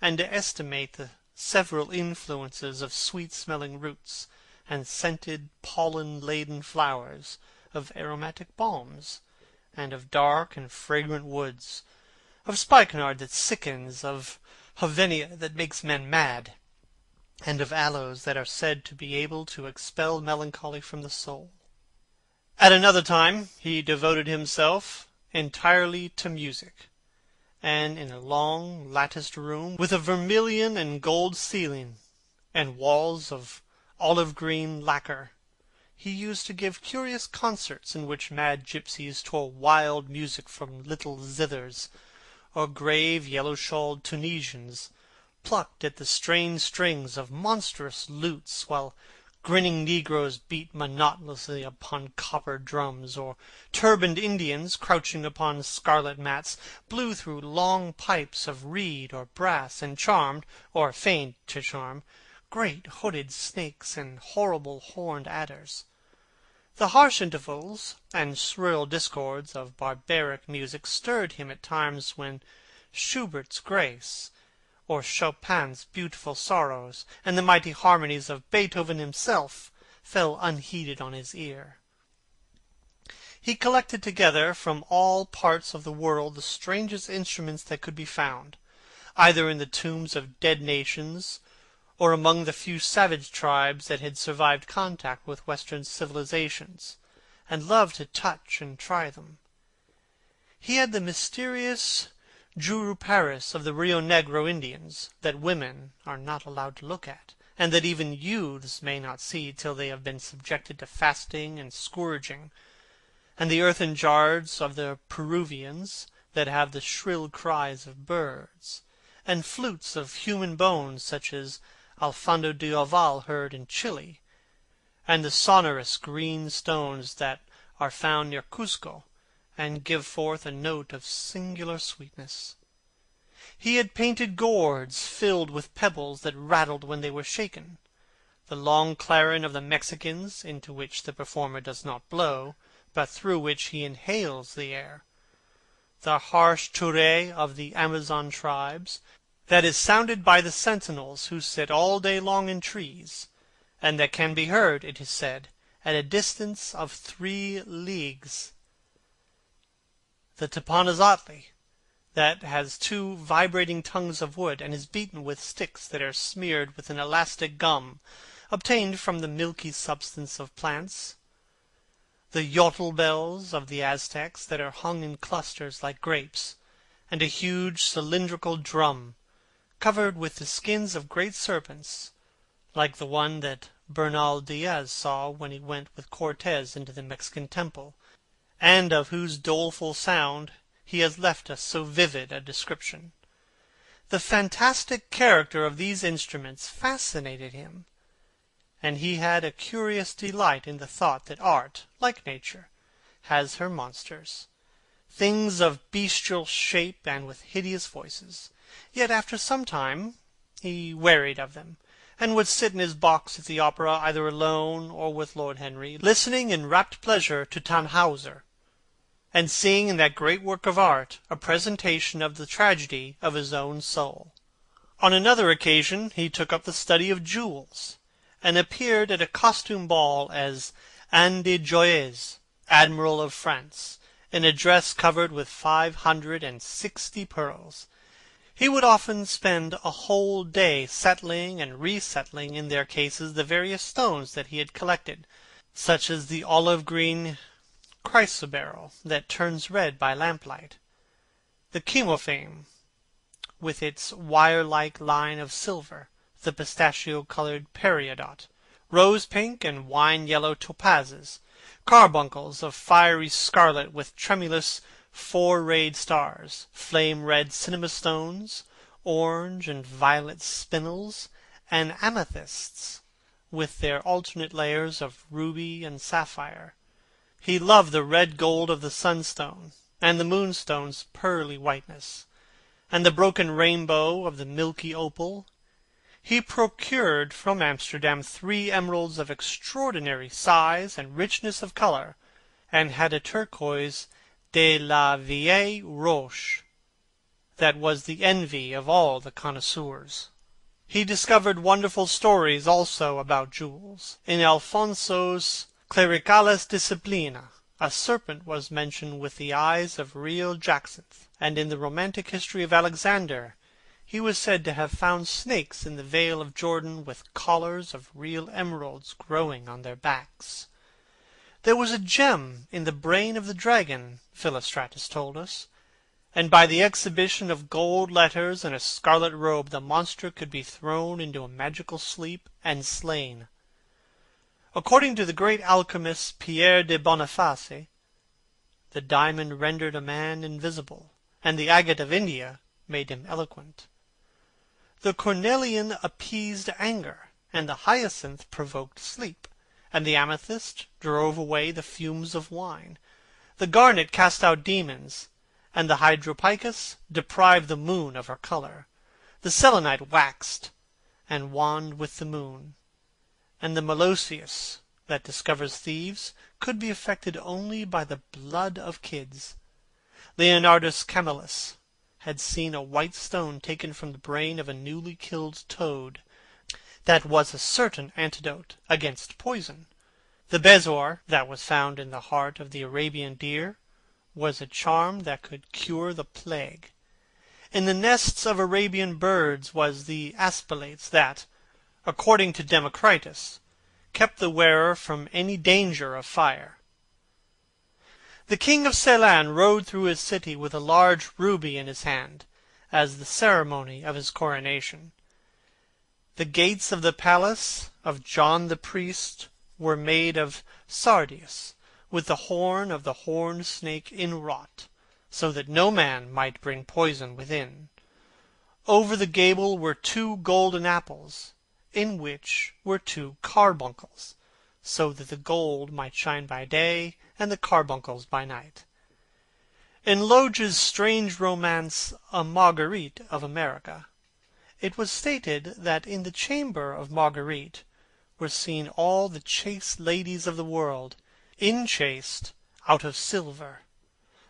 and to estimate the several influences of sweet-smelling roots, and scented, pollen-laden flowers, of aromatic balms, and of dark and fragrant woods, of spikenard that sickens, of hovenia that makes men mad, and of aloes that are said to be able to expel melancholy from the soul. At another time he devoted himself entirely to music, and in a long latticed room with a vermilion and gold ceiling and walls of olive green lacquer, he used to give curious concerts in which mad gypsies tore wild music from little zithers, or grave yellow-shawled Tunisians plucked at the strained strings of monstrous lutes, while grinning negroes beat monotonously upon copper drums, or turbaned Indians, crouching upon scarlet mats, blew through long pipes of reed or brass, and charmed, or feigned to charm, great hooded snakes and horrible horned adders. The harsh intervals and shrill discords of barbaric music stirred him at times when Schubert's Grace, or Chopin's Beautiful Sorrows, and the mighty harmonies of Beethoven himself fell unheeded on his ear. He collected together from all parts of the world the strangest instruments that could be found, either in the tombs of dead nations, or among the few savage tribes that had survived contact with Western civilizations, and loved to touch and try them. He had the mysterious Juruparis of the Rio Negro Indians, that women are not allowed to look at, and that even youths may not see till they have been subjected to fasting and scourging, and the earthen jars of the Peruvians, that have the shrill cries of birds, and flutes of human bones such as Alfonso de Oval heard in Chile, and the sonorous green stones that are found near Cusco, and give forth a note of singular sweetness. He had painted gourds filled with pebbles that rattled when they were shaken, the long clarion of the Mexicans, into which the performer does not blow, but through which he inhales the air, the harsh ture of the Amazon tribes, that is sounded by the sentinels who sit all day long in trees, and that can be heard, it is said, at a distance of 3 leagues. The Teponaztli, that has 2 vibrating tongues of wood, and is beaten with sticks that are smeared with an elastic gum, obtained from the milky substance of plants. The yotl bells of the Aztecs, that are hung in clusters like grapes, and a huge cylindrical drum, covered with the skins of great serpents, like the one that Bernal Diaz saw when he went with Cortez into the Mexican temple, and of whose doleful sound he has left us so vivid a description. The fantastic character of these instruments fascinated him, and he had a curious delight in the thought that art, like nature, has her monsters, things of bestial shape and with hideous voices. Yet after some time he wearied of them, and would sit in his box at the opera, either alone or with Lord Henry, listening in rapt pleasure to Tannhauser, and seeing in that great work of art a presentation of the tragedy of his own soul. On another occasion he took up the study of jewels, and appeared at a costume ball as Anne de Joyeuse, Admiral of France, in a dress covered with 560 pearls. He would often spend a whole day settling and resettling in their cases the various stones that he had collected, such as the olive-green chrysoberyl that turns red by lamplight, the chymophane with its wire-like line of silver, the pistachio-colored peridot, rose-pink and wine-yellow topazes, carbuncles of fiery scarlet with tremulous four-rayed stars, flame-red cinema-stones, orange and violet spinels, and amethysts with their alternate layers of ruby and sapphire. He loved the red gold of the sunstone, and the moonstone's pearly whiteness, and the broken rainbow of the milky opal. He procured from Amsterdam 3 emeralds of extraordinary size and richness of colour, and had a turquoise de la vieille roche that was the envy of all the connoisseurs. He discovered wonderful stories also about jewels. In Alfonso's Clericales Disciplina, a serpent was mentioned with the eyes of real jacinth, and in the romantic history of Alexander he was said to have found snakes in the Vale of Jordan with collars of real emeralds growing on their backs. There was a gem in the brain of the dragon, Philostratus told us, and by the exhibition of gold letters and a scarlet robe the monster could be thrown into a magical sleep and slain. According to the great alchemist Pierre de Boniface, the diamond rendered a man invisible, and the agate of India made him eloquent. The cornelian appeased anger, and the hyacinth provoked sleep, and the amethyst drove away the fumes of wine. The garnet cast out demons, and the hydropicus deprived the moon of her colour. The selenite waxed and waned with the moon, and the meloceus that discovers thieves could be affected only by the blood of kids. Leonardus Camillus had seen a white stone taken from the brain of a newly killed toad that was a certain antidote against poison. The bezoar that was found in the heart of the Arabian deer was a charm that could cure the plague. In the nests of Arabian birds was the aspilates that, according to Democritus, kept the wearer from any danger of fire. The king of Ceylon rode through his city with a large ruby in his hand, as the ceremony of his coronation. The gates of the palace of John the priest were made of sardius, with the horn of the horned snake inwrought, so that no man might bring poison within. Over the gable were 2 golden apples, in which were 2 carbuncles, so that the gold might shine by day and the carbuncles by night. In Lodge's strange romance, A Marguerite of America, it was stated that in the chamber of Marguerite were seen all the chaste ladies of the world, enchased out of silver,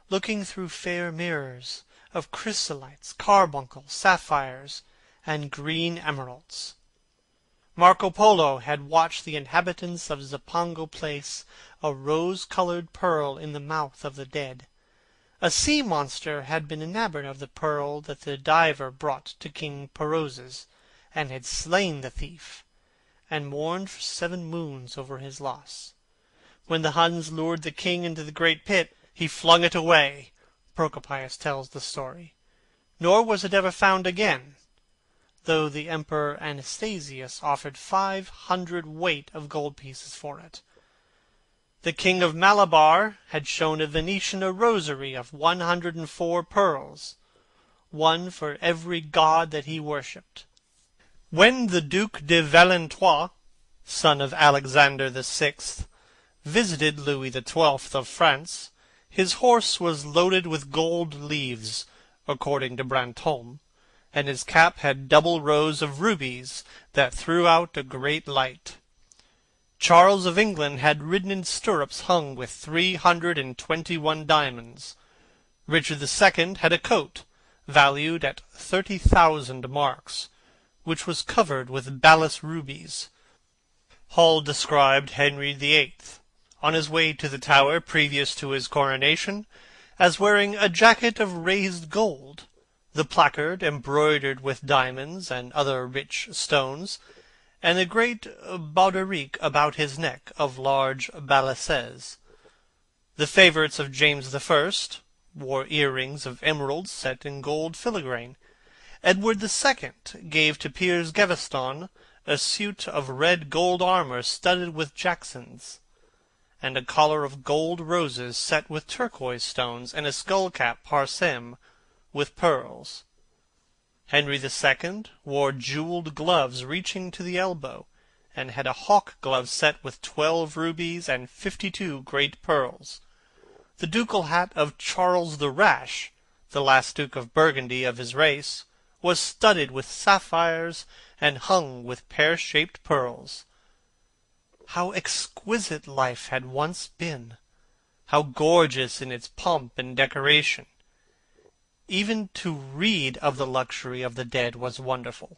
looking through fair mirrors of chrysolites, carbuncles, sapphires, and green emeralds. Marco Polo had watched the inhabitants of Zapango place a rose-colored pearl in the mouth of the dead. A sea monster had been enamoured of the pearl that the diver brought to King Perozes, and had slain the thief, and mourned for 7 moons over his loss. When the Huns lured the king into the great pit, he flung it away, Procopius tells the story. Nor was it ever found again, though the Emperor Anastasius offered 500 weight of gold pieces for it. The king of Malabar had shown a Venetian a rosary of 104 pearls, one for every god that he worshipped. When the Duc de Valentinois, son of Alexander VI, visited Louis XII of France, his horse was loaded with gold leaves, according to Brantome, and his cap had double rows of rubies that threw out a great light. Charles of England had ridden in stirrups hung with 321 diamonds. Richard II had a coat, valued at 30,000 marks, which was covered with balas rubies. Hall described Henry VIII, on his way to the Tower previous to his coronation, as wearing a jacket of raised gold, the placard embroidered with diamonds and other rich stones, and a great baldric about his neck of large balases. The favourites of James I wore earrings of emeralds set in gold filigrane. Edward II gave to Piers Gaveston a suit of red gold armour studded with jacksons, and a collar of gold roses set with turquoise stones, and a skull-cap parsemé with pearls. Henry II wore jewelled gloves reaching to the elbow, and had a hawk glove set with 12 rubies and 52 great pearls. The ducal hat of Charles the Rash, the last Duke of Burgundy of his race, was studded with sapphires and hung with pear-shaped pearls. How exquisite life had once been! How gorgeous in its pomp and decoration! Even to read of the luxury of the dead was wonderful.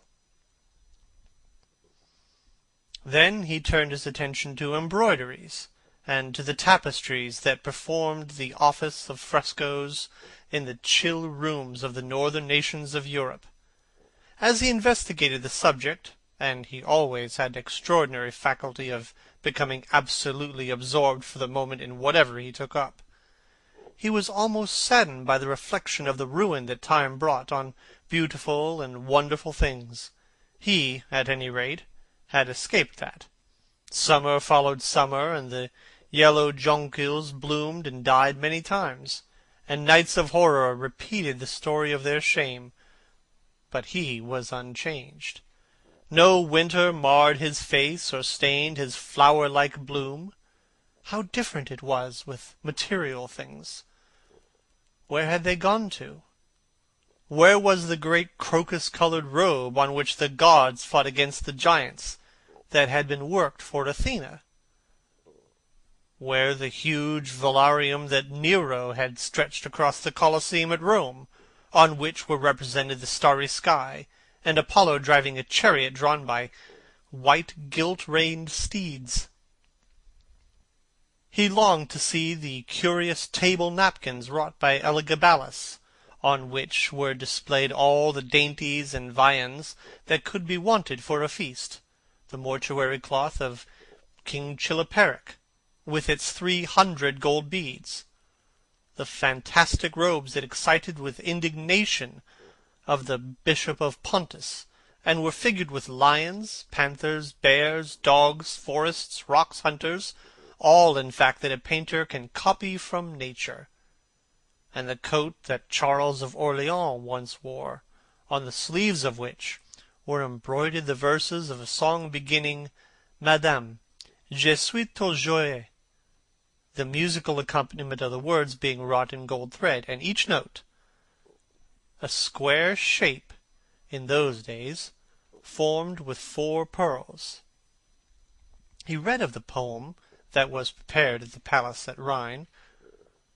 Then he turned his attention to embroideries, and to the tapestries that performed the office of frescoes in the chill rooms of the northern nations of Europe. As he investigated the subject, and he always had an extraordinary faculty of becoming absolutely absorbed for the moment in whatever he took up, he was almost saddened by the reflection of the ruin that time brought on beautiful and wonderful things. He, at any rate, had escaped that. Summer followed summer, and the yellow jonquils bloomed and died many times, and nights of horror repeated the story of their shame. But he was unchanged. No winter marred his face or stained his flower-like bloom. How different it was with material things! Where had they gone to? Where was the great crocus-coloured robe on which the gods fought against the giants, that had been worked for Athena? Where the huge velarium that Nero had stretched across the Colosseum at Rome, on which were represented the starry sky, and Apollo driving a chariot drawn by white gilt-reined steeds? He longed to see the curious table napkins wrought by Elagabalus, on which were displayed all the dainties and viands that could be wanted for a feast, the mortuary cloth of King Chilperic, with its 300 gold beads, the fantastic robes that excited with indignation of the Bishop of Pontus, and were figured with lions, panthers, bears, dogs, forests, rocks, hunters, all, in fact, that a painter can copy from nature, and the coat that Charles of Orleans once wore, on the sleeves of which were embroidered the verses of a song beginning, Madame, je suis tout joie, the musical accompaniment of the words being wrought in gold thread, and each note a square shape in those days, formed with 4 pearls. He read of the poem that was prepared at the palace at Rheims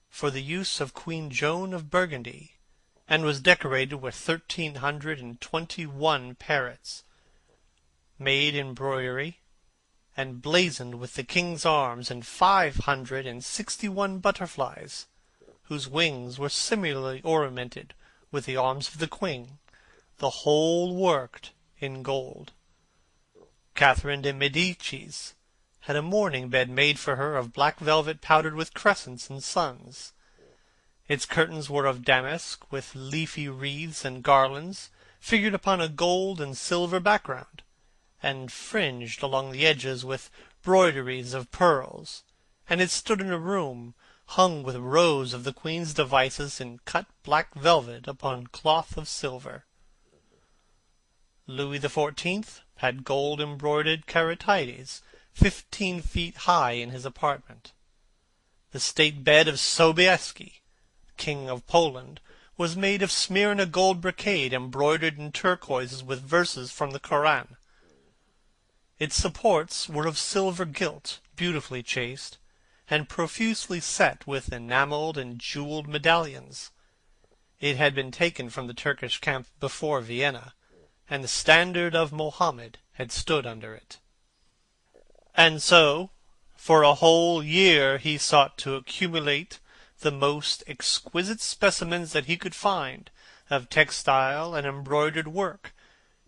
for the use of Queen Joan of Burgundy, and was decorated with 1,321 parrots, made in broidery, and blazoned with the king's arms, and 561 butterflies, whose wings were similarly ornamented with the arms of the queen, the whole worked in gold. Catherine de Medicis had a mourning bed made for her of black velvet powdered with crescents and suns. Its curtains were of damask, with leafy wreaths and garlands, figured upon a gold and silver background, and fringed along the edges with broideries of pearls, and it stood in a room hung with rows of the queen's devices in cut black velvet upon cloth of silver. Louis XIV had gold-embroidered caryatides 15 feet high in his apartment. The state bed of Sobieski, King of Poland, was made of Smyrna gold brocade embroidered in turquoises with verses from the Koran. Its supports were of silver gilt, beautifully chased, and profusely set with enamelled and jewelled medallions. It had been taken from the Turkish camp before Vienna, and the standard of Mohammed had stood under it. And so, for a whole year he sought to accumulate the most exquisite specimens that he could find of textile and embroidered work,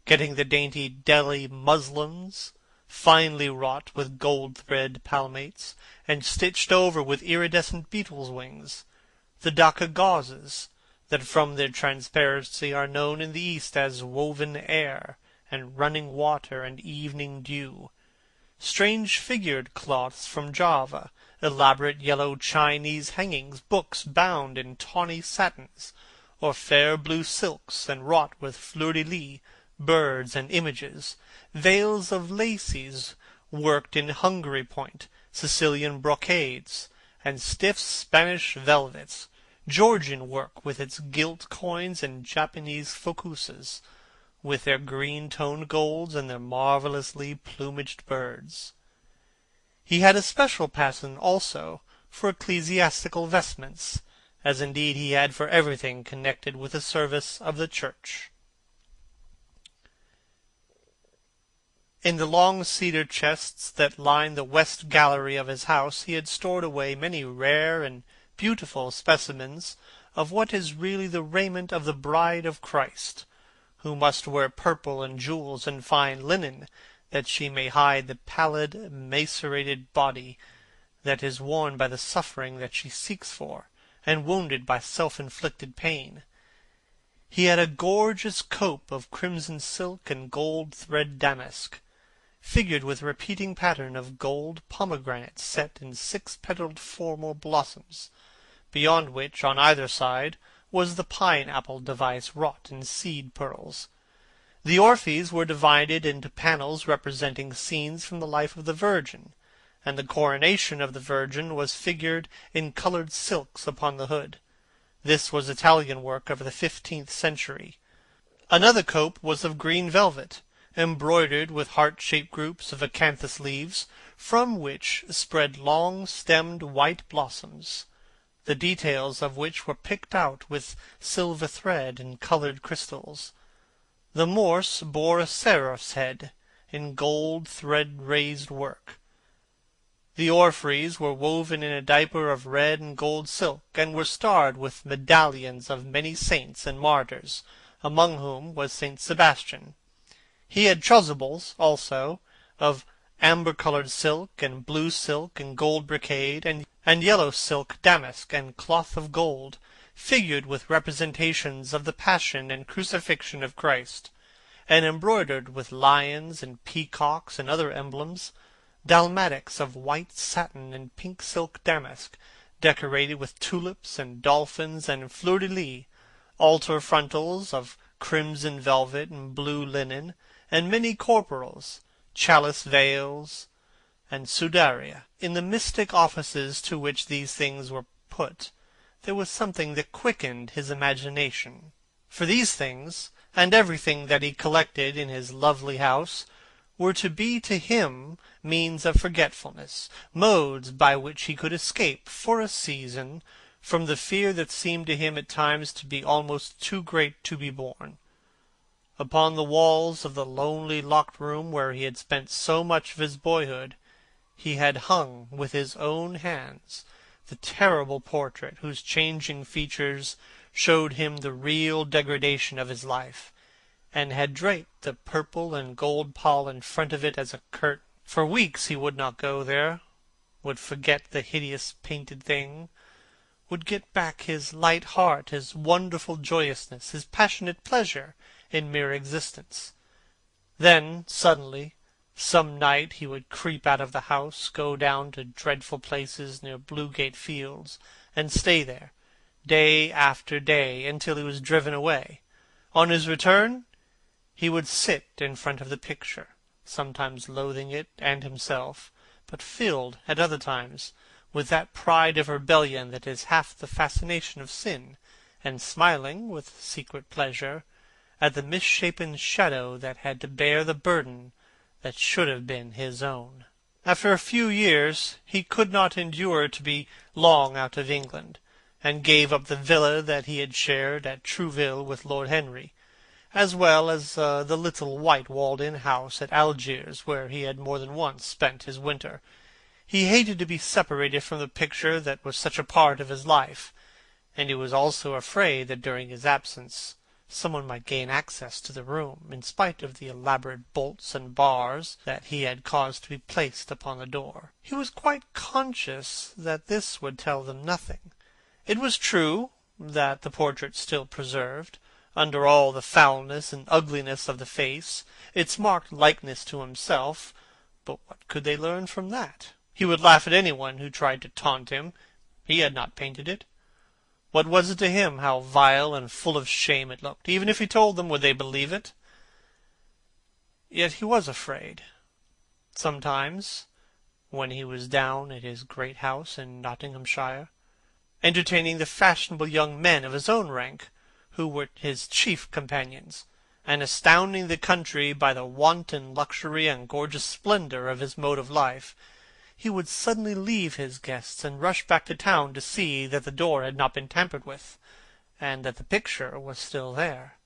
getting the dainty Delhi muslins, finely wrought with gold thread palmates, and stitched over with iridescent beetles' wings, the Dhaka gauzes, that from their transparency are known in the East as woven air, and running water, and evening dew, strange figured cloths from Java, elaborate yellow Chinese hangings, books bound in tawny satins, or fair blue silks and wrought with fleur-de-lis, birds and images, veils of laces worked in Hungary point, Sicilian brocades, and stiff Spanish velvets, Georgian work with its gilt coins, and Japanese focuses, with their green-toned golds and their marvellously plumaged birds. He had a special passion also for ecclesiastical vestments, as indeed he had for everything connected with the service of the Church. In the long cedar chests that lined the west gallery of his house he had stored away many rare and beautiful specimens of what is really the raiment of the bride of Christ, who must wear purple and jewels and fine linen, that she may hide the pallid, macerated body that is worn by the suffering that she seeks for, and wounded by self-inflicted pain. He had a gorgeous cope of crimson silk and gold thread damask, figured with repeating pattern of gold pomegranates set in six-petalled formal blossoms, beyond which, on either side, was the pineapple device wrought in seed pearls. The orphreys were divided into panels representing scenes from the life of the Virgin, and the coronation of the Virgin was figured in coloured silks upon the hood. This was Italian work of the 15th century. Another cope was of green velvet, embroidered with heart-shaped groups of acanthus leaves, from which spread long-stemmed white blossoms, the details of which were picked out with silver thread and coloured crystals. The morse bore a seraph's head, in gold thread-raised work. The orphreys were woven in a diaper of red and gold silk, and were starred with medallions of many saints and martyrs, among whom was Saint Sebastian. He had chasubles, also, of amber-coloured silk, and blue silk, and gold brocade, and yellow silk damask, and cloth of gold, figured with representations of the Passion and Crucifixion of Christ, and embroidered with lions and peacocks and other emblems, dalmatics of white satin and pink silk damask, decorated with tulips and dolphins and fleur-de-lis, altar frontals of crimson velvet and blue linen, and many corporals, chalice veils, and sudaria. In the mystic offices to which these things were put, there was something that quickened his imagination. For these things, and everything that he collected in his lovely house, were to be to him means of forgetfulness, modes by which he could escape, for a season, from the fear that seemed to him at times to be almost too great to be borne. Upon the walls of the lonely locked room where he had spent so much of his boyhood, he had hung with his own hands the terrible portrait whose changing features showed him the real degradation of his life, and had draped the purple and gold pall in front of it as a curtain. For weeks he would not go there, would forget the hideous painted thing, would get back his light heart, his wonderful joyousness, his passionate pleasure in mere existence. Then, suddenly, some night he would creep out of the house, go down to dreadful places near Bluegate Fields, and stay there, day after day, until he was driven away. On his return, he would sit in front of the picture, sometimes loathing it and himself, but filled, at other times, with that pride of rebellion that is half the fascination of sin, and smiling with secret pleasure at the misshapen shadow that had to bear the burden that should have been his own. After a few years he could not endure to be long out of England, and gave up the villa that he had shared at Trouville with Lord Henry, as well as the little white walled-in house at Algiers, where he had more than once spent his winter. He hated to be separated from the picture that was such a part of his life, and he was also afraid that during his absence someone might gain access to the room, in spite of the elaborate bolts and bars that he had caused to be placed upon the door. He was quite conscious that this would tell them nothing. It was true that the portrait still preserved, under all the foulness and ugliness of the face, its marked likeness to himself, but what could they learn from that? He would laugh at anyone who tried to taunt him. He had not painted it. What was it to him how vile and full of shame it looked? Even if he told them, would they believe it? Yet he was afraid. Sometimes, when he was down at his great house in Nottinghamshire, entertaining the fashionable young men of his own rank, who were his chief companions, and astounding the country by the wanton luxury and gorgeous splendor of his mode of life, he would suddenly leave his guests and rush back to town to see that the door had not been tampered with, and that the picture was still there.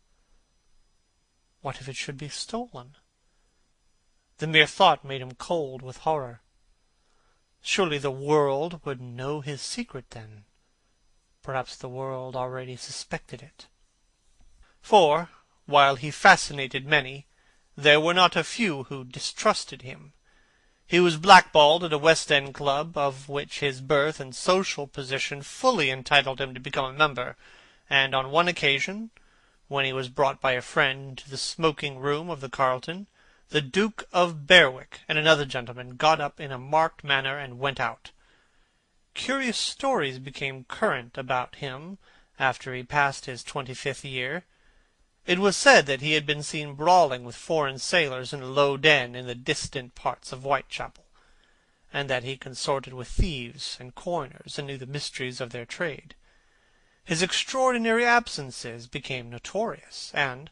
What if it should be stolen? The mere thought made him cold with horror. Surely the world would know his secret then. Perhaps the world already suspected it. For, while he fascinated many, there were not a few who distrusted him. He was blackballed at a West End club, of which his birth and social position fully entitled him to become a member, and on one occasion, when he was brought by a friend into the smoking-room of the Carlton, the Duke of Berwick and another gentleman got up in a marked manner and went out. Curious stories became current about him after he passed his 25th year. It was said that he had been seen brawling with foreign sailors in a low den in the distant parts of Whitechapel, and that he consorted with thieves and coiners and knew the mysteries of their trade. His extraordinary absences became notorious, and,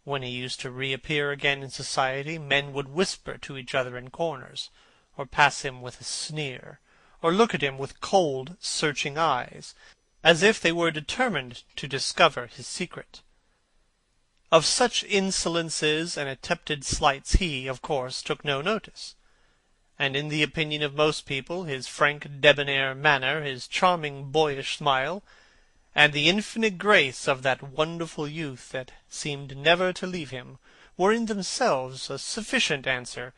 when he used to reappear again in society, men would whisper to each other in corners, or pass him with a sneer, or look at him with cold, searching eyes, as if they were determined to discover his secret. Of such insolences and attempted slights he, of course, took no notice, and in the opinion of most people his frank debonair manner, his charming boyish smile, and the infinite grace of that wonderful youth that seemed never to leave him, were in themselves a sufficient answer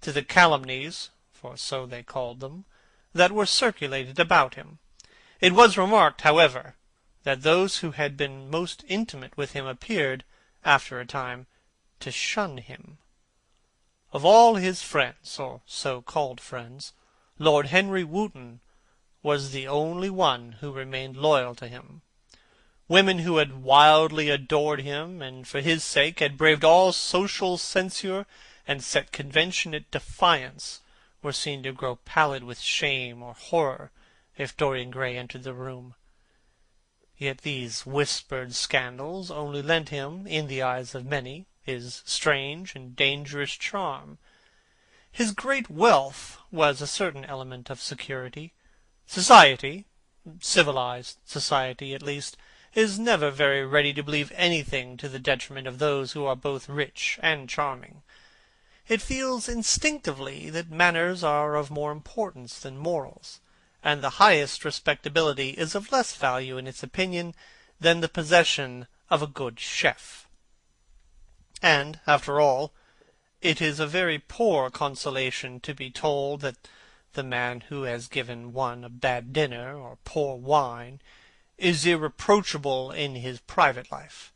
to the calumnies, for so they called them, that were circulated about him. It was remarked, however, that those who had been most intimate with him appeared, after a time, to shun him. Of all his friends, or so-called friends, Lord Henry Wotton was the only one who remained loyal to him. Women who had wildly adored him, and for his sake had braved all social censure and set convention at defiance, were seen to grow pallid with shame or horror if Dorian Gray entered the room. Yet these whispered scandals only lent him, in the eyes of many, his strange and dangerous charm. His great wealth was a certain element of security. Society, civilized society at least, is never very ready to believe anything to the detriment of those who are both rich and charming. It feels instinctively that manners are of more importance than morals, and the highest respectability is of less value in its opinion than the possession of a good chef. And, after all, it is a very poor consolation to be told that the man who has given one a bad dinner or poor wine is irreproachable in his private life.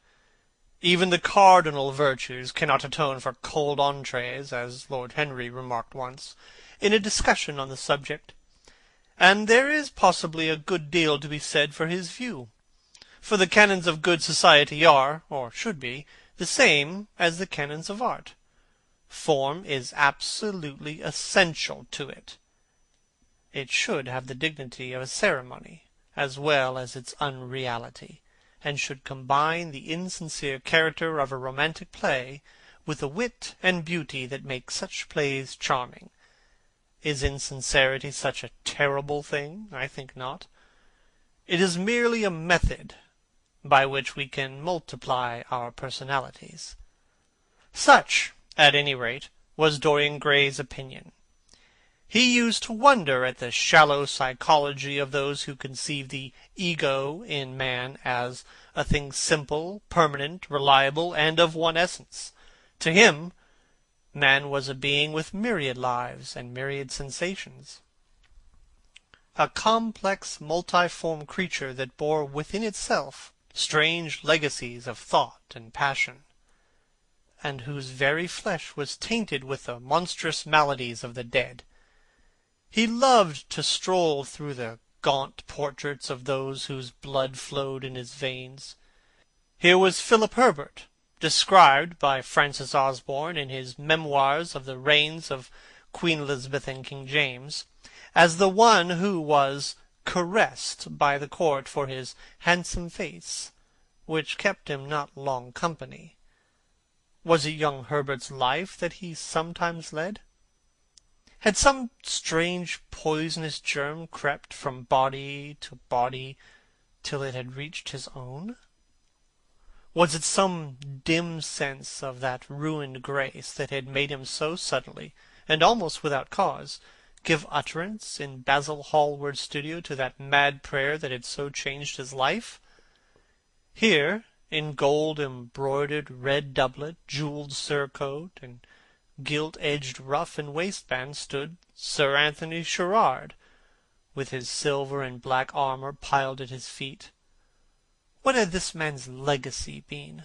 Even the cardinal virtues cannot atone for cold entrees, as Lord Henry remarked once, in a discussion on the subject. And there is possibly a good deal to be said for his view. For the canons of good society are, or should be, the same as the canons of art. Form is absolutely essential to it. It should have the dignity of a ceremony, as well as its unreality, and should combine the insincere character of a romantic play with the wit and beauty that make such plays charming. Is insincerity such a terrible thing? I think not. It is merely a method by which we can multiply our personalities. Such, at any rate, was Dorian Gray's opinion. He used to wonder at the shallow psychology of those who conceive the ego in man as a thing simple, permanent, reliable, and of one essence. To him, man was a being with myriad lives and myriad sensations, a complex, multiform creature that bore within itself strange legacies of thought and passion, and whose very flesh was tainted with the monstrous maladies of the dead. He loved to stroll through the gaunt portraits of those whose blood flowed in his veins. Here was Philip Herbert, described by Francis Osborne in his Memoirs of the Reigns of Queen Elizabeth and King James, as the one who was caressed by the court for his handsome face, which kept him not long company. Was it young Herbert's life that he sometimes led? Had some strange poisonous germ crept from body to body till it had reached his own? Was it some dim sense of that ruined grace that had made him so suddenly, and almost without cause, give utterance in Basil Hallward's studio to that mad prayer that had so changed his life? Here, in gold-embroidered red doublet, jewelled surcoat, and gilt-edged ruff and waistband, stood Sir Anthony Sherard, with his silver and black armour piled at his feet. What had this man's legacy been?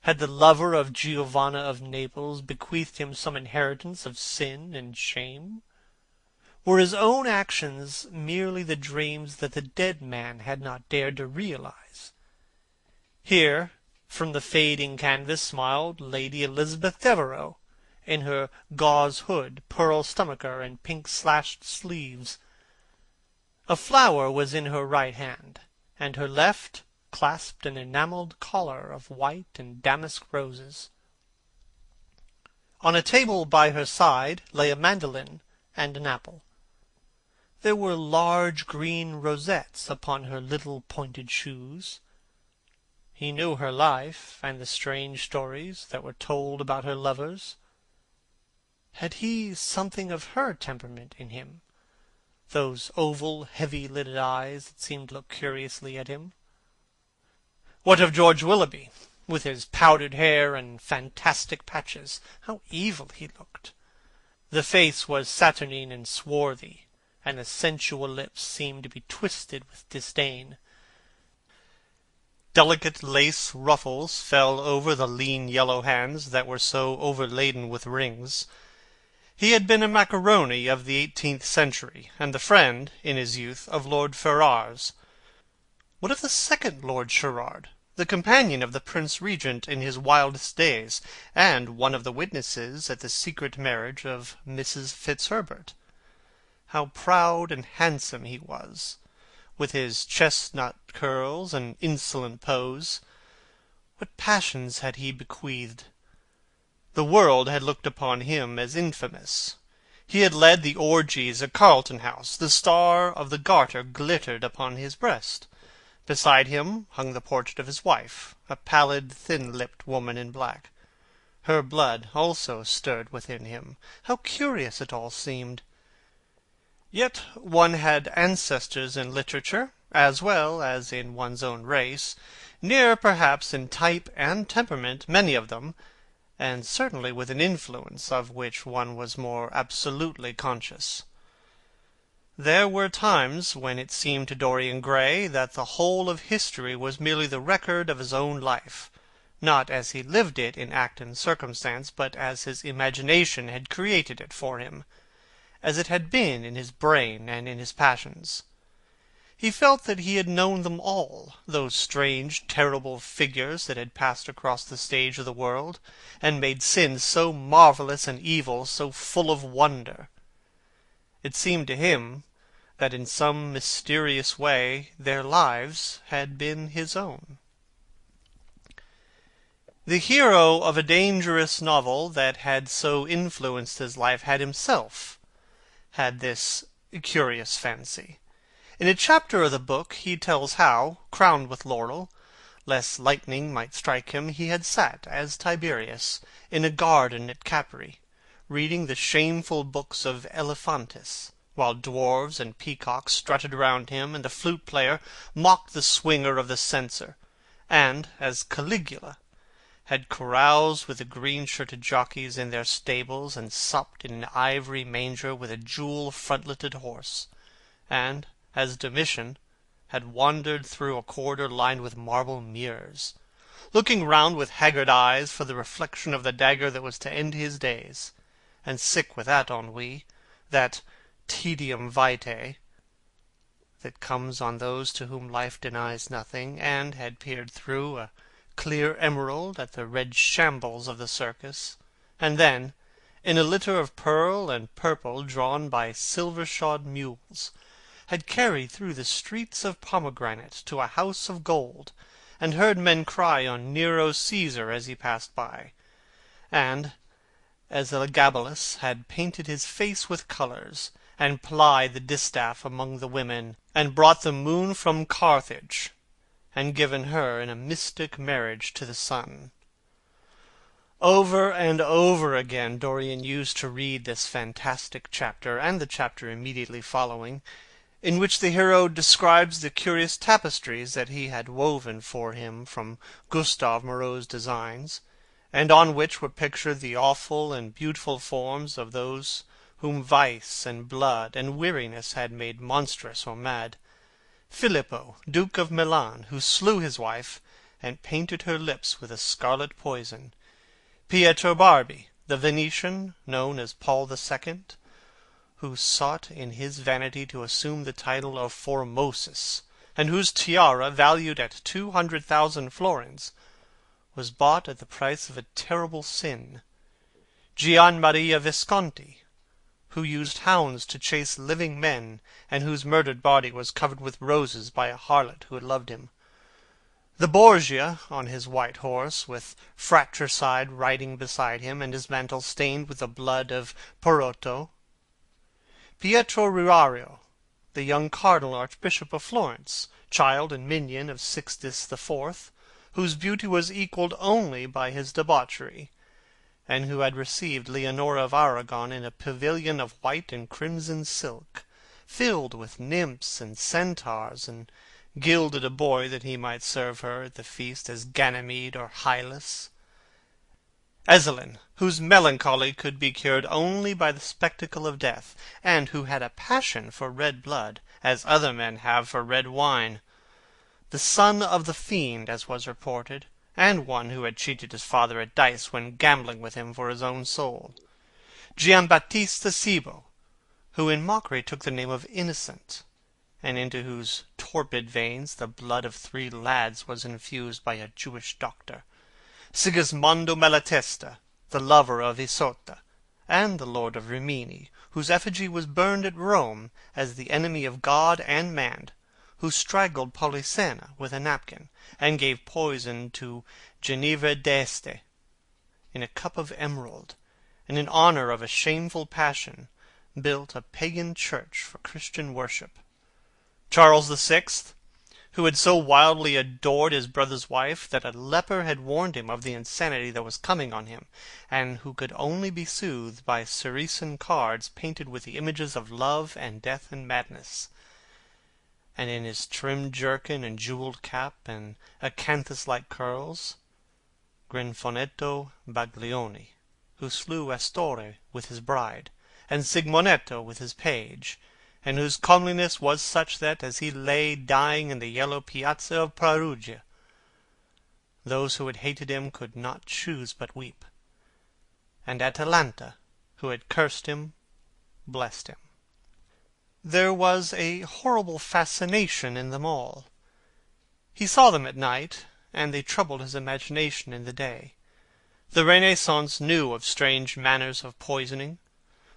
Had the lover of Giovanna of Naples bequeathed him some inheritance of sin and shame? Were his own actions merely the dreams that the dead man had not dared to realize? Here, from the fading canvas, smiled Lady Elizabeth Devereux, in her gauze hood, pearl stomacher, and pink-slashed sleeves. A flower was in her right hand, and her left clasped an enamelled collar of white and damask roses. On a table by her side lay a mandolin and an apple. There were large green rosettes upon her little pointed shoes. He knew her life, and the strange stories that were told about her lovers. Had he something of her temperament in him? Those oval, heavy-lidded eyes that seemed to look curiously at him. What of George Willoughby, with his powdered hair and fantastic patches? How evil he looked! The face was saturnine and swarthy, and the sensual lips seemed to be twisted with disdain. Delicate lace ruffles fell over the lean yellow hands that were so overladen with rings. He had been a macaroni of the 18th century, and the friend, in his youth, of Lord Ferrars. What of the second Lord Sherard, the companion of the Prince Regent in his wildest days, and one of the witnesses at the secret marriage of Mrs. Fitzherbert? How proud and handsome he was, with his chestnut curls and insolent pose! What passions had he bequeathed? The world had looked upon him as infamous. He had led the orgies at Carlton House. The star of the Garter glittered upon his breast. Beside him hung the portrait of his wife, a pallid, thin-lipped woman in black. Her blood also stirred within him. How curious it all seemed! Yet one had ancestors in literature, as well as in one's own race, near perhaps in type and temperament, many of them, and certainly with an influence of which one was more absolutely conscious. There were times when it seemed to Dorian Gray that the whole of history was merely the record of his own life, not as he lived it in act and circumstance, but as his imagination had created it for him, as it had been in his brain and in his passions. He felt that he had known them all, those strange, terrible figures that had passed across the stage of the world, and made sin so marvellous and evil so full of wonder. It seemed to him that in some mysterious way their lives had been his own. The hero of a dangerous novel that had so influenced his life had himself had this curious fancy. In a chapter of the book he tells how, crowned with laurel, lest lightning might strike him, he had sat, as Tiberius, in a garden at Capri, reading the shameful books of Elephantis, while dwarfs and peacocks strutted around him, and the flute-player mocked the swinger of the censer, and, as Caligula, had caroused with the green-shirted jockeys in their stables, and supped in an ivory manger with a jewel-frontleted horse, and, as Domitian, had wandered through a corridor lined with marble mirrors, looking round with haggard eyes for the reflection of the dagger that was to end his days, and sick with that ennui, that tedium vitae, that comes on those to whom life denies nothing, and had peered through a clear emerald at the red shambles of the circus, and then, in a litter of pearl and purple drawn by silver-shod mules, had carried through the streets of pomegranate to a house of gold, and heard men cry on Nero Caesar as he passed by, and, as Elagabalus, had painted his face with colours, and plied the distaff among the women, and brought the moon from Carthage, and given her in a mystic marriage to the sun. Over and over again Dorian used to read this fantastic chapter, and the chapter immediately following, in which the hero describes the curious tapestries that he had woven for him from Gustave Moreau's designs, and on which were pictured the awful and beautiful forms of those whom vice and blood and weariness had made monstrous or mad. Filippo, Duke of Milan, who slew his wife and painted her lips with a scarlet poison. Pietro Barbi, the Venetian, known as Paul II, who sought in his vanity to assume the title of Formosus, and whose tiara, valued at 200,000 florins, was bought at the price of a terrible sin. Gian Maria Visconti, who used hounds to chase living men, and whose murdered body was covered with roses by a harlot who had loved him. The Borgia, on his white horse, with fratricide riding beside him, and his mantle stained with the blood of Porotto. Pietro Riario, the young Cardinal Archbishop of Florence, child and minion of Sixtus IV, whose beauty was equalled only by his debauchery, and who had received Leonora of Aragon in a pavilion of white and crimson silk, filled with nymphs and centaurs, and gilded a boy that he might serve her at the feast as Ganymede or Hylas. Ezelin, whose melancholy could be cured only by the spectacle of death, and who had a passion for red blood, as other men have for red wine. The son of the fiend, as was reported, and one who had cheated his father at dice when gambling with him for his own soul. Giambattista Cibo, who in mockery took the name of Innocent, and into whose torpid veins the blood of 3 lads was infused by a Jewish doctor. Sigismondo Malatesta, the lover of Isotta, and the lord of Rimini, whose effigy was burned at Rome as the enemy of God and man, who strangled Polissena with a napkin, and gave poison to Ginevra d'Este in a cup of emerald, and in honor of a shameful passion built a pagan church for Christian worship. Charles VI, who had so wildly adored his brother's wife that a leper had warned him of the insanity that was coming on him, and who could only be soothed by Saracen cards painted with the images of love and death and madness, and in his trimmed jerkin and jewelled cap and acanthus-like curls, Grinfonetto Baglioni, who slew Astore with his bride, and Sigmonetto with his page, and whose comeliness was such that, as he lay dying in the yellow piazza of Perugia, those who had hated him could not choose but weep, and Atalanta, who had cursed him, blessed him. There was a horrible fascination in them all. He saw them at night, and they troubled his imagination in the day. The Renaissance knew of strange manners of poisoning.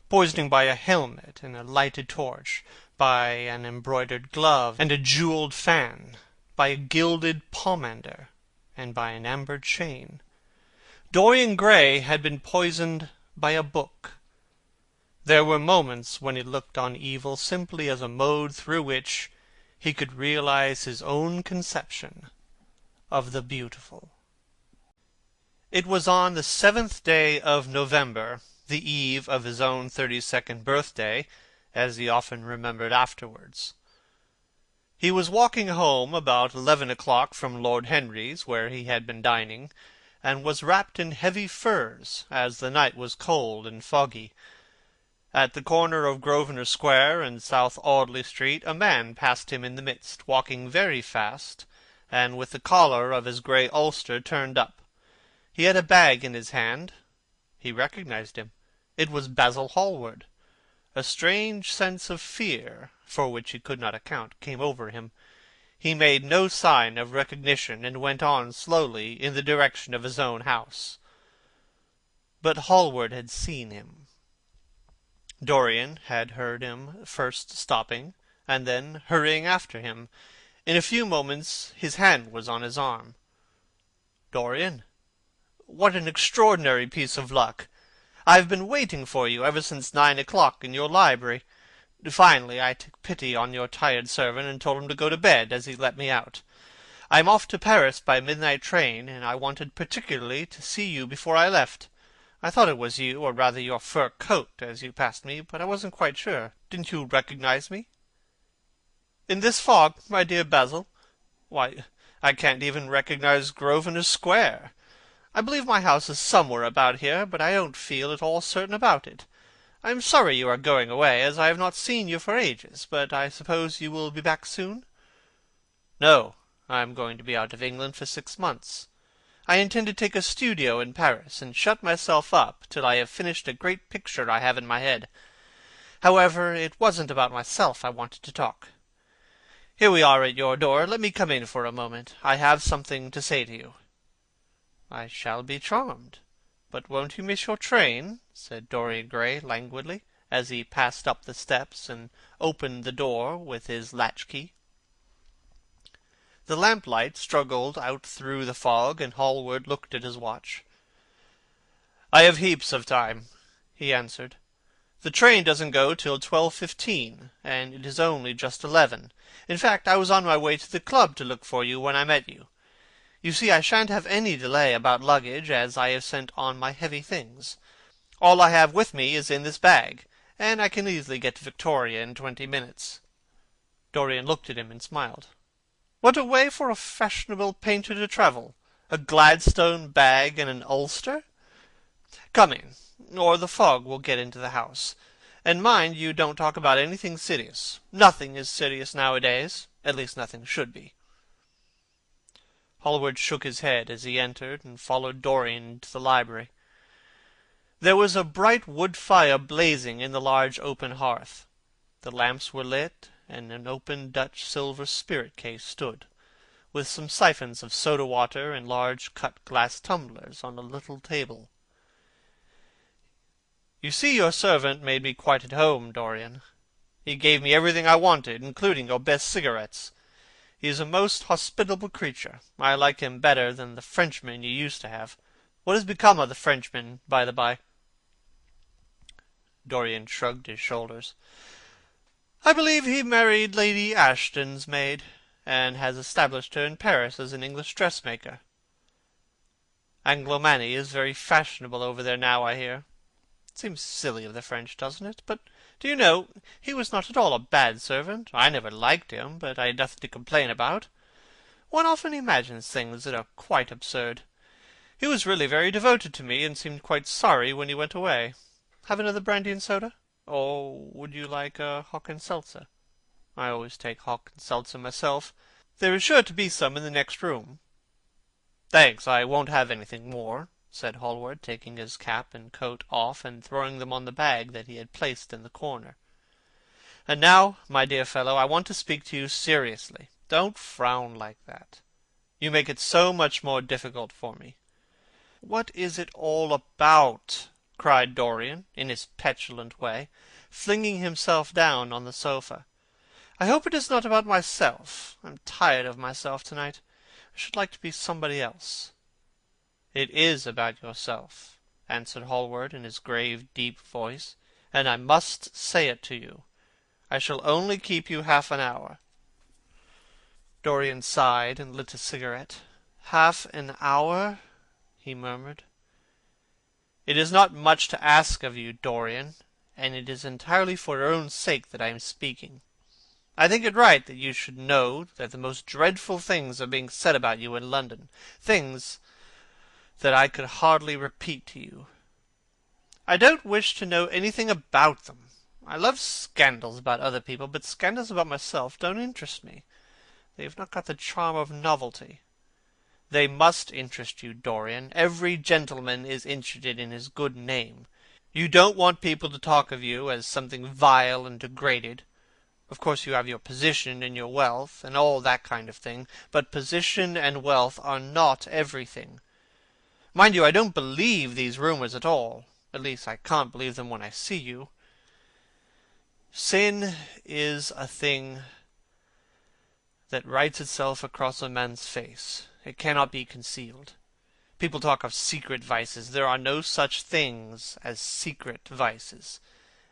poisoning by a helmet and a lighted torch, by an embroidered glove and a jewelled fan, by a gilded pomander, and by an amber chain. Dorian Gray had been poisoned by a book. There were moments when he looked on evil simply as a mode through which he could realize his own conception of the beautiful. It was on the 7th day of November, the eve of his own 32nd birthday, as he often remembered afterwards. He was walking home about 11 o'clock from Lord Henry's, where he had been dining, and was wrapped in heavy furs, as the night was cold and foggy. At the corner of Grosvenor Square and South Audley Street a man passed him in the midst, walking very fast, and with the collar of his grey ulster turned up. He had a bag in his hand. He recognized him. It was Basil Hallward. A strange sense of fear, for which he could not account, came over him. He made no sign of recognition, and went on slowly in the direction of his own house. But Hallward had seen him. Dorian had heard him first stopping, and then hurrying after him. In a few moments his hand was on his arm. "Dorian, what an extraordinary piece of luck! I have been waiting for you ever since 9 o'clock in your library. Finally I took pity on your tired servant and told him to go to bed, as he let me out. I am off to Paris by midnight train, and I wanted particularly to see you before I left. I thought it was you, or rather your fur coat, as you passed me, but I wasn't quite sure. Didn't you recognize me?" "In this fog, my dear Basil? Why, I can't even recognize Grosvenor Square. I believe my house is somewhere about here, but I don't feel at all certain about it. I am sorry you are going away, as I have not seen you for ages, but I suppose you will be back soon?" "No, I am going to be out of England for 6 months. I intend to take a studio in Paris, and shut myself up till I have finished a great picture I have in my head. However, it wasn't about myself I wanted to talk. Here we are at your door. Let me come in for a moment. I have something to say to you." "I shall be charmed. But won't you miss your train?" said Dorian Gray languidly, as he passed up the steps and opened the door with his latchkey. The lamplight struggled out through the fog, and Hallward looked at his watch. "I have heaps of time," he answered. "The train doesn't go till 12:15, and it is only just 11. In fact, I was on my way to the club to look for you when I met you. You see, I shan't have any delay about luggage, as I have sent on my heavy things. All I have with me is in this bag, and I can easily get to Victoria in 20 minutes. Dorian looked at him and smiled. "What a way for a fashionable painter to travel! A Gladstone bag and an ulster! Come in, or the fog will get into the house. And mind you don't talk about anything serious. Nothing is serious nowadays. At least nothing should be." Hallward shook his head as he entered, and followed Dorian into the library. There was a bright wood fire blazing in the large open hearth. The lamps were lit, and an open Dutch silver spirit-case stood, with some siphons of soda-water and large cut-glass tumblers on a little table. "You see, your servant made me quite at home, Dorian. He gave me everything I wanted, including your best cigarettes. He is a most hospitable creature. I like him better than the Frenchman you used to have. What has become of the Frenchman, by the by?" Dorian shrugged his shoulders. "I believe he married Lady Ashton's maid, and has established her in Paris as an English dressmaker. Anglomanie is very fashionable over there now, I hear. It seems silly of the French, doesn't it? But, do you know, he was not at all a bad servant. I never liked him, but I had nothing to complain about. One often imagines things that are quite absurd. He was really very devoted to me, and seemed quite sorry when he went away. Have another brandy and soda? Or would you like a hock and seltzer? I always take hock and seltzer myself. There is sure to be some in the next room." "Thanks, I won't have anything more," said Hallward, taking his cap and coat off and throwing them on the bag that he had placed in the corner. "And now, my dear fellow, I want to speak to you seriously. Don't frown like that. You make it so much more difficult for me. What is it all about? cried Dorian, in his petulant way, flinging himself down on the sofa. "I hope it is not about myself. I'm tired of myself tonight. I should like to be somebody else." "It is about yourself," answered Hallward in his grave, deep voice, "and I must say it to you. I shall only keep you half an hour." Dorian sighed and lit a cigarette. "Half an hour?" he murmured. "It is not much to ask of you, Dorian, and it is entirely for your own sake that I am speaking. I think it right that you should know that the most dreadful things are being said about you in London, things that I could hardly repeat to you. I don't wish to know anything about them. I love scandals about other people, but scandals about myself don't interest me. They have not got the charm of novelty. They must interest you, Dorian. Every gentleman is interested in his good name. You don't want people to talk of you as something vile and degraded. Of course you have your position and your wealth, and all that kind of thing, but position and wealth are not everything. Mind you, I don't believe these rumours at all. At least I can't believe them when I see you. Sin is a thing that writes itself across a man's face. It cannot be concealed. People talk of secret vices. There are no such things as secret vices.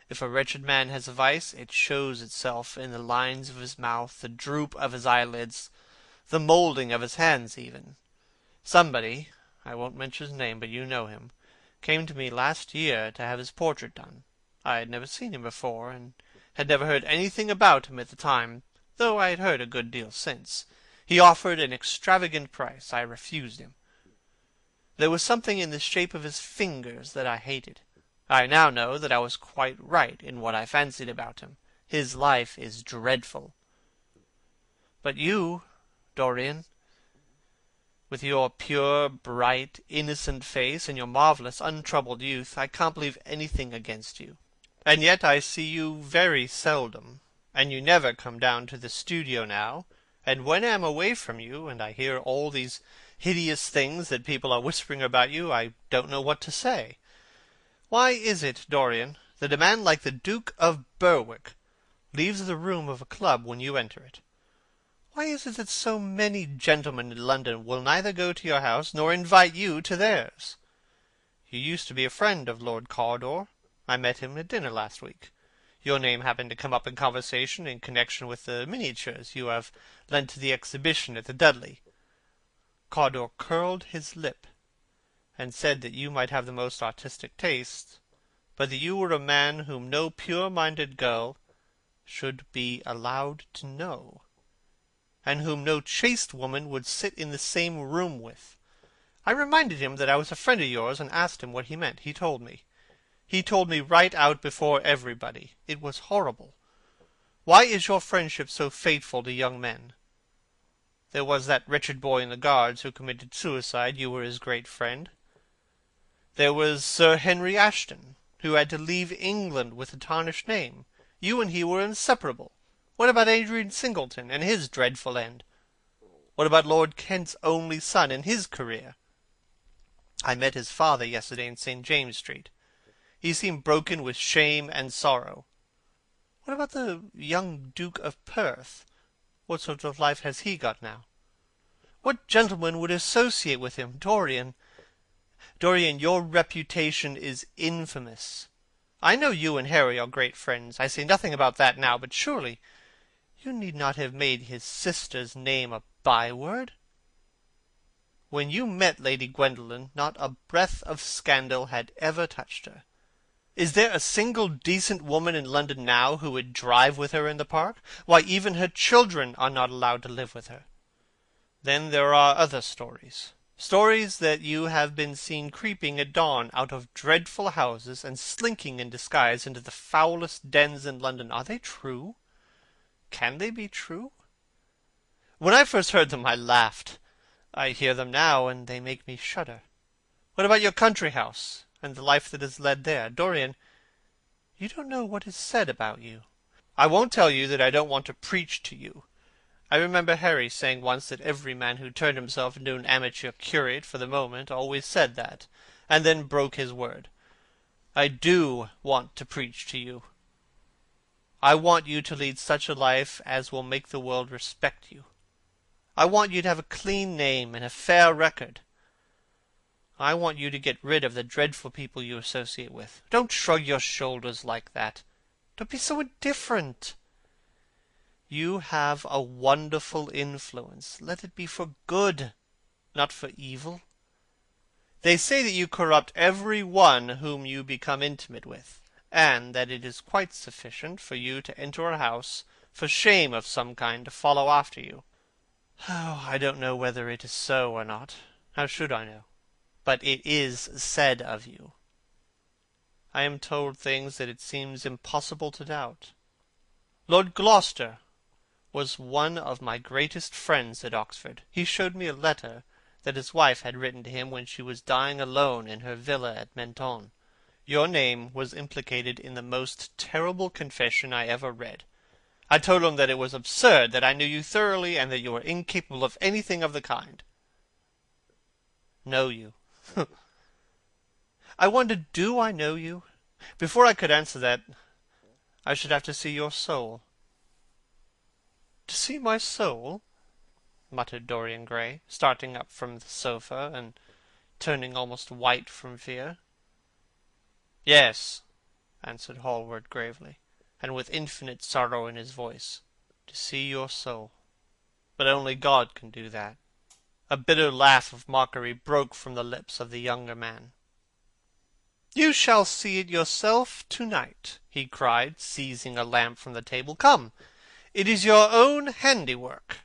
If a wretched man has a vice, it shows itself in the lines of his mouth, the droop of his eyelids, the moulding of his hands even. Somebody, I won't mention his name, but you know him, came to me last year to have his portrait done. I had never seen him before, and had never heard anything about him at the time, though I had heard a good deal since. He offered an extravagant price. I refused him. There was something in the shape of his fingers that I hated. I now know that I was quite right in what I fancied about him. His life is dreadful. But you, Dorian, with your pure, bright, innocent face, and your marvellous, untroubled youth, I can't believe anything against you. And yet I see you very seldom, and you never come down to the studio now, and when I am away from you, and I hear all these hideous things that people are whispering about you, I don't know what to say. Why is it, Dorian, that a man like the Duke of Berwick leaves the room of a club when you enter it? Why is it that so many gentlemen in London will neither go to your house nor invite you to theirs? You used to be a friend of Lord Cawdor. I met him at dinner last week. Your name happened to come up in conversation in connection with the miniatures you have lent to the exhibition at the Dudley. Cawdor curled his lip, and said that you might have the most artistic taste, but that you were a man whom no pure-minded girl should be allowed to know, and whom no chaste woman would sit in the same room with. I reminded him that I was a friend of yours, and asked him what he meant. He told me. He told me right out before everybody. It was horrible. Why is your friendship so fateful to young men? There was that wretched boy in the Guards who committed suicide. You were his great friend. There was Sir Henry Ashton, who had to leave England with a tarnished name. You and he were inseparable. What about Adrian Singleton and his dreadful end? What about Lord Kent's only son and his career? I met his father yesterday in St. James Street. He seemed broken with shame and sorrow. What about the young Duke of Perth? What sort of life has he got now? What gentleman would associate with him? Dorian, your reputation is infamous. I know you and Harry are great friends. I say nothing about that now, but surely you need not have made his sister's name a byword. When you met Lady Gwendolen, not a breath of scandal had ever touched her. Is there a single decent woman in London now who would drive with her in the park? Why, even her children are not allowed to live with her. Then there are other stories. Stories that you have been seen creeping at dawn out of dreadful houses, and slinking in disguise into the foulest dens in London. Are they true? Can they be true? When I first heard them, I laughed. I hear them now, and they make me shudder. What about your country house, and the life that is led there? Dorian, you don't know what is said about you. I won't tell you that I don't want to preach to you. I remember Harry saying once that every man who turned himself into an amateur curate for the moment always said that, and then broke his word. I do want to preach to you. I want you to lead such a life as will make the world respect you. I want you to have a clean name and a fair record. I want you to get rid of the dreadful people you associate with. Don't shrug your shoulders like that. Don't be so indifferent. You have a wonderful influence. Let it be for good, not for evil. They say that you corrupt every one whom you become intimate with, and that it is quite sufficient for you to enter a house for shame of some kind to follow after you. Oh, I don't know whether it is so or not. How should I know? But it is said of you. I am told things that it seems impossible to doubt. Lord Gloucester was one of my greatest friends at Oxford. He showed me a letter that his wife had written to him when she was dying alone in her villa at Menton. Your name was implicated in the most terrible confession I ever read. I told him that it was absurd, that I knew you thoroughly, and that you were incapable of anything of the kind. Know you? I wonder, do I know you? Before I could answer that, I should have to see your soul. To see my soul? Muttered Dorian Gray, starting up from the sofa, and turning almost white from fear. Yes, answered Hallward gravely, and with infinite sorrow in his voice. To see your soul. But only God can do that. A bitter laugh of mockery broke from the lips of the younger man. You shall see it yourself to-night, he cried, seizing a lamp from the table. Come, it is your own handiwork.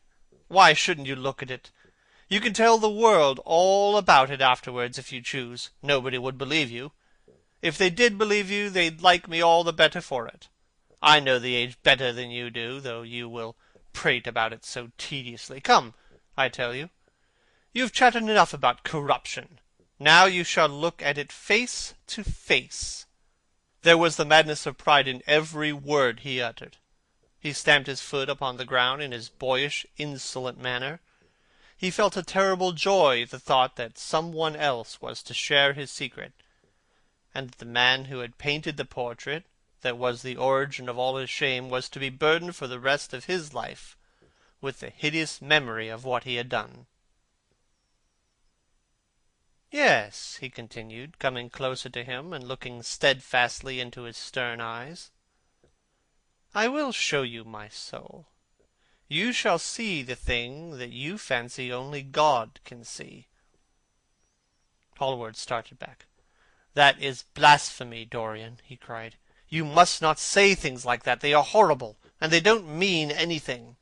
Why shouldn't you look at it? You can tell the world all about it afterwards, if you choose. Nobody would believe you. If they did believe you, they'd like me all the better for it. I know the age better than you do, though you will prate about it so tediously. Come, I tell you. You've chattered enough about corruption. Now you shall look at it face to face. There was the madness of pride in every word he uttered. He stamped his foot upon the ground in his boyish, insolent manner. He felt a terrible joy at the thought that some one else was to share his secret, and that the man who had painted the portrait that was the origin of all his shame was to be burdened for the rest of his life with the hideous memory of what he had done. Yes, he continued, coming closer to him and looking steadfastly into his stern eyes, I will show you my soul. You shall see the thing that you fancy only God can see. Hallward started back. That is blasphemy, Dorian, he cried. You must not say things like that. They are horrible, and they don't mean anything.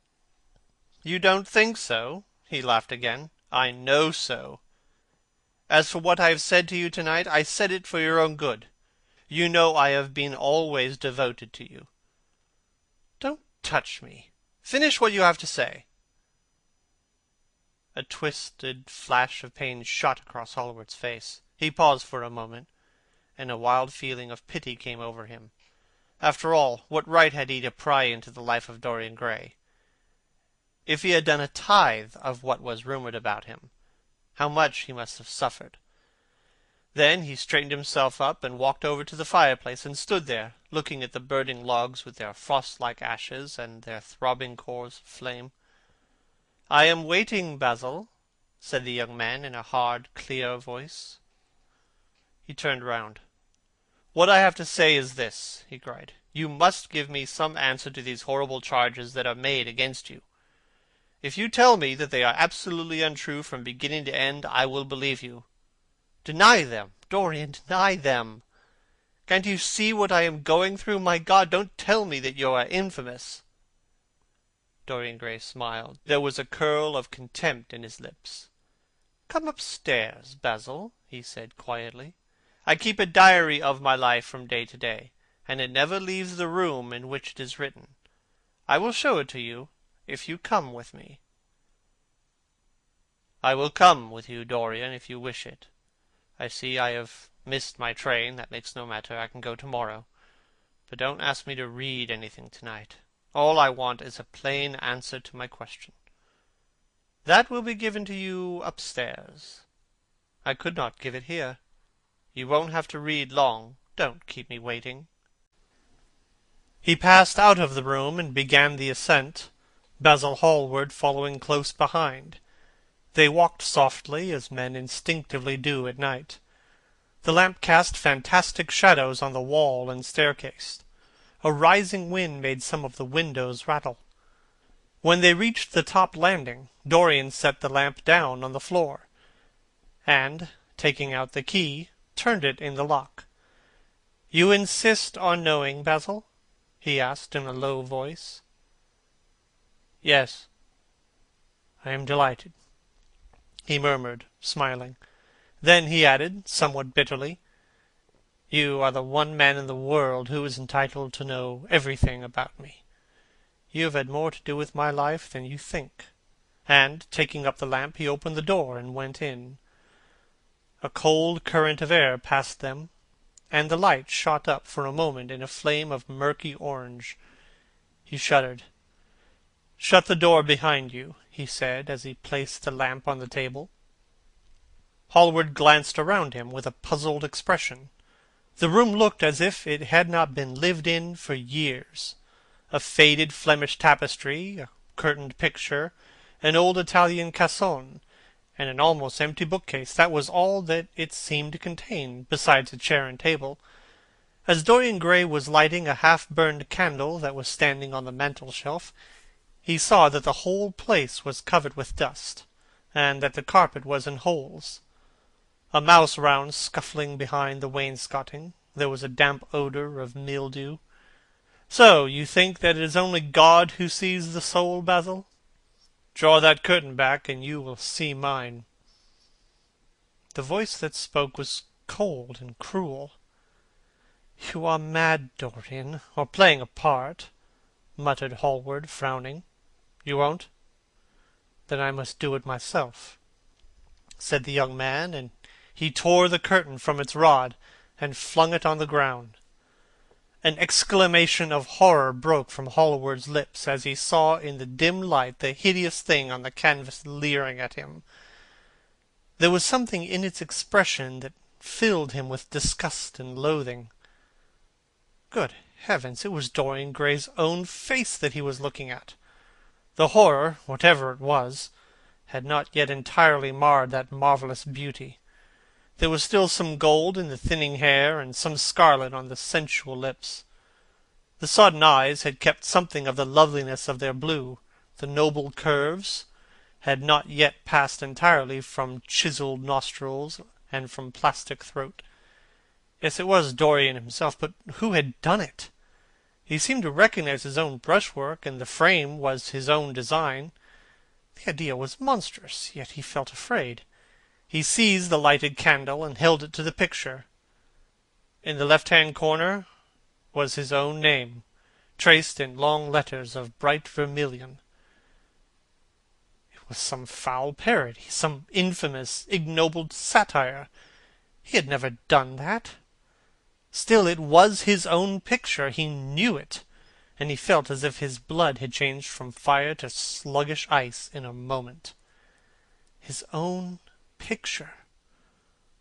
You don't think so? He laughed again. I know so. As for what I have said to you tonight, I said it for your own good. You know I have been always devoted to you. Don't touch me. Finish what you have to say. A twisted flash of pain shot across Hallward's face. He paused for a moment, and a wild feeling of pity came over him. After all, what right had he to pry into the life of Dorian Gray? If he had done a tithe of what was rumoured about him, how much he must have suffered. Then he straightened himself up and walked over to the fireplace and stood there, looking at the burning logs with their frost-like ashes and their throbbing cores of flame. I am waiting, Basil, said the young man in a hard, clear voice. He turned round. What I have to say is this, he cried. You must give me some answer to these horrible charges that are made against you. If you tell me that they are absolutely untrue from beginning to end, I will believe you. Deny them, Dorian, deny them. Can't you see what I am going through? My God, don't tell me that you are infamous. Dorian Gray smiled. There was a curl of contempt in his lips. Come upstairs, Basil, he said quietly. I keep a diary of my life from day to day, and it never leaves the room in which it is written. I will show it to you, if you come with me. I will come with you, Dorian, if you wish it. I see I have missed my train. That makes no matter. I can go tomorrow. But don't ask me to read anything tonight. All I want is a plain answer to my question. That will be given to you upstairs. I could not give it here. You won't have to read long. Don't keep me waiting." He passed out of the room and began the ascent, Basil Hallward following close behind. They walked softly, as men instinctively do at night. The lamp cast fantastic shadows on the wall and staircase. A rising wind made some of the windows rattle. When they reached the top landing, Dorian set the lamp down on the floor, and, taking out the key, turned it in the lock. "You insist on knowing, Basil?" he asked in a low voice. "Yes." "I am delighted," he murmured, smiling. Then he added, somewhat bitterly, "You are the one man in the world who is entitled to know everything about me. You have had more to do with my life than you think." And, taking up the lamp, he opened the door and went in. A cold current of air passed them, and the light shot up for a moment in a flame of murky orange. He shuddered. "Shut the door behind you," he said, as he placed the lamp on the table. Hallward glanced around him with a puzzled expression. The room looked as if it had not been lived in for years. A faded Flemish tapestry, a curtained picture, an old Italian cassone, and an almost empty bookcase. That was all that it seemed to contain, besides a chair and table. As Dorian Gray was lighting a half-burned candle that was standing on the mantel-shelf, he saw that the whole place was covered with dust, and that the carpet was in holes. A mouse ran scuffling behind the wainscoting. There was a damp odour of mildew. "So you think that it is only God who sees the soul, Basil? Draw that curtain back, and you will see mine." The voice that spoke was cold and cruel. "You are mad, Dorian, or playing a part," muttered Hallward, frowning. "You won't? Then I must do it myself," said the young man, and he tore the curtain from its rod and flung it on the ground. An exclamation of horror broke from Hallward's lips as he saw in the dim light the hideous thing on the canvas leering at him. There was something in its expression that filled him with disgust and loathing. Good heavens! It was Dorian Gray's own face that he was looking at. The horror, whatever it was, had not yet entirely marred that marvellous beauty. There was still some gold in the thinning hair, and some scarlet on the sensual lips. The sodden eyes had kept something of the loveliness of their blue. The noble curves had not yet passed entirely from chiselled nostrils and from plastic throat. Yes, it was Dorian himself, but who had done it? He seemed to recognize his own brushwork, and the frame was his own design. The idea was monstrous, yet he felt afraid. He seized the lighted candle and held it to the picture. In the left-hand corner was his own name, traced in long letters of bright vermilion. It was some foul parody, some infamous, ignoble satire. He had never done that. Still, it was his own picture. He knew it, and he felt as if his blood had changed from fire to sluggish ice in a moment. His own picture.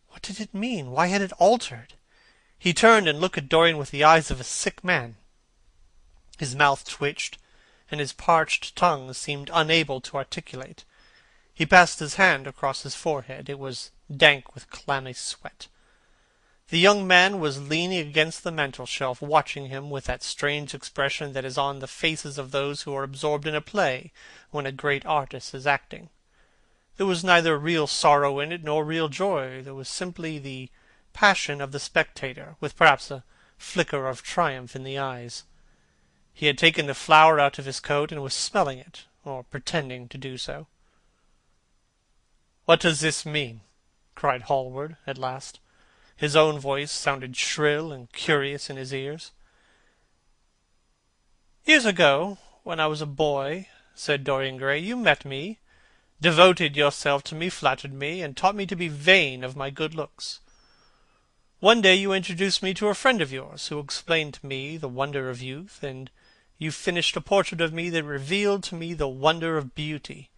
What did it mean? Why had it altered? He turned and looked at Dorian with the eyes of a sick man. His mouth twitched, and his parched tongue seemed unable to articulate. He passed his hand across his forehead. It was dank with clammy sweat. The young man was leaning against the mantel-shelf, watching him with that strange expression that is on the faces of those who are absorbed in a play when a great artist is acting. There was neither real sorrow in it nor real joy. There was simply the passion of the spectator, with perhaps a flicker of triumph in the eyes. He had taken the flower out of his coat and was smelling it, or pretending to do so. "What does this mean?" cried Hallward at last. His own voice sounded shrill and curious in his ears. "Years ago, when I was a boy," said Dorian Gray, "you met me, devoted yourself to me, flattered me, and taught me to be vain of my good looks. One day you introduced me to a friend of yours, who explained to me the wonder of youth, and you finished a portrait of me that revealed to me the wonder of beauty.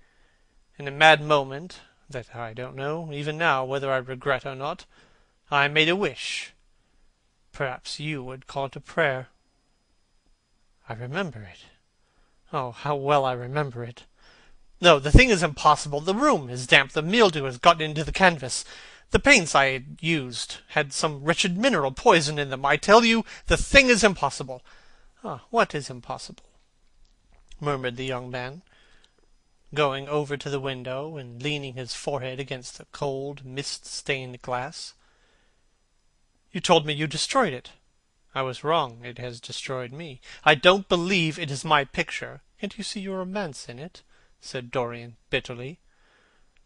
In a mad moment, that I don't know even now whether I regret or not, I made a wish. Perhaps you would call it a prayer." "I remember it. Oh, how well I remember it! No, the thing is impossible. The room is damp. The mildew has got into the canvas. The paints I had used had some wretched mineral poison in them. I tell you, the thing is impossible." "Ah, what is impossible?" murmured the young man, going over to the window and leaning his forehead against the cold, mist-stained glass. "You told me you destroyed it." "I was wrong. It has destroyed me. I don't believe it is my picture." "Can't you see your romance in it?" said Dorian bitterly.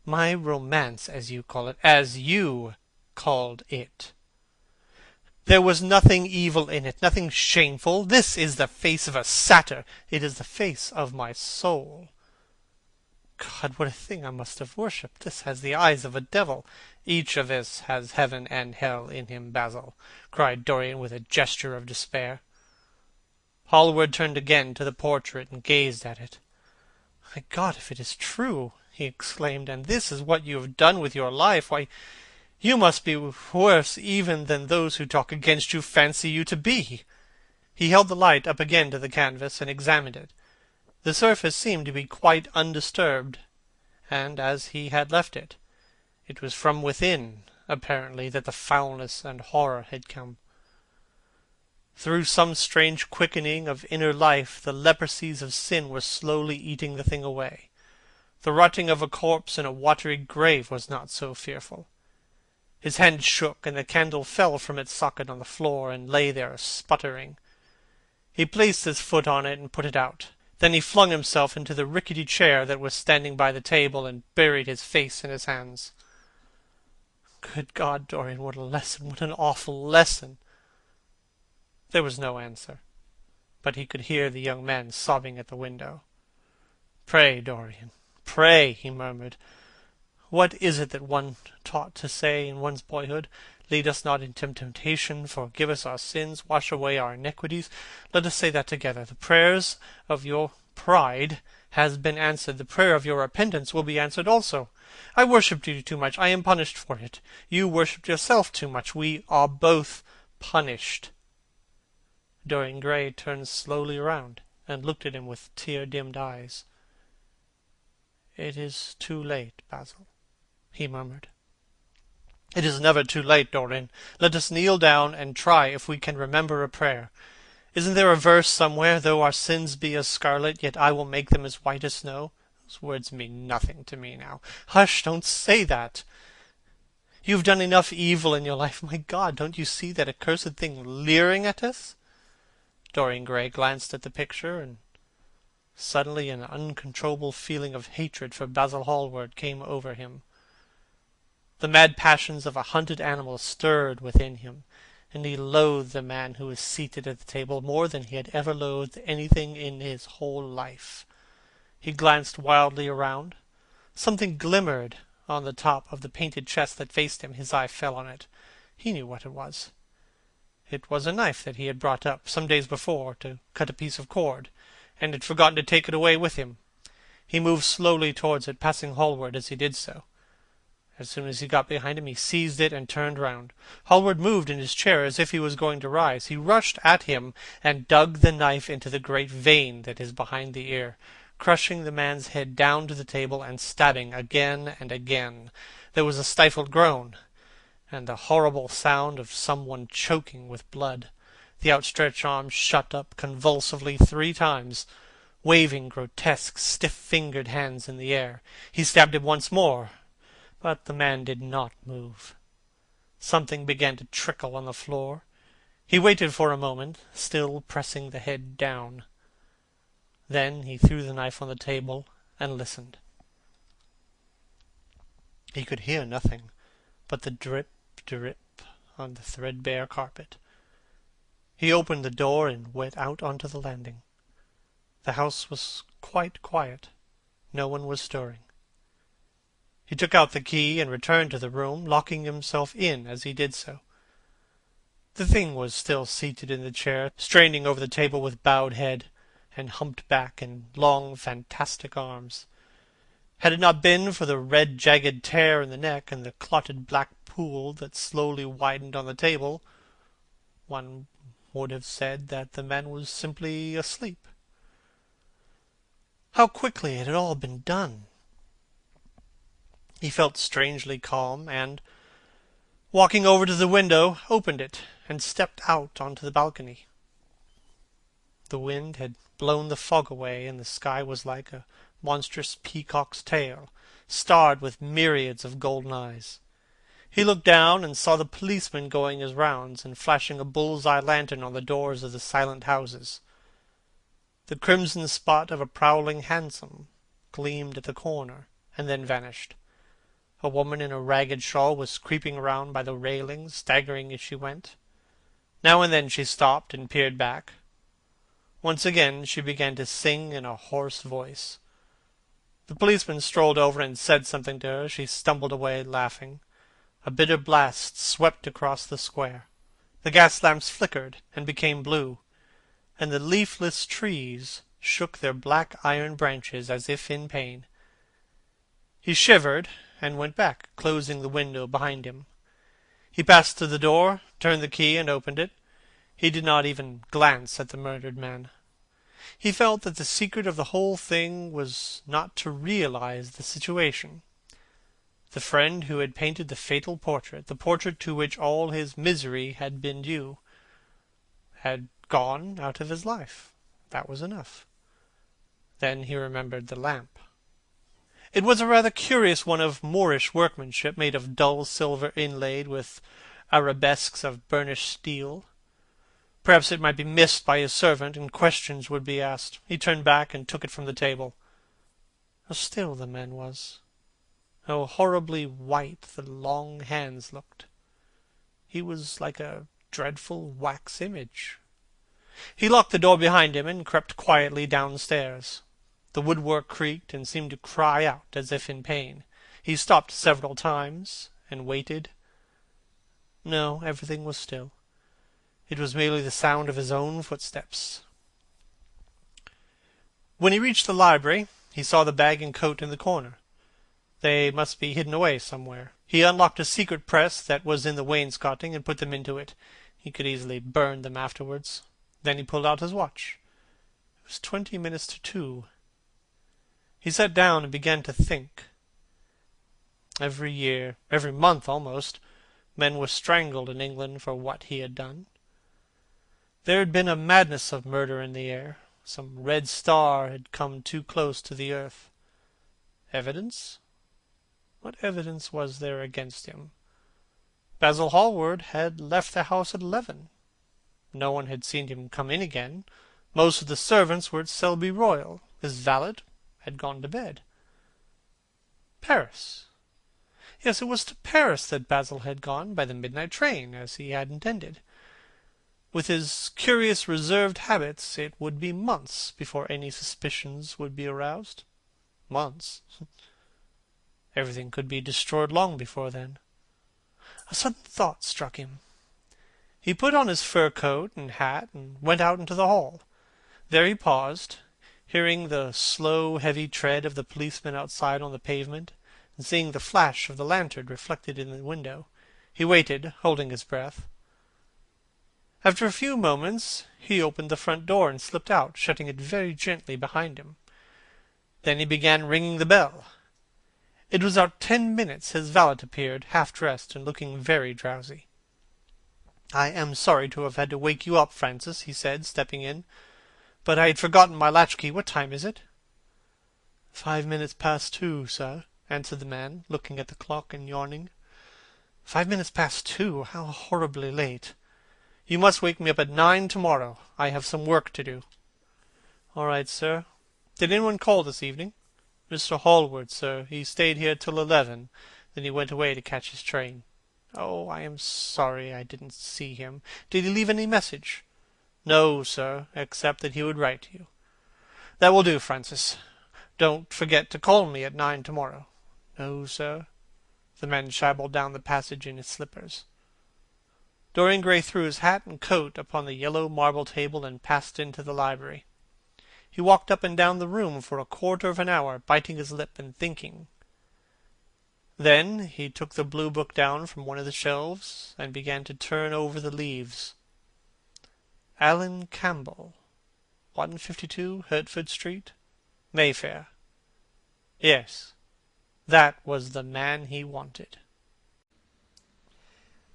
"My romance, as you call it." "As you called it. There was nothing evil in it, nothing shameful. This is the face of a satyr. It is the face of my soul." God, what a thing I must have worshipped! This has the eyes of a devil. "Each of us has heaven and hell in him, Basil," cried Dorian with a gesture of despair. Hallward turned again to the portrait and gazed at it. "My God, if it is true," he exclaimed, "and this is what you have done with your life, why, you must be worse even than those who talk against you fancy you to be." He held the light up again to the canvas and examined it. The surface seemed to be quite undisturbed, and as he had left it. It was from within, apparently, that the foulness and horror had come. Through some strange quickening of inner life, the leprosies of sin were slowly eating the thing away. The rotting of a corpse in a watery grave was not so fearful. His hand shook, and the candle fell from its socket on the floor, and lay there sputtering. He placed his foot on it and put it out. Then he flung himself into the rickety chair that was standing by the table, and buried his face in his hands. Good God, Dorian, what a lesson! What an awful lesson! There was no answer, but he could hear the young man sobbing at the window. "Pray, Dorian, pray," he murmured. "What is it that one taught to say in one's boyhood? Lead us not into temptation, forgive us our sins, wash away our iniquities. Let us say that together. The prayers of your pride has been answered. The prayer of your repentance will be answered also. I worshipped you too much. I am punished for it. You worshipped yourself too much. We are both punished." Dorian Gray turned slowly round and looked at him with tear-dimmed eyes. "It is too late, Basil," he murmured. "It is never too late, Dorian. Let us kneel down and try if we can remember a prayer. Isn't there a verse somewhere? 'Though our sins be as scarlet, yet I will make them as white as snow'? Those words mean nothing to me now." "Hush! Don't say that. You've done enough evil in your life. My God, don't you see that accursed thing leering at us?" Dorian Gray glanced at the picture, and suddenly an uncontrollable feeling of hatred for Basil Hallward came over him. The mad passions of a hunted animal stirred within him, and he loathed the man who was seated at the table more than he had ever loathed anything in his whole life. He glanced wildly around. Something glimmered on the top of the painted chest that faced him. His eye fell on it. He knew what it was. It was a knife that he had brought up some days before to cut a piece of cord, and had forgotten to take it away with him. He moved slowly towards it, passing Hallward as he did so. As soon as he got behind him, he seized it and turned round. Hallward moved in his chair as if he was going to rise. He rushed at him and dug the knife into the great vein that is behind the ear, crushing the man's head down to the table and stabbing again and again. There was a stifled groan, and the horrible sound of someone choking with blood. The outstretched arm shot up convulsively 3 times, waving grotesque, stiff-fingered hands in the air. He stabbed him once more, but the man did not move. Something began to trickle on the floor. He waited for a moment, still pressing the head down. Then he threw the knife on the table and listened. He could hear nothing but the drip, drip on the threadbare carpet. He opened the door and went out onto the landing. The house was quite quiet. No one was stirring. He took out the key and returned to the room, locking himself in as he did so. The thing was still seated in the chair, straining over the table with bowed head and humped back and long, fantastic arms. Had it not been for the red, jagged tear in the neck and the clotted black pool that slowly widened on the table, One would have said that the man was simply asleep. How quickly it had all been done! He felt strangely calm, and, walking over to the window, opened it, and stepped out onto the balcony. The wind had blown the fog away, and the sky was like a monstrous peacock's tail, starred with myriads of golden eyes. He looked down and saw the policeman going his rounds and flashing a bull's-eye lantern on the doors of the silent houses. The crimson spot of a prowling hansom gleamed at the corner, and then vanished. A woman in a ragged shawl was creeping around by the railings, staggering as she went. Now and then she stopped and peered back. Once again she began to sing in a hoarse voice. The policeman strolled over and said something to her. She stumbled away, laughing. A bitter blast swept across the square. The gas lamps flickered and became blue, and the leafless trees shook their black iron branches as if in pain. He shivered and went back, closing the window behind him. He passed to the door, turned the key, and opened it. He did not even glance at the murdered man. He felt that the secret of the whole thing was not to realize the situation. The friend who had painted the fatal portrait, the portrait to which all his misery had been due, had gone out of his life. That was enough. Then he remembered the lamp. It was a rather curious one of Moorish workmanship, made of dull silver inlaid with arabesques of burnished steel. Perhaps it might be missed by his servant, and questions would be asked. He turned back and took it from the table. How still the man was! How horribly white the long hands looked! He was like a dreadful wax image. He locked the door behind him and crept quietly downstairs. The woodwork creaked and seemed to cry out as if in pain. He stopped several times and waited. No, everything was still. It was merely the sound of his own footsteps. When he reached the library, he saw the bag and coat in the corner. They must be hidden away somewhere. He unlocked a secret press that was in the wainscoting and put them into it. He could easily burn them afterwards. Then he pulled out his watch. It was 20 minutes to 2. He sat down and began to think. Every year, every month almost, men were strangled in England for what he had done. There had been a madness of murder in the air. Some red star had come too close to the earth. Evidence? What evidence was there against him? Basil Hallward had left the house at 11. No one had seen him come in again. Most of the servants were at Selby Royal. His valet had gone to bed. Paris. Yes, it was to Paris that Basil had gone by the midnight train, as he had intended. With his curious reserved habits, it would be months before any suspicions would be aroused. Months. Everything could be destroyed long before then. A sudden thought struck him. He put on his fur coat and hat and went out into the hall. There he paused, hearing the slow, heavy tread of the policeman outside on the pavement, and seeing the flash of the lantern reflected in the window. He waited, holding his breath. After a few moments he opened the front door and slipped out, shutting it very gently behind him. Then he began ringing the bell. It was about 10 minutes his valet appeared, half-dressed and looking very drowsy. "I am sorry to have had to wake you up, Francis," he said, stepping in, "but I had forgotten my latchkey. What time is it?" 5 minutes past 2, sir," answered the man, looking at the clock and yawning. 5 minutes past 2? How horribly late! You must wake me up at 9 tomorrow. I have some work to do." "All right, sir. Did anyone call this evening?" "Mr. Hallward, sir. He stayed here till 11. Then he went away to catch his train." "Oh, I am sorry I didn't see him. Did he leave any message?" "No, sir, except that he would write to you." "That will do, Francis. Don't forget to call me at 9 tomorrow." "No, sir." The man shambled down the passage in his slippers. Dorian Gray threw his hat and coat upon the yellow marble table and passed into the library. He walked up and down the room for a quarter of an hour, biting his lip and thinking. Then he took the blue book down from one of the shelves and began to turn over the leaves. Alan Campbell, 152 Hertford Street, Mayfair. Yes, that was the man he wanted.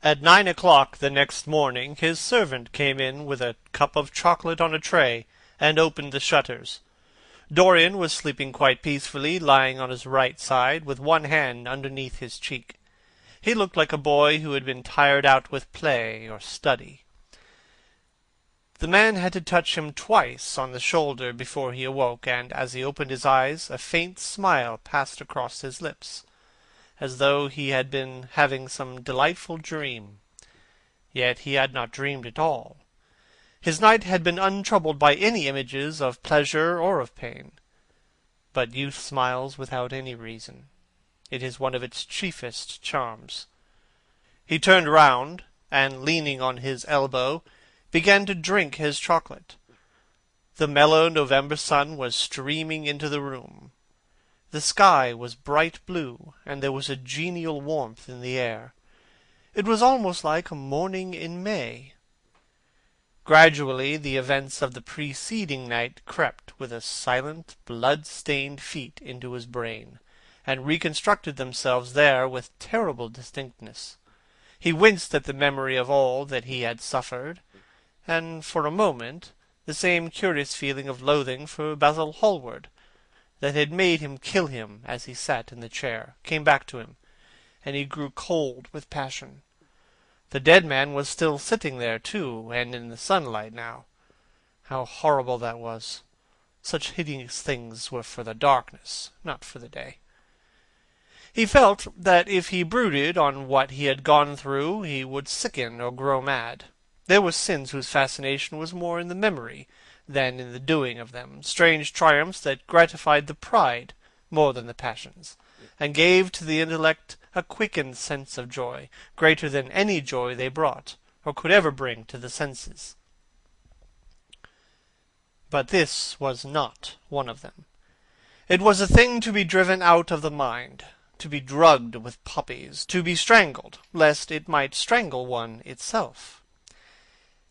At 9 o'clock the next morning his servant came in with a cup of chocolate on a tray, and opened the shutters. Dorian was sleeping quite peacefully, lying on his right side, with one hand underneath his cheek. He looked like a boy who had been tired out with play or study. The man had to touch him twice on the shoulder before he awoke, and as he opened his eyes a faint smile passed across his lips, as though he had been having some delightful dream. Yet he had not dreamed at all. His night had been untroubled by any images of pleasure or of pain. But youth smiles without any reason. It is one of its chiefest charms. He turned round, and leaning on his elbow, began to drink his chocolate. The mellow November sun was streaming into the room. The sky was bright blue, and there was a genial warmth in the air. It was almost like a morning in May. Gradually the events of the preceding night crept with a silent, blood-stained feet into his brain, and reconstructed themselves there with terrible distinctness. He winced at the memory of all that he had suffered, and for a moment the same curious feeling of loathing for Basil Hallward, that had made him kill him as he sat in the chair, came back to him, and he grew cold with passion. The dead man was still sitting there, too, and in the sunlight now. How horrible that was! Such hideous things were for the darkness, not for the day. He felt that if he brooded on what he had gone through, he would sicken or grow mad. There were sins whose fascination was more in the memory than in the doing of them, strange triumphs that gratified the pride more than the passions, and gave to the intellect a quickened sense of joy, greater than any joy they brought, or could ever bring to the senses. But this was not one of them. It was a thing to be driven out of the mind, to be drugged with poppies, to be strangled, lest it might strangle one itself.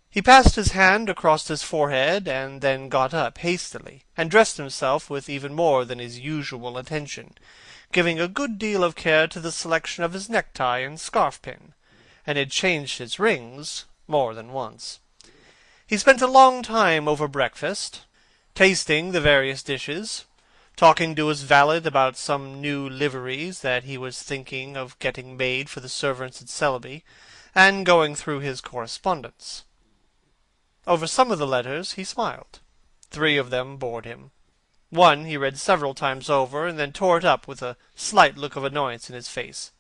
He passed his hand across his forehead, and then got up hastily, and dressed himself with even more than his usual attention, giving a good deal of care to the selection of his necktie and scarf-pin, and had changed his rings more than once. He spent a long time over breakfast, tasting the various dishes, talking to his valet about some new liveries that he was thinking of getting made for the servants at Selby, and going through his correspondence. Over some of the letters he smiled. 3 of them bored him. One he read several times over, and then tore it up with a slight look of annoyance in his face.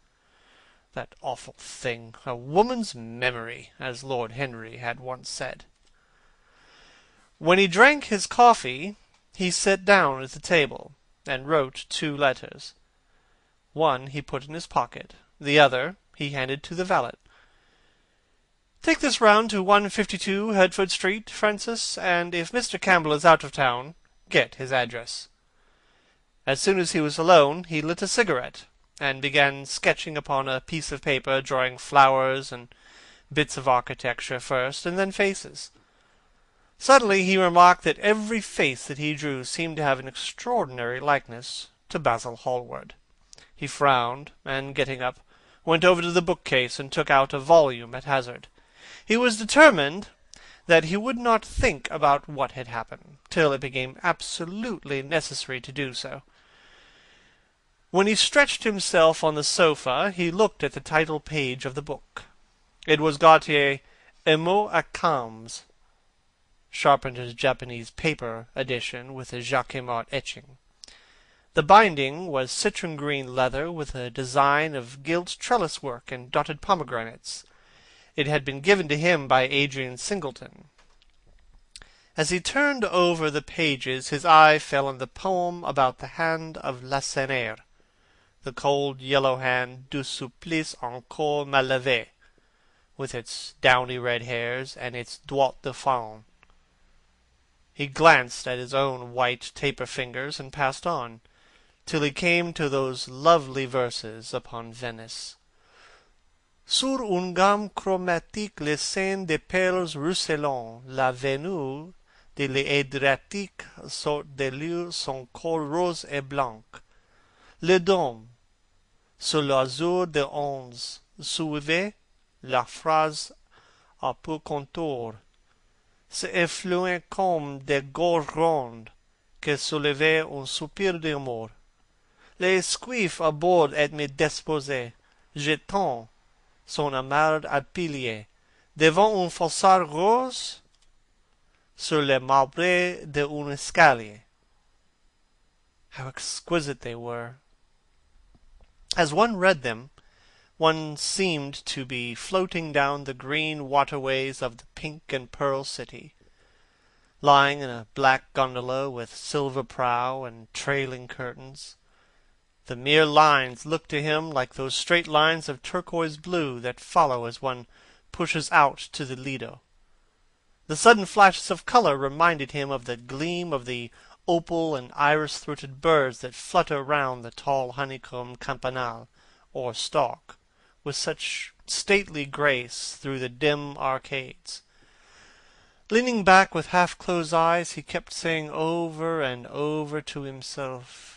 That awful thing, a woman's memory, as Lord Henry had once said. When he drank his coffee, he sat down at the table, and wrote 2 letters. One he put in his pocket, the other he handed to the valet. "Take this round to 152 Hertford Street, Francis, and if Mr. Campbell is out of town, get his address." As soon as he was alone, he lit a cigarette, and began sketching upon a piece of paper, drawing flowers and bits of architecture first, and then faces. Suddenly he remarked that every face that he drew seemed to have an extraordinary likeness to Basil Hallward. He frowned, and getting up, went over to the bookcase and took out a volume at hazard. He was determined that he would not think about what had happened, till it became absolutely necessary to do so. When he stretched himself on the sofa, he looked at the title page of the book. It was Gautier's Un mot à Campbell, Sharpenter's Japanese paper edition with a Jacquemart etching. The binding was citron green leather with a design of gilt trellis work and dotted pomegranates. It had been given to him by Adrian Singleton. As he turned over the pages, his eye fell on the poem about the hand of Lacenaire, the cold yellow hand du supplice encore mal lavé, with its downy red hairs and its doigts de faune. He glanced at his own white taper fingers and passed on, till he came to those lovely verses upon Venice. Sur une gamme chromatique, les scènes de perles ruisselants, la venue de l'Adriatique sortent de lieu son col rose et blanc. Le dôme, sur l'azur de onze, suivait la phrase à peu contour. Ce effluent comme des gorges rondes que soulevait un soupir d'amour. Les esquifs à bord étaient disposés, jetant son amarre à pilier, devant un fossard rose, sur les marbrés d'un escalier. How exquisite they were! As one read them, one seemed to be floating down the green waterways of the pink and pearl city, lying in a black gondola with silver prow and trailing curtains. The mere lines looked to him like those straight lines of turquoise blue that follow as one pushes out to the Lido. The sudden flashes of color reminded him of the gleam of the opal and iris-throated birds that flutter round the tall honeycomb campanile, or stalk, with such stately grace through the dim arcades. Leaning back with half-closed eyes, he kept saying over and over to himself,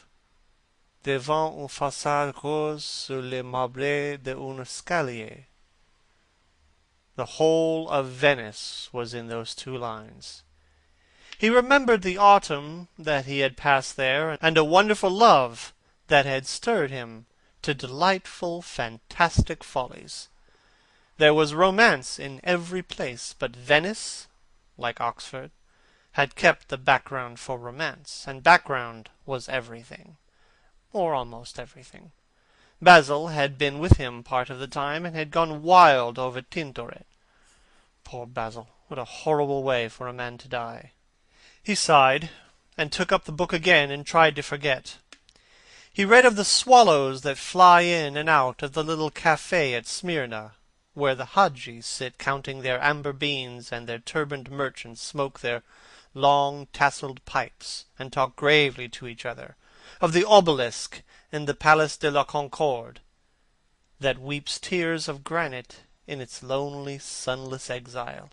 devant une façade rose sur les marbrés d'un escalier. The whole of Venice was in those two lines. He remembered the autumn that he had passed there, and a wonderful love that had stirred him to delightful, fantastic follies. There was romance in every place, but Venice, like Oxford, had kept the background for romance, and background was everything, or almost everything. Basil had been with him part of the time, and had gone wild over Tintoret. Poor Basil! What a horrible way for a man to die! He sighed, and took up the book again, and tried to forget. He read of the swallows that fly in and out of the little cafe at Smyrna, where the Hadjis sit counting their amber beans, and their turbaned merchants smoke their long tasselled pipes, and talk gravely to each other, of the obelisk in the Place de la Concorde, that weeps tears of granite in its lonely, sunless exile,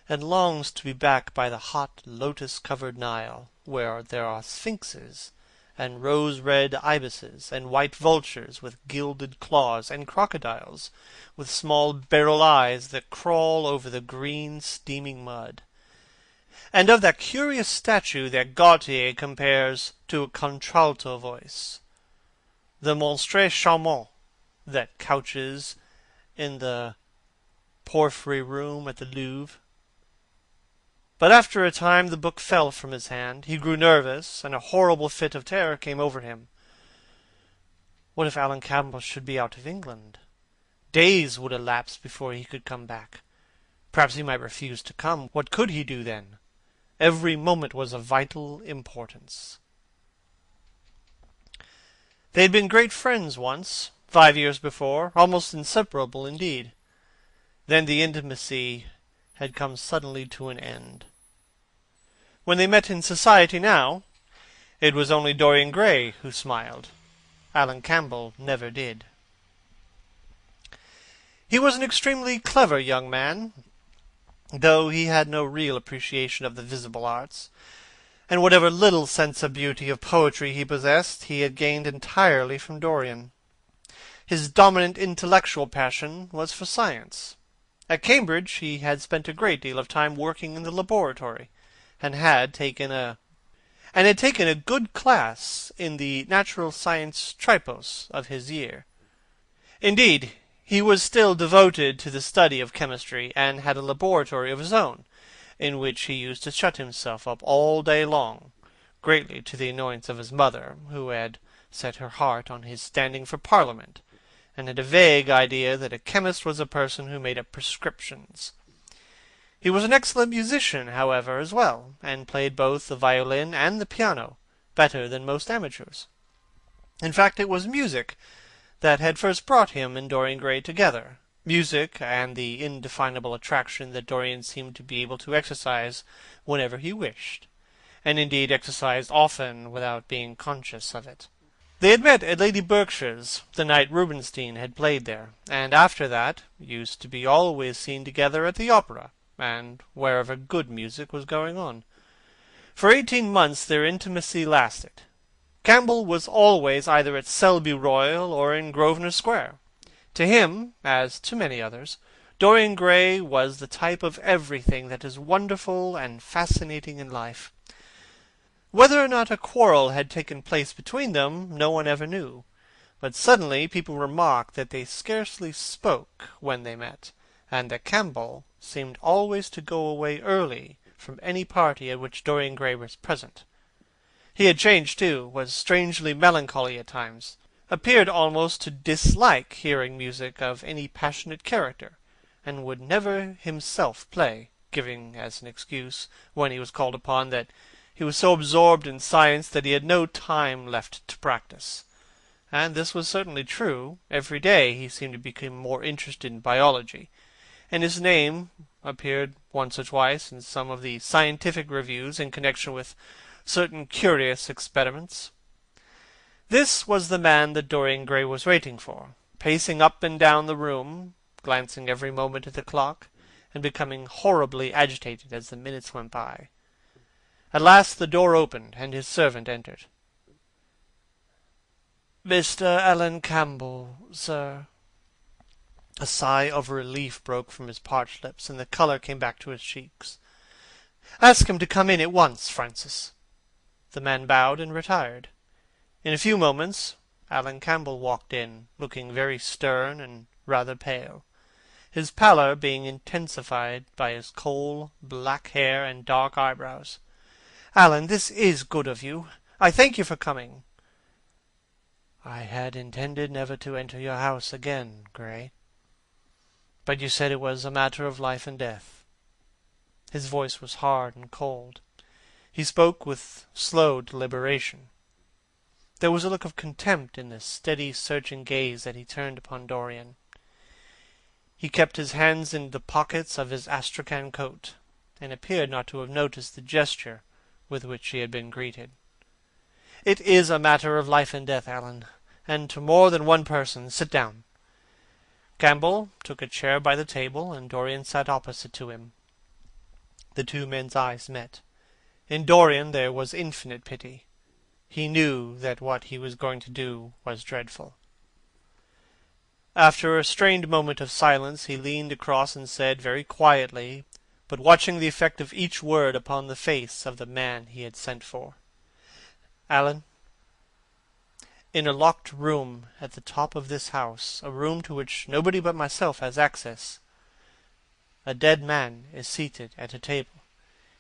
and longs to be back by the hot, lotus-covered Nile, where there are sphinxes, and rose-red ibises, and white vultures with gilded claws, and crocodiles with small beryl eyes that crawl over the green, steaming mud, and of that curious statue that Gautier compares to a contralto voice, the Monstre Charmant that couches in the Porphyry room at the Louvre. But after a time the book fell from his hand. He grew nervous, and a horrible fit of terror came over him. What if Alan Campbell should be out of England? Days would elapse before he could come back. Perhaps he might refuse to come. What could he do then? Every moment was of vital importance. They had been great friends once, 5 years before, almost inseparable indeed. Then the intimacy had come suddenly to an end. When they met in society now, it was only Dorian Gray who smiled. Alan Campbell never did. He was an extremely clever young man, though he had no real appreciation of the visible arts, and whatever little sense of beauty of poetry he possessed, he had gained entirely from Dorian. His dominant intellectual passion was for science. At Cambridge he had spent a great deal of time working in the laboratory, and had taken a good class in the natural science tripos of his year. Indeed, he was still devoted to the study of chemistry, and had a laboratory of his own, in which he used to shut himself up all day long, greatly to the annoyance of his mother, who had set her heart on his standing for Parliament, and had a vague idea that a chemist was a person who made up prescriptions. He was an excellent musician, however, as well, and played both the violin and the piano better than most amateurs. In fact, it was music that had first brought him and Dorian Gray together, music and the indefinable attraction that Dorian seemed to be able to exercise whenever he wished, and indeed exercised often without being conscious of it. They had met at Lady Berkshire's the night Rubinstein had played there, and after that used to be always seen together at the opera, and wherever good music was going on. For 18 months their intimacy lasted. Campbell was always either at Selby Royal or in Grosvenor Square. To him, as to many others, Dorian Gray was the type of everything that is wonderful and fascinating in life. Whether or not a quarrel had taken place between them, no one ever knew, but suddenly people remarked that they scarcely spoke when they met, and that Campbell seemed always to go away early from any party at which Dorian Gray was present. He had changed, too, was strangely melancholy at times, appeared almost to dislike hearing music of any passionate character, and would never himself play, giving as an excuse, when he was called upon, that he was so absorbed in science that he had no time left to practice. And this was certainly true. Every day he seemed to become more interested in biology, and his name appeared once or twice in some of the scientific reviews in connection with certain curious experiments. This was the man that Dorian Gray was waiting for, pacing up and down the room, glancing every moment at the clock, and becoming horribly agitated as the minutes went by. At last the door opened, and his servant entered. "Mr. Alan Campbell, sir." A sigh of relief broke from his parched lips, and the colour came back to his cheeks. "Ask him to come in at once, Francis." The man bowed and retired. In a few moments Alan Campbell walked in, looking very stern and rather pale, his pallor being intensified by his coal black hair and dark eyebrows. "Alan, this is good of you. I thank you for coming." "I had intended never to enter your house again, Gray. But you said it was a matter of life and death." His voice was hard and cold. He spoke with slow deliberation. There was a look of contempt in the steady, searching gaze that he turned upon Dorian. He kept his hands in the pockets of his astrakhan coat, and appeared not to have noticed the gesture with which he had been greeted. "It is a matter of life and death, Alan, and to more than one person. Sit down." Campbell took a chair by the table, and Dorian sat opposite to him. The two men's eyes met. In Dorian there was infinite pity. He knew that what he was going to do was dreadful. After a strained moment of silence, he leaned across and said very quietly, but watching the effect of each word upon the face of the man he had sent for, "Alan, in a locked room at the top of this house, a room to which nobody but myself has access, a dead man is seated at a table.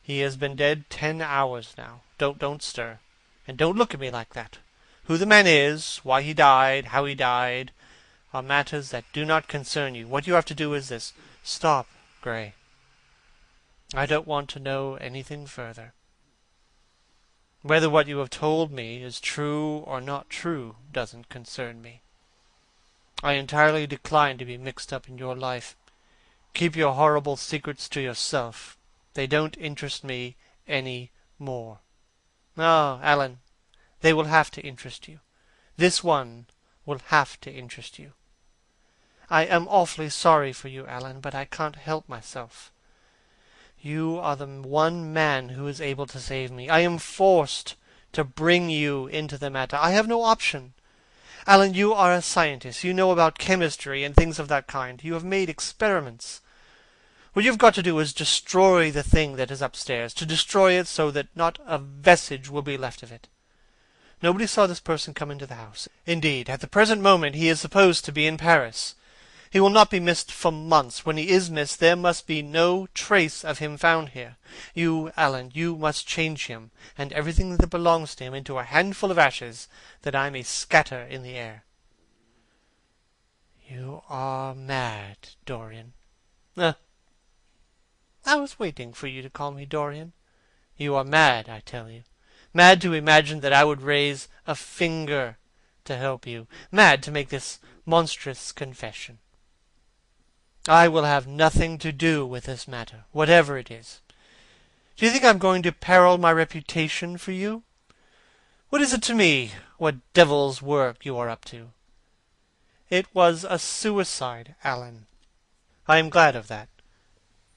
He has been dead 10 hours now. Don't stir. And don't look at me like that. Who the man is, why he died, how he died, are matters that do not concern you. What you have to do is this. Stop, Gray. I don't want to know anything further. Whether what you have told me is true or not true doesn't concern me. I entirely decline to be mixed up in your life. Keep your horrible secrets to yourself. They don't interest me any more. No, Alan, they will have to interest you. This one will have to interest you. I am awfully sorry for you, Alan, but I can't help myself. You are the one man who is able to save me. I am forced to bring you into the matter. I have no option. Alan, you are a scientist. You know about chemistry and things of that kind. You have made experiments. What you've got to do is destroy the thing that is upstairs, to destroy it so that not a vestige will be left of it. Nobody saw this person come into the house. Indeed, at the present moment he is supposed to be in Paris. He will not be missed for months. When he is missed, there must be no trace of him found here. You, Alan, you must change him, and everything that belongs to him, into a handful of ashes, that I may scatter in the air. You are mad, Dorian. I was waiting for you to call me Dorian. You are mad, I tell you. Mad to imagine that I would raise a finger to help you. Mad to make this monstrous confession. I will have nothing to do with this matter, whatever it is. Do you think I'm going to peril my reputation for you? What is it to me what devil's work you are up to? It was a suicide, Alan. I am glad of that.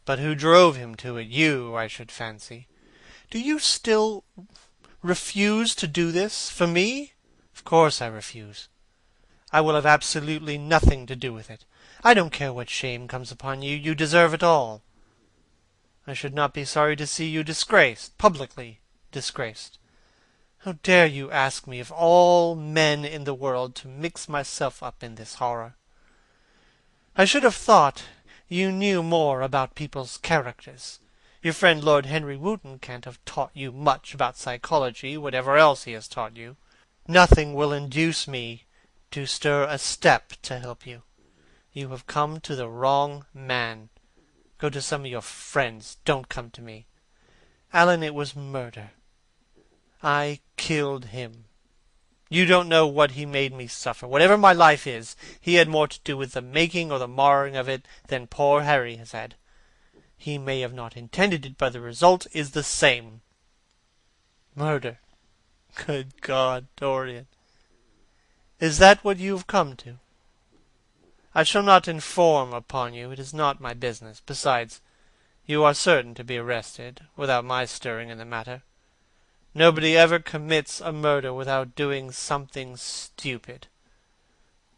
But who drove him to it? You, I should fancy. Do you still refuse to do this for me? Of course I refuse. I will have absolutely nothing to do with it. I don't care what shame comes upon you. You deserve it all. I should not be sorry to see you disgraced, publicly disgraced. How dare you ask me, of all men in the world, to mix myself up in this horror? I should have thought you knew more about people's characters. Your friend Lord Henry Wotton can't have taught you much about psychology, whatever else he has taught you. Nothing will induce me to stir a step to help you. You have come to the wrong man. Go to some of your friends. Don't come to me. Alan, it was murder. I killed him. You don't know what he made me suffer. Whatever my life is, he had more to do with the making or the marring of it than poor Harry has had. He may have not intended it, but the result is the same. Murder. Good God, Dorian. Is that what you have come to? I shall not inform upon you. It is not my business. Besides, you are certain to be arrested, without my stirring in the matter. Nobody ever commits a murder without doing something stupid.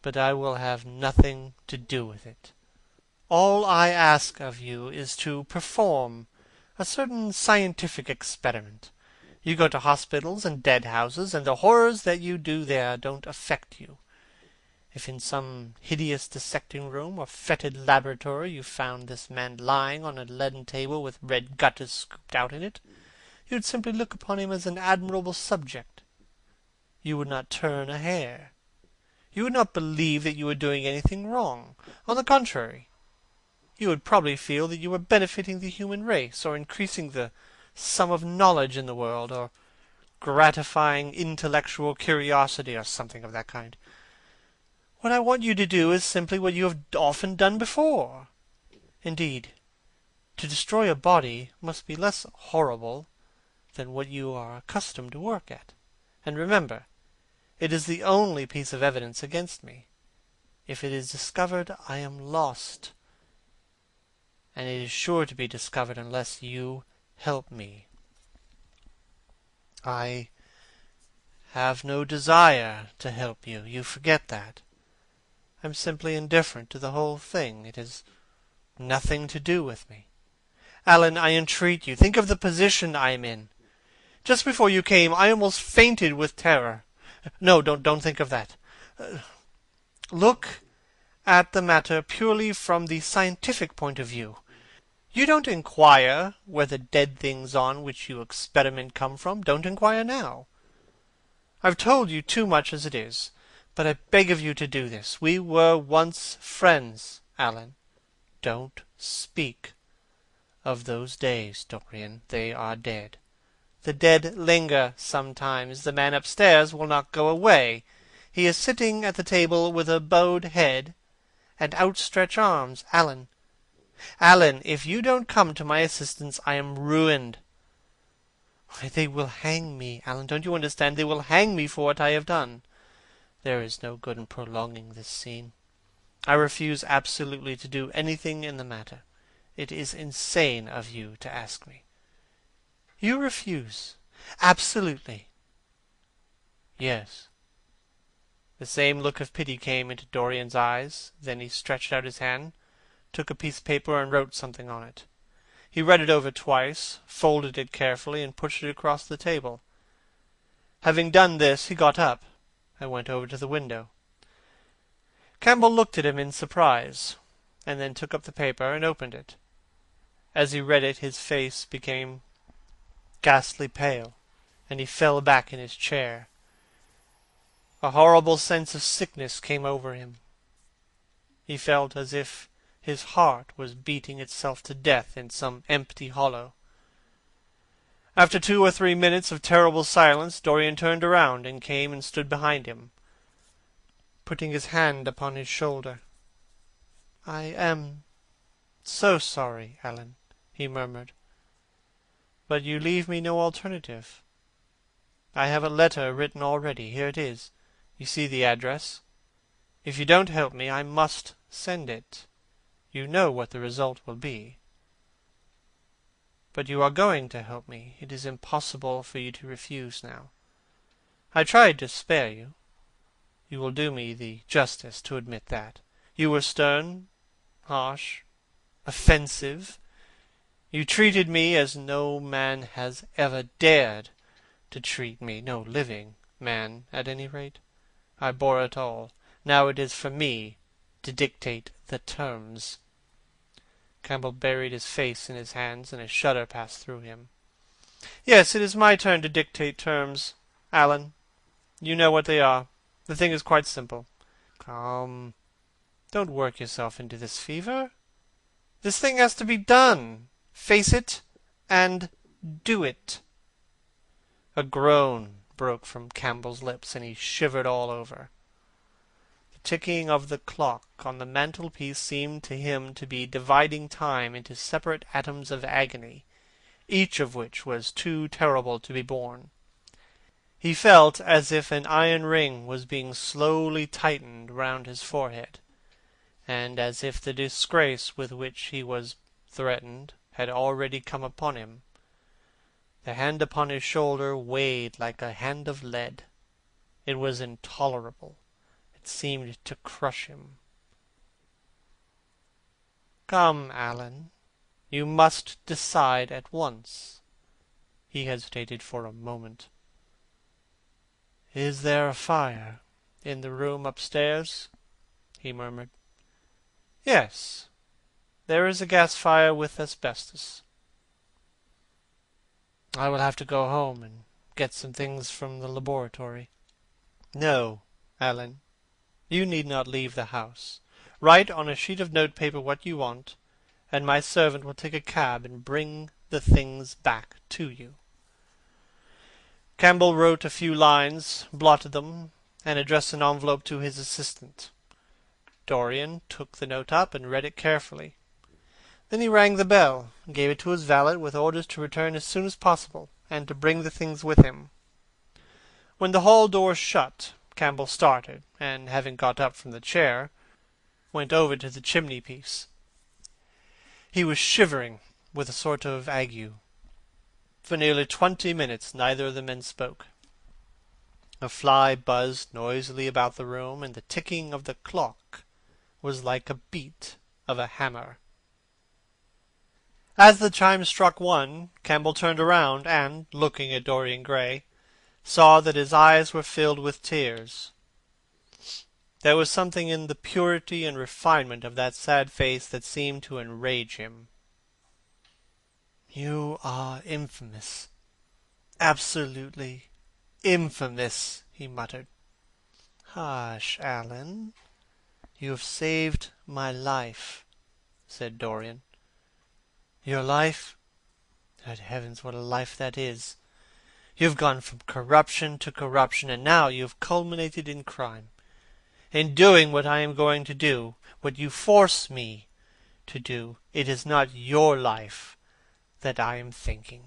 But I will have nothing to do with it. All I ask of you is to perform a certain scientific experiment. You go to hospitals and dead houses, and the horrors that you do there don't affect you. If in some hideous dissecting room or fetid laboratory you found this man lying on a leaden table with red gutters scooped out in it, you would simply look upon him as an admirable subject. You would not turn a hair. You would not believe that you were doing anything wrong. On the contrary, you would probably feel that you were benefiting the human race, or increasing the sum of knowledge in the world, or gratifying intellectual curiosity, or something of that kind. What I want you to do is simply what you have often done before. Indeed, to destroy a body must be less horrible than what you are accustomed to work at. And remember, it is the only piece of evidence against me. If it is discovered, I am lost. And it is sure to be discovered unless you help me. I have no desire to help you. You forget that. I'm simply indifferent to the whole thing. It has nothing to do with me. Alan, I entreat you, think of the position I am in. Just before you came, I almost fainted with terror. No, don't think of that. Look at the matter purely from the scientific point of view. You don't inquire where the dead things on which you experiment come from. Don't inquire now. I've told you too much as it is, but I beg of you to do this. We were once friends, Alan. Don't speak of those days, Dorian. They are dead. The dead linger sometimes. The man upstairs will not go away. He is sitting at the table with a bowed head and outstretched arms. Alan, if you don't come to my assistance, I am ruined. Why, they will hang me, Alan. Don't you understand? They will hang me for what I have done. There is no good in prolonging this scene. I refuse absolutely to do anything in the matter. It is insane of you to ask me. You refuse? Absolutely? Yes. The same look of pity came into Dorian's eyes. Then he stretched out his hand, took a piece of paper, and wrote something on it. He read it over twice, folded it carefully, and pushed it across the table. Having done this, he got up and went over to the window. Campbell looked at him in surprise, and then took up the paper and opened it. As he read it, his face became ghastly pale, and he fell back in his chair. A horrible sense of sickness came over him. He felt as if his heart was beating itself to death in some empty hollow. After 2 or 3 minutes of terrible silence, Dorian turned around and came and stood behind him, putting his hand upon his shoulder. "I am so sorry, Alan," he murmured. "But you leave me no alternative." I have a letter written already. Here it is. You see the address. If you don't help me, I must send it. You know what the result will be. But you are going to help me. It is impossible for you to refuse now. I tried to spare you. You will do me the justice to admit that. You were stern, harsh, offensive. You treated me as no man has ever dared to treat me, no living man, at any rate. I bore it all. Now it is for me to dictate the terms. Campbell buried his face in his hands, and a shudder passed through him. Yes, it is my turn to dictate terms, Alan. You know what they are. The thing is quite simple. Come, don't work yourself into this fever. This thing has to be done. Face it, and do it. A groan broke from Campbell's lips, and he shivered all over. The ticking of the clock on the mantelpiece seemed to him to be dividing time into separate atoms of agony, each of which was too terrible to be borne. He felt as if an iron ring was being slowly tightened round his forehead, and as if the disgrace with which he was threatened had already come upon him. The hand upon his shoulder weighed like a hand of lead. It was intolerable. It seemed to crush him. Come, Alan, you must decide at once. He hesitated for a moment. Is there a fire in the room upstairs? He murmured. Yes, there is a gas fire with asbestos. I will have to go home and get some things from the laboratory. No, Alan, you need not leave the house. Write on a sheet of notepaper what you want, and my servant will take a cab and bring the things back to you. Campbell wrote a few lines, blotted them, and addressed an envelope to his assistant. Dorian took the note up and read it carefully. Then he rang the bell, and gave it to his valet with orders to return as soon as possible, and to bring the things with him. When the hall door shut, Campbell started, and having got up from the chair, went over to the chimney-piece. He was shivering with a sort of ague. For nearly 20 minutes neither of the men spoke. A fly buzzed noisily about the room, and the ticking of the clock was like a beat of a hammer. As the chime struck 1, Campbell turned around, and, looking at Dorian Gray, saw that his eyes were filled with tears. There was something in the purity and refinement of that sad face that seemed to enrage him. You are infamous, absolutely infamous, he muttered. Hush, Alan. You have saved my life, said Dorian. Your life? Good heavens, what a life that is! You have gone from corruption to corruption, and now you have culminated in crime. In doing what I am going to do, what you force me to do, it is not your life that I am thinking.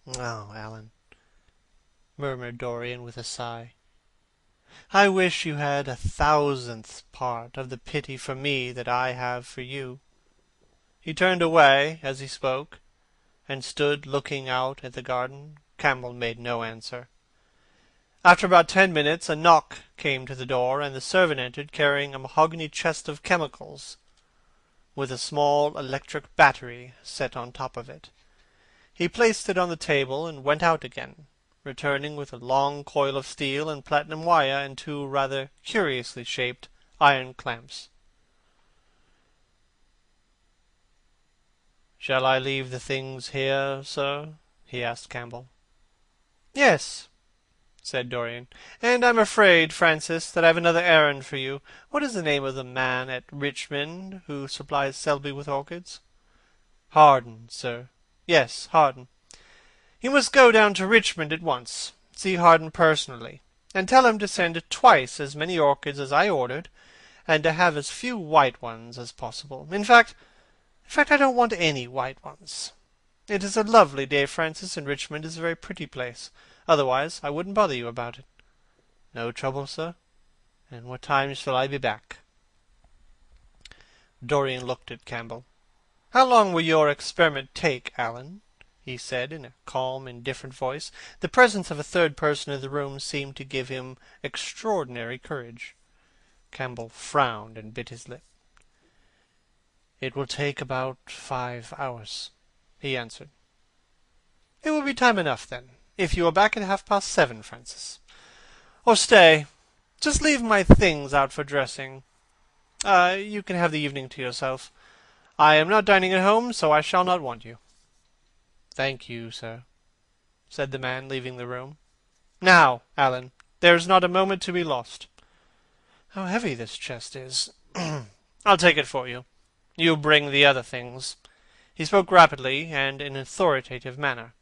Oh, Alan, murmured Dorian with a sigh. I wish you had 1,000th part of the pity for me that I have for you. He turned away as he spoke, and stood looking out at the garden. Campbell made no answer. After about 10 minutes, a knock came to the door, and the servant entered, carrying a mahogany chest of chemicals, with a small electric battery set on top of it. He placed it on the table and went out again, returning with a long coil of steel and platinum wire and 2 rather curiously shaped iron clamps. "Shall I leave the things here, sir?" he asked Campbell. "Yes," said Dorian. "And I'm afraid, Francis, that I've another errand for you. What is the name of the man at Richmond who supplies Selby with orchids?" "Harden, sir." "Yes, Harden. You must go down to Richmond at once, see Harden personally, and tell him to send twice as many orchids as I ordered, and to have as few white ones as possible. In fact, I don't want any white ones. "It is a lovely day, Francis, and Richmond is a very pretty place. Otherwise I wouldn't bother you about it." "No trouble, sir. And what time shall I be back?" Dorian looked at Campbell. "How long will your experiment take, Alan?" he said in a calm, indifferent voice. The presence of a third person in the room seemed to give him extraordinary courage. Campbell frowned and bit his lip. "It will take about 5 hours," he answered. "It will be time enough, then, if you are back at 7:30, Francis. Or stay, just leave my things out for dressing. You can have the evening to yourself. I am not dining at home, so I shall not want you." "Thank you, sir," said the man, leaving the room. "Now, Alan, there is not a moment to be lost. How heavy this chest is! I'll take it for you. You bring the other things." He spoke rapidly and in an authoritative manner.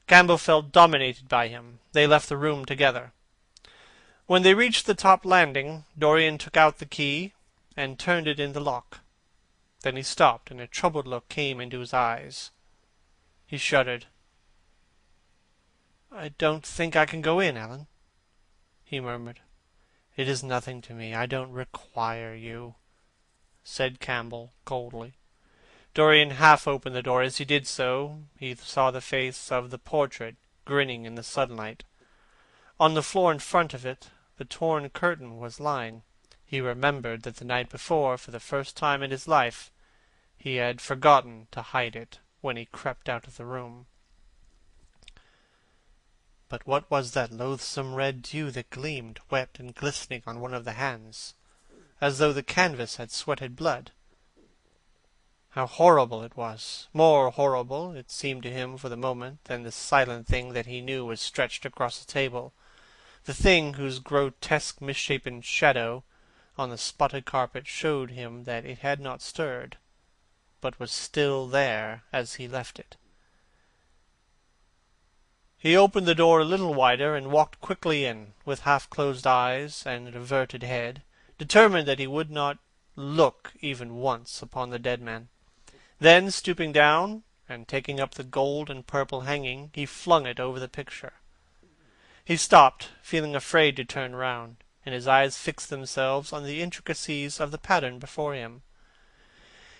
Campbell felt dominated by him. They left the room together. When they reached the top landing, Dorian took out the key and turned it in the lock. Then he stopped, and a troubled look came into his eyes. He shuddered. "I don't think I can go in, Alan," he murmured. "It is nothing to me. I don't require you," said Campbell coldly. Dorian half opened the door. As he did so, he saw the face of the portrait grinning in the sunlight. On the floor in front of it, the torn curtain was lying. He remembered that the night before, for the first time in his life, he had forgotten to hide it when he crept out of the room. But what was that loathsome red dew that gleamed, wet and glistening, on one of the hands, as though the canvas had sweated blood? How horrible it was! More horrible, it seemed to him for the moment, than the silent thing that he knew was stretched across the table, the thing whose grotesque misshapen shadow on the spotted carpet showed him that it had not stirred, but was still there as he left it. He opened the door a little wider and walked quickly in, with half-closed eyes and averted head, determined that he would not look even once upon the dead man. Then, stooping down, and taking up the gold and purple hanging, he flung it over the picture. He stopped, feeling afraid to turn round, and his eyes fixed themselves on the intricacies of the pattern before him.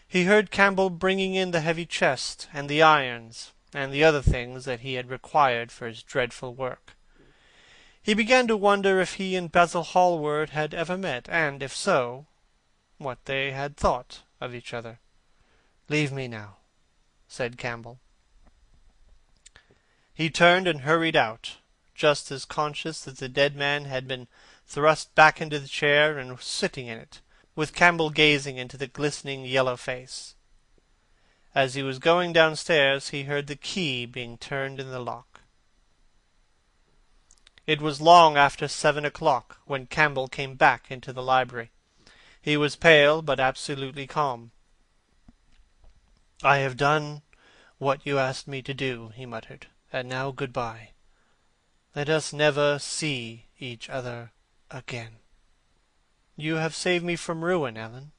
He heard Campbell bringing in the heavy chest, and the irons, and the other things that he had required for his dreadful work. He began to wonder if he and Basil Hallward had ever met, and, if so, what they had thought of each other. "Leave me now," said Campbell. He turned and hurried out, just as conscious that the dead man had been thrust back into the chair and was sitting in it, with Campbell gazing into the glistening yellow face. As he was going downstairs, he heard the key being turned in the lock. It was long after 7 o'clock when Campbell came back into the library. He was pale, but absolutely calm. "I have done what you asked me to do," he muttered, "and now good-bye. Let us never see each other again." "You have saved me from ruin, Alan.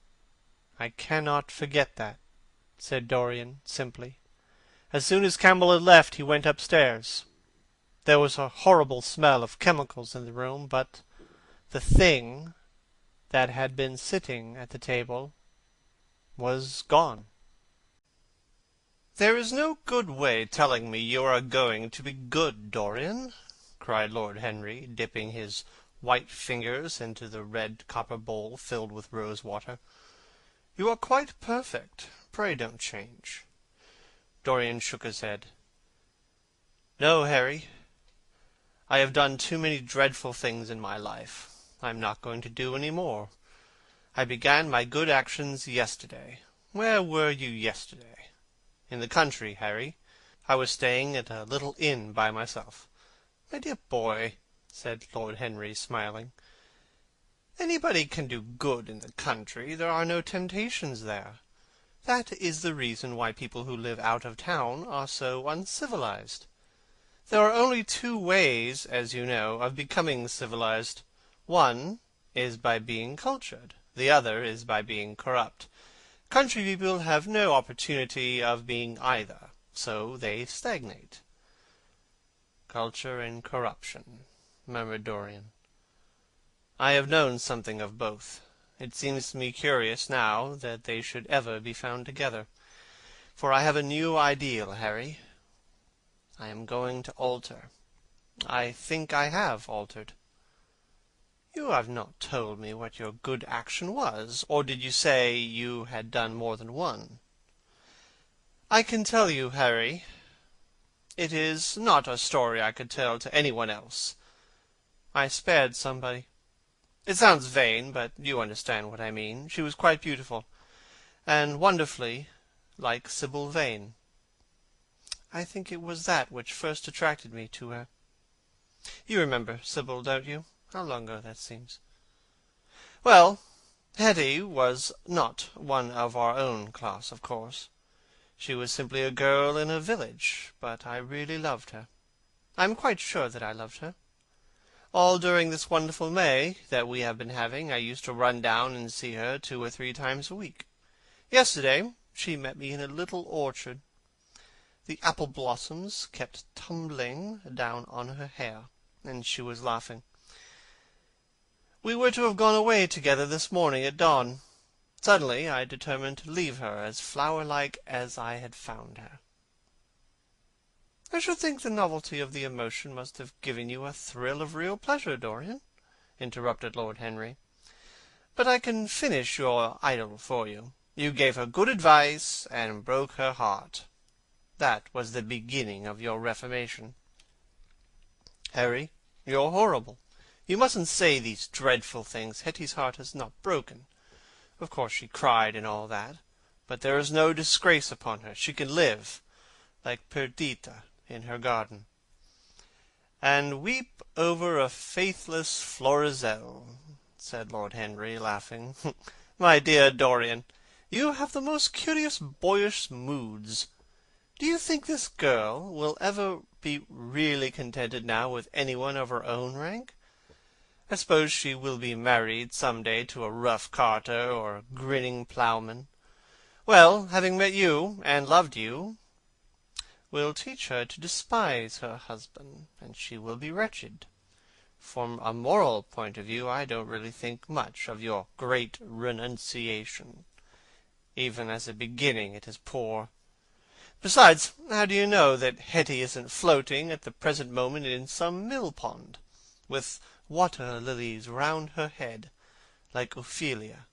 I cannot forget that," said Dorian simply. As soon as Campbell had left, he went upstairs. There was a horrible smell of chemicals in the room, but the thing that had been sitting at the table was gone. "There is no good way telling me you are going to be good, Dorian," cried Lord Henry, dipping his white fingers into the red copper bowl filled with rose-water. "You are quite perfect. Pray don't change." Dorian shook his head. "No, Harry. I have done too many dreadful things in my life. I am not going to do any more. I began my good actions yesterday. Where were you yesterday?" "In the country, Harry. I was staying at a little inn by myself." "My dear boy," said Lord Henry, smiling, "anybody can do good in the country. There are no temptations there. That is the reason why people who live out of town are so uncivilized. There are only two ways, as you know, of becoming civilized. One is by being cultured. The other is by being corrupt. Country people have no opportunity of being either. so they stagnate. Culture and corruption, murmured Dorian. I have known something of both. It seems to me curious now that they should ever be found together. For I have a new ideal, Harry. I am going to alter. I think I have altered. You have not told me what your good action was, or did you say you had done more than one? I can tell you, Harry. It is not a story I could tell to anyone else. I spared somebody. It sounds vain, but you understand what I mean. She was quite beautiful, and wonderfully like Sybil Vane. I think it was that which first attracted me to her. You remember Sybil, don't you? How long ago that seems. Well, Hetty was not one of our own class, of course. She was simply a girl in a village, but I really loved her. I am quite sure that I loved her. All during this wonderful May that we have been having, I used to run down and see her 2 or 3 times a week. Yesterday she met me in a little orchard. The apple blossoms kept tumbling down on her hair, and she was laughing. We were to have gone away together this morning at dawn. Suddenly I determined to leave her as flower-like as I had found her. I should think the novelty of the emotion must have given you a thrill of real pleasure, Dorian, interrupted Lord Henry. But I can finish your idyll for you. You gave her good advice and broke her heart. That was the beginning of your reformation. Harry, you're horrible. You mustn't say these dreadful things. Hetty's heart is not broken. Of course she cried and all that, but there is no disgrace upon her. She can live, like Perdita, in her garden, and weep over a faithless Florizel, said Lord Henry, laughing. My dear Dorian, you have the most curious boyish moods. Do you think this girl will ever be really contented now with anyone of her own rank? I suppose she will be married some day to a rough carter or a grinning ploughman. Well, having met you and loved you, will teach her to despise her husband, and she will be wretched. From a moral point of view, I don't really think much of your great renunciation. Even as a beginning, it is poor. Besides, how do you know that Hetty isn't floating at the present moment in some mill-pond, with water-lilies round her head, like Ophelia?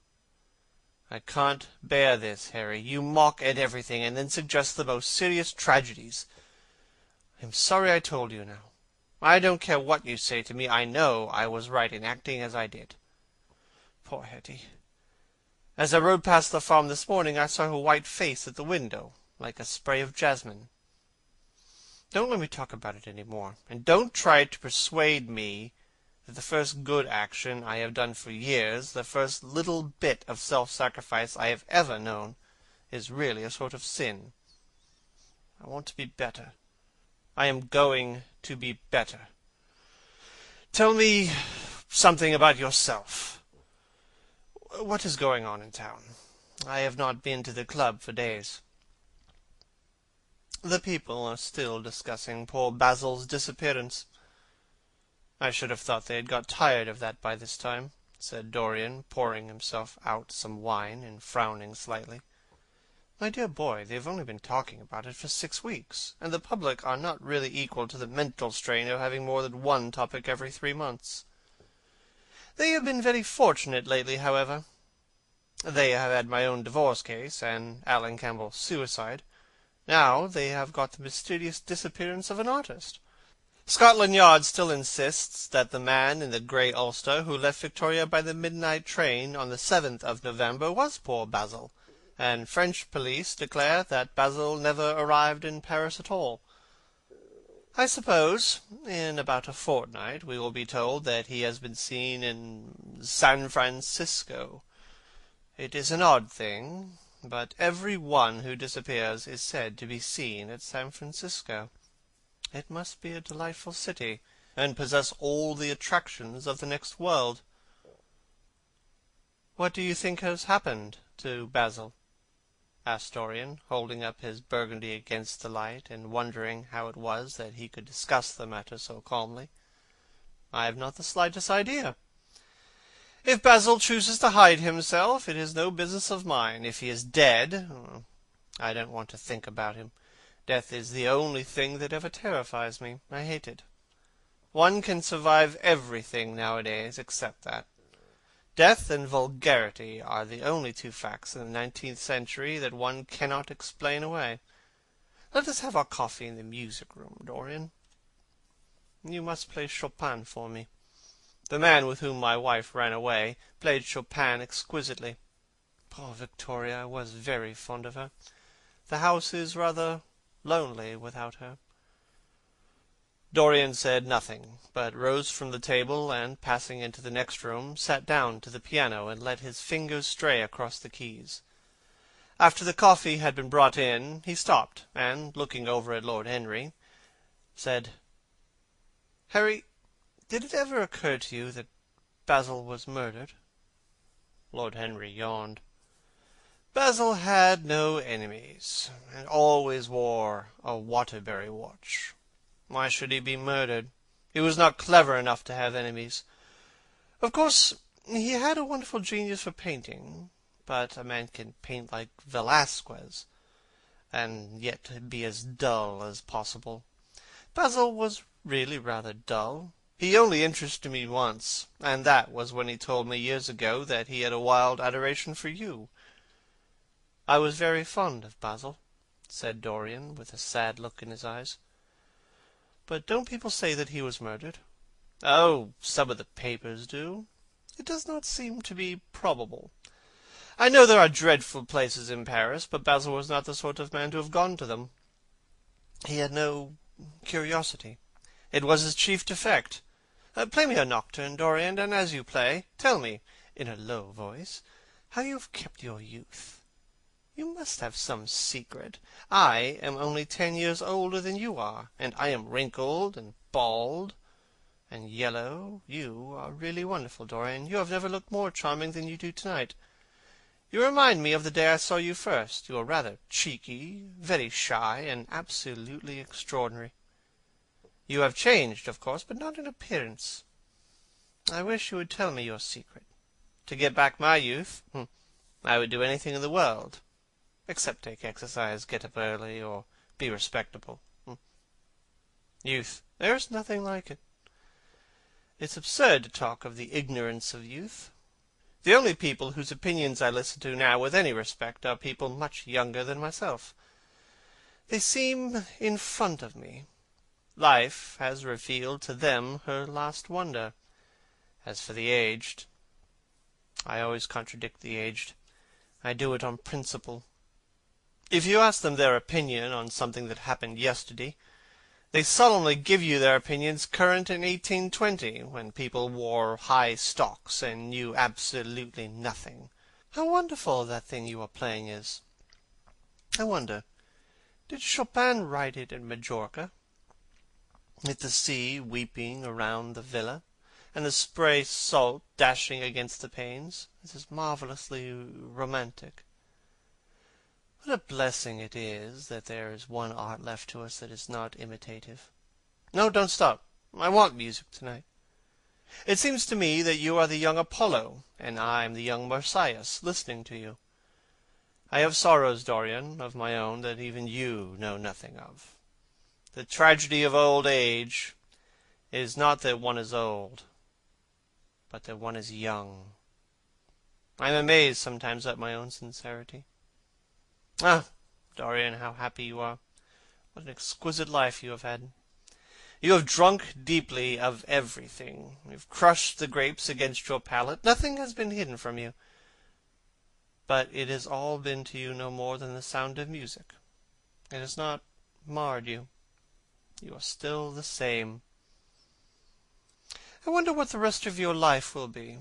I can't bear this, Harry. You mock at everything, and then suggest the most serious tragedies. I am sorry I told you now. I don't care what you say to me. I know I was right in acting as I did. Poor Hetty. As I rode past the farm this morning, I saw her white face at the window, like a spray of jasmine. Don't let me talk about it any more, and don't try to persuade me that the first good action I have done for years, the first little bit of self-sacrifice I have ever known, is really a sort of sin. I want to be better. I am going to be better. Tell me something about yourself. What is going on in town? I have not been to the club for days. The people are still discussing poor Basil's disappearance. I should have thought they had got tired of that by this time, said Dorian, pouring himself out some wine and frowning slightly. My dear boy, they have only been talking about it for 6 weeks, and the public are not really equal to the mental strain of having more than one topic every 3 months. They have been very fortunate lately, however. They have had my own divorce case, and Alan Campbell's suicide. Now they have got the mysterious disappearance of an artist. Scotland Yard still insists that the man in the grey ulster who left Victoria by the midnight train on the 7th of November was poor Basil, and French police declare that Basil never arrived in Paris at all. I suppose in about a fortnight we will be told that he has been seen in San Francisco. It is an odd thing, but every one who disappears is said to be seen at San Francisco. It must be a delightful city, and possess all the attractions of the next world. What do you think has happened to Basil? asked Dorian, holding up his Burgundy against the light, and wondering how it was that he could discuss the matter so calmly. "I have not the slightest idea. If Basil chooses to hide himself, it is no business of mine. If he is dead, I don't want to think about him. Death is the only thing that ever terrifies me. I hate it. One can survive everything nowadays except that. Death and vulgarity are the only two facts in the 19th century that one cannot explain away. Let us have our coffee in the music-room, Dorian. You must play Chopin for me. The man with whom my wife ran away played Chopin exquisitely. Poor Victoria, I was very fond of her. The house is rather lonely without her." Dorian said nothing, but rose from the table, and, passing into the next room, sat down to the piano and let his fingers stray across the keys. After the coffee had been brought in, he stopped, and, looking over at Lord Henry, said, "Harry, did it ever occur to you that Basil was murdered?" Lord Henry yawned. "Basil had no enemies, and always wore a Waterbury watch. Why should he be murdered? He was not clever enough to have enemies. Of course, he had a wonderful genius for painting, but a man can paint like Velasquez, and yet be as dull as possible. Basil was really rather dull. He only interested me once, and that was when he told me years ago that he had a wild adoration for you." "I was very fond of Basil," said Dorian, with a sad look in his eyes. "But don't people say that he was murdered?" "Oh, some of the papers do. It does not seem to be probable. I know there are dreadful places in Paris, but Basil was not the sort of man to have gone to them. He had no curiosity. It was his chief defect. Play me a nocturne, Dorian, and as you play, tell me, in a low voice, how you have kept your youth. You must have some secret. I am only 10 years older than you are, and I am wrinkled and bald and yellow. You are really wonderful, Dorian. You have never looked more charming than you do tonight. You remind me of the day I saw you first. You are rather cheeky, very shy, and absolutely extraordinary. You have changed, of course, but not in appearance. I wish you would tell me your secret. To get back my youth, I would do anything in the world, except take exercise, get up early, or be respectable. Youth, there is nothing like it. It's absurd to talk of the ignorance of youth. The only people whose opinions I listen to now with any respect are people much younger than myself. They seem in front of me. Life has revealed to them her last wonder. As for the aged, I always contradict the aged. I do it on principle. If you ask them their opinion on something that happened yesterday, they solemnly give you their opinions current in 1820, when people wore high stocks and knew absolutely nothing. How wonderful that thing you are playing is! I wonder, did Chopin write it at Majorca, with the sea weeping around the villa, and the spray salt dashing against the panes? This is marvellously romantic. What a blessing it is that there is one art left to us that is not imitative. No, don't stop. I want music tonight. It seems to me that you are the young Apollo, and I am the young Marsyas, listening to you. I have sorrows, Dorian, of my own that even you know nothing of. The tragedy of old age is not that one is old, but that one is young. I am amazed sometimes at my own sincerity. Ah, Dorian, how happy you are! What an exquisite life you have had! You have drunk deeply of everything. You have crushed the grapes against your palate. Nothing has been hidden from you. But it has all been to you no more than the sound of music. It has not marred you. You are still the same. I wonder what the rest of your life will be.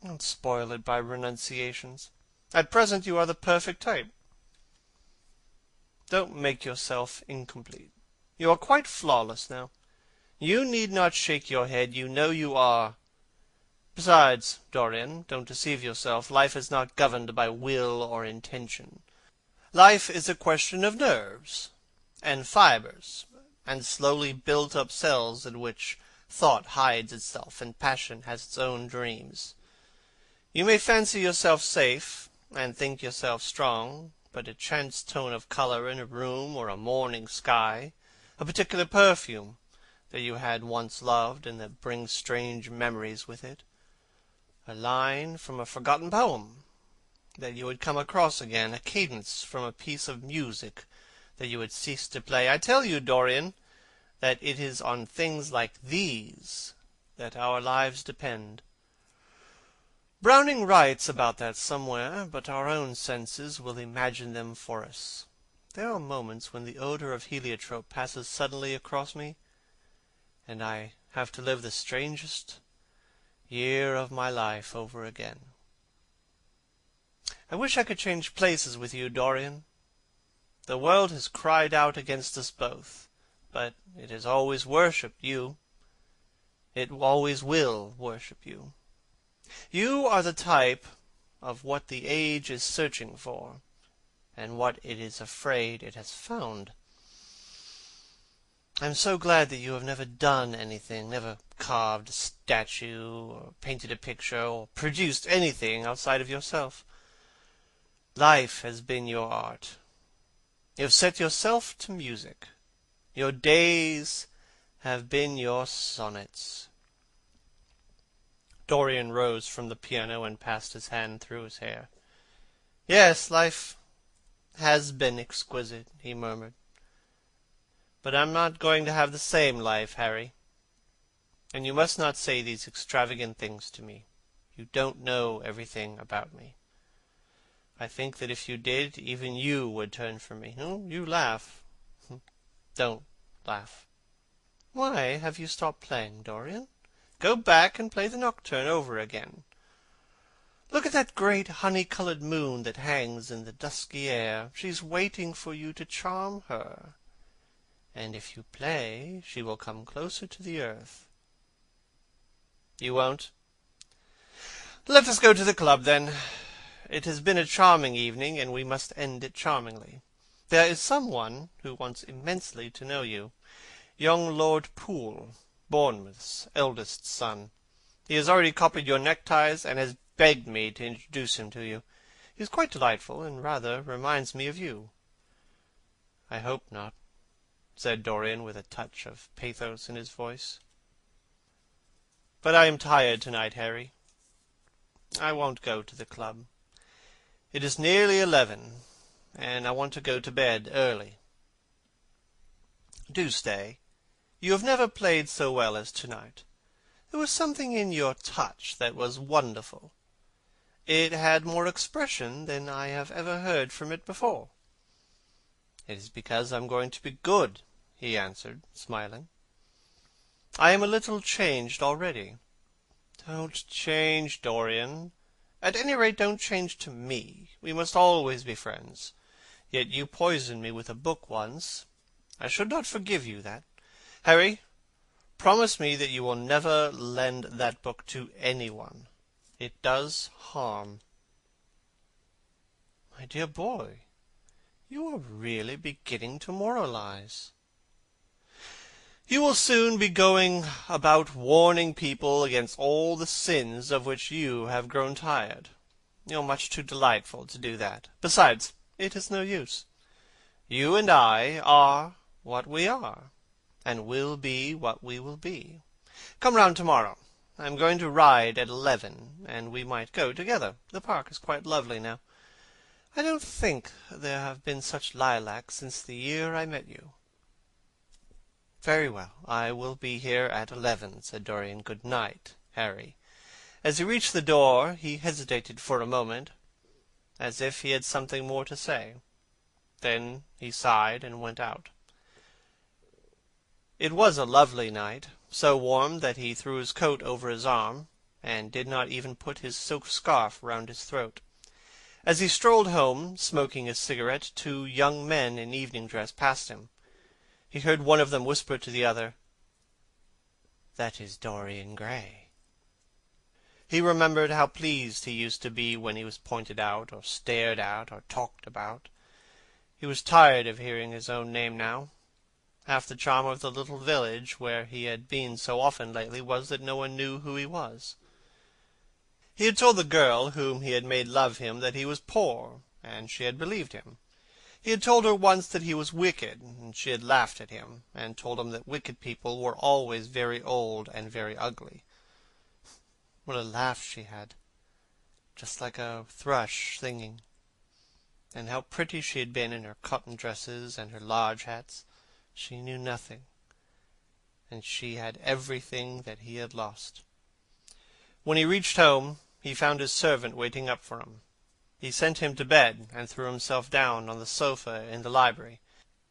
Don't spoil it by renunciations. At present you are the perfect type. Don't make yourself incomplete. You are quite flawless now. You need not shake your head. You know you are. Besides, Dorian, don't deceive yourself. Life is not governed by will or intention. Life is a question of nerves, and fibres, and slowly built-up cells in which thought hides itself, and passion has its own dreams. You may fancy yourself safe, and think yourself strong, but a chance tone of colour in a room, or a morning sky, a particular perfume that you had once loved, and that brings strange memories with it, a line from a forgotten poem that you would come across again, a cadence from a piece of music that you had ceased to play. I tell you, Dorian, that it is on things like these that our lives depend. Browning writes about that somewhere, but our own senses will imagine them for us. There are moments when the odor of heliotrope passes suddenly across me, and I have to live the strangest year of my life over again. I wish I could change places with you, Dorian. The world has cried out against us both, but it has always worshipped you. It always will worship you. You are the type of what the age is searching for, and what it is afraid it has found. I am so glad that you have never done anything, never carved a statue, or painted a picture, or produced anything outside of yourself. Life has been your art. You have set yourself to music. Your days have been your sonnets. Dorian rose from the piano and passed his hand through his hair. Yes, life has been exquisite, he murmured. But I'm not going to have the same life, Harry. And you must not say these extravagant things to me. You don't know everything about me. I think that if you did, even you would turn from me. Oh, you laugh. Don't laugh. Why have you stopped playing, Dorian? Go back and play the nocturne over again. Look at that great honey-coloured moon that hangs in the dusky air. She's waiting for you to charm her. And if you play, she will come closer to the earth. You won't? Let us go to the club, then. It has been a charming evening, and we must end it charmingly. There is someone who wants immensely to know you. Young Lord Poole, Bournemouth's eldest son. He has already copied your neckties, and has begged me to introduce him to you. He is quite delightful, and rather reminds me of you. I hope not, said Dorian, with a touch of pathos in his voice. But I am tired tonight, Harry. I won't go to the club. It is nearly 11, and I want to go to bed early. Do stay. You have never played so well as tonight. There was something in your touch that was wonderful. It had more expression than I have ever heard from it before. It is because I am going to be good, he answered, smiling. I am a little changed already. Don't change, Dorian. At any rate, don't change to me. We must always be friends. Yet you poisoned me with a book once. I should not forgive you that. Harry, promise me that you will never lend that book to anyone. It does harm. My dear boy, you are really beginning to moralize. You will soon be going about warning people against all the sins of which you have grown tired. You are much too delightful to do that. Besides, it is no use. You and I are what we are, and will be what we will be. Come round tomorrow. I am going to ride at 11, and we might go together. The park is quite lovely now. I don't think there have been such lilacs since the year I met you. Very well, I will be here at 11, said Dorian. Good night, Harry. As he reached the door, he hesitated for a moment, as if he had something more to say. Then he sighed and went out. It was a lovely night, so warm that he threw his coat over his arm, and did not even put his silk scarf round his throat. As he strolled home, smoking his cigarette, 2 young men in evening dress passed him. He heard one of them whisper to the other, "That is Dorian Gray." He remembered how pleased he used to be when he was pointed out, or stared at, or talked about. He was tired of hearing his own name now. Half the charm of the little village where he had been so often lately was that no one knew who he was. He had told the girl whom he had made love him that he was poor, and she had believed him. He had told her once that he was wicked, and she had laughed at him, and told him that wicked people were always very old and very ugly. What a laugh she had, just like a thrush singing. And how pretty she had been in her cotton dresses and her large hats. She knew nothing, and she had everything that he had lost. When he reached home, he found his servant waiting up for him. He sent him to bed, and threw himself down on the sofa in the library,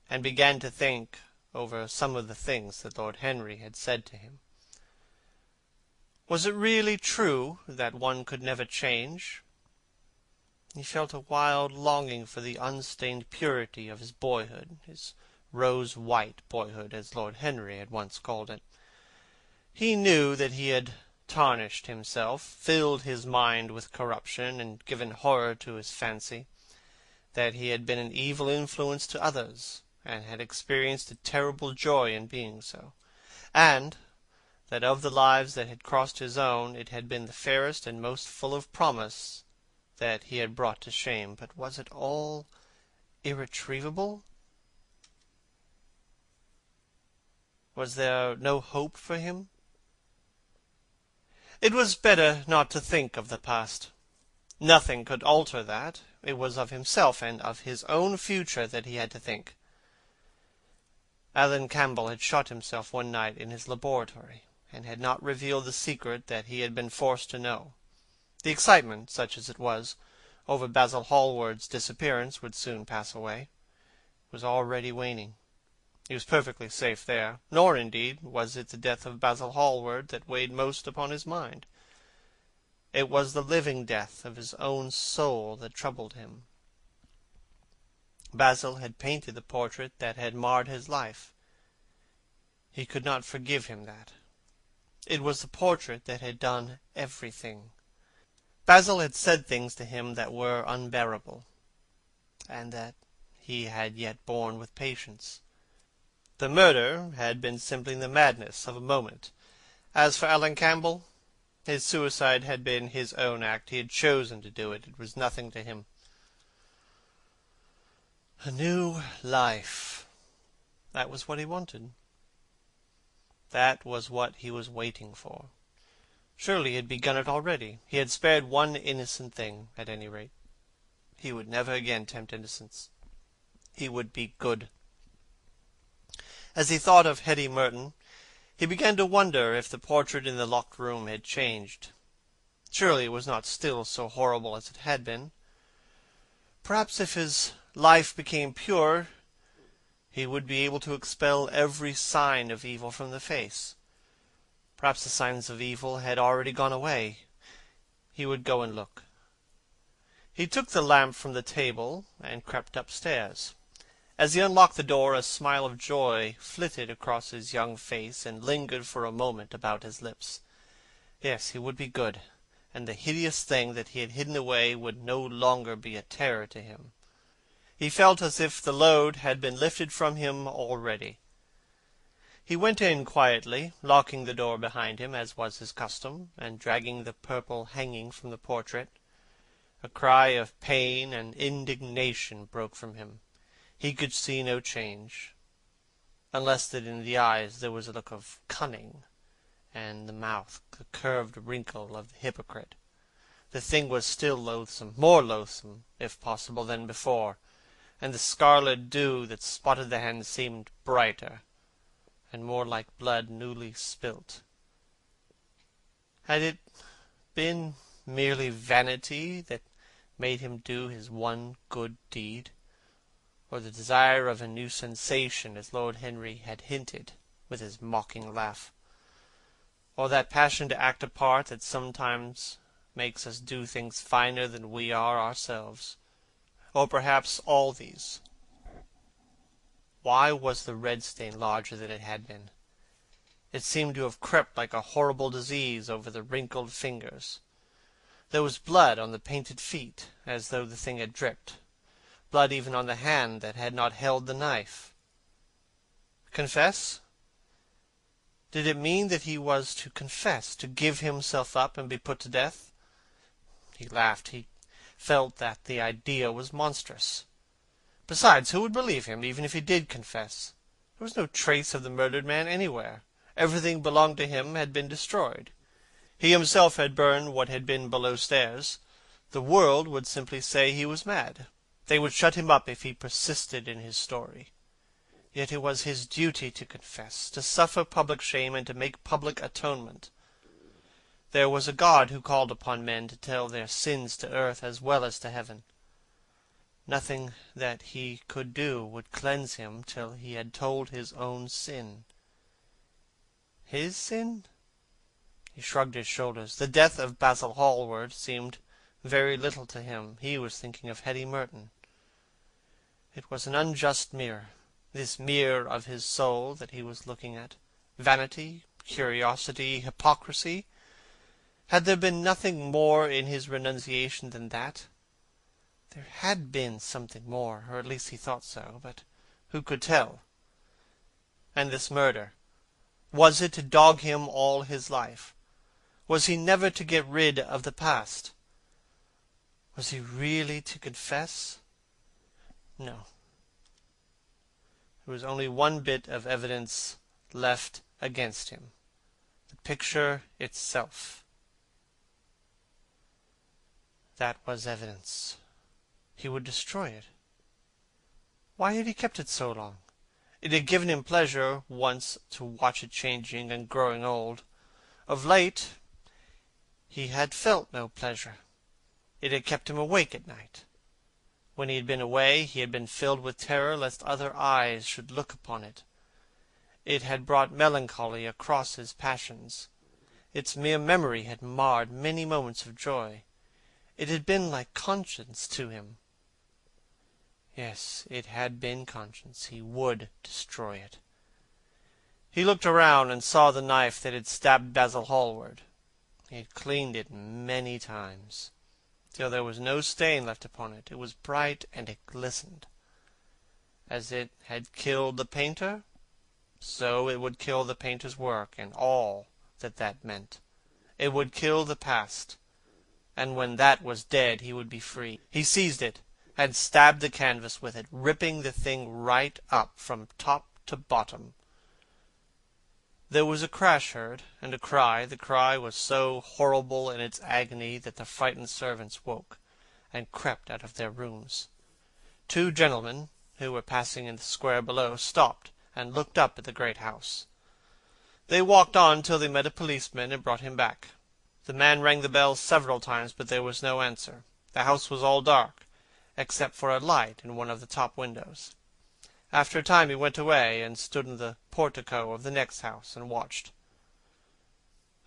and began to think over some of the things that Lord Henry had said to him. Was it really true that one could never change? He felt a wild longing for the unstained purity of his boyhood, his rose-white boyhood, as Lord Henry had once called it. He knew that he had tarnished himself, filled his mind with corruption, and given horror to his fancy, that he had been an evil influence to others, and had experienced a terrible joy in being so, and that of the lives that had crossed his own it had been the fairest and most full of promise that he had brought to shame. But was it all irretrievable? Was there no hope for him? It was better not to think of the past. Nothing could alter that. It was of himself and of his own future that he had to think. Alan Campbell had shot himself one night in his laboratory, and had not revealed the secret that he had been forced to know. The excitement, such as it was, over Basil Hallward's disappearance would soon pass away. It was already waning. He was perfectly safe there, nor, indeed, was it the death of Basil Hallward that weighed most upon his mind. It was the living death of his own soul that troubled him. Basil had painted the portrait that had marred his life. He could not forgive him that. It was the portrait that had done everything. Basil had said things to him that were unbearable, and that he had yet borne with patience. The murder had been simply the madness of a moment. As for Alan Campbell, his suicide had been his own act. He had chosen to do it. It was nothing to him. A new life. That was what he wanted. That was what he was waiting for. Surely he had begun it already. He had spared one innocent thing, at any rate. He would never again tempt innocence. He would be good. As he thought of Hetty Merton, he began to wonder if the portrait in the locked room had changed. Surely it was not still so horrible as it had been. Perhaps if his life became pure, he would be able to expel every sign of evil from the face. Perhaps the signs of evil had already gone away. He would go and look. He took the lamp from the table and crept upstairs. As he unlocked the door, a smile of joy flitted across his young face and lingered for a moment about his lips. Yes, he would be good, and the hideous thing that he had hidden away would no longer be a terror to him. He felt as if the load had been lifted from him already. He went in quietly, locking the door behind him, as was his custom, and dragging the purple hanging from the portrait. A cry of pain and indignation broke from him. He could see no change, unless that in the eyes there was a look of cunning, and the mouth the curved wrinkle of the hypocrite. The thing was still loathsome, more loathsome, if possible, than before, and the scarlet dew that spotted the hand seemed brighter, and more like blood newly spilt. Had it been merely vanity that made him do his one good deed, or the desire of a new sensation, as Lord Henry had hinted with his mocking laugh, or that passion to act a part that sometimes makes us do things finer than we are ourselves, or perhaps all these? Why was the red stain larger than it had been? It seemed to have crept like a horrible disease over the wrinkled fingers. There was blood on the painted feet, as though the thing had dripped. blood even on the hand that had not held the knife. Confess? Did it mean that he was to confess, to give himself up and be put to death? He laughed. He felt that the idea was monstrous. Besides, who would believe him, even if he did confess? There was no trace of the murdered man anywhere. Everything belonging to him had been destroyed. He himself had burned what had been below stairs. The world would simply say he was mad. They would shut him up if he persisted in his story. Yet it was his duty to confess, to suffer public shame, and to make public atonement. There was a God who called upon men to tell their sins to earth as well as to heaven. Nothing that he could do would cleanse him till he had told his own sin. His sin? He shrugged his shoulders. The death of Basil Hallward seemed very little to him. He was thinking of Hetty Merton. It was an unjust mirror, this mirror of his soul that he was looking at. Vanity, curiosity, hypocrisy. Had there been nothing more in his renunciation than that? There had been something more, or at least he thought so, but who could tell? And this murder, was it to dog him all his life? Was he never to get rid of the past? Was he really to confess? No. There was only one bit of evidence left against him. The picture itself. That was evidence. He would destroy it. Why had he kept it so long? It had given him pleasure once to watch it changing and growing old. Of late he had felt no pleasure. It had kept him awake at night. When he had been away, he had been filled with terror lest other eyes should look upon it. It had brought melancholy across his passions. Its mere memory had marred many moments of joy. It had been like conscience to him. Yes, it had been conscience. He would destroy it. He looked around and saw the knife that had stabbed Basil Hallward. He had cleaned it many times, till there was no stain left upon it. It was bright, and it glistened. As it had killed the painter, so it would kill the painter's work, and all that that meant. It would kill the past, and when that was dead he would be free. He seized it, and stabbed the canvas with it, ripping the thing right up from top to bottom. There was a crash heard, and a cry. The cry was so horrible in its agony that the frightened servants woke, and crept out of their rooms. 2 gentlemen, who were passing in the square below, stopped, and looked up at the great house. They walked on till they met a policeman, and brought him back. The man rang the bell several times, but there was no answer. The house was all dark, except for a light in one of the top windows. After a time he went away, and stood in the portico of the next house, and watched.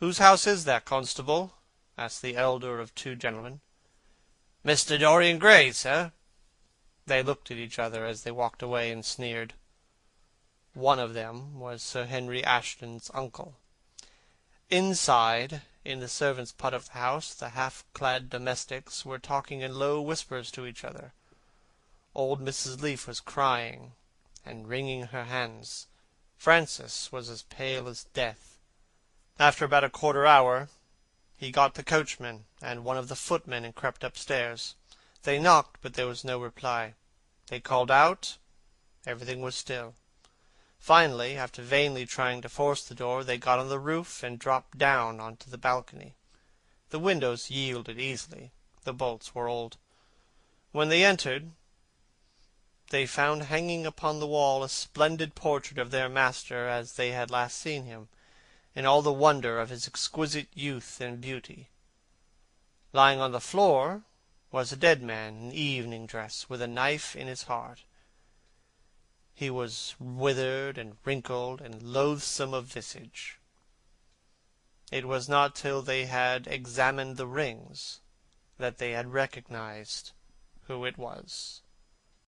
"Whose house is that, constable?" asked the elder of 2 gentlemen. "Mr. Dorian Gray, sir." They looked at each other as they walked away, and sneered. One of them was Sir Henry Ashton's uncle. Inside, in the servants' part of the house, the half-clad domestics were talking in low whispers to each other. Old Mrs. Leaf was crying and wringing her hands. Francis was as pale as death. After about a quarter hour, he got the coachman and one of the footmen and crept upstairs. They knocked, but there was no reply. They called out. Everything was still. Finally, after vainly trying to force the door, they got on the roof and dropped down onto the balcony. The windows yielded easily. The bolts were old. When they entered, they found hanging upon the wall a splendid portrait of their master as they had last seen him, in all the wonder of his exquisite youth and beauty. Lying on the floor was a dead man in evening dress, with a knife in his heart. He was withered and wrinkled and loathsome of visage. It was not till they had examined the rings that they had recognized who it was.